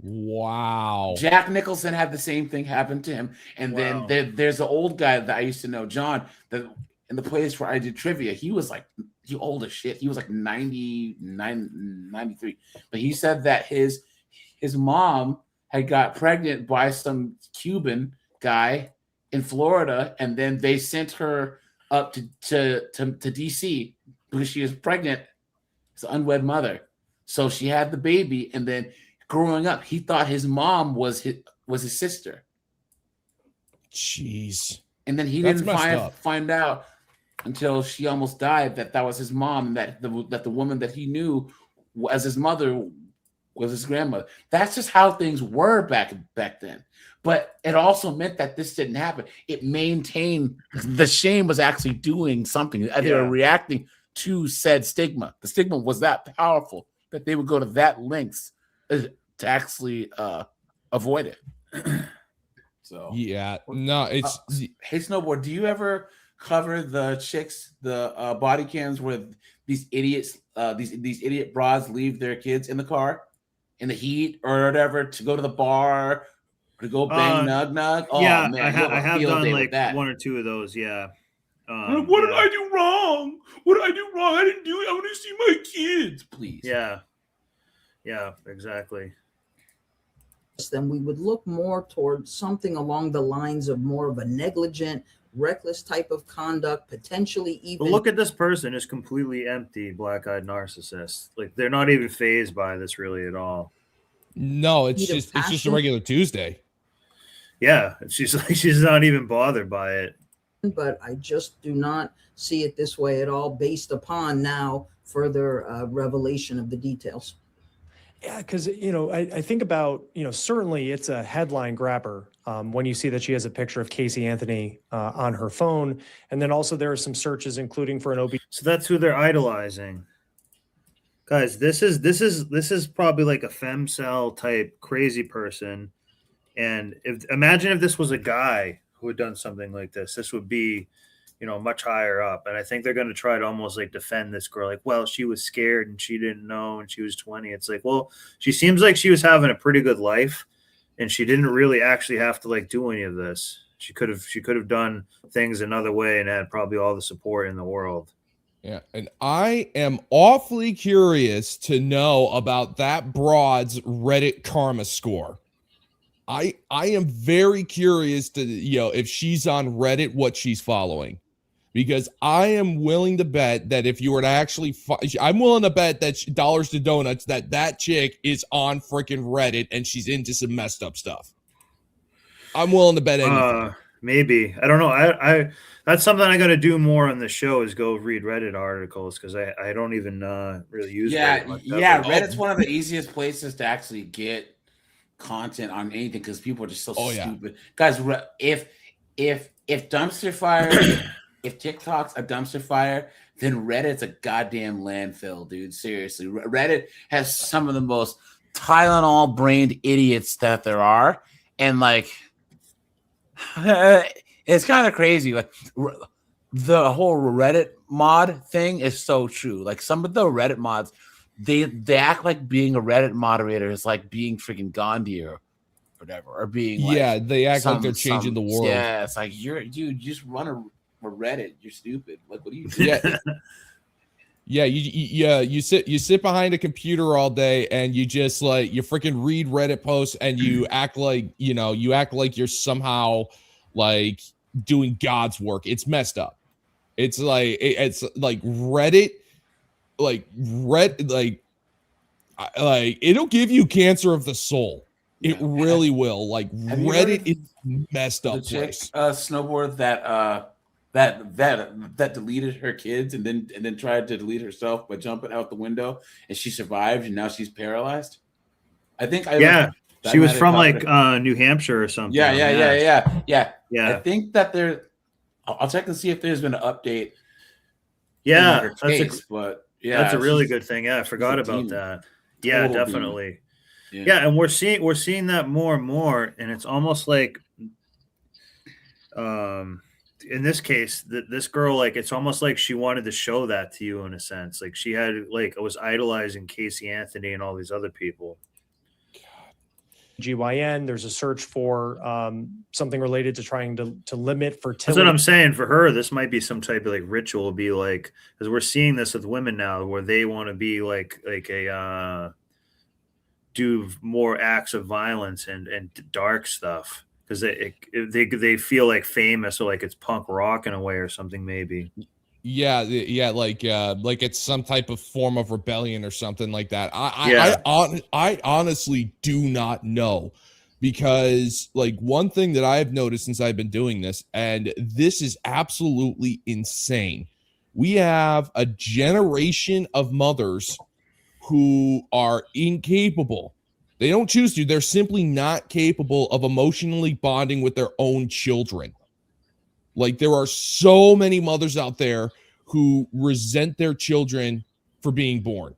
Wow.
Jack Nicholson had the same thing happen to him, and then there's the old guy that I used to know, John, that in the place where I did trivia. He was like, he old as shit. He was like 93, but he said that his mom had got pregnant by some Cuban guy in Florida, and then they sent her up to DC because she was pregnant as an unwed mother. So she had the baby, and then growing up, he thought his mom was his sister.
Jeez.
And then he didn't find out until she almost died that was his mom, and that the woman that he knew as his mother was his grandmother. That's just how things were back then. But it also meant that this didn't happen. It maintained the shame was actually doing something. They were reacting to said stigma. The stigma was that powerful that they would go to that lengths to actually avoid it. So
yeah, no, it's
hey Snowboard, do you ever cover the chicks, the body cams where these idiots, these idiot broads leave their kids in the car in the heat or whatever to go to the bar or to go bang nug? Oh
yeah,
man,
I have done like one or two of those. Yeah.
What did I do wrong? What did I do wrong? I didn't do it. I want to see my kids, please.
Yeah, exactly.
Then we would look more towards something along the lines of more of a negligent, reckless type of conduct, potentially even.
But look at this person, is completely empty, black-eyed narcissist. Like they're not even fazed by this really at all.
No, it's just a regular Tuesday.
Yeah, she's not even bothered by it.
But I just do not see it this way at all, based upon now further revelation of the details.
Yeah, because, I think about, certainly it's a headline grabber when you see that she has a picture of Casey Anthony on her phone. And then also there are some searches, including for an OB.
So that's who they're idolizing. Guys, this is probably like a femcel type crazy person. And imagine if this was a guy who had done something like this. This would be, much higher up. And I think they're going to try to almost like defend this girl. Like, well, she was scared and she didn't know and she was 20. It's like, well, she seems like she was having a pretty good life and she didn't really actually have to like do any of this. She could have done things another way and had probably all the support in the world.
Yeah. And I am awfully curious to know about that broad's Reddit karma score. I am very curious to, if she's on Reddit, what she's following, because I am willing to bet that if you were to actually, I'm willing to bet that Dollars to Donuts, that chick is on freaking Reddit and she's into some messed up stuff. I'm willing to bet anything.
Maybe. I don't know. I that's something I got to do more on the show is go read Reddit articles because I don't even really use Reddit much.
Reddit's one of the easiest places to actually get content on anything because people are just so stupid. Guys, if dumpster fire, if TikTok's a dumpster fire, then Reddit's a goddamn landfill, dude. Seriously, Reddit has some of the most Tylenol brained idiots that there are, and like. It's kind of crazy. Like the whole Reddit mod thing is so true. Like some of the Reddit mods, they act like being a Reddit moderator is like being freaking Gandhi or whatever, or being like
they act like they're changing the world.
Yeah, it's like you just run a Reddit. You're stupid. Like what are you doing?
Yeah, you sit behind a computer all day and you just like you freaking read Reddit posts and you act like you're somehow like doing God's work. It's messed up. It's like Reddit, like it'll give you cancer of the soul. It really will. Like Reddit is messed up place.
Snowboard that deleted her kids and then tried to delete herself by jumping out the window, and she survived, and now she's paralyzed. I think
she was from like New Hampshire or something.
Yeah. I think that I'll check and see if there's been an update.
Yeah,
that's
a really good thing. Yeah, I forgot about that. Yeah, definitely.
Yeah,
and we're seeing that more and more, and it's almost like in this case, this girl, like, it's almost like she wanted to show that to you in a sense. Like she had, like, was idolizing Casey Anthony and all these other people.
GYN, there's a search for something related to trying to limit fertility.
That's what I'm saying. For her, this might be some type of like ritual, be like, because we're seeing this with women now where they want to be like a do more acts of violence and dark stuff. Because they feel like famous or like it's punk rock in a way or something, maybe.
Yeah, like it's some type of form of rebellion or something like that. I honestly do not know, because like one thing that I've noticed since I've been doing this, and this is absolutely insane. We have a generation of mothers who are incapable. They don't choose to. They're simply not capable of emotionally bonding with their own children. Like there are so many mothers out there who resent their children for being born.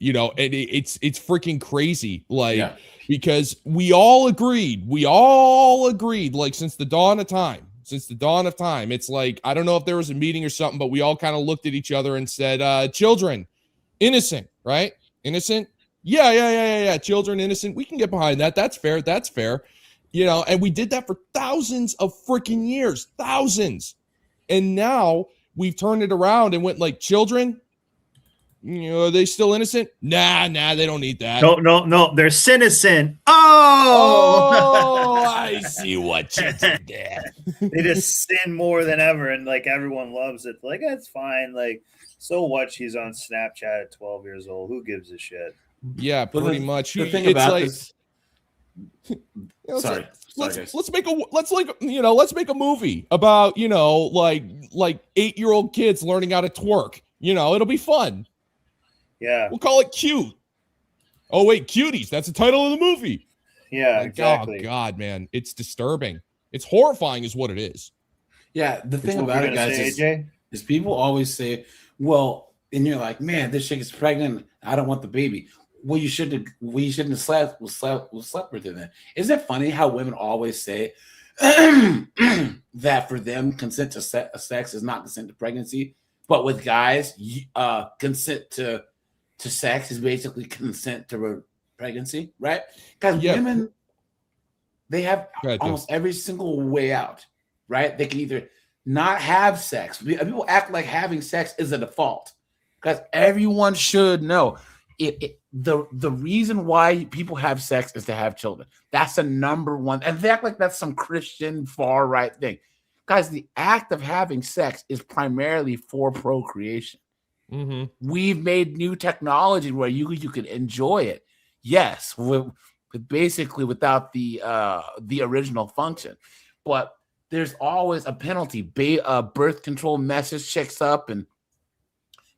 And it's freaking crazy. Like because we all agreed, like since the dawn of time, it's like, I don't know if there was a meeting or something, but we all kind of looked at each other and said, children, innocent, right? Innocent. Yeah. Children, innocent. We can get behind that. That's fair. And we did that for thousands of freaking years, thousands. And now we've turned it around and went like, children, are they still innocent? Nah, they don't need that.
No, they're innocent.
I see what you did there.
They just sin more than ever, and like everyone loves it. Like, that's fine. Like, so what? She's on Snapchat at 12 years old. Who gives a shit?
Yeah, pretty much.
The thing about this,
let's make a movie about like 8-year-old kids learning how to twerk. It'll be fun.
Yeah,
we'll call it Cute. Oh wait, Cuties. That's the title of the movie.
Yeah, exactly.
Oh God, man, it's disturbing. It's horrifying, is what it is.
Yeah, the thing about it, guys, is people always say, "Well," and you're like, "Man, this chick is pregnant. I don't want the baby." Well, you shouldn't have slept with her then. Isn't it funny how women always say that for them consent to sex is not consent to pregnancy, but with guys, consent to sex is basically consent to pregnancy, right? Because women, they have almost every single way out, right? They can either not have sex. People act like having sex is a default, because everyone should know the reason why people have sex is to have children. That's the number one. And they act like that's some Christian far right thing. Guys, the act of having sex is primarily for procreation. We've made new technology where you can enjoy it. Yes, basically without the original function. But there's always a penalty. Birth control messes chicks up, and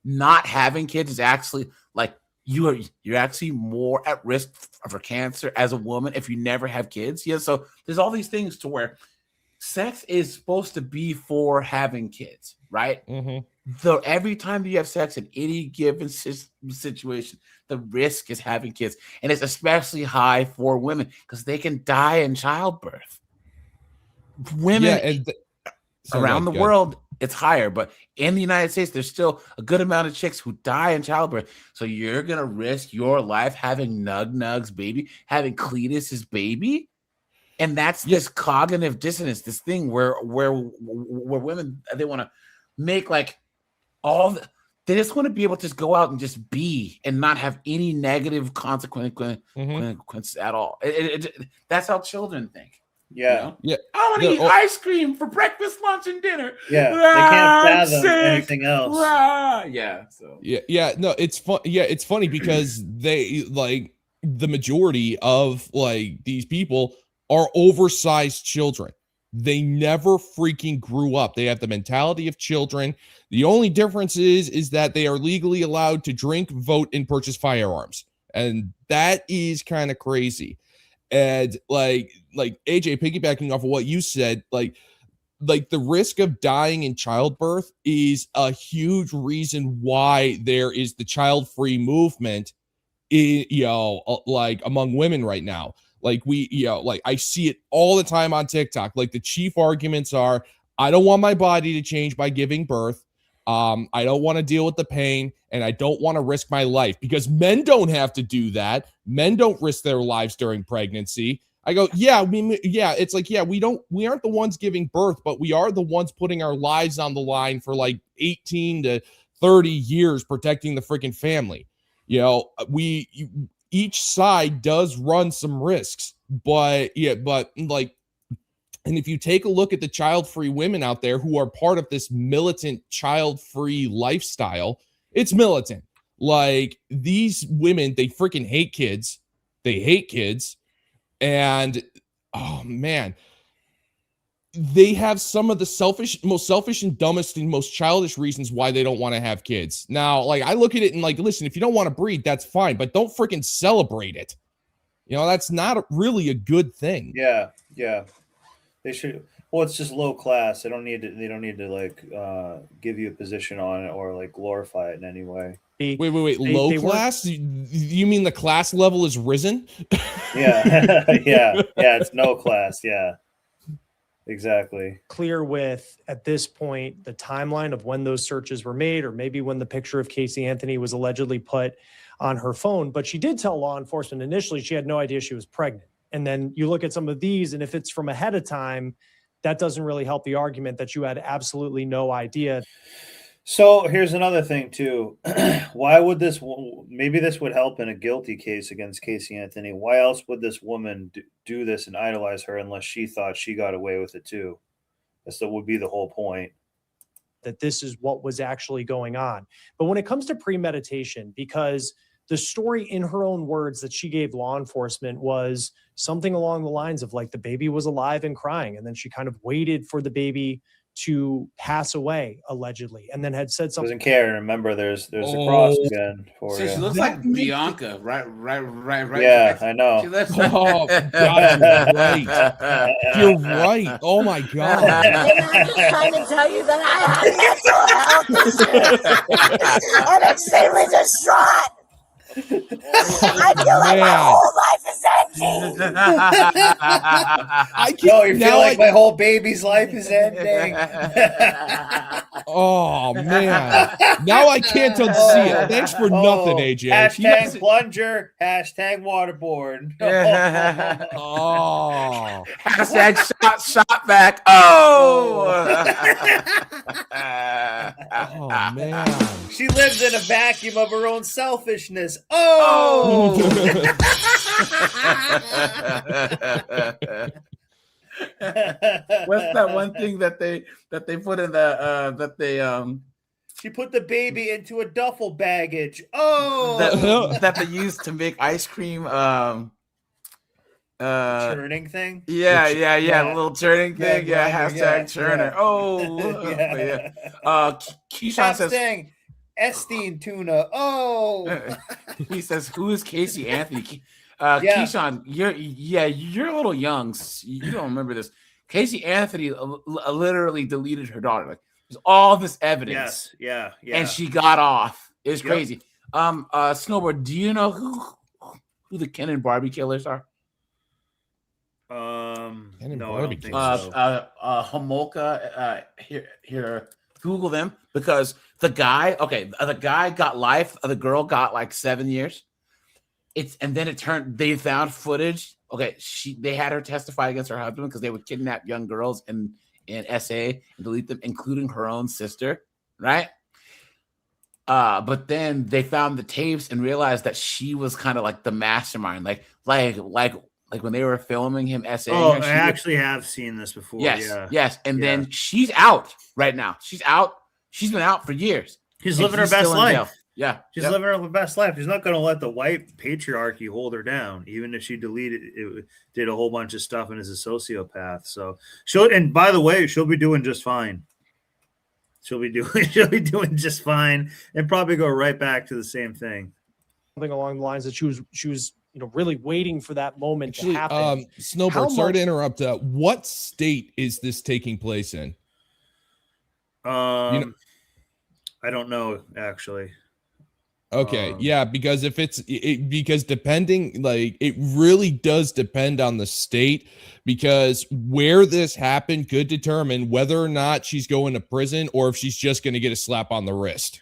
not having kids is actually like you're actually more at risk for cancer as a woman if you never have kids. Yeah, so there's all these things to where sex is supposed to be for having kids, right? So every time you have sex in any given situation, the risk is having kids, and it's especially high for women because they can die in childbirth. Women around the world, it's higher, but in the United States, there's still a good amount of chicks who die in childbirth. So you're gonna risk your life having Nug's baby, having Cletus's baby, and that's this cognitive dissonance, this thing where women, they want to make like they just want to be able to just go out and just be and not have any negative consequences at all. That's how children think.
Yeah.
I want to eat ice cream for breakfast, lunch, and dinner.
Yeah, they can't fathom anything else.
No, it's fun. Yeah, it's funny because they like the majority of like these people are oversized children. They never freaking grew up. They have the mentality of children. The only difference is that they are legally allowed to drink, vote, and purchase firearms, and that is kind of crazy. And like AJ, piggybacking off of what you said, like the risk of dying in childbirth is a huge reason why there is the child-free movement, like among women right now. Like I see it all the time on TikTok. Like the chief arguments are, I don't want my body to change by giving birth. I don't want to deal with the pain, and I don't want to risk my life because men don't have to do that. Men don't risk their lives during pregnancy. I go, it's like, we aren't the ones giving birth, but we are the ones putting our lives on the line for like 18 to 30 years protecting the freaking family. Each side does run some risks, but and if you take a look at the child-free women out there who are part of this militant child-free lifestyle, it's militant. Like these women, they freaking hate kids. They hate kids. And oh man, they have some of the most selfish and dumbest and most childish reasons why they don't want to have kids. Now, like I look at it and like, listen, if you don't want to breed, that's fine, but don't freaking celebrate it. That's not really a good thing.
Yeah. They should. Well, it's just low class. They don't need to like give you a position on it or like glorify it in any way.
Wait. Low class? You mean the class level is risen?
Yeah. yeah. It's no class. Yeah. Exactly.
Clear with, at this point, the timeline of when those searches were made, or maybe when the picture of Casey Anthony was allegedly put on her phone. But she did tell law enforcement initially she had no idea she was pregnant. And then you look at some of these, and if it's from ahead of time, that doesn't really help the argument that you had absolutely no idea.
So here's another thing too. Why would maybe this would help in a guilty case against Casey Anthony. Why else would this woman do this and idolize her unless she thought she got away with it too? That would be the whole point.
That this is what was actually going on. But when it comes to premeditation, because the story in her own words that she gave law enforcement was something along the lines of like the baby was alive and crying. And then she kind of waited for the baby to pass away, allegedly, and then had said something.
Doesn't care. Remember, there's the cross again for
she looks like Bianca, right.
Yeah, I know.
Oh, God, you're right. Oh my God.
I'm trying to tell you that I have mental health. I'm extremely distraught. I feel like my whole life is ending.
You feel like my whole baby's life is ending.
Oh man! Now I can't unsee it. Thanks for nothing, AJ.
Hashtag plunger. Hashtag waterboard.
Oh.
Hashtag shot back. Oh.
Oh man.
She lives in a vacuum of her own selfishness.
Oh. What's that one thing that they put in the that they
She put the baby into a duffel baggage. Oh,
that they used to make ice cream.
Churning thing.
Yeah, the little churning thing. Yeah,
grinder,
hashtag churner.
yeah.
Oh,
Yeah.
Keyshawn
Stop
says
saying Esteen tuna. Oh,
he says, "Who is Casey Anthony?"
Yeah.
Keyshawn, you're a little young. You don't remember this. Casey Anthony literally deleted her daughter. Like, there's all this evidence.
Yes, yeah.
And she got off. It's
Yep.
crazy. Snowboard, do you know who the Ken and Barbie killers are?
No, I don't
Barbie
think so.
Homolka, here, Google them, because the guy got life, the girl got like 7 years. They found footage. Okay, they had her testify against her husband because they would kidnap young girls in SA and delete them, including her own sister, right? But then they found the tapes and realized that she was kind of like the mastermind, like when they were filming him essaying.
Oh,
her,
I actually have seen this before.
Yes. And then she's out right now. She's out. She's been out for years.
She's
And
living her
he's
best
still in
life.
jail. Yeah,
She's
yep.
living her best life. She's not going to let the white patriarchy hold her down, even if she did a whole bunch of stuff and is a sociopath. So and by the way, she'll be doing just fine. She'll be doing just fine, and probably go right back to the same thing.
Something along the lines that she was really waiting for that moment to happen.
Snowboard, sorry to interrupt. What state is this taking place in?
I don't know actually.
Okay, yeah, because if because depending, like, it really does depend on the state, because where this happened could determine whether or not she's going to prison or if she's just going to get a slap on the wrist.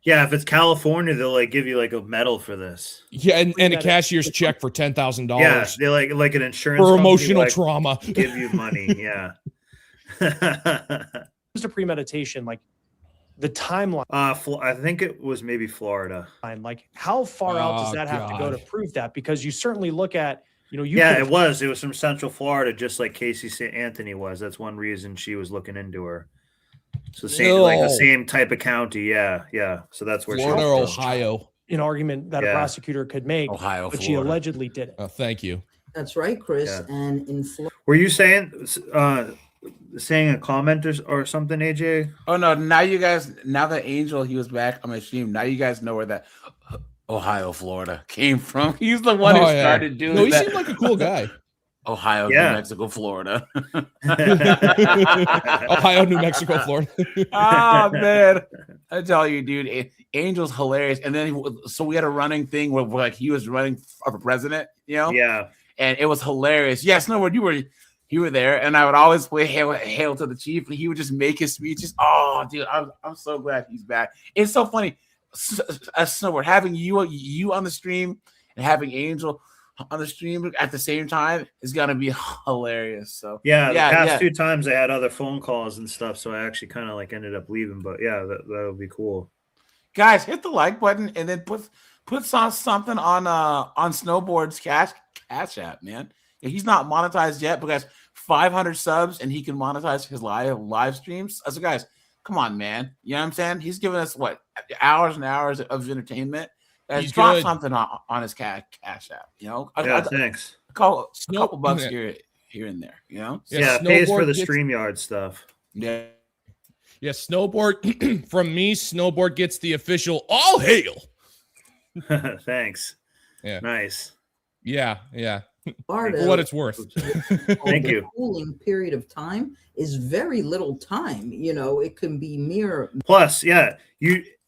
Yeah, if it's California, they'll like give you like a medal for this.
Yeah, and a cashier's check for $10,000.
Yeah, they like an insurance
for
company,
emotional
like,
trauma.
Give you money. Yeah.
Just a premeditation, like the timeline.
I think it was maybe Florida.
Like, how far out does that have to go to prove that? Because you certainly look at,
it was from Central Florida, just like Casey St. Anthony was. That's one reason she was looking into her. So the same type of county. Yeah. So that's where
Florida,
she was.
Ohio.
An argument that a prosecutor could make.
Ohio,
but
Florida.
she allegedly did it.
Oh, thank you.
That's right, Chris.
Yeah.
And in Florida.
Were you saying a comment or something, AJ?
Oh no! Now that Angel, he was back on my stream. Now you guys know where that Ohio, Florida came from. He's the one who started doing that.
No, he seemed like a cool guy.
Ohio, New Mexico, Florida.
Ohio, New Mexico, Florida.
Oh man, I tell you, dude, Angel's hilarious. And then so we had a running thing where like he was running for president,
Yeah.
And it was hilarious. Yes, Snowboard, you were there, and I would always play hail to the chief, and he would just make his speeches. Oh, dude, I'm so glad he's back. It's so funny, Snowboard, having you on the stream and having Angel on the stream at the same time is gonna be hilarious. So
the past 2 times I had other phone calls and stuff, so I actually kind of like ended up leaving. But yeah, that'll be cool.
Guys, hit the like button and then put something on Snowboard's cash app, man. He's not monetized yet, but guys, 500 subs and he can monetize his live streams. So guys, come on, man. You know what I'm saying? He's giving us hours and hours of entertainment. He's dropped something on his cash app.
Thanks.
A couple bucks here and there.
It pays for the StreamYard stuff.
Yeah.
Yeah, Snowboard from me. Snowboard gets the official all hail.
Thanks.
Yeah.
Nice.
Yeah.
Florida,
for what it's worth.
Thank you.
Cooling period of time is very little time. It can be mere.
Plus,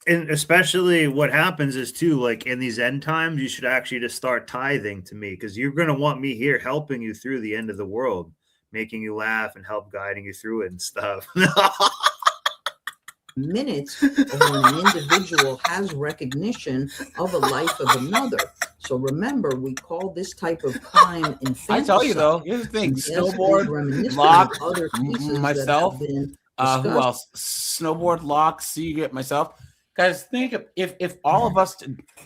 and especially what happens is too, like in these end times, you should actually just start tithing to me, because you're going to want me here helping you through the end of the world, making you laugh and help guiding you through it and stuff.
Minutes of when an individual has recognition of a life of another. So remember, we call this type of crime infanticide.
I tell you though, here's the thing: Snowboard, Lock, myself, who else? Snowboard, Lock, Secret, myself. Guys, think of if all of us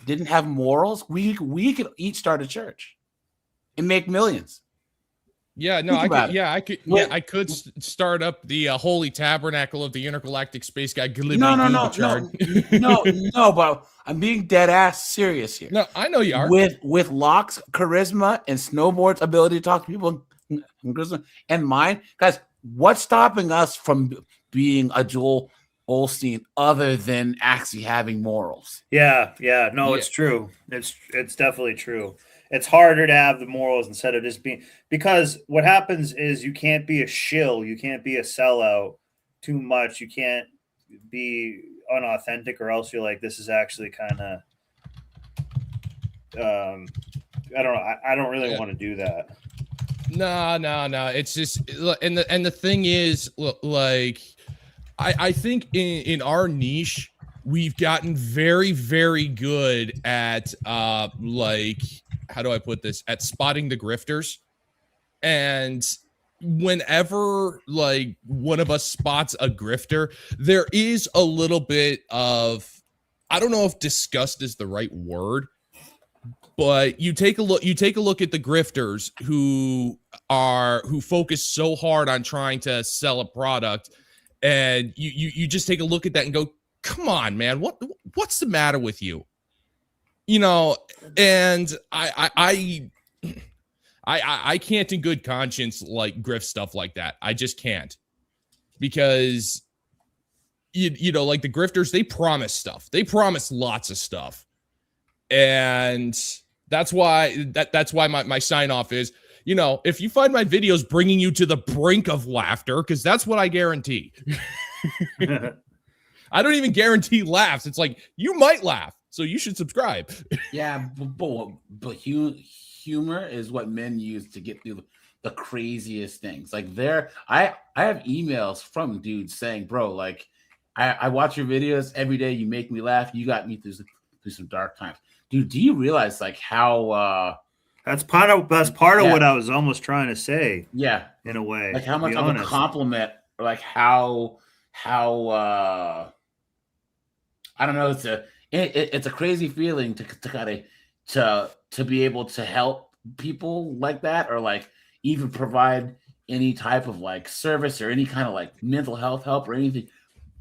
didn't have morals, we could each start a church and make millions.
Yeah, no,
Think about it.
I could start up the Holy Tabernacle of the Intergalactic Space Guy.
No, but I'm being dead ass serious here.
No, I know you are.
With Locke's charisma and Snowboard's ability to talk to people and mine, guys, what's stopping us from being a Joel Osteen other than actually having morals?
Yeah, no, it's true. It's definitely true. It's harder to have the morals instead of just being, because what happens is you can't be a shill, you can't be a sellout too much, you can't be unauthentic, or else you're like, this is actually kind of I don't know. I don't really want to do that.
No. It's just, and the thing is, like, I think in our niche, we've gotten very, very good at like, how do I put this? At spotting the grifters. And whenever like one of us spots a grifter, there is a little bit of, I don't know if disgust is the right word, but you take a look at the grifters who focus so hard on trying to sell a product, and you just take a look at that and go, come on, man, what's the matter with you? You know, and I can't in good conscience like grift stuff like that. I just can't, because you know, like the grifters, they promise stuff. They promise lots of stuff. And that's why my sign off is, you know, if you find my videos bringing you to the brink of laughter, because that's what I guarantee. I don't even guarantee laughs. It's like, you might laugh, so you should subscribe.
Yeah, but humor is what men use to get through the craziest things. Like I have emails from dudes saying, bro, like I watch your videos every day. You make me laugh. You got me through some dark times. Dude, do you realize like how
that's part of what I was almost trying to say.
Yeah,
in a way,
like how much of a compliment, or like how I don't know. It's a crazy feeling to be able to help people like that, or like even provide any type of like service or any kind of like mental health help or anything.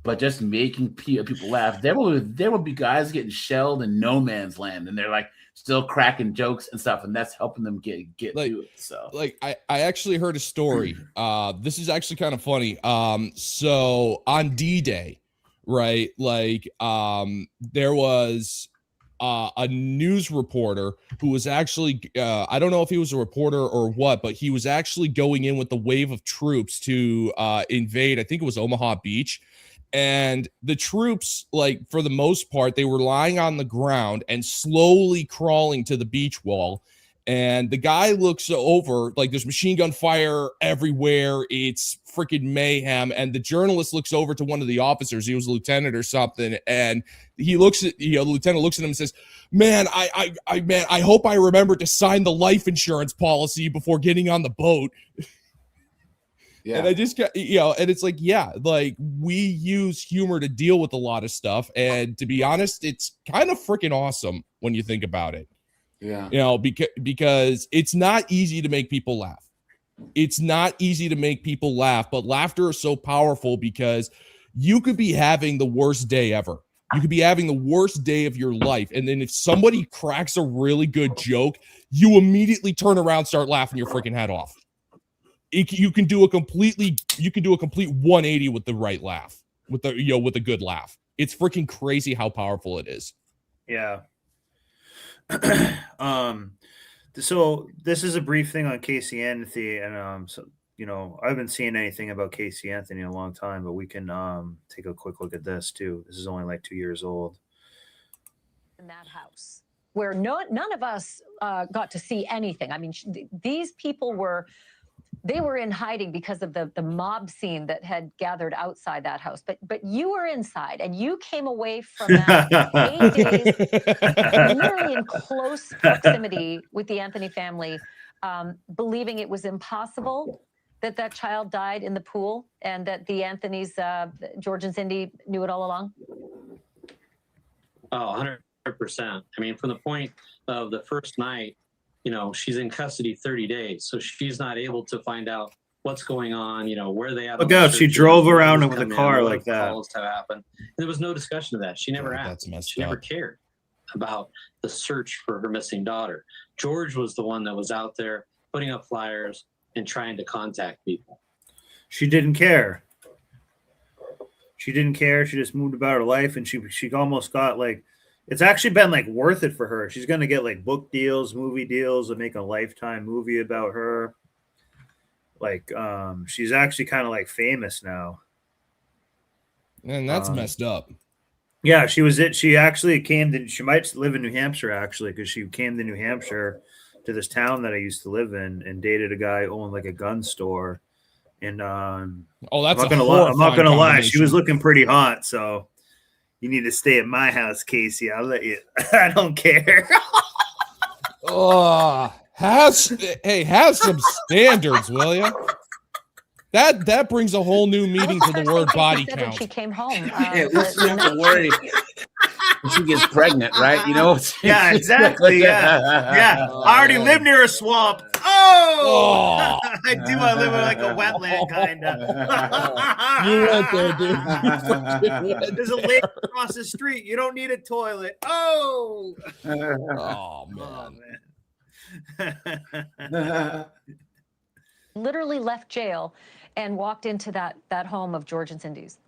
But just making people laugh. There will be guys getting shelled in no man's land, and they're like still cracking jokes and stuff, and that's helping them get
like,
through it. So,
like, I actually heard a story. This is actually kind of funny. So on D-Day, right? Like, there was a news reporter who was actually, I don't know if he was a reporter or what, but he was actually going in with the wave of troops to invade, I think it was Omaha Beach. And the troops, like, for the most part, they were lying on the ground and slowly crawling to the beach wall. And the guy looks over, like, there's machine gun fire everywhere. It's freaking mayhem. And the journalist looks over to one of the officers. He was a lieutenant or something. And he looks at, the lieutenant looks at him and says, man, I hope I remember to sign the life insurance policy before getting on the boat. Yeah. And I just got, and it's like, yeah, like we use humor to deal with a lot of stuff. And to be honest, it's kind of freaking awesome when you think about it.
Yeah.
Because it's not easy to make people laugh. It's not easy to make people laugh, but laughter is so powerful because you could be having the worst day ever. You could be having the worst day of your life. And then if somebody cracks a really good joke, you immediately turn around, start laughing your freaking head off. You can do a complete 180 with the right laugh, with a good laugh. It's freaking crazy how powerful it is.
Yeah. So this is a brief thing on Casey Anthony, and so I haven't seen anything about Casey Anthony in a long time, but we can take a quick look at this too. This is only like 2 years old.
In that house, where none of us got to see anything. I mean, these people were in hiding because of the mob scene that had gathered outside that house. But you were inside, and you came away from that 8 days, literally in close proximity with the Anthony family, believing it was impossible that child died in the pool, and that the Anthony's, George and Cindy, knew it all along?
Oh, 100%. I mean, from the point of the first night, she's in custody 30 days. So she's not able to find out what's going on, where they at.
Look out, she drove around with a car like that.
Calls have happened. And there was no discussion of that. She never asked. She never cared about the search for her missing daughter. George was the one that was out there putting up flyers and trying to contact people.
She didn't care. She didn't care. She just moved about her life, and she almost got like, it's actually been like worth it for her. She's going to get like book deals, movie deals, and make a Lifetime movie about her. Like, she's actually kind of like famous now.
And that's messed up.
Yeah, she was it. She actually came to, she might live in New Hampshire actually, because she came to New Hampshire to this town that I used to live in and dated a guy who owned like a gun store. And
oh, that's
I'm not gonna lie, she was looking pretty hot. So you need to stay at my house, Casey. I'll let you. I don't care.
Oh, have some standards, will you? That brings a whole new meaning to the word body
When
count.
she came home.
Yeah, at least you don't have to worry when she gets pregnant, right?
Yeah, exactly. Yeah. I already live near a swamp. Oh! I do. I live in like a wetland, kind of.
You went there, dude.
There's a lake across the street. You don't need a toilet. Oh!
Oh, man.
Literally left jail and walked into that home of George and Cindy's.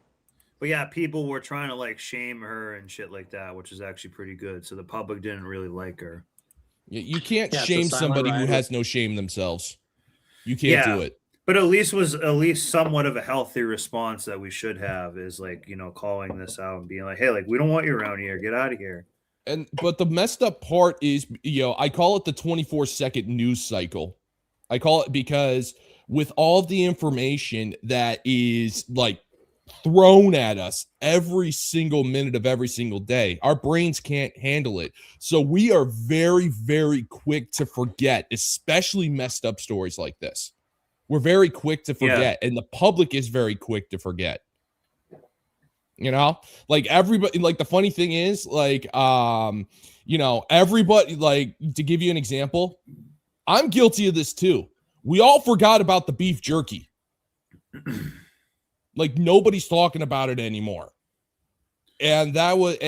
But yeah, people were trying to like shame her and shit like that, which is actually pretty good. So the public didn't really like her.
You can't shame somebody who has no shame themselves. You can't do it.
But at least somewhat of a healthy response that we should have is like, calling this out and being like, hey, like, we don't want you around here. Get out of here.
But the messed up part is, I call it the 24-second news cycle. I call it because with all of the information that is like thrown at us every single minute of every single day, our brains can't handle it. So we are very, very quick to forget, especially messed up stories like this. We're very quick to forget, and the public is very quick to forget. Like everybody, like the funny thing is, like, everybody, like, to give you an example, I'm guilty of this too. We all forgot about the beef jerky. Like nobody's talking about it anymore. And that was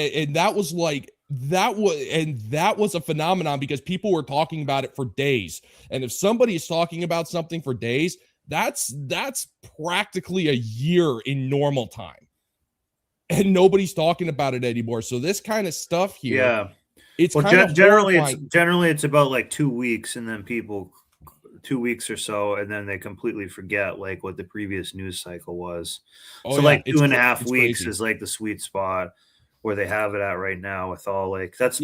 a phenomenon because people were talking about it for days. And if somebody is talking about something for days, that's practically a year in normal time. And nobody's talking about it anymore. So this kind of stuff here, it's kind of
generally it's about like 2 weeks, and then people 2 weeks or so, and then they completely forget like what the previous news cycle was. So like 2.5 weeks is like the sweet spot where they have it at right now with all like that's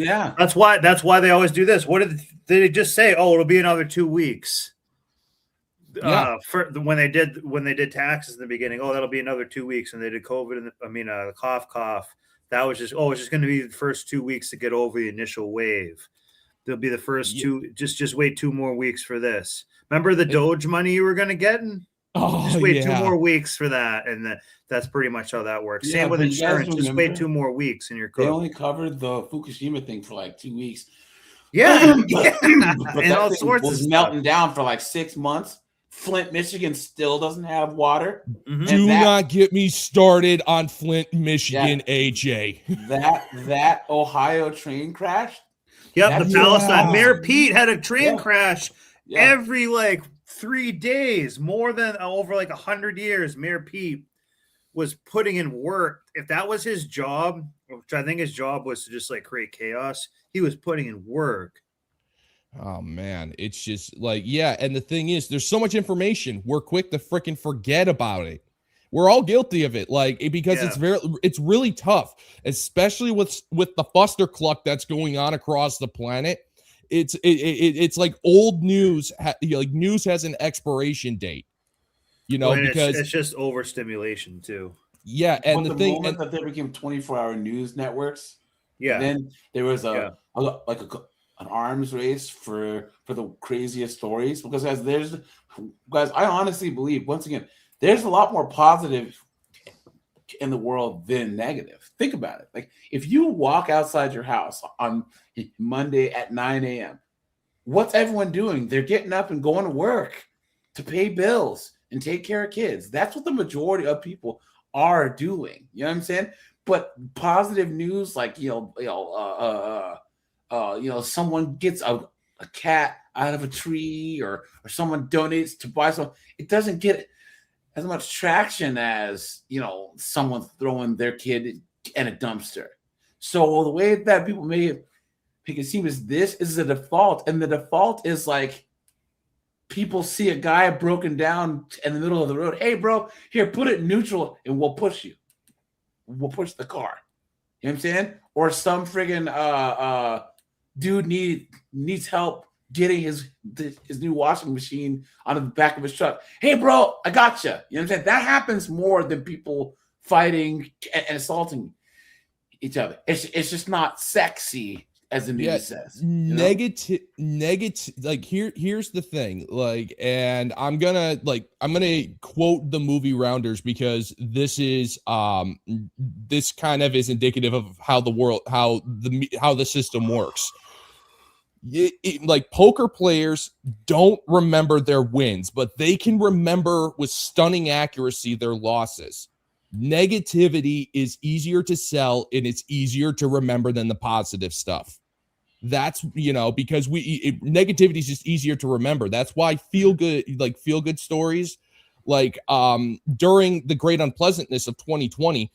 why they always do this. What did they just say? Oh, it'll be another 2 weeks. For when they did taxes in the beginning, that'll be another 2 weeks, and they did COVID and the cough. That was just it's just going to be the first 2 weeks to get over the initial wave. There'll be the first two. Just wait 2 more weeks for this. Remember the Doge money you were going to get? Just wait 2 more weeks for that, and that's pretty much how that works. Same with insurance. Just wait 2 more weeks, and you're cooked.
They only covered the Fukushima thing for like 2 weeks.
Yeah,
but
and all
that
sorts
was
of
melting down for like 6 months. Flint, Michigan still doesn't have water.
Do not get me started on Flint, Michigan, AJ.
That Ohio train crash.
Yep, the Palestine. Mayor Pete had a train crash every like 3 days, more than over like 100 years. Mayor Pete was putting in work. If that was his job, which I think his job was to just like create chaos, he was putting in work.
Oh man, it's just like, and the thing is, there's so much information. We're quick to freaking forget about it. We're all guilty of it, like, because it's really tough, especially with the fustercluck that's going on across the planet. It's like old news. Like news has an expiration date, because
it's just overstimulation too.
Yeah, and the thing
moment that they became 24-hour news networks.
Yeah,
then there was an arms race for the craziest stories, because guys, I honestly believe, once again, there's a lot more positive in the world than negative. Think about it. Like if you walk outside your house on Monday at 9 a.m., what's everyone doing? They're getting up and going to work to pay bills and take care of kids. That's what the majority of people are doing. You know what I'm saying? But positive news, like someone gets a cat out of a tree, or someone donates to buy something, it doesn't get as much traction as someone throwing their kid in a dumpster. So the way that people make it seem is this is the default, and the default is like people see a guy broken down in the middle of the road. Hey, bro, here, put it in neutral, and we'll push you. We'll push the car. You know what I'm saying? Or some friggin' dude needs help getting his new washing machine out of the back of his truck. Hey, bro, I got you. You know what I'm saying? That happens more than people fighting and assaulting each other. It's just not sexy, as the news says.
Negative. Like here's the thing. Like, and I'm gonna quote the movie Rounders, because this is this kind of is indicative of how the system works. Like poker players don't remember their wins, but they can remember with stunning accuracy their losses. Negativity is easier to sell and it's easier to remember than the positive stuff. That's because negativity is just easier to remember. That's why feel good stories, like during the great unpleasantness of 2020,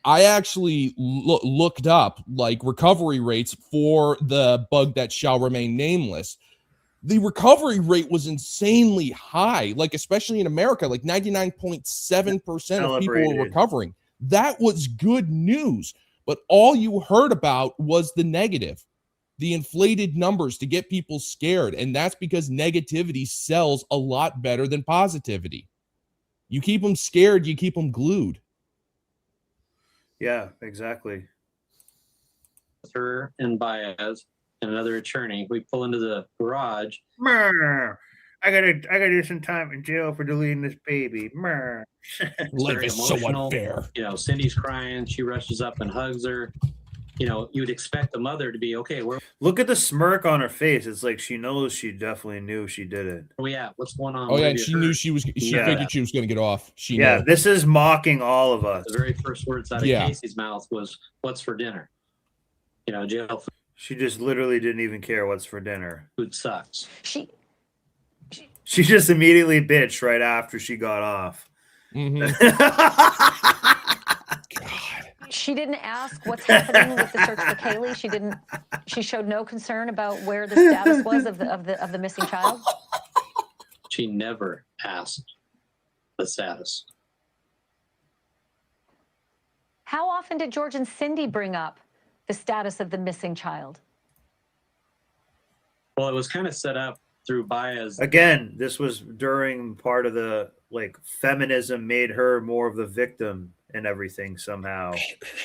I actually looked up like recovery rates for the bug that shall remain nameless. The recovery rate was insanely high, like especially in America, like 99.7% of people were recovering. That was good news, but all you heard about was the negative, the inflated numbers to get people scared, and that's because negativity sells a lot better than positivity. You keep them scared, you keep them glued.
Yeah, exactly.
Her and Baez and another attorney, we pull into the garage.
I gotta do some time in jail for deleting this baby.
Life is so unfair.
Cindy's crying. She rushes up and hugs her. You'd expect the mother to be okay.
Look at the smirk on her face. It's like she knows she definitely knew she did it.
Where we at? What's going on?
Oh yeah, and she knew she figured she was going to get off. She knew.
This is mocking all of us.
The very first words out of Casey's mouth was, "What's for dinner?" Jail food.
She just literally didn't even care what's for dinner.
Food sucks.
She just immediately bitched right after she got off.
Mm-hmm.
She didn't ask what's happening with the search for Kaylee. She showed no concern about where the status was of the missing child.
She never asked the status.
How often did George and Cindy bring up the status of the missing child?
Well, it was kind of set up through Baez.
Again, this was during part of the feminism made her more of the victim and everything somehow.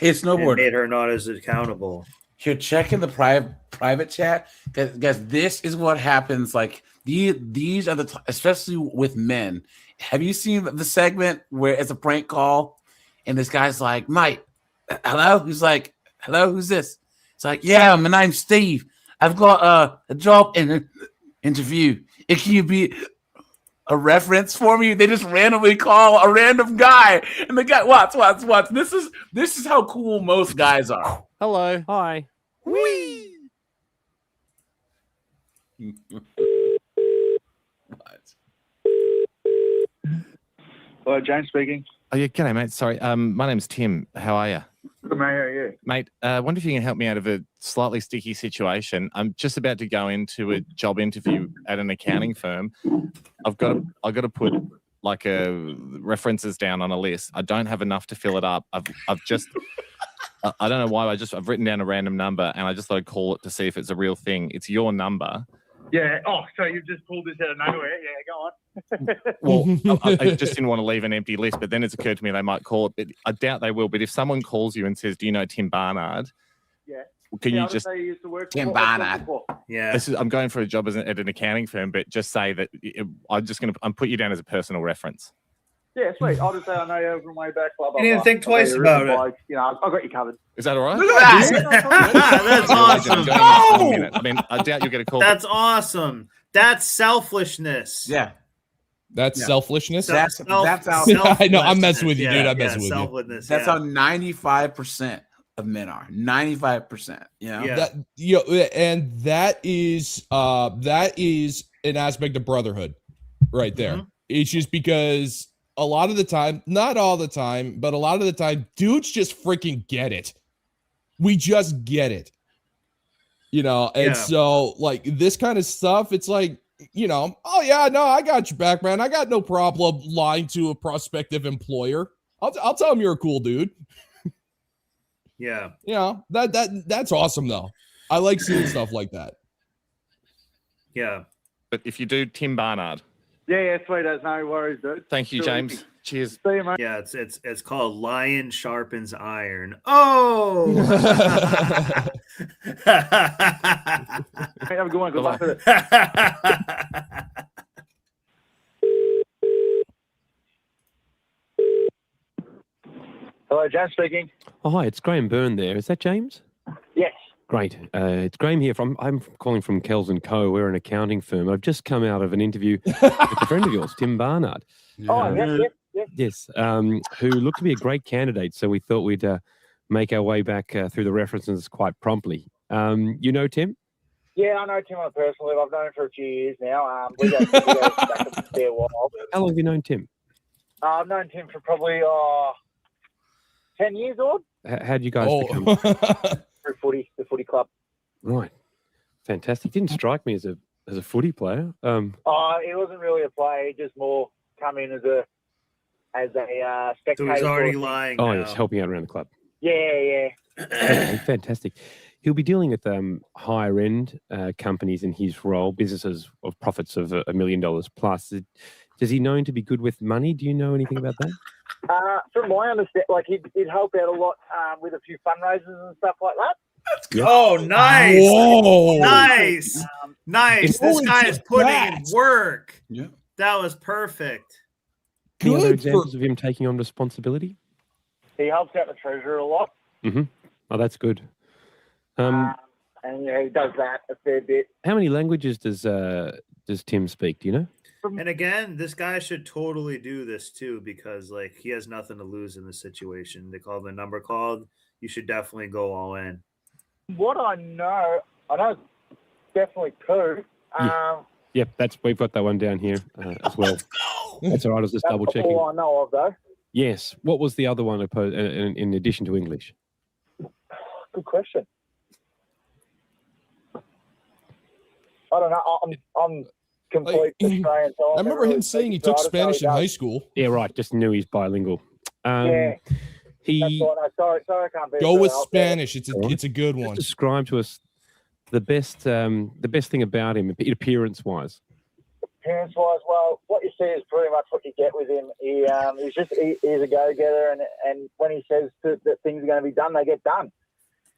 Hey, Snowboard.
It made her not as accountable.
Here, check in the private chat, guys. This is what happens. Like these are the especially with men. Have you seen the segment where it's a prank call, and this guy's like, "Mate, hello?" He's like, "Hello, who's this?" It's like, "Yeah, my name's Steve. I've got a job interview. Can you be a reference for me?" They just randomly call a random guy, and the guy, watch. This is how cool most guys are.
Hello. Hi.
Whee!
Hello, James speaking.
Oh yeah, g'day, mate. Sorry, my name's Tim. How are you?
Good, mate. How are you?
Mate, I wonder if you can help me out of a slightly sticky situation. I'm just about to go into a job interview at an accounting firm. I've got to put references down on a list. I don't have enough to fill it up. I've just I don't know why I've written down a random number and I just thought I'd call it to see if it's a real thing. It's your number.
Yeah. Oh, so you've just pulled this out of nowhere? Yeah, go on.
Well, I just didn't want to leave an empty list, but then it's occurred to me they might call it. I doubt they will, but if someone calls you and says, "Do you know Tim Barnard?"
Yeah.
Can you just
say you used to work
Tim Barnard?
Yeah.
I'm going for a job at an accounting firm, but just say that I'm put you down as a personal reference.
Yeah, sweet. I'll just say I know you from way back. Blah blah.
You didn't
blah.
think
I know
twice
you're a ripper
about it.
bloke. You know, I've got you covered.
Is that all right?
Look at that. That's awesome.
I'm going off in a minute. I mean, I doubt you'll get a call.
That's awesome. That's selfishness.
Yeah.
That's selfishness.
That's
I know. I'm messing with you, dude. I'm messing with you.
Selflessness.
That's how 95% of men are. 95%. You know?
That, and that is an aspect of brotherhood right there. It's just because a lot of the time, not all the time, but a lot of the time, dudes just freaking get it. We just get it. And so like this kind of stuff, it's like, oh yeah, no, I got your back, man. I got no problem lying to a prospective employer. I'll tell him you're a cool dude.
Yeah.
That's awesome though. I like seeing stuff like that.
Yeah.
But if you do Tim Barnard.
Yeah, sweet. That's no worries, dude.
Thank you,
Sure.
James. Cheers.
See you, mate.
Yeah, it's called Lion Sharpens Iron. Oh.
Have a good one. Good luck with it. Hello, James speaking.
Oh, hi, it's Graham Byrne there. Is that James?
Yes.
Great. It's Graham here. I'm calling from Kells & Co. We're an accounting firm. I've just come out of an interview with a friend of yours, Tim Barnard.
Oh, yes.
Yes, who looked to be a great candidate. So we thought we'd make our way back through the references quite promptly. You know Tim?
Yeah, I know Tim on a personal level. I've known him for a few years now. We go back a fair while.
How long have you known Tim?
I've known Tim for probably 10 years old.
How'd you guys become?
Through the footy club.
Right. Fantastic. Didn't strike me as a footy player.
He wasn't really a player. He just more come in as a spectator.
So he's already lying.
Oh,
now.
yes, helping out around the club.
Yeah.
Okay, fantastic. He'll be dealing with higher end companies in his role, businesses of profits of $1 million plus. Does he know to be good with money? Do you know anything about that?
From my understanding, like he'd help out a lot with a few fundraisers and stuff like that.
Oh, nice.
Whoa.
Nice. Nice. This
Holy
guy is
shit,
putting
Pat.
in work.
Yeah.
That was perfect.
Any other
Good
examples of him taking on responsibility?
He helps out the treasurer a lot.
Mm-hmm. Oh, that's good.
And he does that a fair bit.
How many languages does Tim speak? Do you know?
And again, this guy should totally do this too, because like he has nothing to lose in this situation. They call the number called. You should definitely go all in.
What I know it's definitely two.
Yep, we've got that one down here as well. That's all right. I was just
That's
double checking.
all I know of, though.
Yes. What was the other one in addition to English?
Good question. I don't know. I'm complete Australian. So
I remember him saying he took Spanish in high school.
Yeah, right. Just knew he's bilingual.
Yeah.
He
That's all I know. Sorry, I can't be.
Go with
out
Spanish. It's a good one.
Just describe to us the best thing about him, appearance-wise.
Appearance-wise, well, what you see is pretty much what you get with him. He's a go-getter, and when he says that things are going to be done, they get done.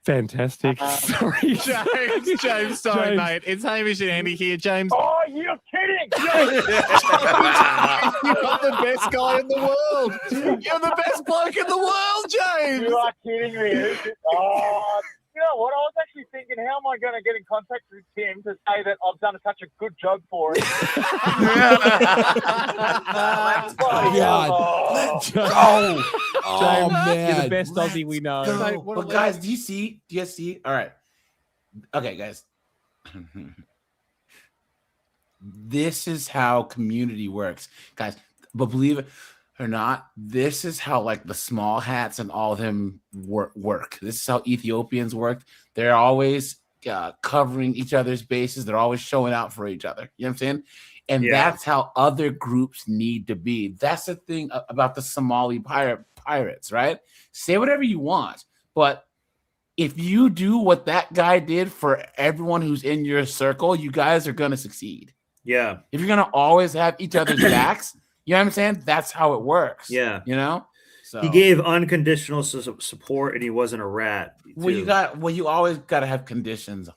Fantastic. Sorry,
James, sorry, mate. It's Hamish and Andy here, James.
Oh, you're kidding!
You're the best guy in the world. You're the best bloke in the world, James.
You are kidding me. Oh, you know what? I was actually thinking, how am I going to get in contact with Tim to say that I've done such a good job for him?
Oh, man.
You're the best Aussie we know.
Mate, but guys, do you see? All right. Okay, guys. This is how community works, guys. But believe it or not, this is how like the small hats and all of them work. This is how Ethiopians work. They're always covering each other's bases. They're always showing out for each other. You know what I'm saying? And that's how other groups need to be. That's the thing about the Somali pirates, right? Say whatever you want, but if you do what that guy did for everyone who's in your circle, you guys are going to succeed.
Yeah.
If you're going to always have each other's backs, you know what I'm saying? That's how it works.
Yeah.
You know? So
he gave unconditional support, and he wasn't a rat.
Well, you always got to have conditions.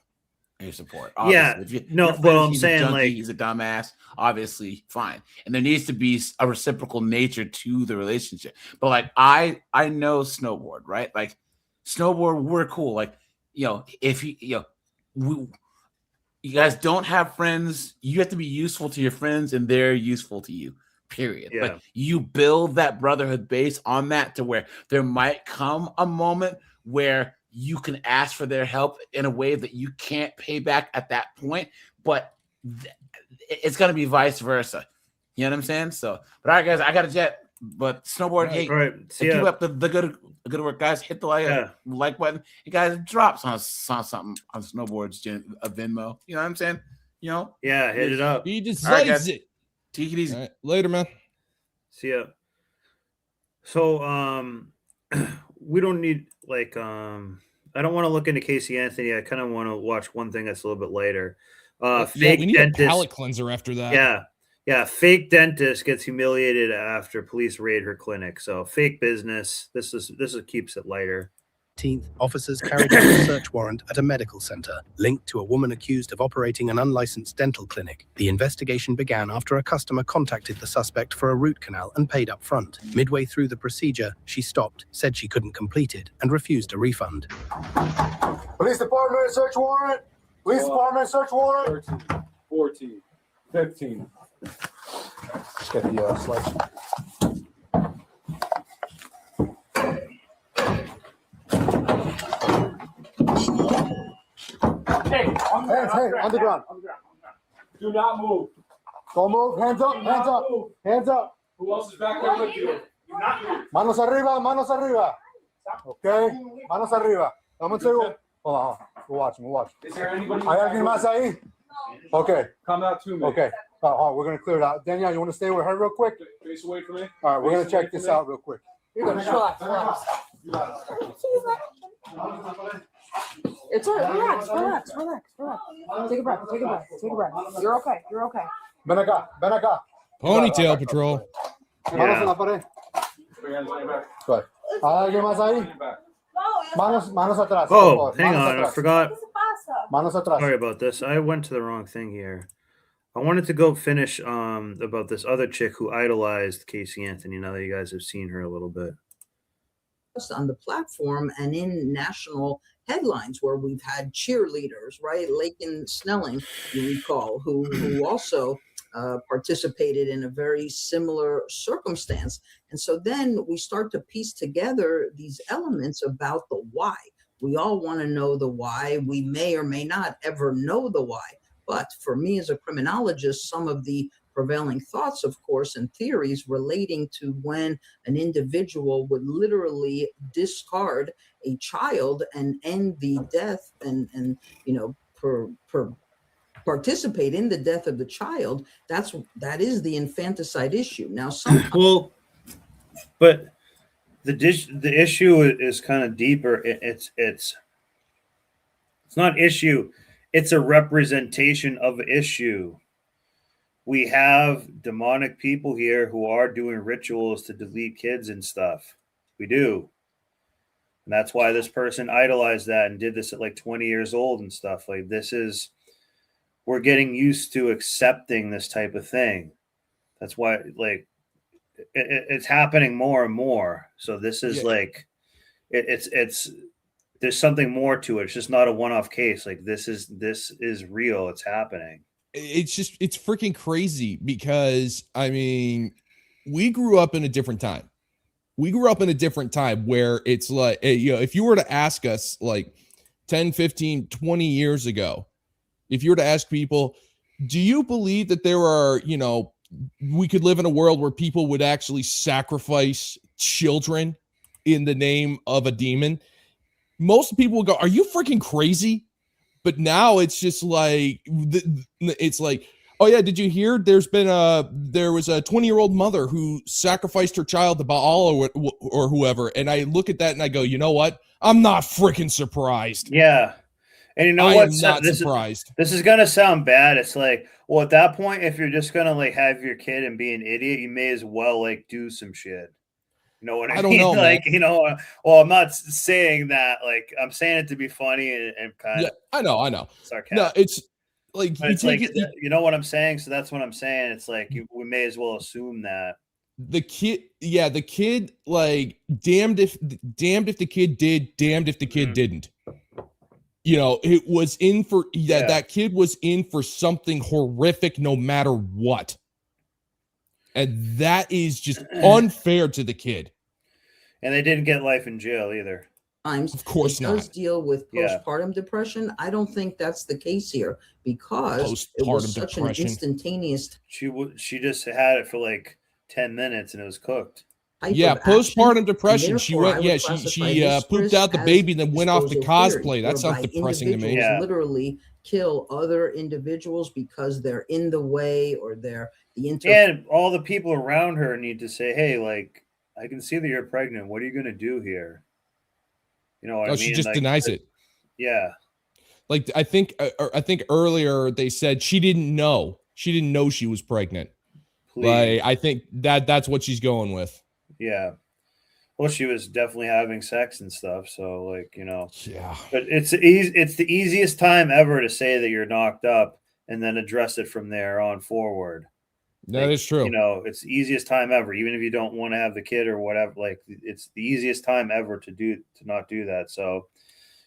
your support.
Yeah,
Obviously. If
no,
your
but
friend,
I'm
he's
saying,
a junkie,
like-
he's a dumbass, obviously, fine. And there needs to be a reciprocal nature to the relationship. But like I know snowboard, right? Like snowboard, we're cool. Like, if you guys don't have friends, you have to be useful to your friends and they're useful to you. Period.
Yeah.
Like you build that brotherhood base on that to where there might come a moment where you can ask for their help in a way that you can't pay back at that point, but it's going to be vice versa. You know what I'm saying? So, but all right, guys, I got a jet. But snowboard, hey,
all right, see
keep
ya.
up the good work, guys. Hit the like button. You guys drops on something on snowboards, a Venmo. You know what I'm saying?
Yeah, hit it up.
He
All right,
decides
guys.
it.
Take it easy.
All right, later, man.
See ya. So we don't need I don't want to look into Casey Anthony. I kind of want to watch one thing that's a little bit later.
Yeah,
Fake
we need
dentist.
a palate cleanser after that.
Yeah. Fake dentist gets humiliated after police raid her clinic. So fake business. This keeps it lighter.
Officers carried out a search warrant at a medical center linked to a woman accused of operating an unlicensed dental clinic. The investigation began after a customer contacted the suspect for a root canal and paid up front. Midway through the procedure, she stopped, said she couldn't complete it, and refused a refund.
Police department, search warrant. Police department, search warrant.
13, 14, 15.
Let's get the sledge.
Hey, on the ground.
On the ground.
Do not move.
Don't move. Hands up.
Do
Hands
not
up.
move.
Hands up.
Who else is back there with you? Do not move.
Manos arriba. Manos arriba. Okay. Manos arriba. Dame un segundo. Hold on. We'll watch. We'll watch.
Is there anybody?
¿Hay alguien más ahí? Okay.
Come out to me.
Okay. We're going to clear it out. Danielle, you want to stay with her real quick?
Face away from me.
All right. We're going to
Face away
check this
from me.
out real quick.
Relax, relax.
It's all right. Relax. Take a breath. You're okay.
Ven acá. Ven acá.
Ponytail patrol.
Manos en la pared. Good. ¿Hay alguien más ahí? Manos atrás. por
Oh,
favor.
hang
Manos
on. I
atrás.
forgot.
Manos atrás.
Sorry about this. I went to the wrong thing here. I wanted to go finish about this other chick who idolized Casey Anthony. Now that you guys have seen her a little bit.
On the platform and in national headlines where we've had cheerleaders, right? Lakin Snelling, you recall, who also participated in a very similar circumstance. And so then we start to piece together these elements about the why. We all want to know the why. We may or may not ever know the why. But for me as a criminologist, some of the prevailing thoughts, of course, and theories relating to when an individual would literally discard a child and end the death and participate in the death of the child, that is the infanticide issue. Now,
Well, but the issue is kind of deeper. It's not issue. It's a representation of issue. We have demonic people here who are doing rituals to delete kids and stuff. We do. And that's why this person idolized that and did this at like 20 years old and stuff. Like we're getting used to accepting this type of thing. That's why it's happening more and more. So this is it's there's something more to it. It's just not a one-off case. Like this is real. It's happening.
It's freaking crazy because I mean, we grew up in a different time. Where it's like, if you were to ask us like 10, 15, 20 years ago, if you were to ask people, do you believe that there are, we could live in a world where people would actually sacrifice children in the name of a demon? Most people would go, are you freaking crazy? But now it's just like, oh yeah, did you hear there was a 20-year-old mother who sacrificed her child to Baal or whoever. And I look at that and I go, you know what? I'm not freaking surprised.
Yeah. And you know what?
I'm not surprised.
This is going to sound bad. It's like, well, at that point, if you're just going to have your kid and be an idiot, you may as well do some shit. You know what I mean?
I don't know,
like,
man.
you know, well, I'm not saying that. Like, I'm saying it to be funny and kind
Yeah,
of
I know.
sarcastic.
No, it's like
But
you
it's
take
like,
it.
you know what I'm saying? So that's what I'm saying. It's like we may as well assume that.
The kid, like damned if the kid did, damned if the kid didn't. You know, it was in for that kid was in for something horrific no matter what. And that is just unfair to the kid.
And they didn't get life in jail either.
Of course
it does
not.
deal with
Yeah.
postpartum depression. I don't think that's the case here because it was
Postpartum
such
depression.
an instantaneous
She just had it for like 10 minutes and it was cooked.
type
Yeah,
of action,
postpartum
and
depression. She
therefore I
went.
would
Yeah,
classify
she
this
pooped
risk
out the
as
baby, then went off to
disposal theory,
cosplay. That sounds
whereby
depressing to me.
individuals literally kill other individuals because they're in the way or they're the
And all the people around her need to say, hey, like, I can see that you're pregnant. What are you going to do here? You know what I mean?
She just
like,
denies it.
Yeah.
Like I think earlier they said she didn't know. She didn't know she was pregnant.
Please.
Like I think that's what she's going with.
Yeah. Well, she was definitely having sex and stuff. So, like, you know.
Yeah.
But it's the easiest time ever to say that you're knocked up and then address it from there on forward.
That is true.
You know, it's the easiest time ever, even if you don't want to have the kid or whatever. Like, it's the easiest time ever to not do that. So,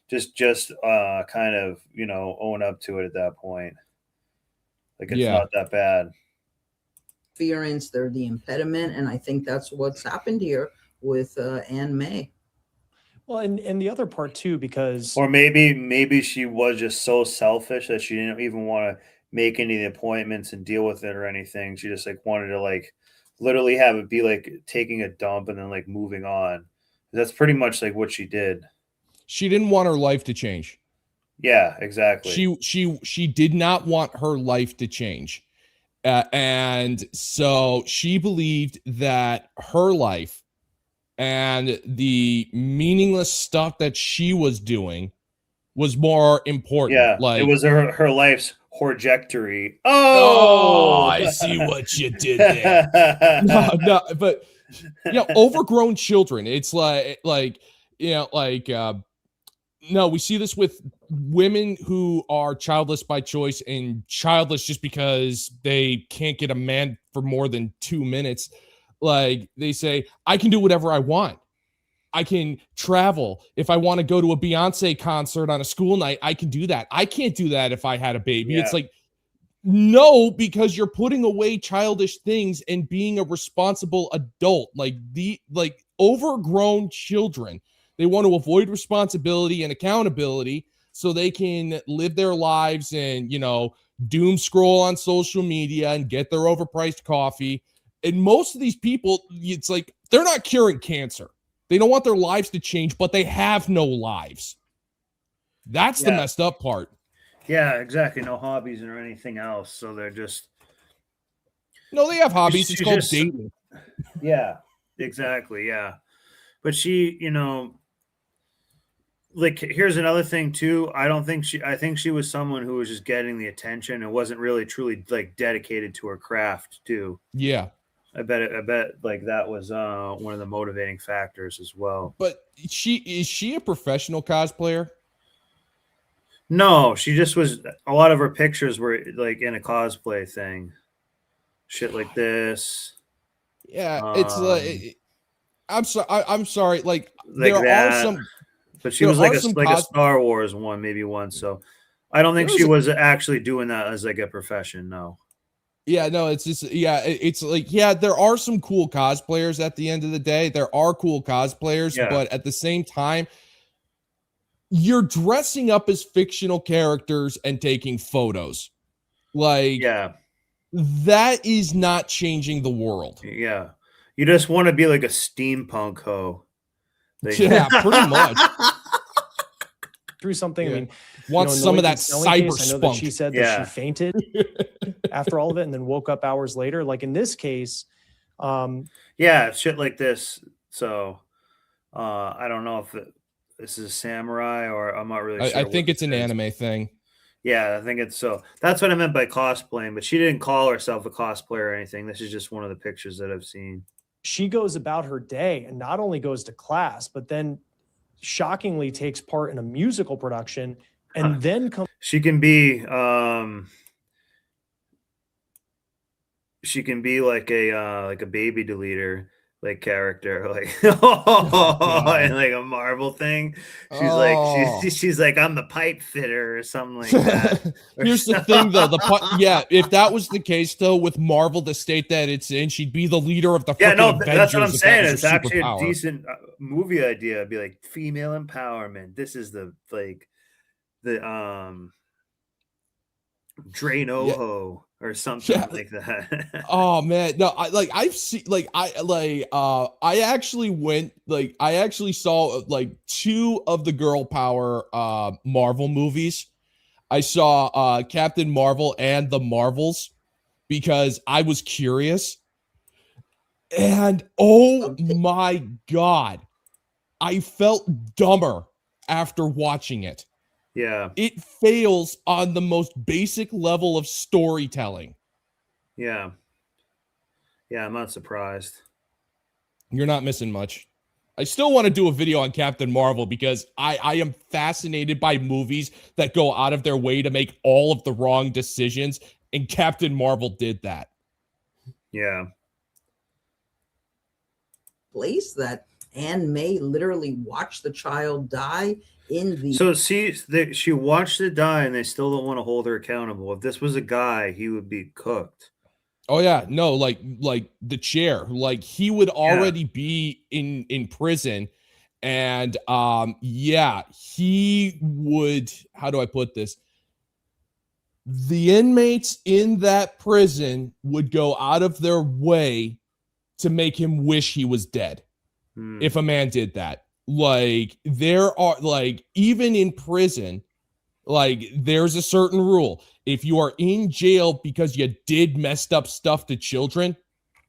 just kind of, you know, own up to it at that point. Like, it's not that bad.
interference, they're the impediment, and I think that's what's happened here with Anne May.
Well, and the other part too, because
Or maybe she was just so selfish that she didn't even want to make any of the appointments and deal with it or anything. She just like wanted to like literally have it be like taking a dump and then like moving on. That's pretty much like what she did.
She didn't want her life to change.
Yeah, exactly.
She did not want her life to change. And so she believed that her life and the meaningless stuff that she was doing was more important.
Yeah,
like
it was her life's trajectory.
Oh, I see what you did there. No, but you know, overgrown children. It's like you know, like no, we see this with women who are childless by choice and childless just because they can't get a man for more than 2 minutes. Like they say, I can do whatever I want. I can travel. If I want to go to a Beyonce concert on a school night, I can do that. I can't do that if I had a baby.
Yeah.
It's like, no, because you're putting away childish things and being a responsible adult. Like overgrown children, they want to avoid responsibility and accountability so they can live their lives and, you know, doom scroll on social media and get their overpriced coffee. And most of these people, it's like they're not curing cancer. They don't want their lives to change, but they have no lives. That's the messed up part.
Yeah, exactly. No hobbies or anything else. So they're just
no, they have hobbies. It's called dating.
Yeah, exactly. Yeah. But she, you know, like here's another thing too. I think she was someone who was just getting the attention and wasn't really truly like dedicated to her craft too.
Yeah.
I bet like that was one of the motivating factors as well.
But is she a professional cosplayer?
No, she just was. A lot of her pictures were like in a cosplay thing, shit like this.
Yeah, it's like I'm sorry. Like
there
are some,
but she was like a Star Wars one, maybe once. So I don't think she was actually doing that as like a profession. No.
Yeah, no, it's just it's like there are some cool cosplayers at the end of the day. There are cool cosplayers, but at the same time, you're dressing up as fictional characters and taking photos. Like that is not changing the world.
Yeah. You just want to be like a steampunk hoe.
Yeah, pretty much.
Through something. I mean,
wants some of that cyber
case, I know
spunk.
that she said that she fainted after all of it and then woke up hours later. Like in this case,
shit like this. So I don't know if this is a samurai or I'm not really sure.
I think it's an anime thing.
Yeah, I think it's so. That's what I meant by cosplaying, but she didn't call herself a cosplayer or anything. This is just one of the pictures that I've seen.
she goes about her day and not only goes to class, but then shockingly takes part in a musical production and then comes.
She can be like a baby deleter like character, like and like a Marvel thing. She's like she's like, I'm the pipe fitter or something like that.
Here's the thing though, if that was the case though, with Marvel, the state that it's in, she'd be the leader of the freaking Avengers.
That's what I'm
if that
saying.
was
It's
her
actually
superpower.
a decent movie idea. It'd be like female empowerment. This is the Drainoho or something like that.
Oh man, no, I've seen I actually saw like 2 of the girl power Marvel movies. I saw Captain Marvel and the Marvels because I was curious. And oh my god, I felt dumber after watching it.
Yeah.
It fails on the most basic level of storytelling.
Yeah. Yeah, I'm not surprised.
You're not missing much. I still want to do a video on Captain Marvel because I am fascinated by movies that go out of their way to make all of the wrong decisions, and Captain Marvel did that.
Yeah.
Place that Anne May literally watched the child die in the.
So she watched it die, and they still don't want to hold her accountable. If this was a guy, he would be cooked.
Oh yeah, no, like the chair, like he would already be in prison, and yeah, he would. How do I put this? The inmates in that prison would go out of their way to make him wish he was dead. If a man did that. Like there are even in prison, like there's a certain rule. If you are in jail because you did messed up stuff to children,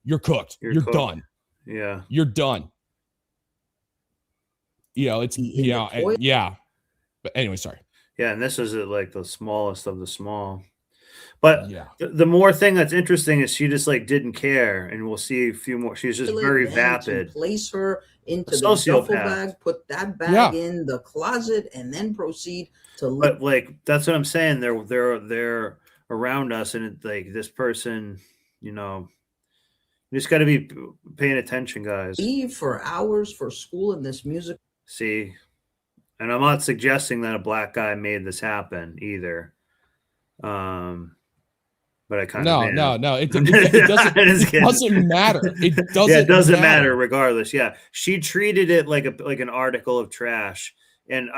you're cooked. You're
cooked.
done.
Yeah.
You're done. It's yeah. But anyway, sorry.
Yeah, and this is like the smallest of the small. But the more thing that's interesting is she just like didn't care, and we'll see a few more. She's just very vapid.
Place her into the duffel bag, put that bag in the closet, and then proceed to.
But like that's what I'm saying. They're around us, and it, like this person, you just got to be paying attention, guys.
Leave for hours for school in this music.
See, and I'm not suggesting that a black guy made this happen either. But I kind of
no. It doesn't matter. It
doesn't matter regardless. Yeah, she treated it like an article of trash, and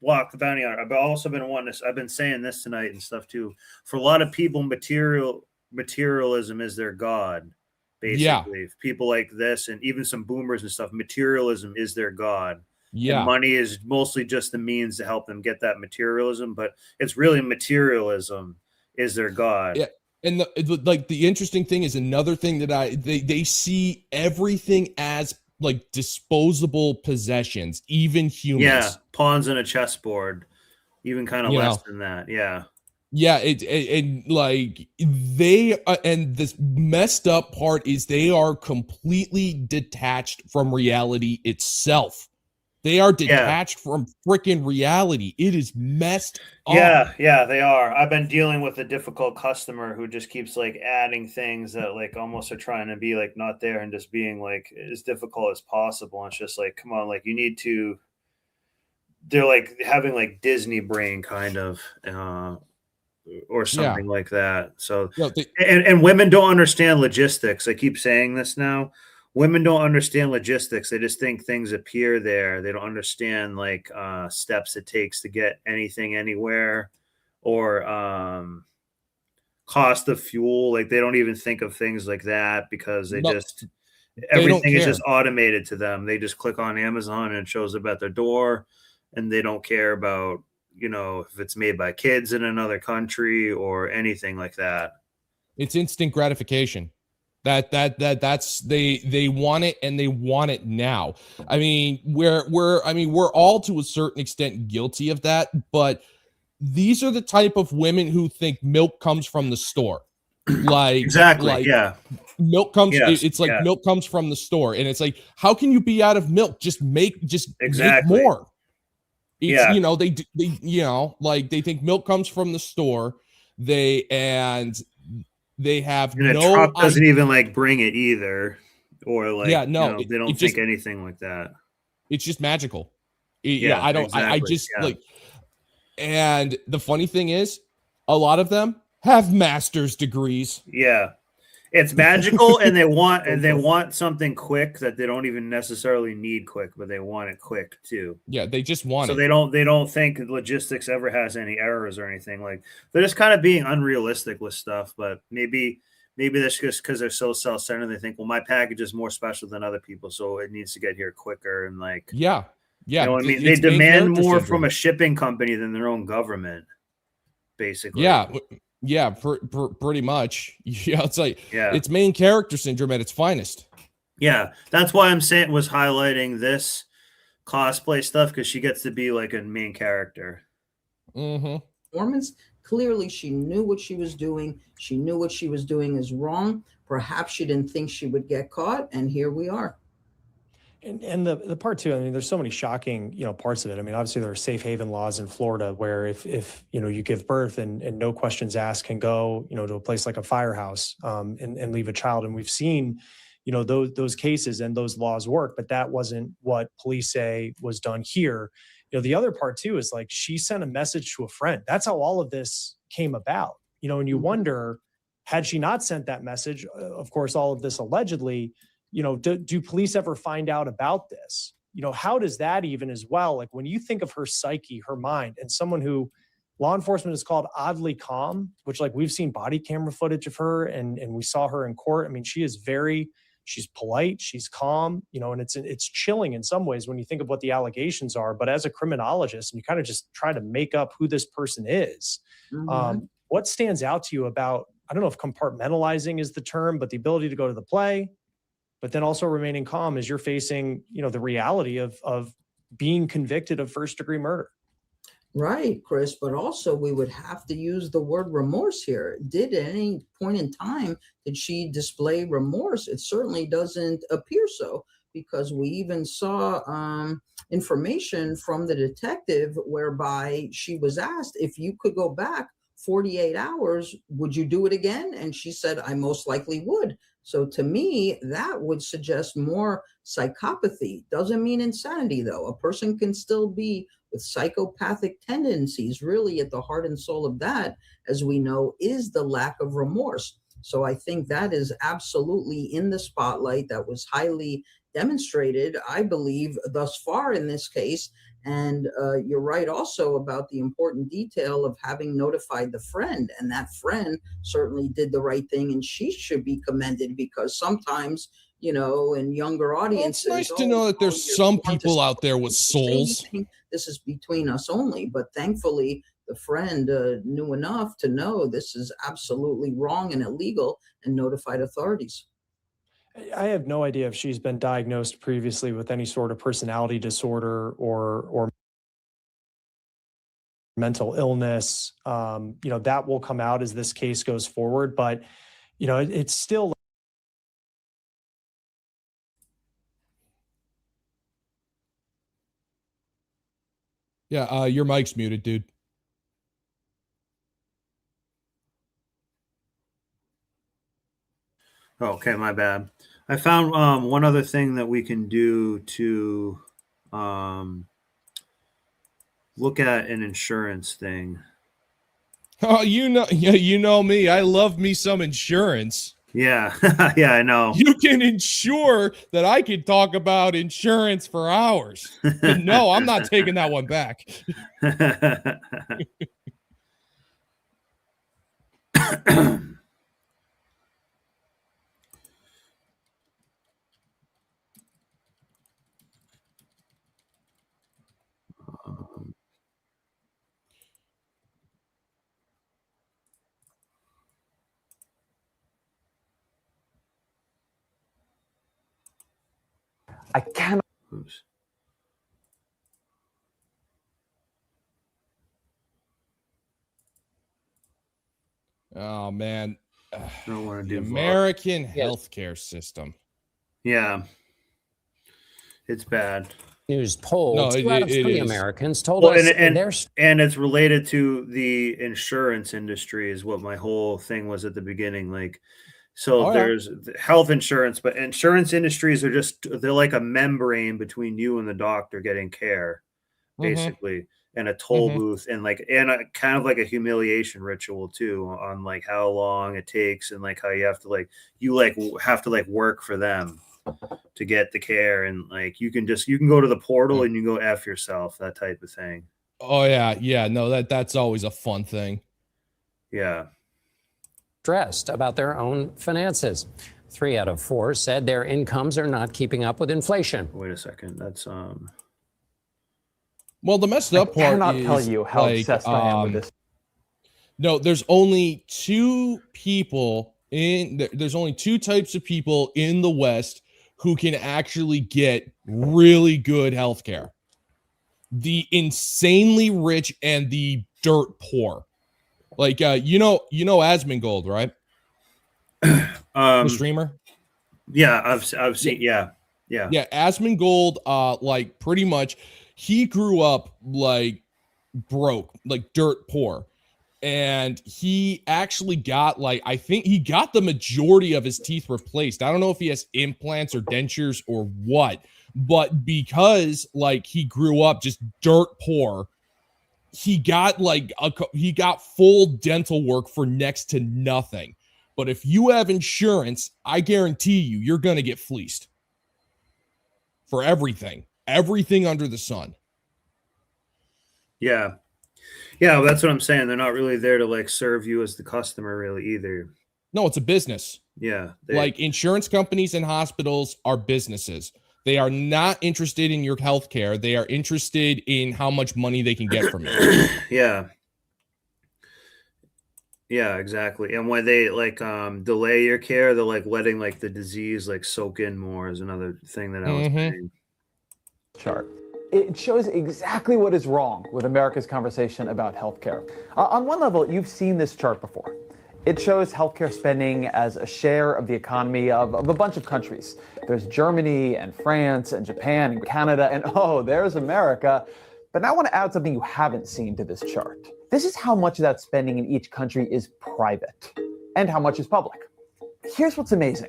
Walk the Bounty Hunter. I've also been wanting this. I've been saying this tonight and stuff too. For a lot of people, materialism is their god. Basically, people like this, and even some boomers and stuff, materialism is their god.
Yeah,
and money is mostly just the means to help them get that materialism, but it's really materialism is their god.
Yeah, and the interesting thing is another thing that they see everything as like disposable possessions, even humans.
Yeah, pawns in a chessboard, even kind of less than that. Yeah.
Yeah, and like they and this messed up part is they are completely detached from reality itself. They are detached from freaking reality. It is messed up.
Yeah, they are. I've been dealing with a difficult customer who just keeps like adding things that like almost are trying to be like not there and just being like as difficult as possible. And it's just like, come on, like you need to. They're like having like Disney brain kind of, or something like that. So, and women don't understand logistics. I keep saying this now. Women don't understand logistics. They just think things appear there. They don't understand like steps it takes to get anything anywhere, or cost of fuel. Like they don't even think of things like that because everything is just automated to them. They just click on Amazon and it shows up at their door, and they don't care about if it's made by kids in another country or anything like that.
It's instant gratification. That's they want it, and they want it now. I mean, we're all to a certain extent guilty of that, but these are the type of women who think milk comes from the store. Like
exactly, yeah.
milk comes.
Yes,
It's like
yeah.
milk comes from the store, and it's like, how can you be out of milk? Just make
Exactly.
more. It's
Yeah.
they like they think milk comes from the store. They have
And a
no
truck doesn't
idea.
even like bring it either, or like
Yeah, no,
they don't
it
think
just
anything like that.
it's just magical.
Yeah,
I don't. I
exactly.
just
Yeah.
like. And the funny thing is, a lot of them have master's degrees.
Yeah. It's magical and they want something quick that they don't even necessarily need quick, but they want it quick too.
Yeah, they just want
So
it.
they don't think logistics ever has any errors or anything. Like they're just kind of being unrealistic with stuff, but maybe that's just because they're so self-centered. They think, well, my package is more special than other people, so it needs to get here quicker. And like,
yeah.
You know what I mean? They demand more from a shipping company than their own government, basically.
Yeah, pretty much. Yeah, it's like it's main character syndrome at its finest.
Yeah, that's why I'm saying was highlighting this cosplay stuff, because she gets to be like a main character.
Performance. Clearly, she knew what she was doing. She knew what she was doing is wrong. Perhaps she didn't think she would get caught, and here we are.
And the part too, I mean, there's so many shocking, parts of it. I mean, obviously there are safe haven laws in Florida where if you give birth and no questions asked can go, to a place like a firehouse and leave a child. And we've seen, those cases and those laws work, but that wasn't what police say was done here. The other part too is like she sent a message to a friend. That's how all of this came about, and you wonder, had she not sent that message, of course, all of this allegedly, do police ever find out about this? How does that even as well? Like when you think of her psyche, her mind, and someone who law enforcement is called oddly calm, which like we've seen body camera footage of her and we saw her in court. I mean, she's polite, she's calm, and it's chilling in some ways when you think of what the allegations are. But as a criminologist, and you kind of just try to make up who this person is, what stands out to you about, I don't know if compartmentalizing is the term, but the ability to go to the play, but then also remaining calm as you're facing, the reality of being convicted of first-degree murder.
Right, Chris, but also we would have to use the word remorse here. Did at any point in time, did she display remorse? It certainly doesn't appear so, because we even saw information from the detective whereby she was asked, if you could go back 48 hours, would you do it again? And she said, I most likely would. So to me, that would suggest more psychopathy. Doesn't mean insanity, though. A person can still be with psychopathic tendencies. Really, at the heart and soul of that, as we know, is the lack of remorse. So I think that is absolutely in the spotlight. That was highly demonstrated, I believe, thus far in this case. And you're right also about the important detail of having notified the friend. And that friend certainly did the right thing, and she should be commended, because sometimes, in younger audiences,
it's nice to know that there's some people out there with souls.
This is between us only. But thankfully, the friend knew enough to know this is absolutely wrong and illegal and notified authorities.
I have no idea if she's been diagnosed previously with any sort of personality disorder or mental illness. That will come out as this case goes forward, but it's still.
Yeah, your mic's muted, dude.
Okay, my bad. I found one other thing that we can do to look at an insurance thing.
Oh, you know me. I love me some insurance.
Yeah, yeah, I know.
You can ensure that I could talk about insurance for hours. But no, I'm not taking that one back.
I cannot.
Oops.
Oh man,
I don't want to
The
do
American healthcare system.
Yeah, it's bad.
News poll,
No,
2 out of
it
3
is.
Americans told
Well,
us
and
they're
it's related to the insurance industry is what my whole thing was at the beginning. Like, so
Oh, yeah.
there's health insurance, but insurance industries are they're like a membrane between you and the doctor getting care, basically, and a toll booth, and a kind of like a humiliation ritual too, on like how long it takes, and like how you have to have to work for them to get the care, and like you can go to the portal and you can go F yourself, that type of thing.
Oh yeah. No, that's always a fun thing.
Yeah.
stressed about their own finances. 3 out of 4 said their incomes are not keeping up with inflation.
Wait a second. That's
Well, the messed up part
cannot
is
tell you how obsessed I am with this.
No, there's only 2 people there's only 2 types of people in the West who can actually get really good health care. The insanely rich and the dirt poor. Like Asmongold, right? The streamer.
Yeah, I've seen. Yeah.
Asmongold, like pretty much, he grew up like broke, like dirt poor, and he actually got I think he got the majority of his teeth replaced. I don't know if he has implants or dentures or what, but because he grew up just dirt poor, he got he got full dental work for next to nothing. But if you have insurance, I guarantee you're going to get fleeced for everything under the sun.
Yeah. Yeah, well, that's what I'm saying. They're not really there to serve you as the customer really either.
No, it's a business.
Yeah.
Insurance companies and hospitals are businesses. They are not interested in your health care. They are interested in how much money they can get from you.
Yeah. Yeah, exactly. And when they delay your care, they're letting the disease soak in more is another thing that I was saying.
Chart. It shows exactly what is wrong with America's conversation about healthcare. On one level, you've seen this chart before. It shows healthcare spending as a share of the economy of a bunch of countries. There's Germany and France and Japan and Canada, and there's America. But now I want to add something you haven't seen to this chart. This is how much of that spending in each country is private and how much is public. Here's what's amazing.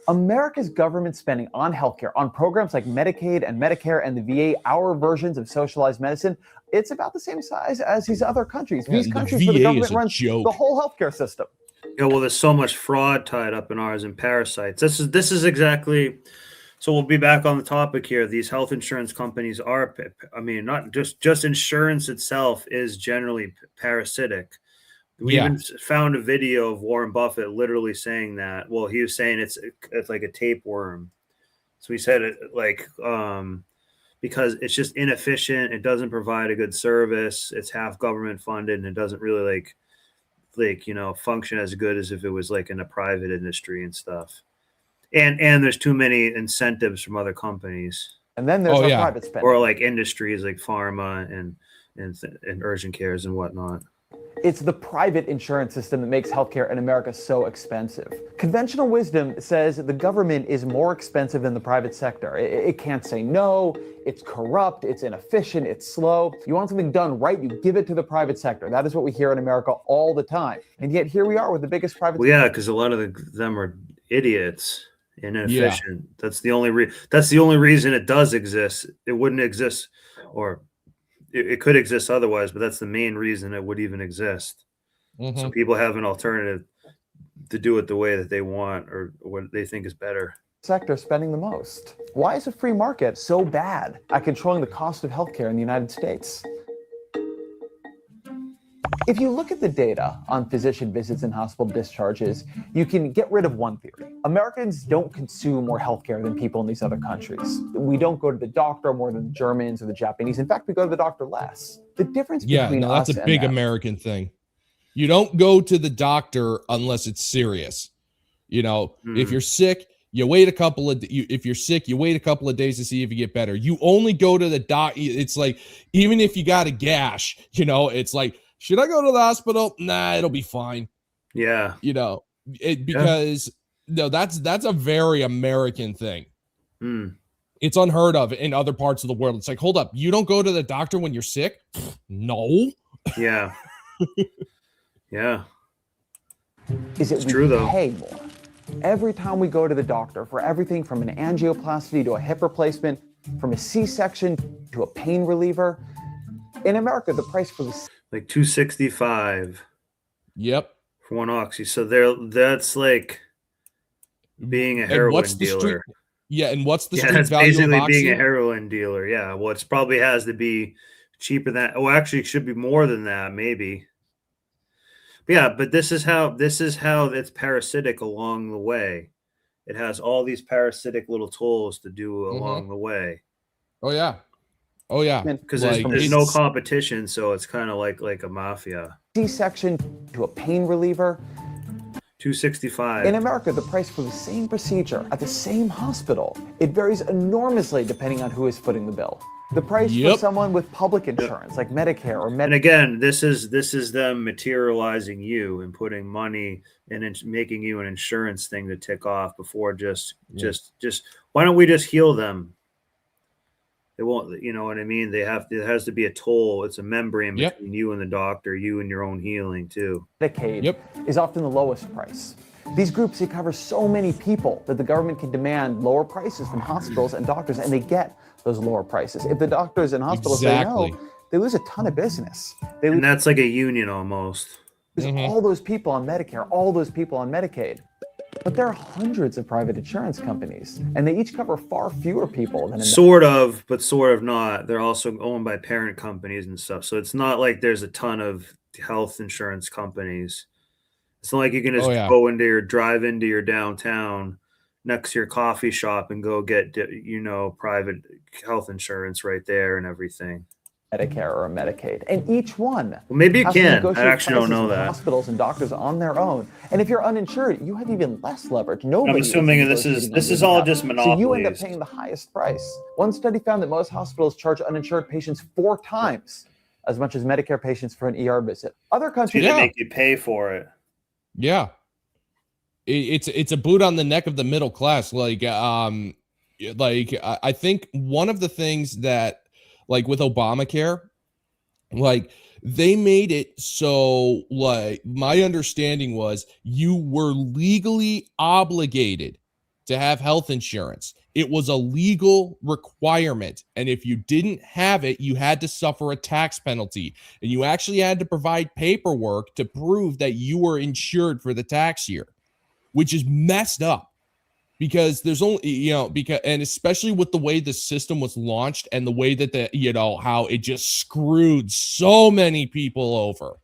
America's government spending on healthcare, on programs like Medicaid and Medicare and the VA, our versions of socialized medicine, it's about the same size as these other countries.
Yeah,
these countries where the government runs the whole healthcare system.
Yeah, well, there's so much fraud tied up in ours and parasites. This is exactly. So we'll be back on the topic here. These health insurance companies are, not just insurance itself is generally parasitic. We even found a video of Warren Buffett literally saying that. Well, he was saying it's like a tapeworm. So he said it because it's just inefficient. It doesn't provide a good service. It's half government funded, and it doesn't really function as good as if it was in a private industry and stuff. And there's too many incentives from other companies.
And then there's private spending.
Or industries like pharma and urgent cares and whatnot.
It's the private insurance system that makes healthcare in America so expensive. Conventional wisdom says the government is more expensive than the private sector. It can't say no, it's corrupt, it's inefficient, it's slow. You want something done right, you give it to the private sector. That is what we hear in America all the time. And yet here we are with the biggest private
sector. Yeah, because a lot of them are idiots and inefficient. Yeah. That's the only reason it does exist. It wouldn't exist, or it could exist otherwise, but that's the main reason it would even exist. So people have an alternative to do it the way that they want or what they think is better.
Sector spending the most. Why is a free market so bad at controlling the cost of healthcare in the United States? If you look at the data on physician visits and hospital discharges, you can get rid of one theory. Americans don't consume more healthcare than people in these other countries. We don't go to the doctor more than the Germans or the Japanese. In fact, we go to the doctor less. The difference between us
that's a big American thing. You don't go to the doctor unless it's serious. If you're sick, you wait a couple of if you're sick, you wait a couple of days to see if you get better. You only go to the doc. It's even if you got a gash, it's should I go to the hospital? Nah, it'll be fine.
Yeah.
because no, that's a very American thing.
Mm.
It's unheard of in other parts of the world. It's like, hold up, you don't go to the doctor when you're sick? No.
Yeah. Yeah.
Is
It's
it
true,
we
though.
pay more. Every time we go to the doctor for everything from an angioplasty to a hip replacement, from a C-section to a pain reliever. In America, the price for the
Like $265.
Yep.
For one oxy. So that's like being a
And
heroin
what's the
dealer.
street? Yeah, and what's the
Yeah,
street
that's
value of
basically being
Oxy?
a heroin dealer. Yeah. Well, it's probably has to be cheaper than actually it should be more than that, maybe. But yeah, but this is how it's parasitic along the way. It has all these parasitic little tools to do along the way.
Oh yeah. Oh yeah.
Because
Like,
there's no
it's-
competition, so it's kind of like a mafia.
C-section to a pain reliever.
$265.
In America, the price for the same procedure at the same hospital, it varies enormously depending on who is footing the bill. The price for someone with public insurance, like Medicare or
And again, this is them materializing you and putting money and making you an insurance thing to tick off before just why don't we just heal them? They won't, you know what I mean? There has to be a toll. It's a membrane between you and the doctor, you and your own healing too.
Medicaid is often the lowest price. These groups cover so many people that the government can demand lower prices from hospitals and doctors, and they get those lower prices. If the doctors and hospitals say no, they lose a ton of business.
And that's like a union almost.
There's all those people on Medicare, all those people on Medicaid. But there are hundreds of private insurance companies, and they each cover far fewer people than
Sort of, but sort of not. They're also owned by parent companies and stuff. So it's not like there's a ton of health insurance companies. It's not like you can just drive into your downtown next to your coffee shop and go get, private health insurance right there and everything.
Medicare or Medicaid, and each one.
Well, maybe you
has to
can. I
negotiate
actually don't
prices
know
with
that.
Hospitals and doctors on their own, and if you're uninsured, you have even less leverage. Nobody.
I'm assuming this is all just
So you end up
monopolies.
paying the highest price. One study found that most hospitals charge uninsured patients 4 times as much as Medicare patients for an ER visit. Other countries
They make you pay for it.
Yeah. It's a boot on the neck of the middle class. I think one of the things that, like with Obamacare, like they made it so, like, my understanding was you were legally obligated to have health insurance. It was a legal requirement, and if you didn't have it, you had to suffer a tax penalty, and you actually had to provide paperwork to prove that you were insured for the tax year, which is messed up. Because there's only, and especially with the way the system was launched and the way that how it just screwed so many people over.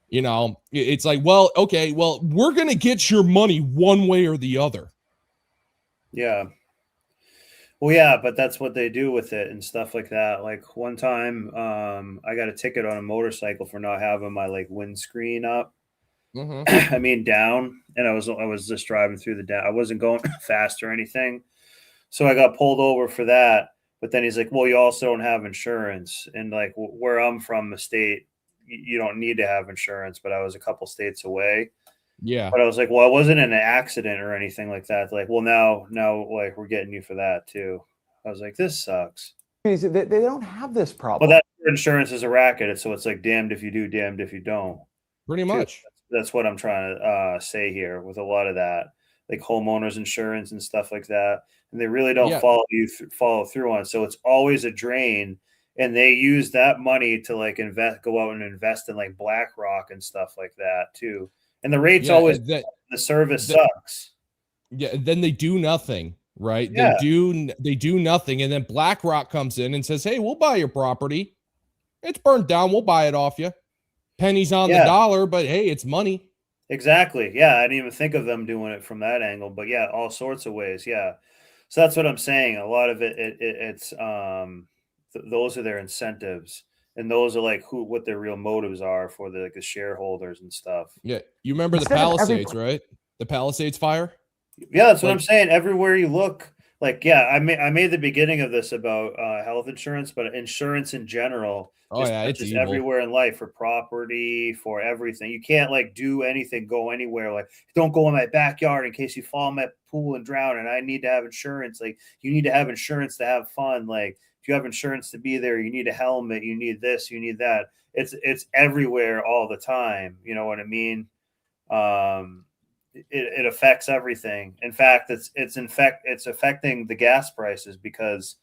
It's like, well, okay, well, we're going to get your money one way or the other.
Yeah. Well, yeah, but that's what they do with it and stuff like that. Like one time, I got a ticket on a motorcycle for not having my windscreen up. I mean down, and I was just driving through the down. I wasn't going fast or anything, so I got pulled over for that. But then he's like, "Well, you also don't have insurance," and like where I'm from, the state, you don't need to have insurance. But I was a couple states away.
Yeah.
But I was like, "Well, I wasn't in an accident or anything like that." Like, well, now, like we're getting you for that too. I was like, "This sucks."
They don't have this problem.
Well, that insurance is a racket, so it's like damned if you do, damned if you don't.
Pretty much.
That's what I'm trying to say here with a lot of that, like homeowners insurance and stuff like that. And they really don't follow through on it. So it's always a drain. And they use that money to go out and invest in BlackRock and stuff like that too. And the rates the service sucks.
Yeah. Then they do nothing, right?
Yeah.
They do nothing. And then BlackRock comes in and says, "Hey, we'll buy your property. It's burned down. We'll buy it off you. Pennies on the dollar, but hey, it's money."
Exactly. Yeah. I didn't even think of them doing it from that angle, but yeah, all sorts of ways. Yeah. So that's what I'm saying. A lot of it's those are their incentives, and those are what their real motives are for the shareholders and stuff.
Yeah. You remember the Palisades, right? The Palisades fire?
Yeah. That's what I'm saying. Everywhere you look, Like, yeah, I made the beginning of this about health insurance, but insurance in general
Oh
just
yeah, it's
touches
evil.
everywhere in life, for property, for everything. You can't like do anything, go anywhere. Like, don't go in my backyard in case you fall in my pool and drown, and I need to have insurance. Like, you need to have insurance to have fun. Like, if you have insurance to be there, you need a helmet, you need this, you need that. It's everywhere all the time. You know what I mean? It affects everything. In fact, it's affecting the gas prices because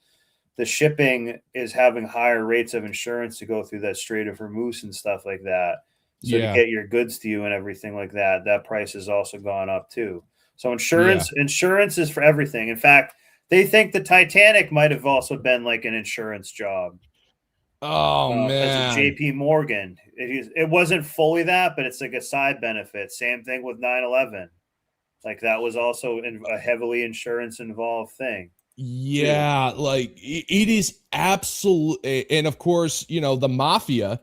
the shipping is having higher rates of insurance to go through that Strait of Hormuz and stuff like that. So to
Yeah.
get your goods to you and everything like that, that price has also gone up too. So
Yeah.
insurance is for everything. In fact, they think the Titanic might have also been like an insurance job.
Oh
Because of
man.
JP Morgan. It wasn't fully that, but it's like a side benefit. Same thing with 9/11. Like, that was also a heavily insurance involved thing.
Yeah, like it is absolute. And of course, you know, the mafia,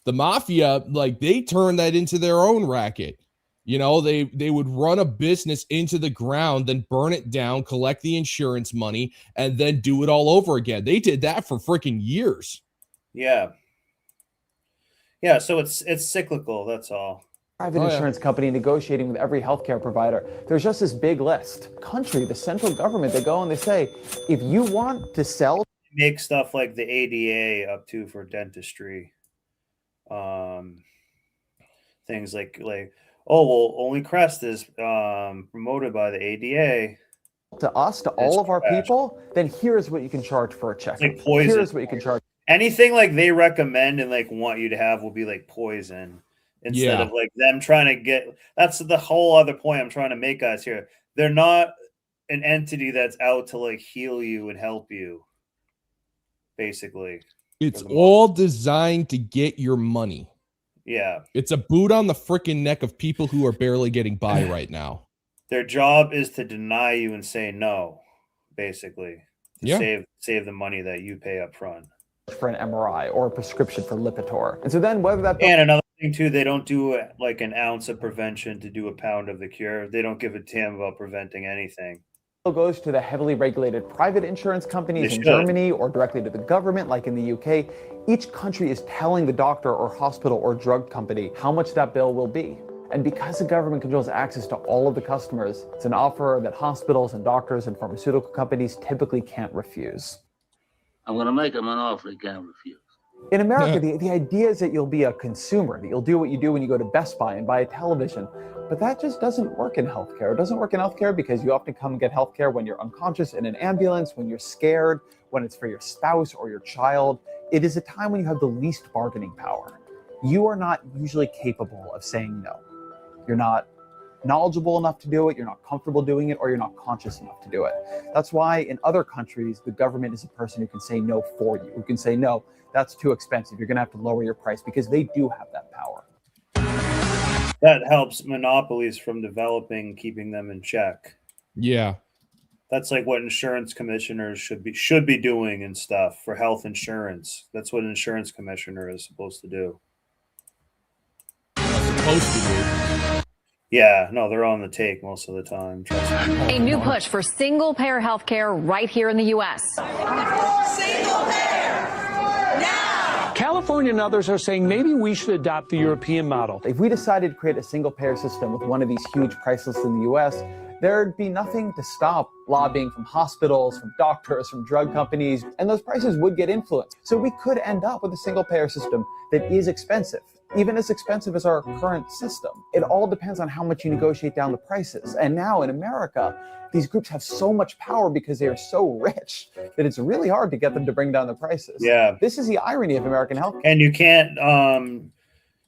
like they turned that into their own racket. You know, they would run a business into the ground, then burn it down, collect the insurance money, and then do it all over again. They did that for freaking years.
Yeah. Yeah, so it's cyclical, that's all.
Private insurance company negotiating with every healthcare provider. There's just this big list. Country, the central government, they go and they say, if you want to sell,
Make stuff like the ADA up to for dentistry. Things like oh well, only Crest is promoted by the ADA.
to us, to all of our people, then here's what you can charge for a check.
It's like poison.
Here's what you can charge.
Anything like they recommend and like want you to have will be like poison instead of like them trying to get. That's the whole other point I'm trying to make, guys. Here, they're not an entity that's out to like heal you and help you. Basically,
It's all designed to get your money.
Yeah.
It's a boot on the freaking neck of people who are barely getting by right now.
Their job is to deny you and say no, basically. To save the money that you pay up front.
For an MRI or a prescription for Lipitor. And so then whether that...
And another thing too, they don't do like an ounce of prevention to do a pound of the cure. They don't give a damn about preventing anything.
Goes to the heavily regulated private insurance companies in
should.
Germany or directly to the government like in the UK. Each country is telling the doctor or hospital or drug company how much that bill will be. And because the government controls access to all of the customers, it's an offer that hospitals and doctors and pharmaceutical companies typically can't refuse.
I'm going to make them an offer they can't refuse.
In America, the idea is that you'll be a consumer, that you'll do what you do when you go to Best Buy and buy a television. But that just doesn't work in healthcare. It doesn't work in healthcare because you often come and get healthcare when you're unconscious in an ambulance, when you're scared, when it's for your spouse or your child. It is a time when you have the least bargaining power. You are not usually capable of saying no. You're not knowledgeable enough to do it, you're not comfortable doing it, or you're not conscious enough to do it. That's why in other countries, the government is a person who can say no for you, who can say, no, that's too expensive. You're going to have to lower your price because they do have that power.
That helps monopolies from developing, keeping them in check.
Yeah.
That's like what insurance commissioners should be doing and stuff for health insurance. That's what an insurance commissioner is supposed to do. Yeah, no, they're on the take most of the time. Trust me.
A new push for single-payer health care right here in the U.S.
California and others are saying maybe we should adopt the European model.
If we decided to create a single-payer system with one of these huge price lists in the U.S., there'd be nothing to stop lobbying from hospitals, from doctors, from drug companies, and those prices would get influenced. So we could end up with a single-payer system that is expensive, even as expensive as our current system. It all depends on how much you negotiate down the prices. And now in America, these groups have so much power because they are so rich that it's really hard to get them to bring down the prices.
Yeah.
This is the irony of American healthcare.
And you can't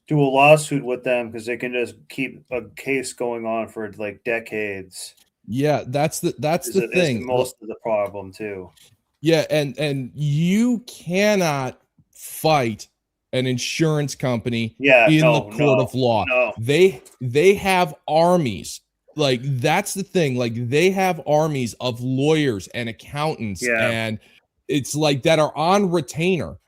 do a lawsuit with them because they can just keep a case going on for like decades.
Yeah, that's the thing.
Most of the problem too.
Yeah, and you cannot fight an insurance company in the court of law.
No.
They have armies. Like, that's the thing. Like, they have armies of lawyers and accountants, and it's like that are on retainer.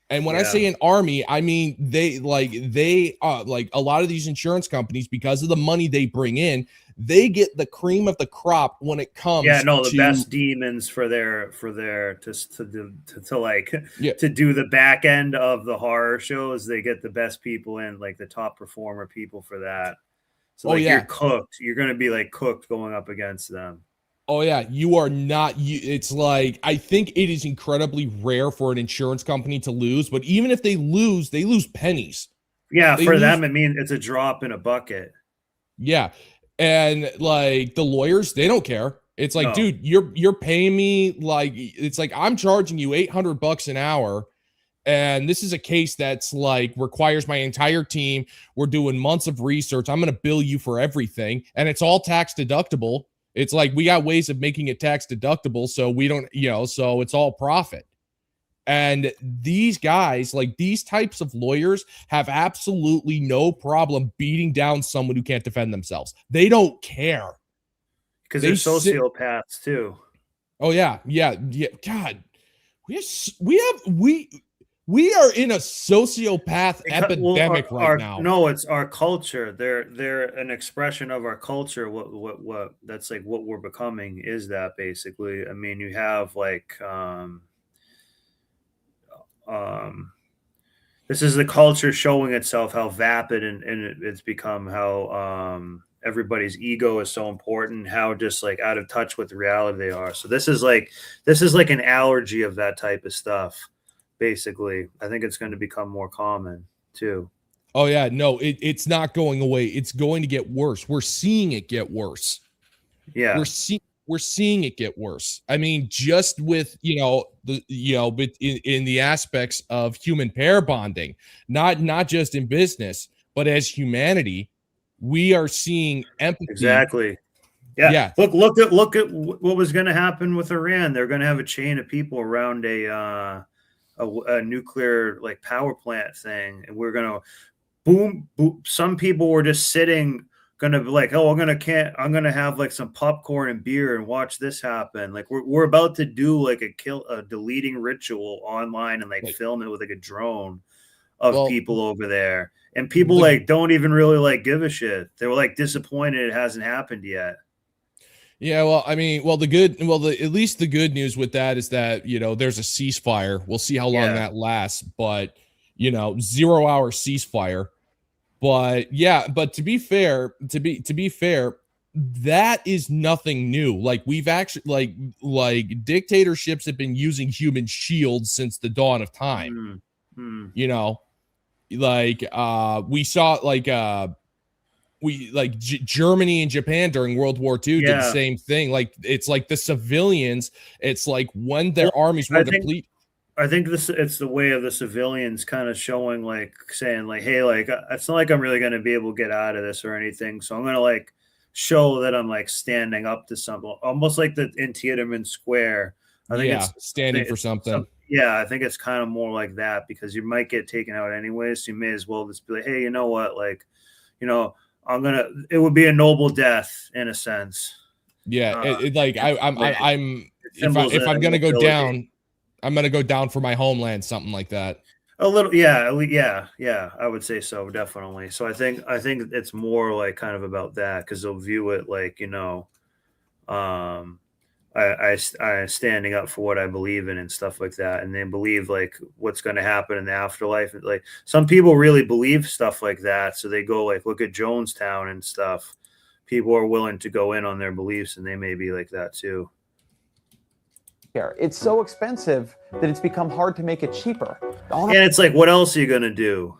And when I say an army, I mean they like a lot of these insurance companies, because of the money they bring in, they get the cream of the crop when it comes
the
to
best demons to do the back end of the horror shows. They get the best people in, like the top performer people for that. So you're cooked. You're going to be like cooked going up against them.
Oh yeah, you are not. It's like, I think it is incredibly rare for an insurance company to lose, but even if they lose pennies.
Yeah, for them, I mean, it's a drop in a bucket.
Yeah, and like the lawyers, they don't care. It's like, dude, you're paying me like, it's like I'm charging you $800 an hour, and this is a case that's like requires my entire team. We're doing months of research. I'm going to bill you for everything, and it's all tax deductible. It's like we got ways of making it tax deductible, so we don't, so it's all profit. And these guys, like these types of lawyers, have absolutely no problem beating down someone who can't defend themselves. They don't care.
Because they're sociopaths too.
Oh yeah. God, we are in a sociopath epidemic right now.
No, it's our culture. They're an expression of our culture. What that's like what we're becoming is that basically. I mean, you have like this is the culture showing itself how vapid and it's become, how everybody's ego is so important, how just like out of touch with reality they are. So this is like an allergy of that type of stuff. Basically, I think it's going to become more common too.
Oh yeah, no, it's not going away. It's going to get worse. We're seeing it get worse.
Yeah,
we're seeing it get worse. I mean, just with but in the aspects of human pair bonding, not just in business, but as humanity, we are seeing empathy.
Exactly. Yeah. Look at what was going to happen with Iran. They're going to have a chain of people around a nuclear like power plant thing, and we're gonna boom. Some people were just sitting, gonna be like, oh, I'm gonna have like some popcorn and beer and watch this happen. Like we're about to do like a deleting ritual online and like film it with like a drone of people over there, and people like don't even really like give a shit. They were like disappointed it hasn't happened yet.
Yeah, well, I mean, at least the good news with that is that, there's a ceasefire. We'll see how long that lasts, but 0-hour ceasefire. But yeah, but to be fair, that is nothing new. Like we've actually like dictatorships have been using human shields since the dawn of time. We saw Germany and Japan during World War II did the same thing. Like it's like the civilians. It's like when their armies were depleted.
I think it's the way of the civilians kind of showing, like saying, like, hey, like it's not like I'm really going to be able to get out of this or anything. So I'm going to like show that I'm like standing up to something, almost like in Tiananmen Square. I think it's
standing for something.
Yeah, I think it's kind of more like that, because you might get taken out anyway. So you may as well just be like, hey, you know what, like, it would be a noble death in a sense.
Yeah. If I'm going to go down, I'm going to go down for my homeland, something like that.
A little. Yeah. I would say so. Definitely. So I think it's more like kind of about that, because they'll view it like, I standing up for what I believe in and stuff like that. And they believe like what's going to happen in the afterlife. Like some people really believe stuff like that. So they go like, look at Jonestown and stuff. People are willing to go in on their beliefs, and they may be like that too.
It's so expensive that it's become hard to make it cheaper.
And it's like, what else are you going to do?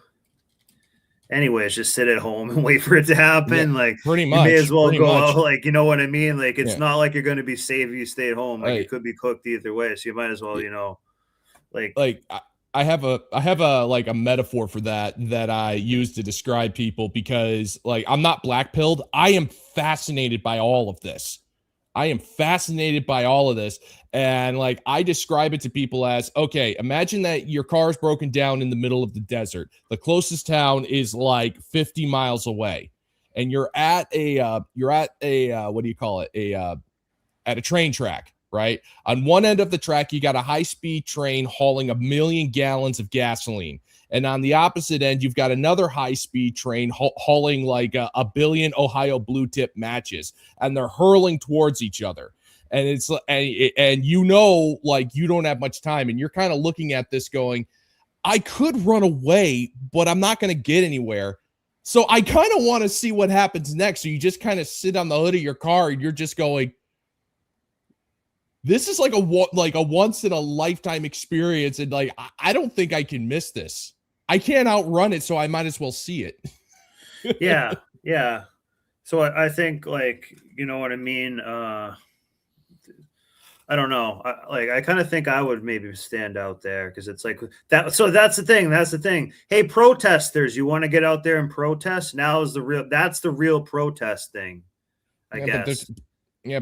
Anyways, just sit at home and wait for it to happen.
Yeah,
like
pretty much.
You may as well go out, like, you know what I mean? Like it's not like you're going to be safe if you stay at home. Like it could be cooked either way. So you might as well,
I have a like a metaphor for that I use to describe people, because like I'm not black pilled. I am fascinated by all of this. And like I describe it to people as, okay, imagine that your car's broken down in the middle of the desert. The closest town is like 50 miles away, and you're at a at a train track, right? On one end of the track, you got a high-speed train hauling 1 million gallons of gasoline. And on the opposite end, you've got another high-speed train hauling like a billion Ohio blue tip matches, and they're hurling towards each other. And it's and you know, like, you don't have much time, and you're kind of looking at this going, I could run away, but I'm not going to get anywhere. So I kind of want to see what happens next. So you just kind of sit on the hood of your car, and you're just going, this is like a once in a lifetime experience, and like I don't think I can miss this. I can't outrun it, so I might as well see it.
Yeah. So I think, like, you know what I mean? I don't know. I kind of think I would maybe stand out there, because it's like that. So that's the thing. That's the thing. Hey, protesters, you want to get out there and protest? That's the real protest thing, I guess.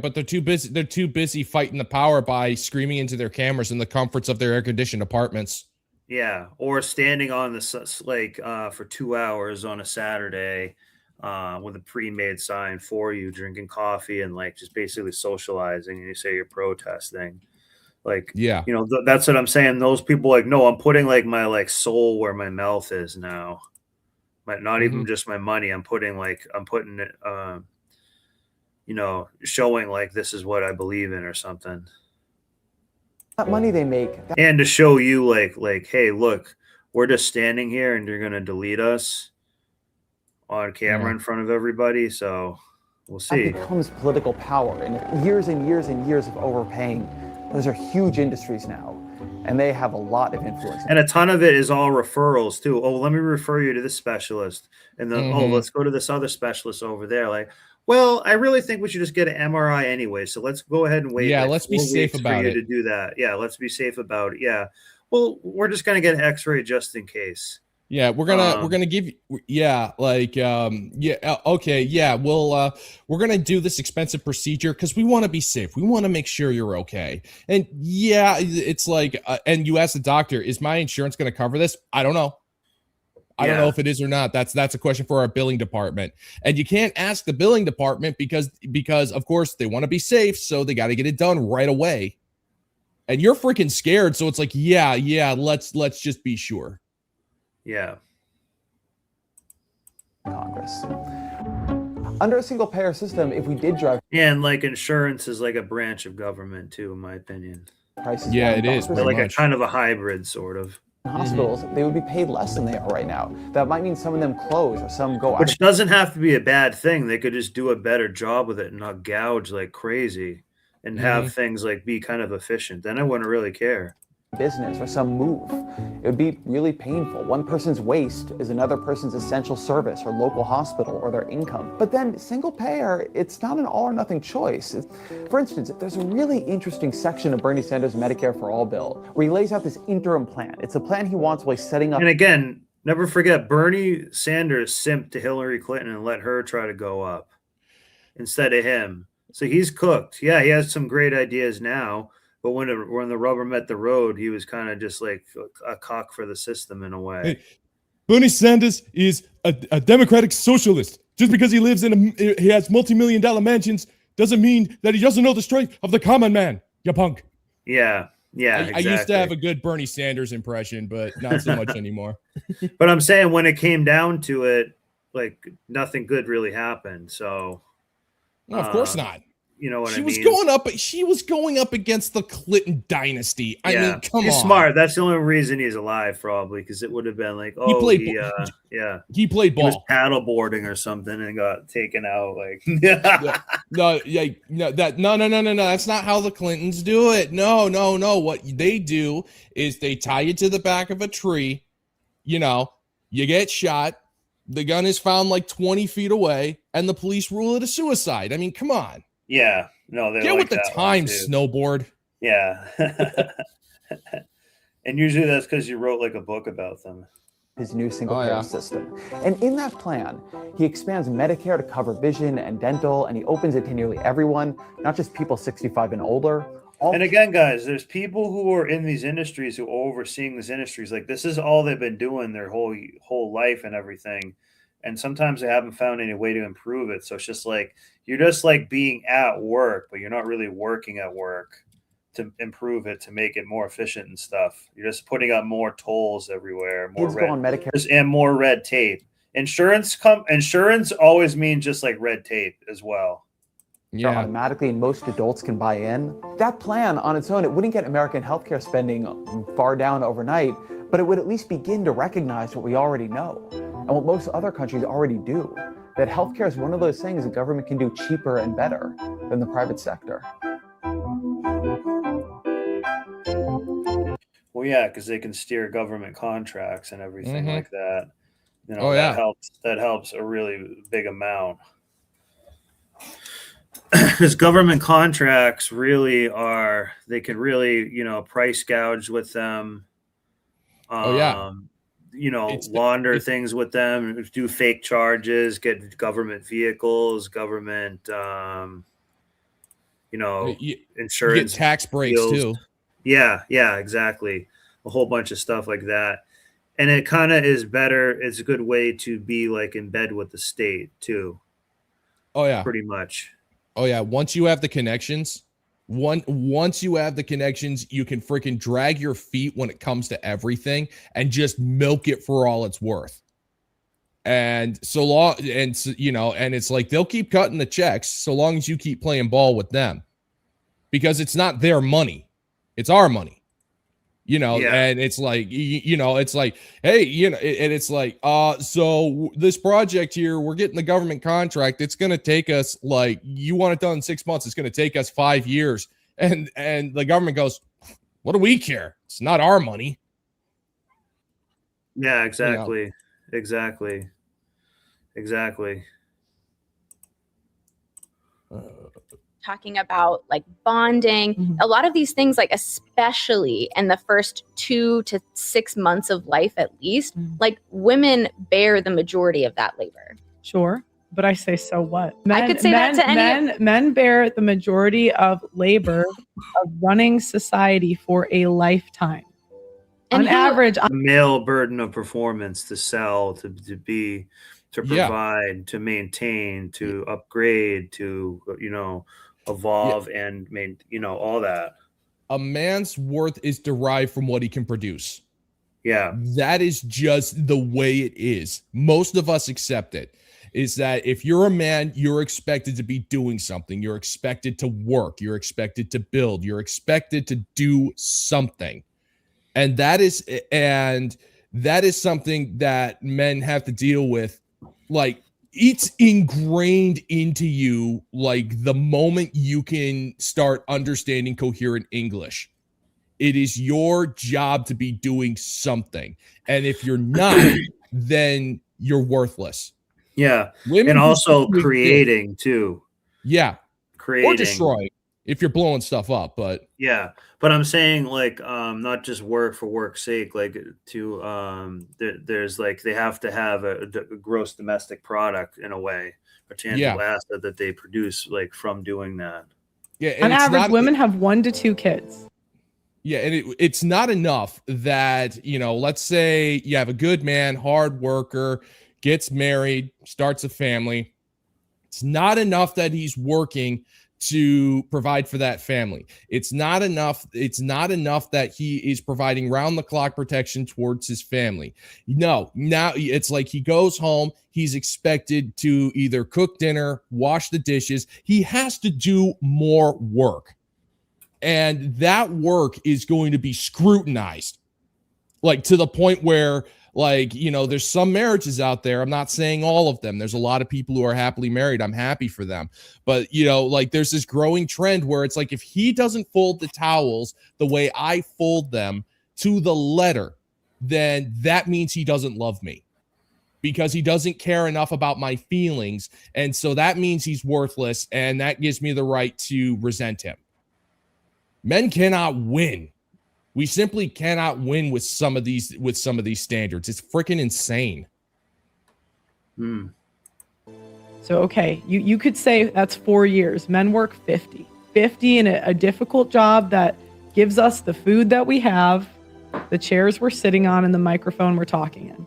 But they're too busy. They're too busy fighting the power by screaming into their cameras in the comforts of their air-conditioned apartments.
Yeah, or standing on the for 2 hours on a Saturday with a pre-made sign for you, drinking coffee and like just basically socializing, and you say you're protesting. Like,
yeah,
you know, that's what I'm saying. Those people, like, no, I'm putting like my like soul where my mouth is now. Not even just my money. I'm putting it, you know, showing like this is what I believe in or something.
That money they make.
And to show you like, hey, look, we're just standing here and you're going to delete us on camera in front of everybody. So we'll see.
That becomes political power, and years and years and years of overpaying. Those are huge industries now, and they have a lot of influence.
And a ton of it is all referrals too. Oh, let me refer you to this specialist. And then, oh, let's go to this other specialist over there. Like, well, I really think we should just get an MRI anyway. So let's go ahead and wait.
Yeah,
like
let's be safe about it.
To do that. Yeah, let's be safe about it. Yeah. Well, we're just gonna get an X-ray just in case.
Yeah, we're gonna give you. Yeah, like okay, yeah. We're gonna do this expensive procedure because we want to be safe. We want to make sure you're okay. And yeah, it's like, and you ask the doctor, is my insurance gonna cover this? I don't know. I don't know if it is or not. That's a question for our billing department. And you can't ask the billing department because of course they want to be safe, so they got to get it done right away. And you're freaking scared, so it's like, yeah, let's just be sure.
Yeah.
Congress. Under a single payer system, if we did drive,
and like insurance is like a branch of government too, in my opinion.
Prices
yeah, it is.
They're like a kind of a hybrid, sort of.
Hospitals, they would be paid less than they are right now. That might mean some of them close or some go out.
Which doesn't have to be a bad thing. They could just do a better job with it and not gouge like crazy and have things like be kind of efficient. Then I wouldn't really care.
Business or some move. It would be really painful. One person's waste is another person's essential service or local hospital or their income. But then single payer, it's not an all or nothing choice. For instance, there's a really interesting section of Bernie Sanders' Medicare for All bill where he lays out this interim plan. It's a plan he wants while he's setting up.
And again, never forget, Bernie Sanders simped to Hillary Clinton and let her try to go up instead of him. So he's cooked. Yeah, he has some great ideas now. But when the rubber met the road, he was kind of just like a cock for the system in a way.
Hey, Bernie Sanders is a democratic socialist. Just because he lives he has multi-million-dollar mansions doesn't mean that he doesn't know the strength of the common man. You punk.
Yeah, exactly.
I used to have a good Bernie Sanders impression, but not so much anymore.
But I'm saying when it came down to it, like nothing good really happened. So,
no, of course not.
You know what I mean?
She was going up against the Clinton dynasty. I mean, come
he's
on.
Smart. That's the only reason he's alive, probably, because it would have been like,
he played ball.
He was paddleboarding or something and got taken out. Like,
no. That's not how the Clintons do it. No. What they do is they tie you to the back of a tree. You know, you get shot. The gun is found like 20 feet away, and the police rule it a suicide. I mean, come on.
Yeah, no,
get with the times, snowboard.
Yeah, and usually that's because you wrote like a book about them.
His new single-payer system, and in that plan, he expands Medicare to cover vision and dental, and he opens it to nearly everyone, not just people 65 and older.
And again, guys, there's people who are in these industries who are overseeing these industries. Like this is all they've been doing their whole life and everything. And sometimes they haven't found any way to improve it. So it's just like, you're just like being at work, but you're not really working at work. to improve it, to make it more efficient and stuff. You're just putting up more tolls everywhere, more
Kids go on Medicare.
and more red tape. Insurance always means just like red tape as well.
Yeah.
Automatically, and most adults can buy in. That plan on its own, it wouldn't get American healthcare spending far down overnight, but it would at least begin to recognize what we already know and what most other countries already do. That healthcare is one of those things the government can do cheaper and better than the private sector.
Well, yeah, because they can steer government contracts and everything
Mhm.
like that. You know,
Oh, yeah.
that helps a really big amount. Because government contracts really they can really, price gouge with them.
Oh, yeah.
Launder things with them, do fake charges, get government vehicles, government,
You
insurance
get tax breaks
deals.
too.
Yeah, exactly. A whole bunch of stuff like that. And it kind of is better. It's a good way to be like in bed with the state too.
Oh yeah.
Pretty much.
Oh yeah. Once you have the connections, once you have the connections, you can freaking drag your feet when it comes to everything and just milk it for all it's worth. And so long, and it's like they'll keep cutting the checks so long as you keep playing ball with them, because it's not their money, it's our money. And it's like, it's like, hey, and it's like, so this project here, we're getting the government contract. It's going to take us, like, you want it done in 6 months. It's going to take us 5 years. And the government goes, what do we care? It's not our money.
Yeah, exactly. Exactly.
Talking about like bonding, a lot of these things, like especially in the first 2 to 6 months of life, at least, like women bear the majority of that labor.
Sure, but I say, so what?
I could say that to any
men bear the majority of labor of running society for a lifetime.
And
on average,
the male burden of performance to sell, to provide, to maintain, to upgrade, to evolve and all that.
A man's worth is derived from what he can produce.
Yeah.
That is just the way it is. Most of us accept it. Is that if you're a man, you're expected to be doing something. You're expected to work. You're expected to build. You're expected to do something. And that is something that men have to deal with. Like, it's ingrained into you, like, the moment you can start understanding coherent English. It is your job to be doing something. And if you're not, then you're worthless.
Yeah.
Women
and also
who
creating too.
Yeah.
Creating.
Or destroying if you're blowing stuff up. But
yeah. But I'm saying, like, not just work for work's sake, like there's like, they have to have a gross domestic product in a way, a tangible asset that they produce, like, from doing that.
Yeah.
on average, women have 1 to 2 kids.
Yeah, and it's not enough that, let's say you have a good man, hard worker, gets married, starts a family. It's not enough that he's working to provide for that family. It's not enough that he is providing round-the-clock protection towards his family. No, now it's like he goes home, he's expected to either cook dinner, wash the dishes. He has to do more work. And that work is going to be scrutinized, like, to the point where, like, there's some marriages out there. I'm not saying all of them. There's a lot of people who are happily married. I'm happy for them. But, like, there's this growing trend where it's like, if he doesn't fold the towels the way I fold them to the letter, then that means he doesn't love me, because he doesn't care enough about my feelings. And so that means he's worthless. And that gives me the right to resent him. Men cannot win. We simply cannot win with some of these standards. It's freaking insane.
So, okay, you could say that's 4 years. Men work 50 in a difficult job that gives us the food that we have, the chairs we're sitting on, and the microphone we're talking in.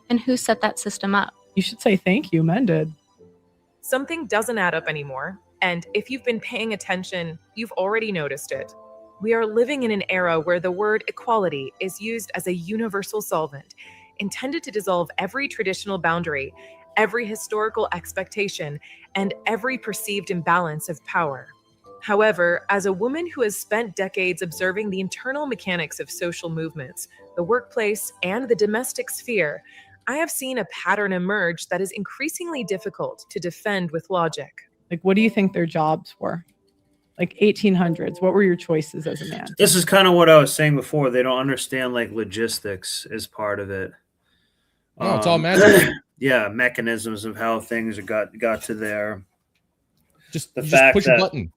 And who set that system up?
You should say thank you. Men did.
Something doesn't add up anymore. And if you've been paying attention, you've already noticed it.
We are living in an era where the word equality is used as a universal solvent, intended to dissolve every traditional boundary, every historical expectation, and every perceived imbalance of power. However, as a woman who has spent decades observing the internal mechanics of social movements, the workplace, and the domestic sphere, I have seen a pattern emerge that is increasingly difficult to defend with logic.
Like, what do you think their jobs were? Like 1800s, what were your choices as a man?
This is kind of what I was saying before. They don't understand like logistics is part of it.
No, it's all magic.
Yeah, mechanisms of how things got to there.
Just
the
you
fact
just push
that,
a button.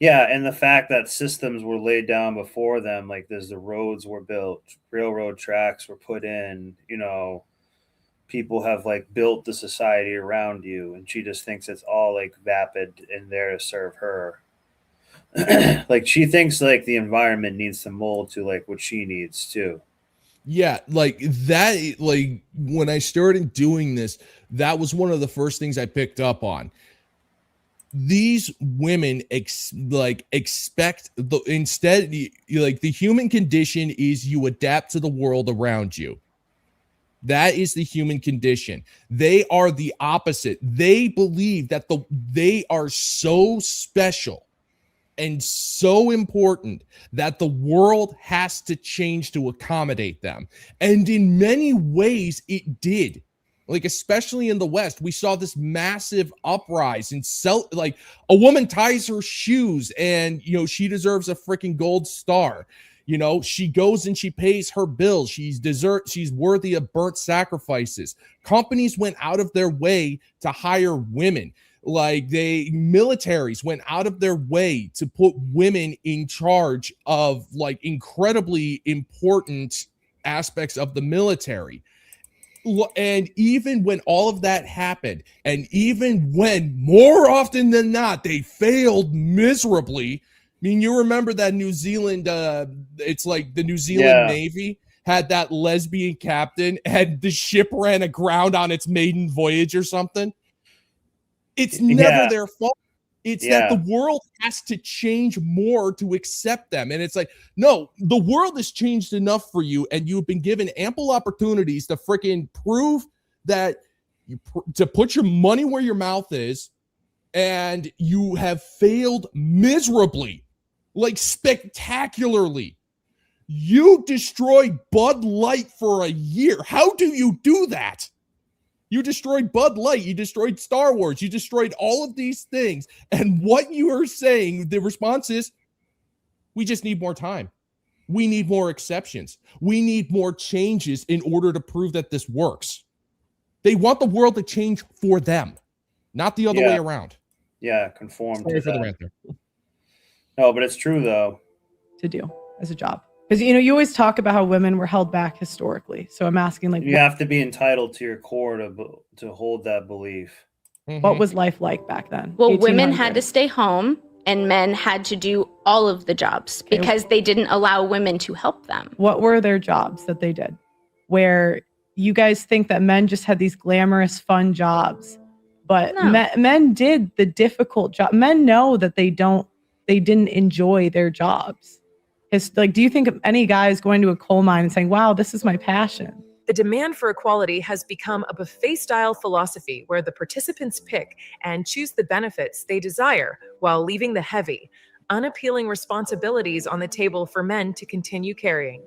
Yeah, and the fact that systems were laid down before them, like the roads were built, railroad tracks were put in, you know, people have like built the society around you, and she just thinks it's all like vapid and there to serve her. Like she thinks like the environment needs to mold to like what she needs too.
Yeah, like that, like when I started doing this, that was one of the first things I picked up on. These women expect the instead, like the human condition is you adapt to the world around you. That is the human condition. They are the opposite. They believe that they are so special and so important that the world has to change to accommodate them. And in many ways, it did. Like, especially in the West, we saw this massive uprise in like a woman ties her shoes and, you know, she deserves a freaking gold star. You know, she goes and she pays her bills. She's worthy of burnt sacrifices. Companies went out of their way to hire women. Like militaries went out of their way to put women in charge of like incredibly important aspects of the military. And even when all of that happened, and even when more often than not, they failed miserably. I mean, you remember that New Zealand, it's like the New Zealand Navy had that lesbian captain, and the ship ran aground on its maiden voyage or something. It's never their fault. It's that the world has to change more to accept them. And it's like, no, the world has changed enough for you, and you've been given ample opportunities to freaking prove that to put your money where your mouth is, and you have failed miserably, like spectacularly. You destroyed Bud Light for a year. How do you do that? You destroyed Bud Light. You destroyed Star Wars. You destroyed all of these things. And what you are saying, the response is, we just need more time. We need more exceptions. We need more changes in order to prove that this works. They want the world to change for them, not the other way around.
Yeah, conform.
Sorry for the rant there.
No, but it's true though.
To do as a job. Because, you know, you always talk about how women were held back historically. So I'm asking, like,
you have to be entitled to your core to hold that belief.
What was life like back then?
Well, women had to stay home and men had to do all of the jobs because they didn't allow women to help them.
What were their jobs that they did? Where you guys think that men just had these glamorous, fun jobs, but men did the difficult job. Men know that they didn't enjoy their jobs. Like, do you think of any guys going to a coal mine and saying, wow, this is my passion?
The demand for equality has become a buffet-style philosophy where the participants pick and choose the benefits they desire while leaving the heavy, unappealing responsibilities on the table for men to continue carrying.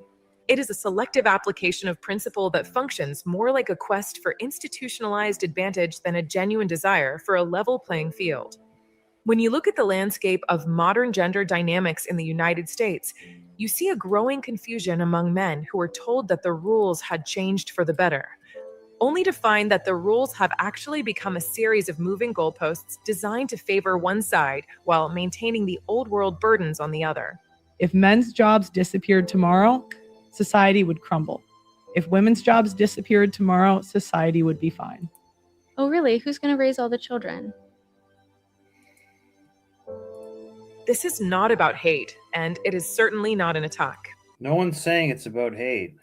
It is a selective application of principle that functions more like a quest for institutionalized advantage than a genuine desire for a level playing field. When you look at the landscape of modern gender dynamics in the United States, you see a growing confusion among men who are told that the rules had changed for the better, only to find that the rules have actually become a series of moving goalposts designed to favor one side while maintaining the old world burdens on the other.
If men's jobs disappeared tomorrow, society would crumble. If women's jobs disappeared tomorrow, society would be fine.
Oh, really? Who's going to raise all the children?
This is not about hate, and it is certainly not an attack.
No one's saying it's about hate.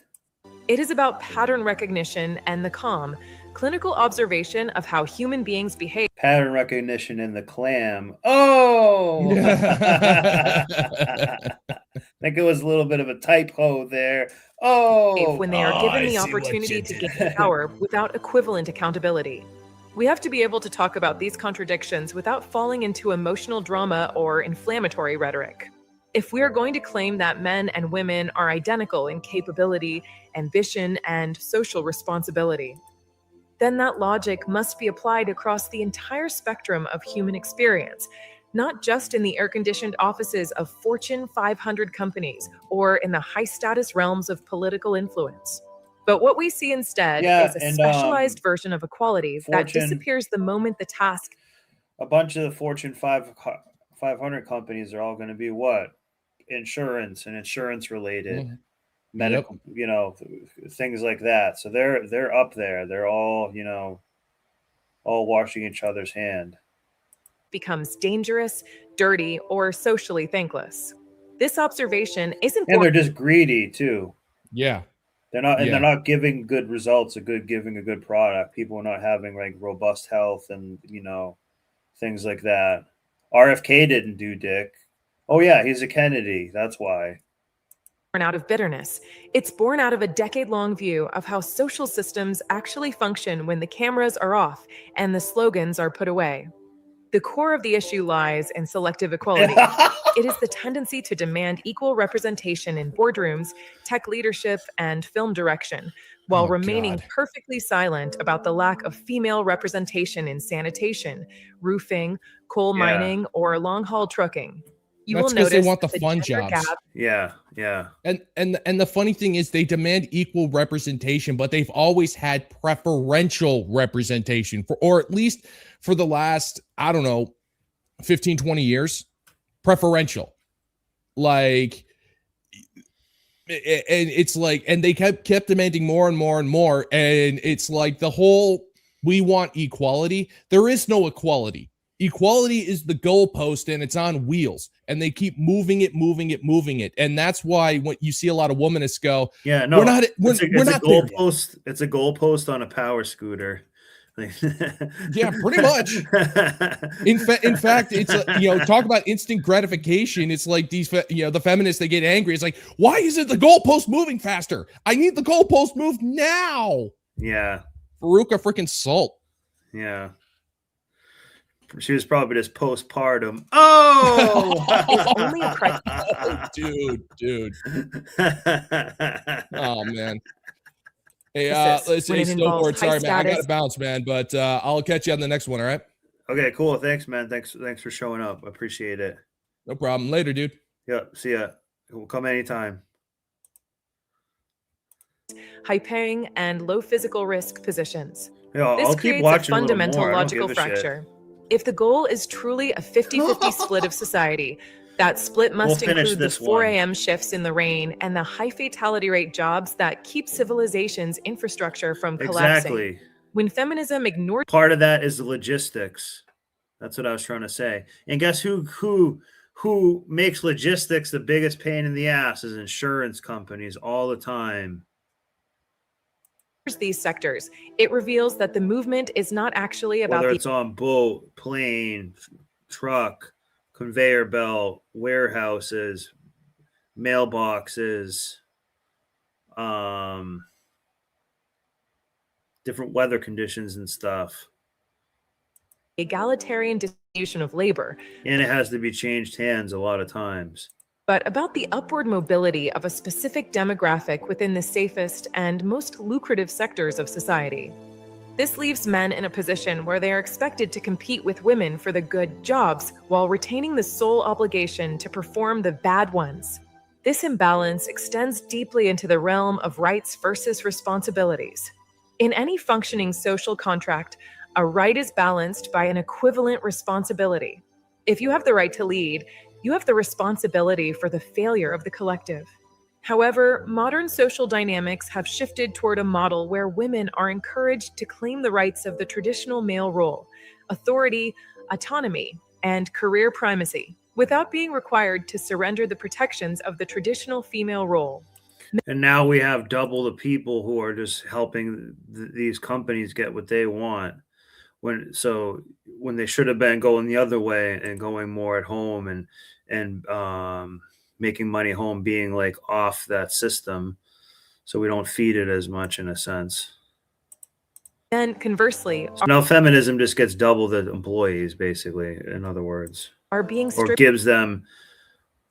It is about pattern recognition and the calm, clinical observation of how human beings behave.
Pattern recognition in the clam. Oh! I think it was a little bit of a typo there. Oh!
When they are given the opportunity to gain power without equivalent accountability. We have to be able to talk about these contradictions without falling into emotional drama or inflammatory rhetoric. If we are going to claim that men and women are identical in capability, ambition, and social responsibility, then that logic must be applied across the entire spectrum of human experience, not just in the air-conditioned offices of Fortune 500 companies or in the high-status realms of political influence. But what we see instead is a specialized version of equality that disappears the moment the task.
A bunch of the Fortune 500 companies are all going to be what? Insurance and insurance related, medical, things like that. So they're up there. They're all, all washing each other's hand.
Becomes dangerous, dirty, or socially thankless. This observation isn't.
And they're just greedy too.
Yeah.
They're not, and they're not giving good results, giving a good product. People are not having like robust health and, things like that. RFK didn't do dick. Oh yeah, he's a Kennedy. That's why.
Born out of bitterness. It's born out of a decade-long view of how social systems actually function when the cameras are off and the slogans are put away. The core of the issue lies in selective equality. It is the tendency to demand equal representation in boardrooms, tech leadership, and film direction, while remaining perfectly silent about the lack of female representation in sanitation, roofing, coal mining, or long-haul trucking. You
That's
will notice
because they want the
that
fun
gender
jobs.
gap.
Yeah.
And the funny thing is they demand equal representation, but they've always had preferential representation or at least for the last, 15, 20 years, preferential. Like, and it's like, and they kept demanding more and more and more. And it's like the whole, we want equality. There is no equality. Equality is the goalpost and it's on wheels and they keep moving it. And that's why when you see a lot of womanists go,
we're not
there yet.
goalpost. It's a goalpost on a power scooter.
Yeah, pretty much. In fact, it's talk about instant gratification. It's like these, the feminists, they get angry. It's like, why isn't the goalpost moving faster? I need the goalpost moved now.
Yeah.
Veruca freaking Salt.
Yeah. She was probably just postpartum. Oh,
dude. Oh man. Hey, let's say snowboard. Sorry, man. I got to bounce, man. But I'll catch you on the next one. All right.
Okay, cool. Thanks, man. Thanks for showing up. I appreciate it.
No problem. Later, dude.
Yeah. See ya. We'll come anytime.
High-paying and low physical risk positions.
Yeah,
This
I'll
creates
keep watching
a fundamental
more. I don't
logical
give a shit.
fracture. If the goal is truly a 50-50 split of society, that split must
We'll finish
include the
this
4
one.
a.m. shifts in the rain and the high fatality rate jobs that keep civilization's infrastructure from collapsing.
Exactly.
When feminism ignores
Part of that is the logistics. That's what I was trying to say. And guess who makes logistics the biggest pain in the ass is insurance companies all the time.
these sectors, it reveals that the movement is not actually about
Whether
the
it's on boat, plane, truck, conveyor belt, warehouses, mailboxes, different weather conditions and stuff.
egalitarian distribution of labor,
And it has to be changed hands a lot of times.
but about the upward mobility of a specific demographic within the safest and most lucrative sectors of society. This leaves men in a position where they are expected to compete with women for the good jobs while retaining the sole obligation to perform the bad ones. This imbalance extends deeply into the realm of rights versus responsibilities. In any functioning social contract, a right is balanced by an equivalent responsibility. If you have the right to lead, you have the responsibility for the failure of the collective. However, modern social dynamics have shifted toward a model where women are encouraged to claim the rights of the traditional male role, authority, autonomy, and career primacy, without being required to surrender the protections of the traditional female role.
And now we have double the people who are just helping these companies get what they want. When they should have been going the other way and going more at home and making money home, being like off that system, so we don't feed it as much in a sense.
Men, conversely,
So now feminism just gets double the employees, basically, in other words,
are being
or
stripped
gives them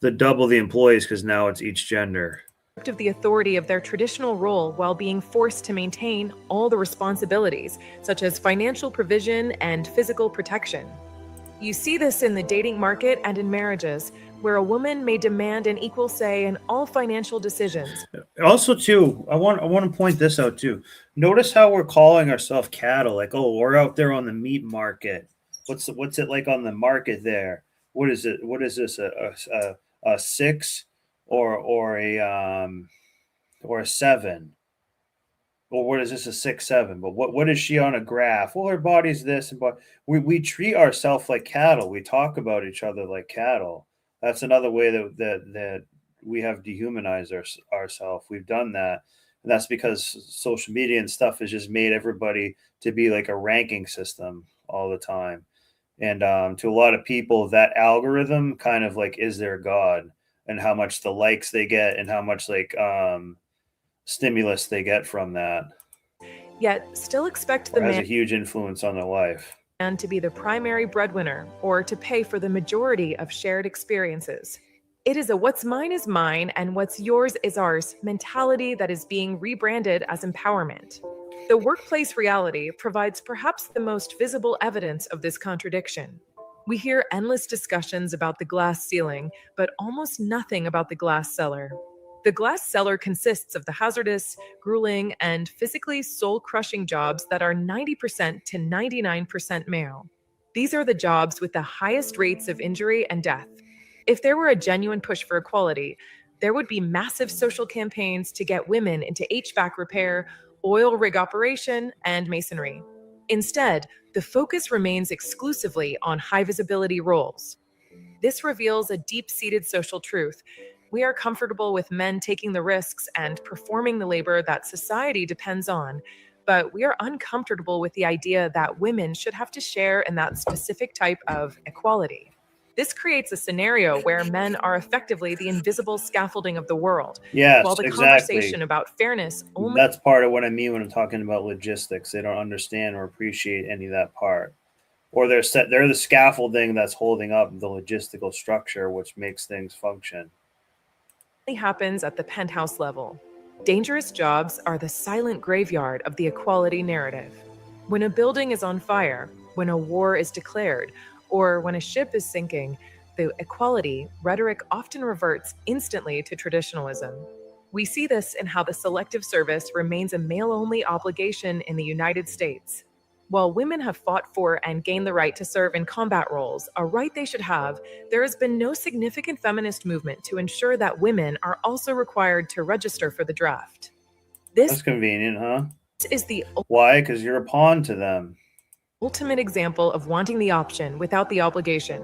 the double the employees because now it's each gender.
of the authority of their traditional role while being forced to maintain all the responsibilities, such as financial provision and physical protection. You see this in the dating market and in marriages, where a woman may demand an equal say in all financial decisions.
Also, too, I want to point this out too. Notice how we're calling ourselves cattle, like, oh, we're out there on the meat market. What's it like on the market there? What is it? What is this? A 6 or a 7? Or what is this, a 6-7? But what is she on a graph? Well, her body's this, but we treat ourselves like cattle. We talk about each other like cattle. That's another way that we have dehumanized ourselves. We've done that, and that's because social media and stuff has just made everybody to be like a ranking system all the time. And to a lot of people, that algorithm kind of like is their god, and how much the likes they get and how much like stimulus they get from that.
Yet still expect the
Has a
man
huge influence on their life.
to be the primary breadwinner or to pay for the majority of shared experiences. It is a what's mine is mine and what's yours is ours mentality that is being rebranded as empowerment. The workplace reality provides perhaps the most visible evidence of this contradiction. We hear endless discussions about the glass ceiling, but almost nothing about the glass cellar. The glass cellar consists of the hazardous, grueling, and physically soul-crushing jobs that are 90% to 99% male. These are the jobs with the highest rates of injury and death. If there were a genuine push for equality, there would be massive social campaigns to get women into HVAC repair, oil rig operation, and masonry. Instead, the focus remains exclusively on high-visibility roles. This reveals a deep-seated social truth. We are comfortable with men taking the risks and performing the labor that society depends on, but we are uncomfortable with the idea that women should have to share in that specific type of equality. This creates a scenario where men are effectively the invisible scaffolding of the world,
Yes,
while the
exactly.
conversation about fairness only
That's part of what I mean when I'm talking about logistics. They don't understand or appreciate any of that part. Or they're the scaffolding that's holding up the logistical structure, which makes things function.
happens at the penthouse level. Dangerous jobs are the silent graveyard of the equality narrative. When a building is on fire, when a war is declared, or when a ship is sinking, the equality rhetoric often reverts instantly to traditionalism. We see this in how the Selective Service remains a male-only obligation in the United States. While women have fought for and gained the right to serve in combat roles, a right they should have, there has been no significant feminist movement to ensure that women are also required to register for the draft.
That's convenient, huh?
This is the
Why? Because you're a pawn to them.
ultimate example of wanting the option without the obligation.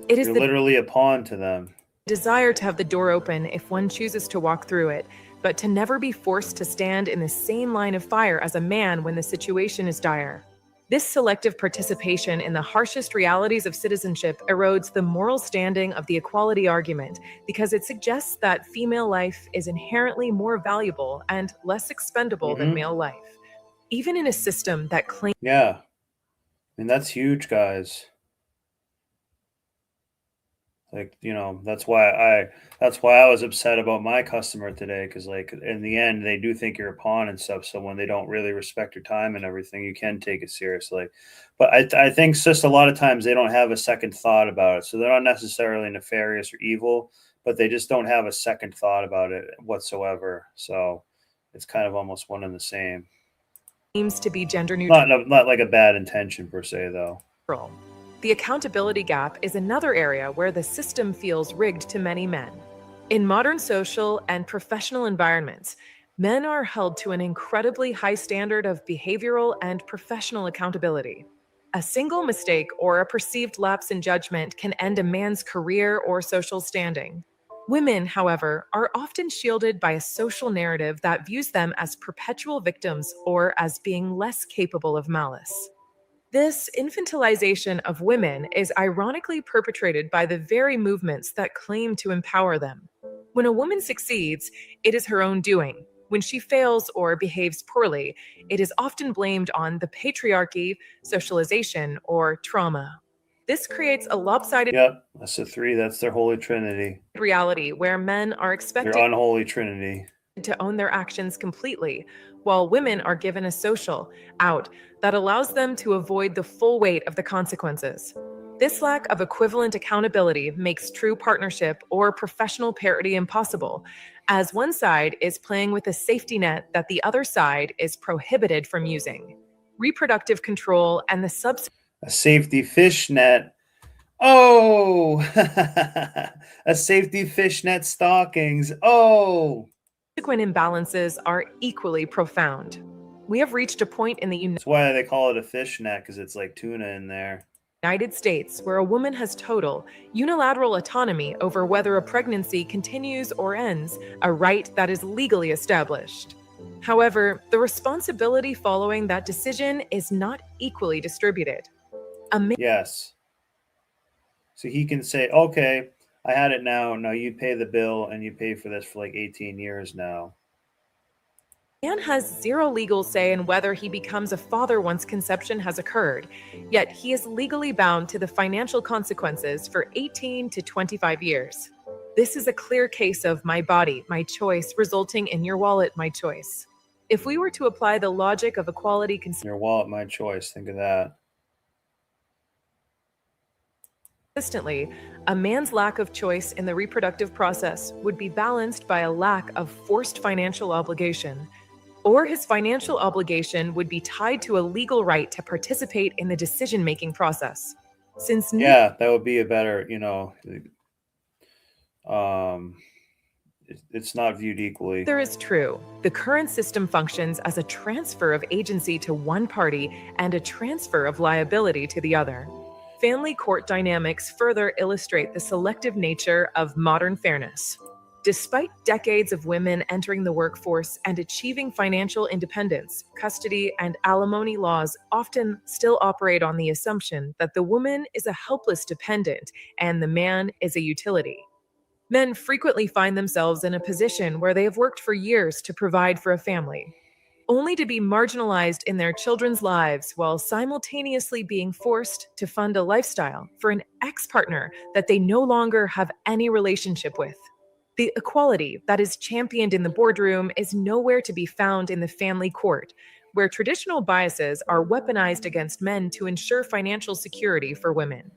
It is
You're
the
literally a pawn to them.
desire to have the door open if one chooses to walk through it, but to never be forced to stand in the same line of fire as a man when the situation is dire. This selective participation in the harshest realities of citizenship erodes the moral standing of the equality argument because it suggests that female life is inherently more valuable and less expendable than male life. Even in a system that claims
Yeah. I mean, that's huge, guys. Like, that's why I was upset about my customer today, because like in the end they do think you're a pawn and stuff. So when they don't really respect your time and everything, you can take it seriously. But I think just a lot of times they don't have a second thought about it. So they're not necessarily nefarious or evil, but they just don't have a second thought about it whatsoever. So it's kind of almost one and the same.
seems to be gender neutral.
Not like a bad intention per se, though.
The accountability gap is another area where the system feels rigged to many men. In modern social and professional environments, men are held to an incredibly high standard of behavioral and professional accountability. A single mistake or a perceived lapse in judgment can end a man's career or social standing. Women, however, are often shielded by a social narrative that views them as perpetual victims or as being less capable of malice. This infantilization of women is ironically perpetrated by the very movements that claim to empower them. When a woman succeeds, it is her own doing. When she fails or behaves poorly, it is often blamed on the patriarchy, socialization, or trauma. This creates a lopsided
Yep, that's the three. That's their holy trinity.
reality where men are
Their
expected
unholy trinity.
to own their actions completely, while women are given a social out that allows them to avoid the full weight of the consequences. This lack of equivalent accountability makes true partnership or professional parity impossible, as one side is playing with a safety net that the other side is prohibited from using. Reproductive control and the
A safety fishnet. Oh, a safety fishnet stockings. Oh,
subsequent imbalances are equally profound. We have reached a point in the
that's why they call it a fishnet, because it's like tuna in there.
United States where a woman has total, unilateral autonomy over whether a pregnancy continues or ends, a right that is legally established. However, the responsibility following that decision is not equally distributed.
Yes. So he can say, okay, I had it now. Now you pay the bill and you pay for this for like 18 years now.
Man has zero legal say in whether he becomes a father once conception has occurred, yet he is legally bound to the financial consequences for 18 to 25 years. This is a clear case of my body, my choice, resulting in your wallet, my choice. If we were to apply the logic of equality
Your wallet, my choice. Think of that.
consistently, a man's lack of choice in the reproductive process would be balanced by a lack of forced financial obligation, or his financial obligation would be tied to a legal right to participate in the decision-making process. Since
Yeah, that would be a better, it's not viewed equally.
neither is true, the current system functions as a transfer of agency to one party and a transfer of liability to the other. Family court dynamics further illustrate the selective nature of modern fairness. Despite decades of women entering the workforce and achieving financial independence, custody and alimony laws often still operate on the assumption that the woman is a helpless dependent and the man is a utility. Men frequently find themselves in a position where they have worked for years to provide for a family, only to be marginalized in their children's lives while simultaneously being forced to fund a lifestyle for an ex-partner that they no longer have any relationship with. The equality that is championed in the boardroom is nowhere to be found in the family court, where traditional biases are weaponized against men to ensure financial security for women.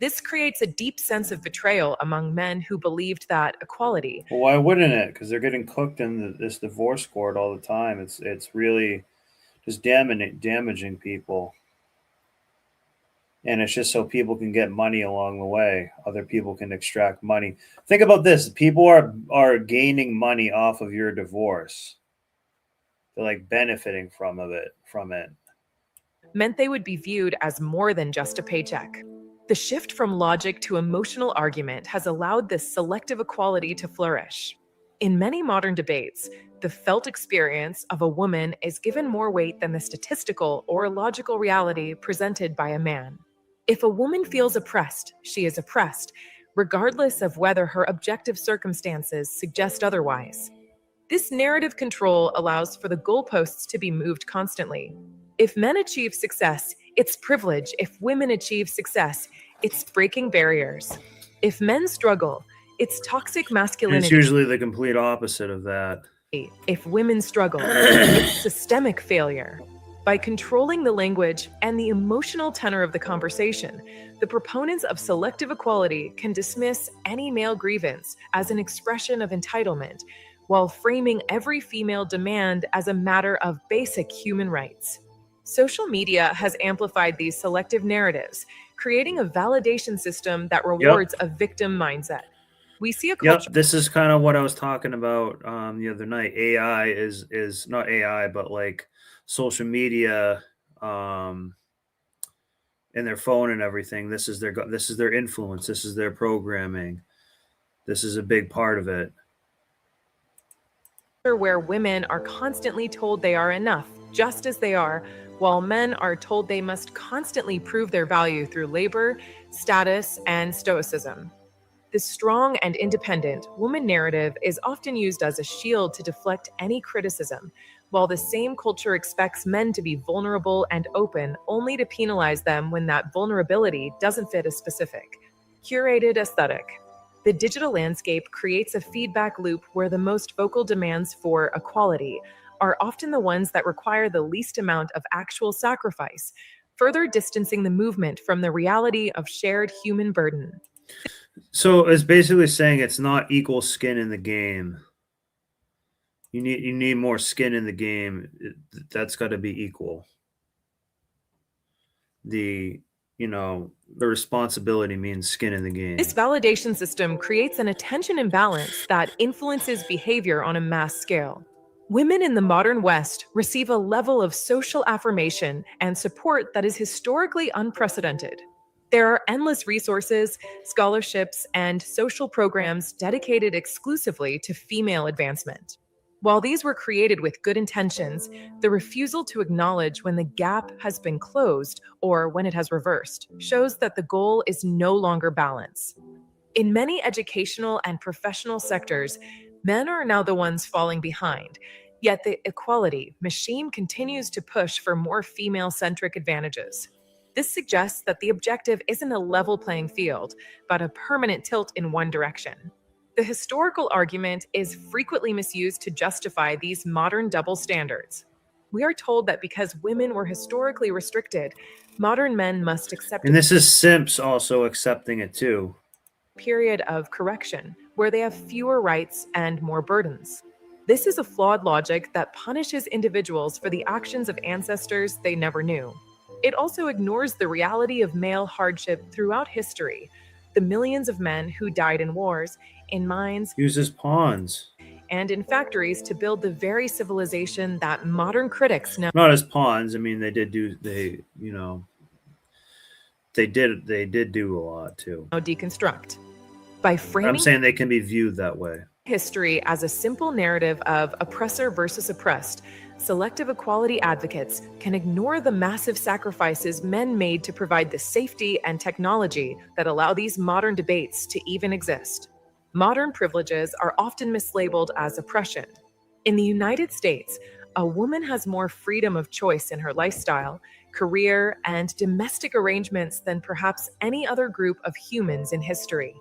This creates a deep sense of betrayal among men who believed that equality.
Well, why wouldn't it? Because they're getting cooked in this divorce court all the time. It's really just damaging people. And it's just so people can get money along the way. Other people can extract money. Think about this. People are gaining money off of your divorce. They're like benefiting from it.
Meant they would be viewed as more than just a paycheck. The shift from logic to emotional argument has allowed this selective equality to flourish. In many modern debates, the felt experience of a woman is given more weight than the statistical or logical reality presented by a man. If a woman feels oppressed, she is oppressed, regardless of whether her objective circumstances suggest otherwise. This narrative control allows for the goalposts to be moved constantly. If men achieve success, it's privilege. If women achieve success, it's breaking barriers. If men struggle, it's toxic
And
masculinity.
it's usually the complete opposite of that.
If women struggle, it's systemic failure. By controlling the language and the emotional tenor of the conversation, the proponents of selective equality can dismiss any male grievance as an expression of entitlement, while framing every female demand as a matter of basic human rights. Social media has amplified these selective narratives, creating a validation system that rewards a victim mindset. We see a culture.
Yep, this is kind of what I was talking about the other night. AI is not AI, but like social media in their phone and everything. This is their influence. This is their programming. This is a big part of it.
Where women are constantly told they are enough, just as they are, while men are told they must constantly prove their value through labor, status, and stoicism. The strong and independent woman narrative is often used as a shield to deflect any criticism, while the same culture expects men to be vulnerable and open only to penalize them when that vulnerability doesn't fit a specific, curated aesthetic. The digital landscape creates a feedback loop where the most vocal demands for equality are often the ones that require the least amount of actual sacrifice, further distancing the movement from the reality of shared human burden.
So it's basically saying it's not equal skin in the game. You need more skin in the game. That's got to be equal. The responsibility means skin in the game.
This validation system creates an attention imbalance that influences behavior on a mass scale. Women in the modern West receive a level of social affirmation and support that is historically unprecedented. There are endless resources, scholarships, and social programs dedicated exclusively to female advancement. While these were created with good intentions, the refusal to acknowledge when the gap has been closed or when it has reversed shows that the goal is no longer balance. In many educational and professional sectors, men are now the ones falling behind, yet the equality machine continues to push for more female-centric advantages. This suggests that the objective isn't a level playing field, but a permanent tilt in one direction. The historical argument is frequently misused to justify these modern double standards. We are told that because women were historically restricted, modern men must accept
And this is simps also accepting it too.
a period of correction where they have fewer rights and more burdens. This is a flawed logic that punishes individuals for the actions of ancestors they never knew. It also ignores the reality of male hardship throughout history, the millions of men who died in wars, in mines,
Uses pawns.
and in factories to build the very civilization that modern critics now
Not as pawns. I mean, they did do a lot too.
deconstruct. By framing
I'm saying they can be viewed that way.
history as a simple narrative of oppressor versus oppressed, selective equality advocates can ignore the massive sacrifices men made to provide the safety and technology that allow these modern debates to even exist. Modern privileges are often mislabeled as oppression. In the United States, a woman has more freedom of choice in her lifestyle, career, and domestic arrangements than perhaps any other group of humans in history.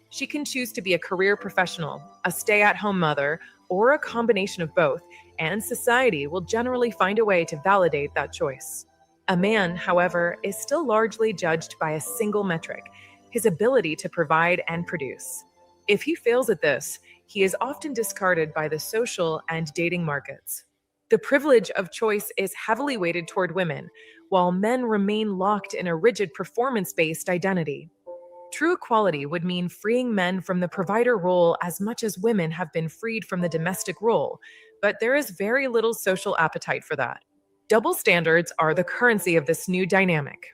She can choose to be a career professional, a stay-at-home mother, or a combination of both, and society will generally find a way to validate that choice. A man, however, is still largely judged by a single metric, his ability to provide and produce. If he fails at this, he is often discarded by the social and dating markets. The privilege of choice is heavily weighted toward women, while men remain locked in a rigid performance-based identity. True equality would mean freeing men from the provider role as much as women have been freed from the domestic role, but there is very little social appetite for that. Double standards are the currency of this new dynamic.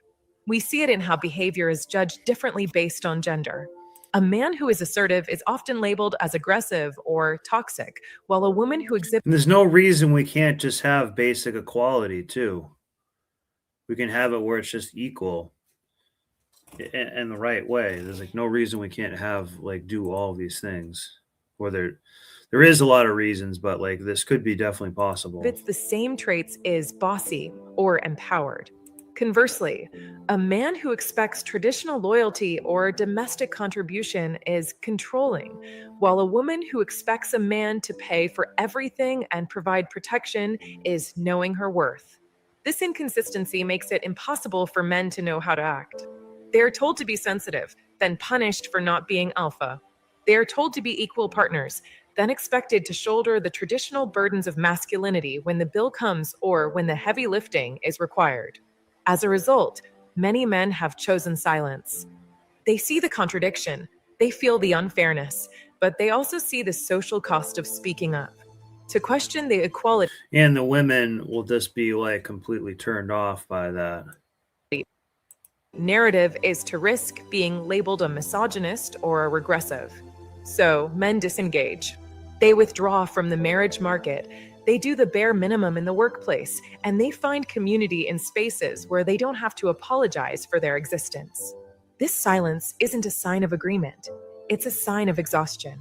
We see it in how behavior is judged differently based on gender. A man who is assertive is often labeled as aggressive or toxic, while a woman who exhibits
And there's no reason we can't just have basic equality too. We can have it where it's just equal in the right way. There's like no reason we can't have do all these things. Or there is a lot of reasons, but this could be definitely possible.
the same traits is bossy or empowered. Conversely, a man who expects traditional loyalty or domestic contribution is controlling, while a woman who expects a man to pay for everything and provide protection is knowing her worth. This inconsistency makes it impossible for men to know how to act. They are told to be sensitive, then punished for not being alpha. They are told to be equal partners, then expected to shoulder the traditional burdens of masculinity when the bill comes or when the heavy lifting is required. As a result, many men have chosen silence. They see the contradiction, they feel the unfairness, but they also see the social cost of speaking up. To question the equality
And the women will just be completely turned off by that.
narrative is to risk being labeled a misogynist or a regressive. So men disengage. They withdraw from the marriage market. They do the bare minimum in the workplace, and they find community in spaces where they don't have to apologize for their existence. This silence isn't a sign of agreement. It's a sign of exhaustion.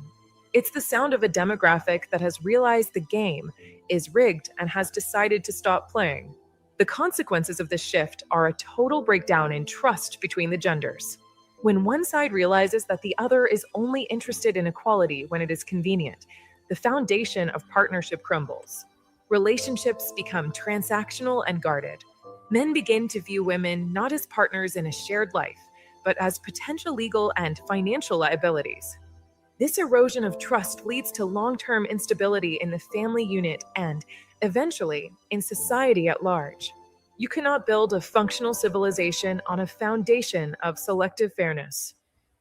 It's the sound of a demographic that has realized the game is rigged and has decided to stop playing. The consequences of this shift are a total breakdown in trust between the genders. When one side realizes that the other is only interested in equality when it is convenient, the foundation of partnership crumbles. Relationships become transactional and guarded. Men begin to view women not as partners in a shared life, but as potential legal and financial liabilities. This erosion of trust leads to long-term instability in the family unit and, eventually, in society at large. You cannot build a functional civilization on a foundation of selective fairness.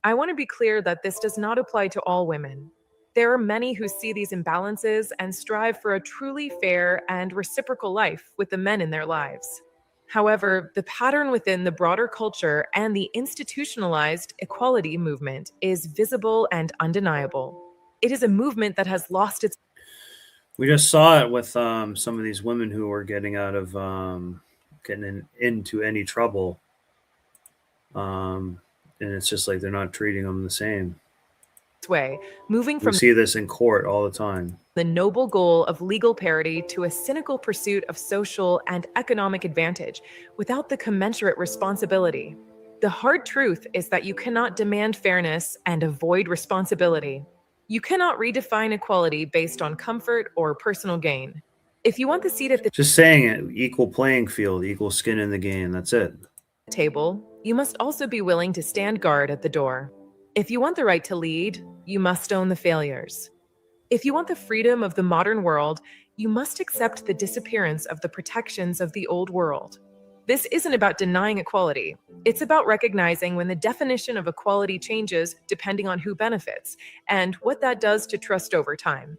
I want to be clear that this does not apply to all women. There are many who see these imbalances and strive for a truly fair and reciprocal life with the men in their lives. However, the pattern within the broader culture and the institutionalized equality movement is visible and undeniable. It is a movement that has lost its...
We just saw it with some of these women who were getting out of into any trouble. And it's just like they're not treating them the same.
way, moving
We
from
see this in court all the time.
the noble goal of legal parity to a cynical pursuit of social and economic advantage without the commensurate responsibility. The hard truth is that you cannot demand fairness and avoid responsibility. You cannot redefine equality based on comfort or personal gain. If you want the seat at the
Just saying it, equal playing field, equal skin in the game. That's it.
table, you must also be willing to stand guard at the door. If you want the right to lead, you must own the failures. If you want the freedom of the modern world, you must accept the disappearance of the protections of the old world. This isn't about denying equality. It's about recognizing when the definition of equality changes depending on who benefits and what that does to trust over time.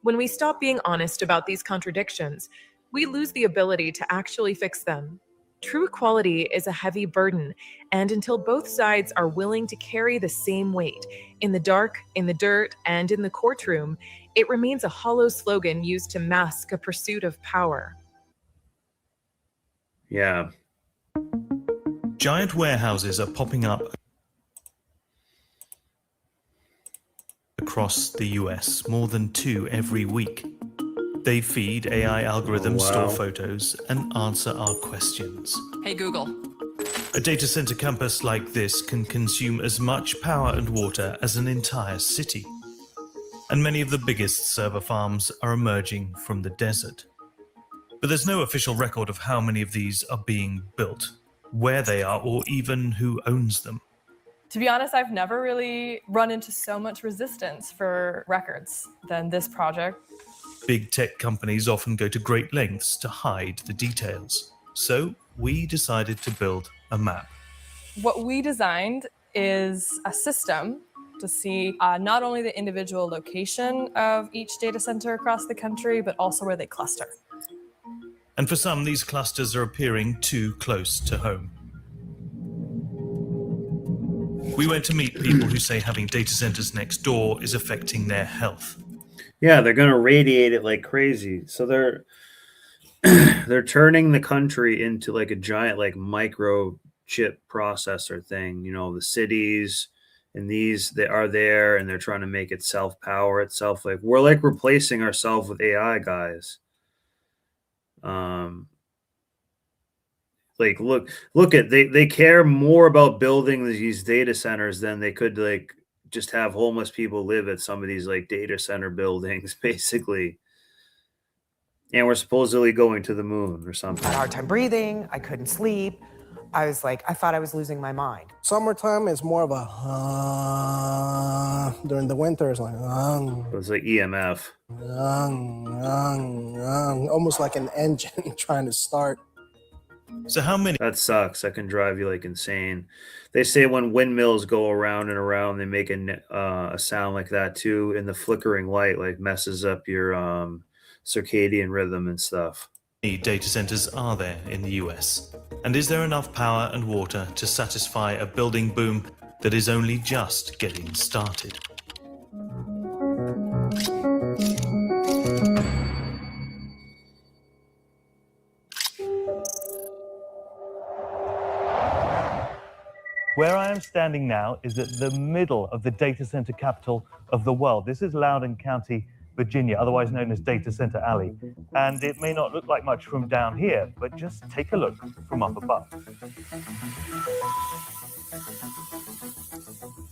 When we stop being honest about these contradictions, we lose the ability to actually fix them. True equality is a heavy burden, and until both sides are willing to carry the same weight, in the dark, in the dirt, and in the courtroom, it remains a hollow slogan used to mask a pursuit of power.
Yeah.
Giant warehouses are popping up across the US, more than 2 every week. They feed AI algorithms, store photos, and answer our questions.
Hey Google.
A data center campus like this can consume as much power and water as an entire city. And many of the biggest server farms are emerging from the desert. But there's no official record of how many of these are being built, where they are, or even who owns them.
To be honest, I've never really run into so much resistance for records than this project.
Big tech companies often go to great lengths to hide the details. So we decided to build a map.
What we designed is a system to see not only the individual location of each data center across the country, but also where they cluster.
And for some, these clusters are appearing too close to home. We went to meet people who say having data centers next door is affecting their health.
Yeah, they're going to radiate it like crazy. So they're turning the country into like a giant like microchip processor thing. You know, the cities and these they are there, and they're trying to make it self-power itself. Like we're like replacing ourselves with AI guys. Like look at they care more about building these data centers than they could like just have homeless people live at some of these like data center buildings, basically. And we're supposedly going to the moon or something.
I had a hard time breathing. I couldn't sleep. I was like, I thought I was losing my mind.
Summertime is more of a during the winter it's like
It's like EMF.
Almost like an engine trying to start.
So how many?
That sucks. That can drive you like insane. They say when windmills go around and around, they make a sound like that too. And the flickering light like messes up your circadian rhythm and stuff.
How many data centers are there in the US? And is there enough power and water to satisfy a building boom that is only just getting started?
Where I am standing now is at the middle of the data center capital of the world. This is Loudoun County, Virginia, otherwise known as Data Center Alley. And it may not look like much from down here, but just take a look from up above.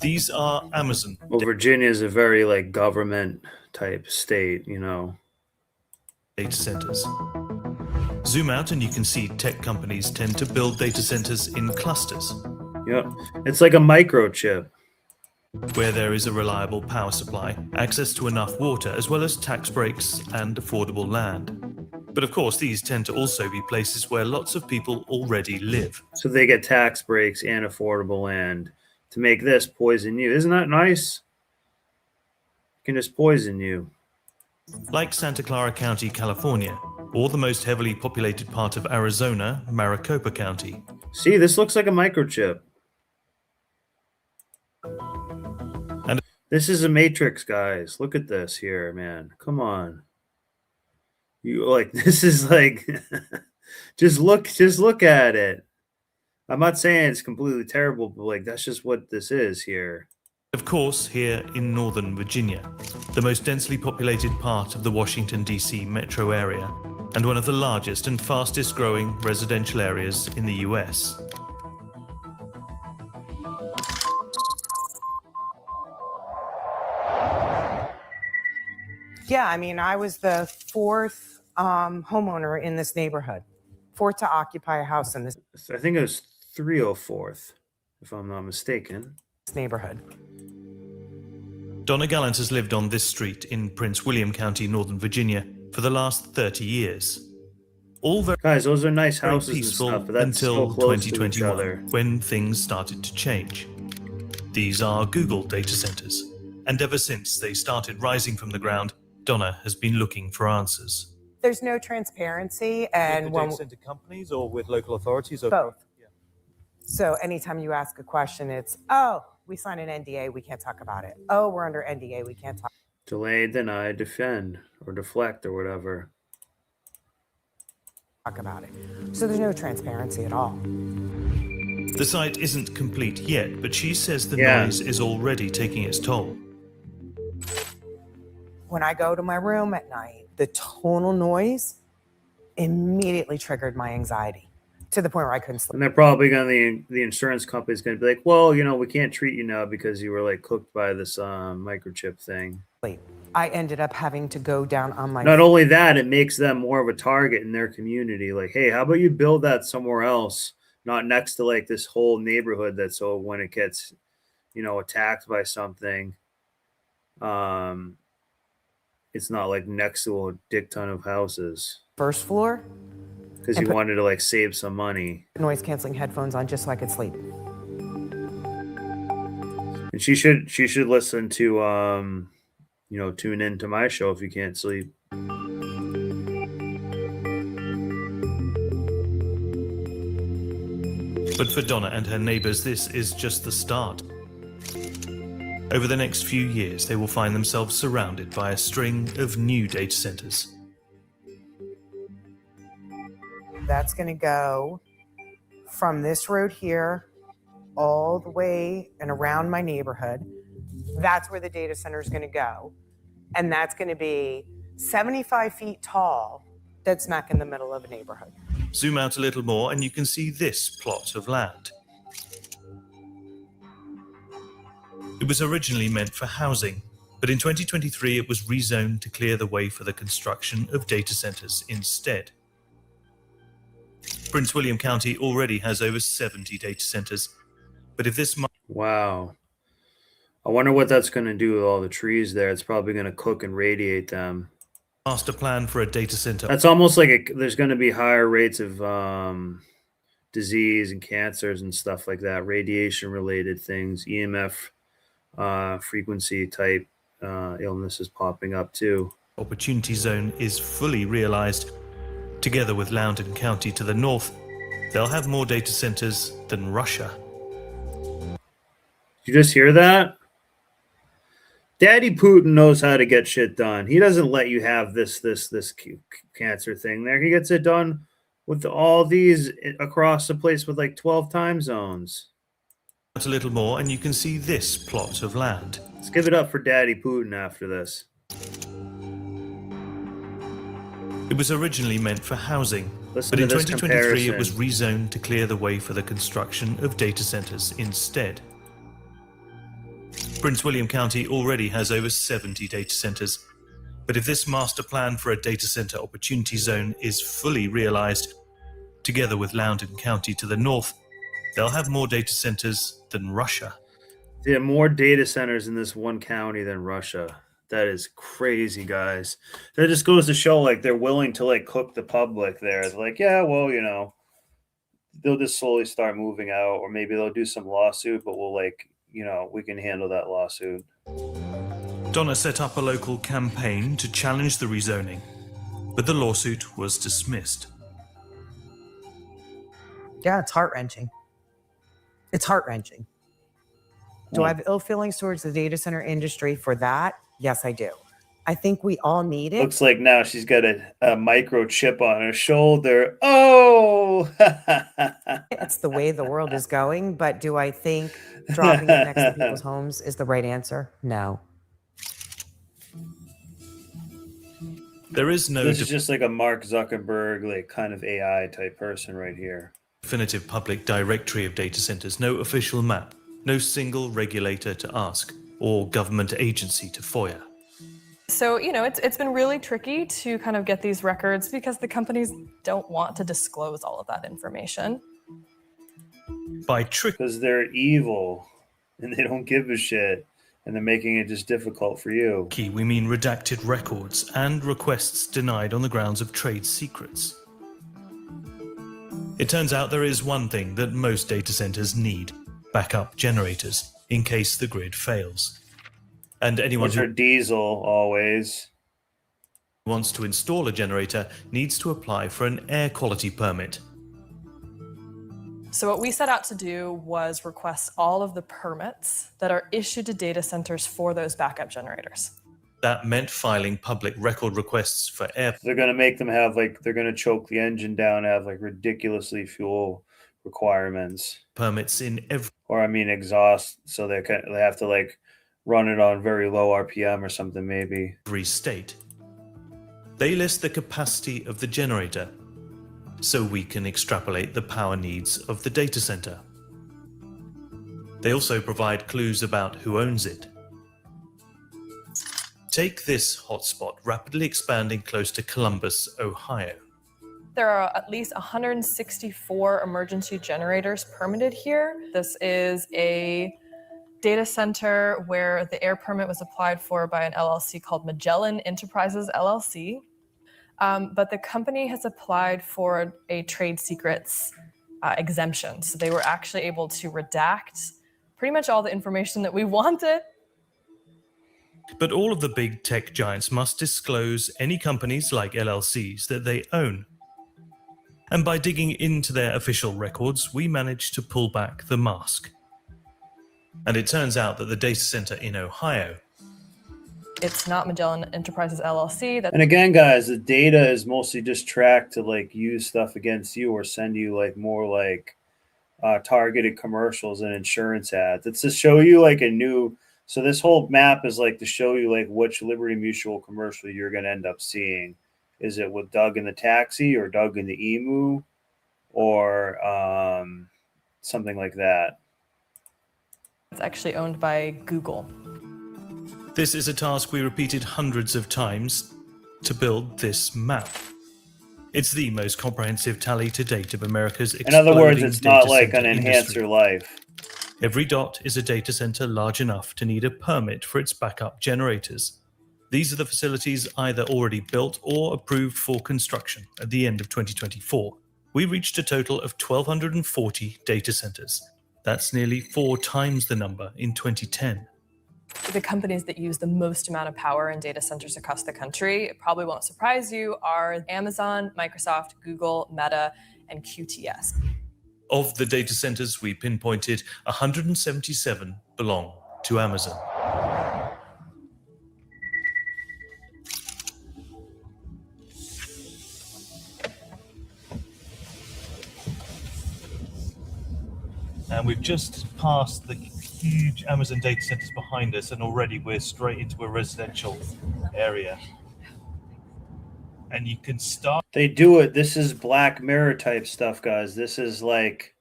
These are Amazon.
Well, Virginia is a very like government type state, you know.
Data centers. Zoom out and you can see tech companies tend to build data centers in clusters.
Yep. It's like a microchip.
Where there is a reliable power supply, access to enough water, as well as tax breaks and affordable land. But of course, these tend to also be places where lots of people already live.
So they get tax breaks and affordable land to make this poison you. Isn't that nice? It can just poison you.
Like Santa Clara County, California, or the most heavily populated part of Arizona, Maricopa County.
See, this looks like a microchip.
And
this is a matrix, guys. Look at this here, man. Come on. You like this is like just look at it. I'm not saying it's completely terrible, but like that's just what this is here.
Of course, here in Northern Virginia, the most densely populated part of the Washington, D.C. metro area, and one of the largest and fastest growing residential areas in the U.S.
Yeah, I mean, I was the fourth homeowner in this neighborhood, fourth to occupy a house in this
I think it was 304th, if I'm not mistaken.
Neighborhood.
Donna Gallant has lived on this street in Prince William County, Northern Virginia, for the last 30 years. All very,
guys, those are nice
very
houses
peaceful
and stuff, but that's
until
so close to each
2021,
other.
when things started to change. These are Google data centers, and ever since they started rising from the ground, Donna has been looking for answers.
There's no transparency, and
With
when
data center companies or with local authorities? Or
both. So anytime you ask a question, it's, oh, we signed an NDA, we can't talk about it. Oh, we're under NDA, we can't talk.
Delay, deny, defend, or deflect, or whatever.
Talk about it. So there's no transparency at all.
The site isn't complete yet, but she says the
Yeah.
noise is already taking its toll.
When I go to my room at night, the tonal noise immediately triggered my anxiety to the point where I couldn't sleep.
And they're probably going to, the insurance company's going to be like, well, you know, we can't treat you now because you were like cooked by this microchip thing.
I ended up having to go down on my
Not only that, it makes them more of a target in their community. Like, hey, how about you build that somewhere else, not next to like this whole neighborhood that so when it gets, you know, attacked by something, it's not like next to a dick ton of houses.
first floor
Because
and
you
put
wanted to like save some money.
noise canceling headphones on just so I could sleep.
And she should listen to you know, tune in to my show if you can't sleep.
But for Donna and her neighbors, this is just the start. Over the next few years, they will find themselves surrounded by a string of new data centers.
That's going to go from this road here all the way and around my neighborhood. That's where the data center is going to go. And that's going to be 75 feet tall, dead smack in the middle of a neighborhood.
Zoom out a little more and you can see this plot of land. It was originally meant for housing, but in 2023 it was rezoned to clear the way for the construction of data centers instead. Prince William County already has over 70 data centers, but if this
Wow. I wonder what that's going to do with all the trees there. It's probably going to cook and radiate them.
master plan for a data center,
That's almost like there's going to be higher rates of disease and cancers and stuff like that, radiation related things, EMF frequency type illnesses popping up too.
opportunity zone is fully realized. Together with Loudoun County to the north, they'll have more data centers than Russia.
You just hear that? Daddy Putin knows how to get shit done. He doesn't let you have this cancer thing there. He gets it done with all these across the place with like 12 time zones.
A little more and you can see this plot of land.
Let's give it up for Daddy Putin after this.
It was originally meant for housing,
Listen
but
to
in
this
2023 it was
comparison.
rezoned to clear the way for the construction of data centers instead. Prince William County already has over 70 data centers, but if this master plan for a data center opportunity zone is fully realized, together with Loudoun County to the north, they'll have more data centers than Russia.
There are more data centers in this one county than Russia. That is crazy, guys. That just goes to show, like, they're willing to, like, cook the public there. They're like, yeah, well, you know, they'll just slowly start moving out, or maybe they'll do some lawsuit, but we'll, like, you know, we can handle that lawsuit.
Donna set up a local campaign to challenge the rezoning, but the lawsuit was dismissed.
Yeah, it's heart-wrenching. It's heart-wrenching. Do I have ill feelings towards the data center industry for that? Yes, I do. I think we all need it.
Looks like now she's got a microchip on her shoulder. Oh!
It's the way the world is going, but do I think dropping it next to people's homes is the right answer? No.
There is no
This is just like a Mark Zuckerberg, like, kind of AI type person right here.
definitive public directory of data centers, no official map, no single regulator to ask, or government agency to FOIA.
So, you know, it's been really tricky to kind of get these records because the companies don't want to disclose all of that information.
By trick,
because they're evil and they don't give a shit, and they're making it just difficult for you.
Key, we mean redacted records and requests denied on the grounds of trade secrets. It turns out there is one thing that most data centers need: backup generators in case the grid fails. And anyone
Which are diesel always.
who wants to install a generator needs to apply for an air quality permit.
So what we set out to do was request all of the permits that are issued to data centers for those backup generators.
That meant filing public record requests for air.
They're going to make them have, like, they're going to choke the engine down, have, like, ridiculously fuel requirements.
Permits in every.
Or, I mean, exhaust, so they have to, like, run it on very low RPM or something, maybe.
Every state. They list the capacity of the generator, so we can extrapolate the power needs of the data center. They also provide clues about who owns it. Take this hotspot, rapidly expanding close to Columbus, Ohio.
There are at least 164 emergency generators permitted here. This is a data center where the air permit was applied for by an LLC called Magellan Enterprises LLC. But the company has applied for a trade secrets exemption. So they were actually able to redact pretty much all the information that we wanted.
But all of the big tech giants must disclose any companies like LLCs that they own. And by digging into their official records, we managed to pull back the mask. And it turns out that the data center in Ohio.
It's not Magellan Enterprises LLC.
And again, guys, the data is mostly just tracked to, like, use stuff against you or send you, like, more like targeted commercials and insurance ads. It's to show you, like, a new. So this whole map is, like, to show you, like, which Liberty Mutual commercial you're going to end up seeing. Is it with Doug in the taxi, or Doug in the emu, or something like that?
It's actually owned by Google.
This is a task we repeated hundreds of times to build this map. It's the most comprehensive tally to date of America's
In other words,
exploding
it's not
data
like
center
an
industry.
Enhance Your Life.
Every dot is a data center large enough to need a permit for its backup generators. These are the facilities either already built or approved for construction at the end of 2024. We reached a total of 1,240 data centers. That's nearly 4 times the number in 2010.
The companies that use the most amount of power in data centers across the country, it probably won't surprise you, are Amazon, Microsoft, Google, Meta, and QTS.
Of the data centers we pinpointed, 177 belong to Amazon. And we've just passed the huge Amazon data centers behind us, and already we're straight into a residential area. And you can start.
They do it. This is Black Mirror type stuff, guys. This is like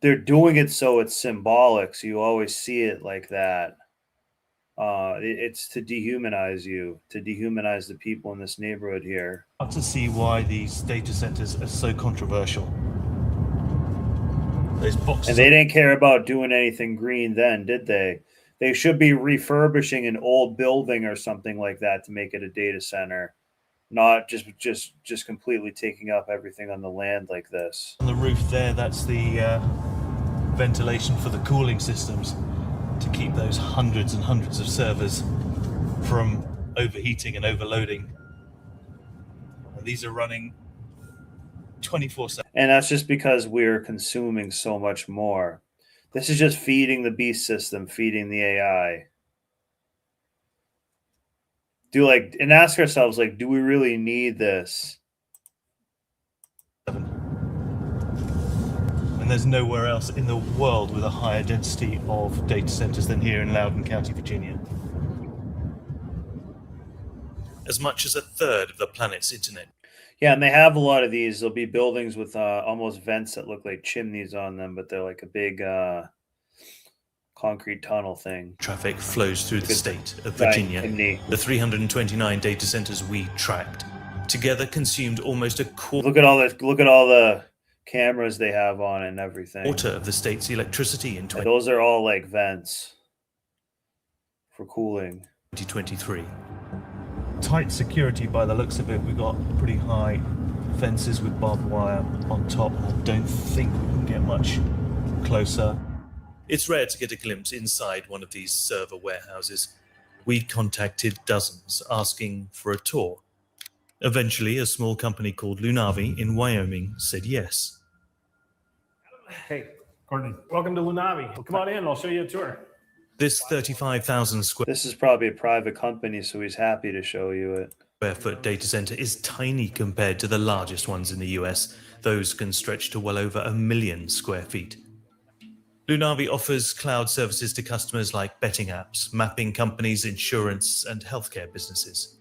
they're doing it so it's symbolic, so you always see it like that. It's to dehumanize you, to dehumanize the people in this neighborhood here.
To see why these data centers are so controversial. Those boxes.
And they didn't care about doing anything green then, did they? They should be refurbishing an old building or something like that to make it a data center, not just completely taking up everything on the land like this.
On the roof there, that's the ventilation for the cooling systems to keep those hundreds and hundreds of servers from overheating and overloading. And these are running 24/7.
And that's just because we're consuming so much more. This is just feeding the beast system, feeding the AI. And ask ourselves, like, do we really need this?
And there's nowhere else in the world with a higher density of data centers than here in Loudoun County, Virginia. As much as a third of the planet's internet.
Yeah, and they have a lot of these. There'll be buildings with almost vents that look like chimneys on them, but they're like a big concrete tunnel thing.
Traffic flows through the state of Virginia. The 329 data centers we tracked together consumed almost a quarter.
Look at all the cameras they have on it and everything.
Quarter of the state's electricity in
those are all like vents for cooling.
2023. Tight security by the looks of it. We've got pretty high fences with barbed wire on top. I don't think we can get much closer. It's rare to get a glimpse inside one of these server warehouses. We contacted dozens asking for a tour. Eventually, a small company called Lunavi in Wyoming said yes.
Hey, Courtney, welcome to Lunavi. Well, come on in, I'll show you a tour.
This 35,000 square.
This is probably a private company, so he's happy to show you it.
Square foot data center is tiny compared to the largest ones in the US. Those can stretch to well over 1 million square feet. Lunavi offers cloud services to customers like betting apps, mapping companies, insurance, and healthcare businesses.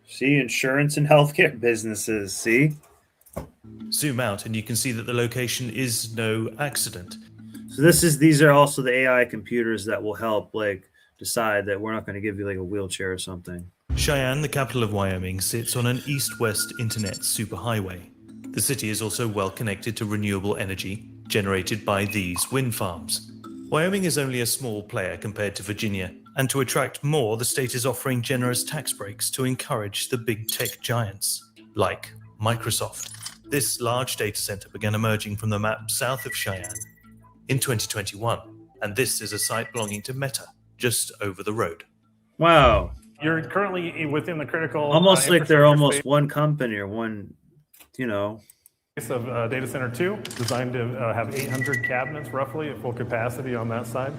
See, insurance and healthcare businesses, see?
Zoom out and you can see that the location is no accident.
So these are also the AI computers that will help decide that we're not going to give you like a wheelchair or something.
Cheyenne, the capital of Wyoming, sits on an east-west internet superhighway. The city is also well connected to renewable energy generated by these wind farms. Wyoming is only a small player compared to Virginia, and to attract more, the state is offering generous tax breaks to encourage the big tech giants, like Microsoft. This large data center began emerging from the map south of Cheyenne in 2021, and this is a site belonging to Meta, just over the road.
Wow.
You're currently within the critical...
Almost like they're almost one company or one,
of Data Center 2, designed to have 800 cabinets roughly at full capacity on that side.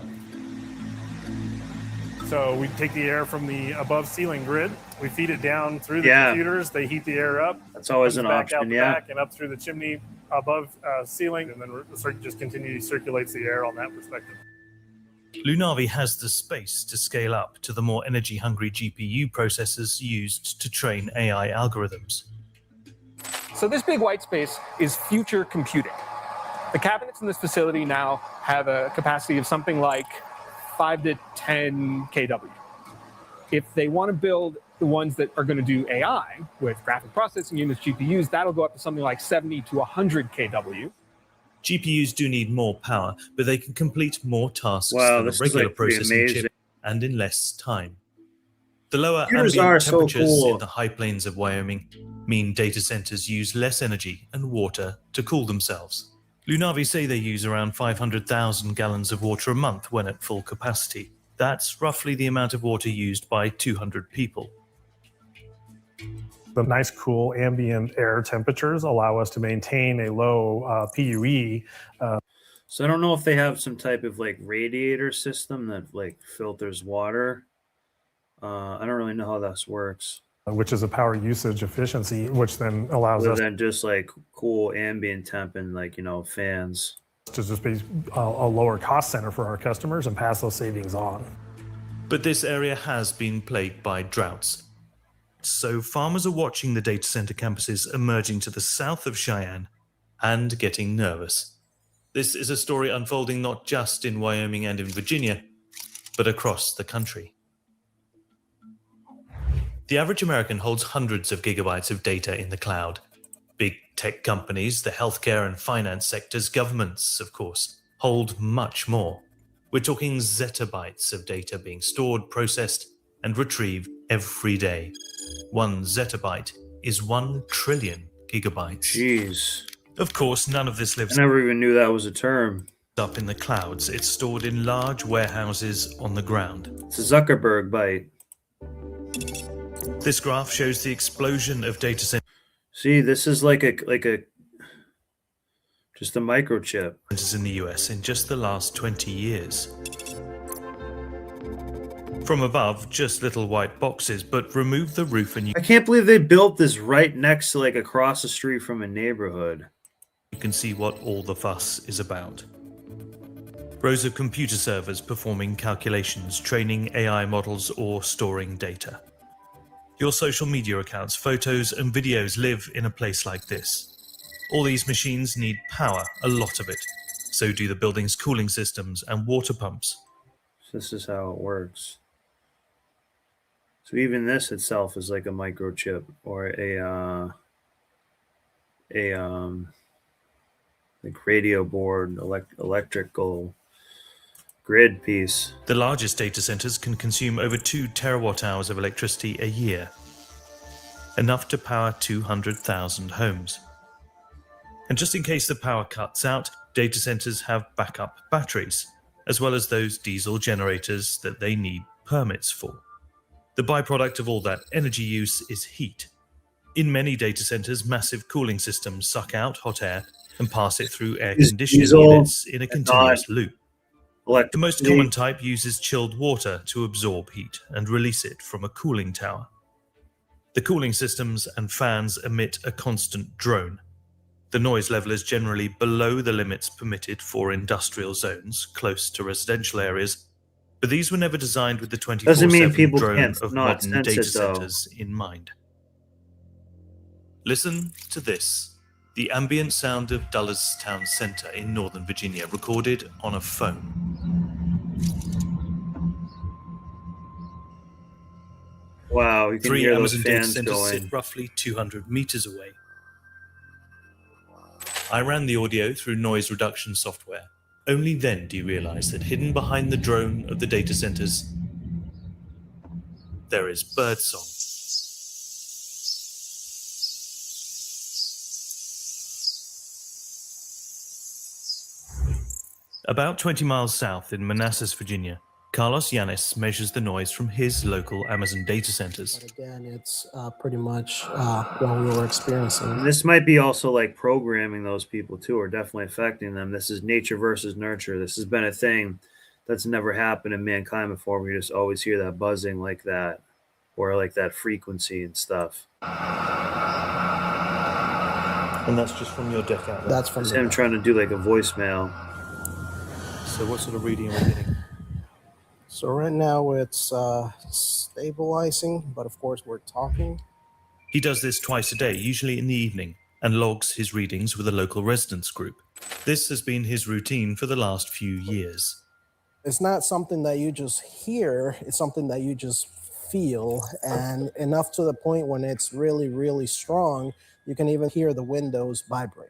So we take the air from the above ceiling grid, we feed it down through the computers, they heat the air up.
That's always an
back
option,
out the back and up through the chimney above ceiling, and then just continually circulates the air on that perspective.
Lunavi has the space to scale up to the more energy-hungry GPU processors used to train AI algorithms.
So this big white space is future computing. The cabinets in this facility now have a capacity of something like 5 to 10 kW. If they want to build the ones that are going to do AI with graphic processing units, GPUs, that'll go up to something like 70 to 100 kW.
GPUs do need more power, but they can complete more tasks than a regular processing chip and in less time. The lower ambient temperatures in the high plains of Wyoming mean data centers use less energy and water to cool themselves. Lunavi say they use around 500,000 gallons of water a month when at full capacity. That's roughly the amount of water used by 200 people.
The nice, cool ambient air temperatures allow us to maintain a low PUE.
So I don't know if they have some type of radiator system that filters water. I don't really know how this works.
which is a power usage efficiency, which then allows
Other
us
than just like cool ambient temp and like, fans.
to just be a lower cost center for our customers and pass those savings on.
But this area has been plagued by droughts. So farmers are watching the data center campuses emerging to the south of Cheyenne and getting nervous. This is a story unfolding not just in Wyoming and in Virginia, but across the country. The average American holds hundreds of gigabytes of data in the cloud. Big tech companies, the healthcare and finance sectors, governments, of course, hold much more. We're talking zettabytes of data being stored, processed, and retrieved every day. 1 zettabyte is 1 trillion gigabytes.
Jeez.
Of course, none of this lives
I never even knew that was a term.
up in the clouds. It's stored in large warehouses on the ground.
It's a Zuckerberg bite.
This graph shows the explosion of data centers.
See, this is like a just a microchip
in the US in just the last 20 years. From above, just little white boxes, but remove the roof and you
I can't believe they built this right next to like across the street from a neighborhood.
You can see what all the fuss is about. Rows of computer servers performing calculations, training AI models, or storing data. Your social media accounts, photos, and videos live in a place like this. All these machines need power, a lot of it. So do the building's cooling systems and water pumps.
This is how it works. So even this itself is like a microchip or like radio board, electrical grid piece.
The largest data centers can consume over 2 terawatt hours of electricity a year, enough to power 200,000 homes. And just in case the power cuts out, data centers have backup batteries, as well as those diesel generators that they need permits for. The byproduct of all that energy use is heat. In many data centers, massive cooling systems suck out hot air and pass it through air conditioning units in a continuous loop. The most common type uses chilled water to absorb heat and release it from a cooling tower. The cooling systems and fans emit a constant drone. The noise level is generally below the limits permitted for industrial zones close to residential areas, but these were never designed with the 24/7 drone of modern data centers in mind. Listen to this. The ambient sound of Dulles Town Center in Northern Virginia, recorded on a phone.
Wow, you can
3
hear those
Amazon data
fans
centers
going.
sit roughly 200 meters away. I ran the audio through noise reduction software. Only then do you realize that hidden behind the drone of the data centers, there is birdsong. About 20 miles south in Manassas, Virginia, Carlos Yanis measures the noise from his local Amazon data centers.
But again, it's pretty much what we were experiencing.
And this might be also like programming those people too, or definitely affecting them. This is nature versus nurture. This has been a thing that's never happened in mankind before. We just always hear that buzzing like that, or like that frequency and stuff.
And that's just from your deck out there?
That's from
It's
the
him
deck.
trying to do like a voicemail.
So what sort of reading are we getting?
So right now it's stabilizing, but of course we're talking.
He does this twice a day, usually in the evening, and logs his readings with a local residents group. This has been his routine for the last few years.
It's not something that you just hear, it's something that you just feel, and enough to the point when it's really, really strong, you can even hear the windows vibrate.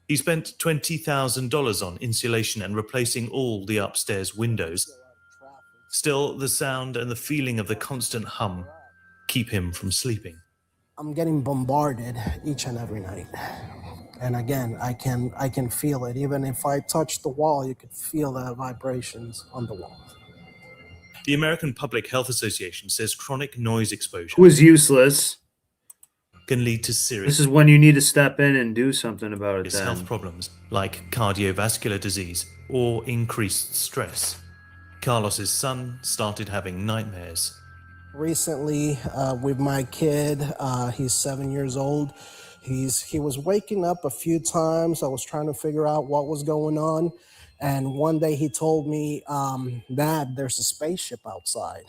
He spent $20,000 on insulation and replacing all the upstairs windows. Still, the sound and the feeling of the constant hum keep him from sleeping.
I'm getting bombarded each and every night. And again, I can feel it. Even if I touch the wall, you can feel the vibrations on the wall.
The American Public Health Association says chronic noise exposure
It was useless.
can lead to serious
This is when you need to step in and do something about it then.
health problems like cardiovascular disease or increased stress. Carlos's son started having nightmares.
Recently, with my kid, he's 7 years old. He was waking up a few times. I was trying to figure out what was going on. And one day he told me, Dad, there's a spaceship outside.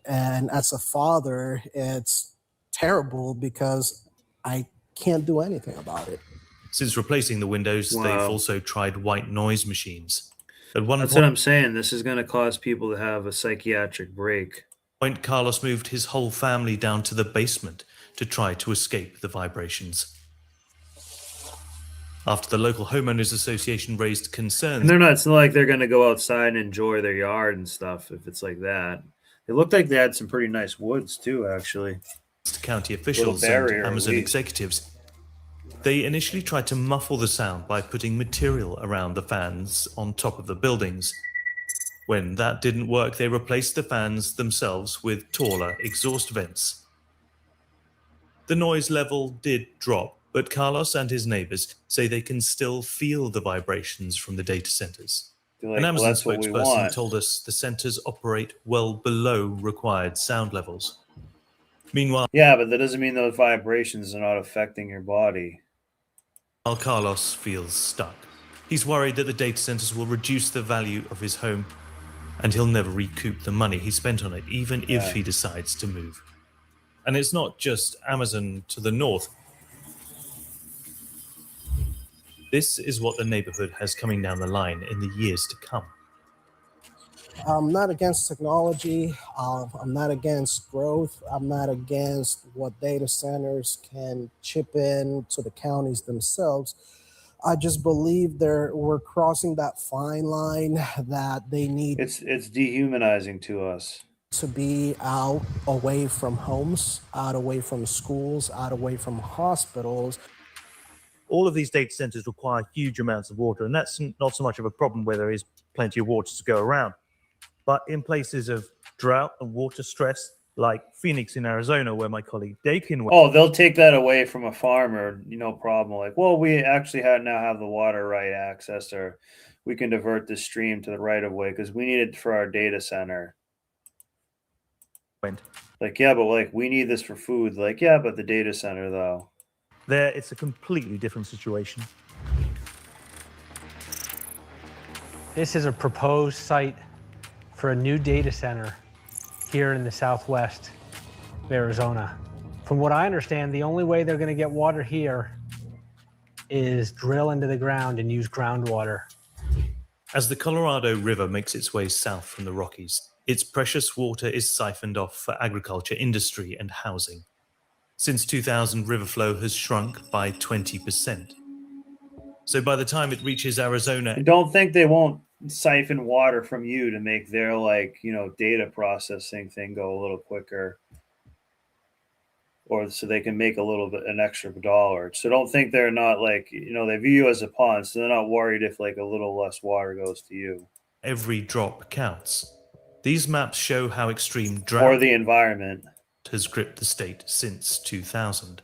And as a father, it's terrible because I can't do anything about it.
Since replacing the windows, they've
Wow.
also tried white noise machines. At one
That's
point,
what I'm saying. This is going to cause people to have a psychiatric break.
Carlos moved his whole family down to the basement to try to escape the vibrations. After the local homeowners association raised concerns,
And it's not like they're going to go outside and enjoy their yard and stuff if it's like that. It looked like they had some pretty nice woods too, actually.
County officials and Amazon executives, they initially tried to muffle the sound by putting material around the fans on top of the buildings. When that didn't work, they replaced the fans themselves with taller exhaust vents. The noise level did drop, but Carlos and his neighbors say they can still feel the vibrations from the data centers.
Like,
An Amazon
that's what we
spokesperson
want.
told us the centers operate well below required sound levels. Meanwhile,
yeah, but that doesn't mean those vibrations are not affecting your body.
While Carlos feels stuck, he's worried that the data centers will reduce the value of his home and he'll never recoup the money he spent on it, even if he decides to move. And it's not just Amazon to the north. This is what the neighborhood has coming down the line in the years to come.
I'm not against technology. I'm not against growth. I'm not against what data centers can chip in to the counties themselves. I just believe we're crossing that fine line that they need.
It's dehumanizing to us.
To be out away from homes, out away from schools, out away from hospitals.
All of these data centers require huge amounts of water, and that's not so much of a problem where there is plenty of water to go around. But in places of drought and water stress, like Phoenix in Arizona, where my colleague Dakin went.
Oh, they'll take that away from a farmer, no problem. Like, well, we actually now have the water right access, or we can divert the stream to the right of way because we need it for our data center. Like, yeah, but like we need this for food. Like, yeah, but the data center though.
There, it's a completely different situation.
This is a proposed site for a new data center here in the southwest of Arizona. From what I understand, the only way they're going to get water here is drill into the ground and use groundwater.
As the Colorado River makes its way south from the Rockies, its precious water is siphoned off for agriculture, industry, and housing. Since 2000, river flow has shrunk by 20%. So by the time it reaches Arizona...
I don't think they won't siphon water from you to make their, data processing thing go a little quicker. Or so they can make an extra dollar. So don't think they're not they view you as a pawn, so they're not worried if a little less water goes to you.
Every drop counts. These maps show how extreme drought
or the environment
has gripped the state since 2000.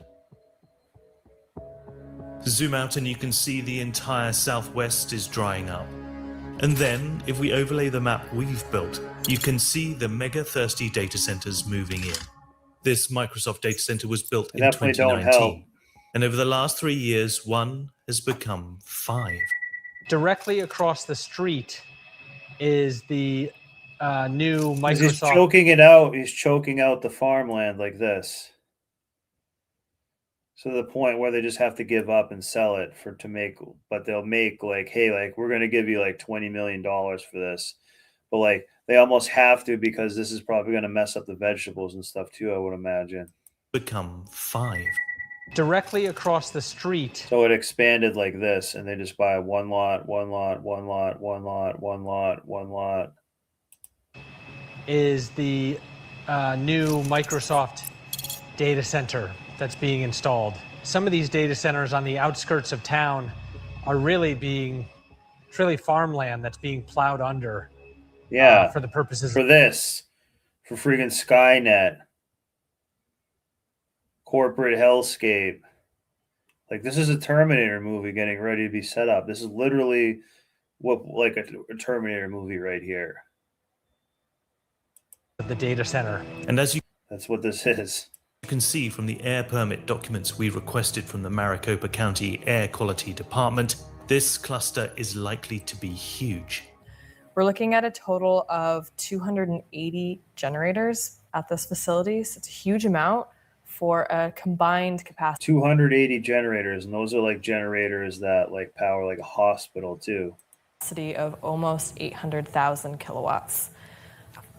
Zoom out and you can see the entire southwest is drying up. And then, if we overlay the map we've built, you can see the mega thirsty data centers moving in. This Microsoft data center was built in 2019. And over the last 3 years, one has become 5.
Directly across the street is the new Microsoft.
He's choking it out. He's choking out the farmland like this. So to the point where they just have to give up and sell it but they'll make hey, we're going to give you $20 million for this. But they almost have to because this is probably going to mess up the vegetables and stuff too, I would imagine.
Become 5.
Directly across the street.
So it expanded like this, and they just buy one lot, one lot, one lot, one lot, one lot, one lot.
Is the new Microsoft data center that's being installed. Some of these data centers on the outskirts of town are really farmland that's being plowed under.
Yeah,
for the purposes
for freaking Skynet, corporate hellscape. This is a Terminator movie getting ready to be set up. This is literally a Terminator movie right here.
The data center.
And as you
That's what this is.
You can see from the air permit documents we requested from the Maricopa County Air Quality Department, this cluster is likely to be huge.
We're looking at a total of 280 generators at this facility. So it's a huge amount for a combined capacity.
280 generators, and those are like generators that like power like a hospital too.
Of almost 800,000 kilowatts.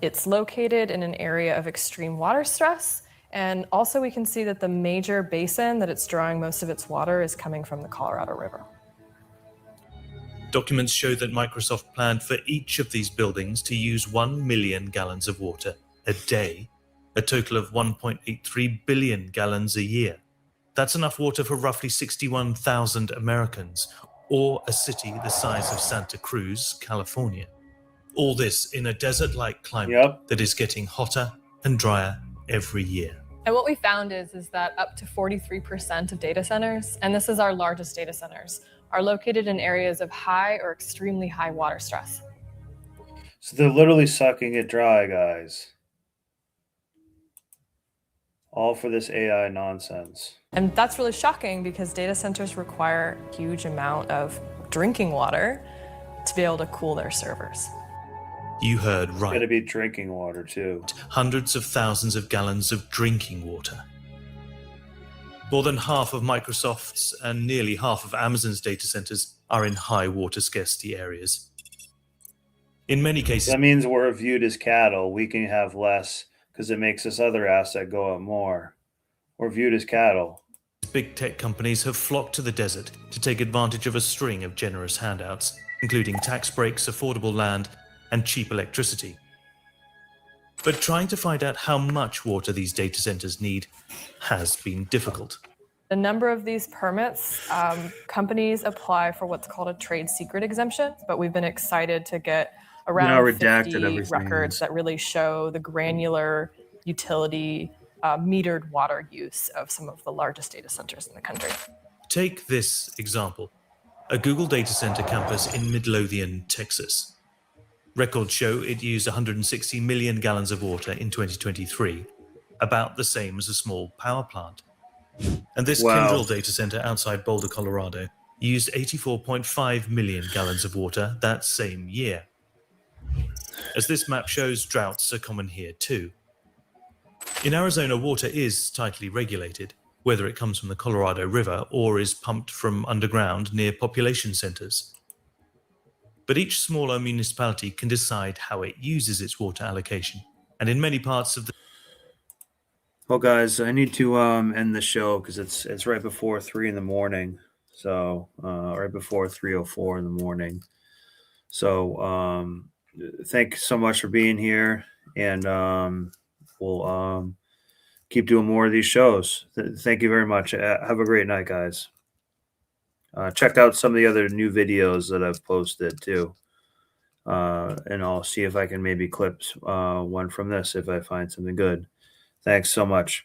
It's located in an area of extreme water stress, and also we can see that the major basin that it's drawing most of its water is coming from the Colorado River.
Documents show that Microsoft planned for each of these buildings to use 1 million gallons of water a day, a total of 1.83 billion gallons a year. That's enough water for roughly 61,000 Americans, or a city the size of Santa Cruz, California. All this in a desert-like climate that is getting hotter and drier every year.
And what we found is that up to 43% of data centers, and this is our largest data centers, are located in areas of high or extremely high water stress.
So they're literally sucking it dry, guys. All for this AI nonsense.
And that's really shocking because data centers require a huge amount of drinking water to be able to cool their servers.
You heard right.
It's going to be drinking water too.
Hundreds of thousands of gallons of drinking water. More than half of Microsoft's and nearly half of Amazon's data centers are in high water scarcity areas. In many cases,
that means we're viewed as cattle. We can have less because it makes this other asset go up more. We're viewed as cattle.
Big tech companies have flocked to the desert to take advantage of a string of generous handouts, including tax breaks, affordable land, and cheap electricity. But trying to find out how much water these data centers need has been difficult.
A number of these permits, companies apply for what's called a trade secret exemption, but we've been excited to get around 50 records that really show the granular utility metered water use of some of the largest data centers in the country.
Take this example, a Google data center campus in Midlothian, Texas. Records show it used 160 million gallons of water in 2023, about the same as a small power plant. And this Kyndryl data center outside Boulder, Colorado, used 84.5 million gallons of water that same year. As this map shows, droughts are common here too. In Arizona, water is tightly regulated, whether it comes from the Colorado River or is pumped from underground near population centers. But each smaller municipality can decide how it uses its water allocation, and in many parts of the...
Well, guys, I need to end the show because it's right before 3 in the morning. So right before 3:04 in the morning. So thanks so much for being here, and we'll keep doing more of these shows. Thank you very much. Have a great night, guys. Check out some of the other new videos that I've posted too. And I'll see if I can maybe clip one from this if I find something good. Thanks so much.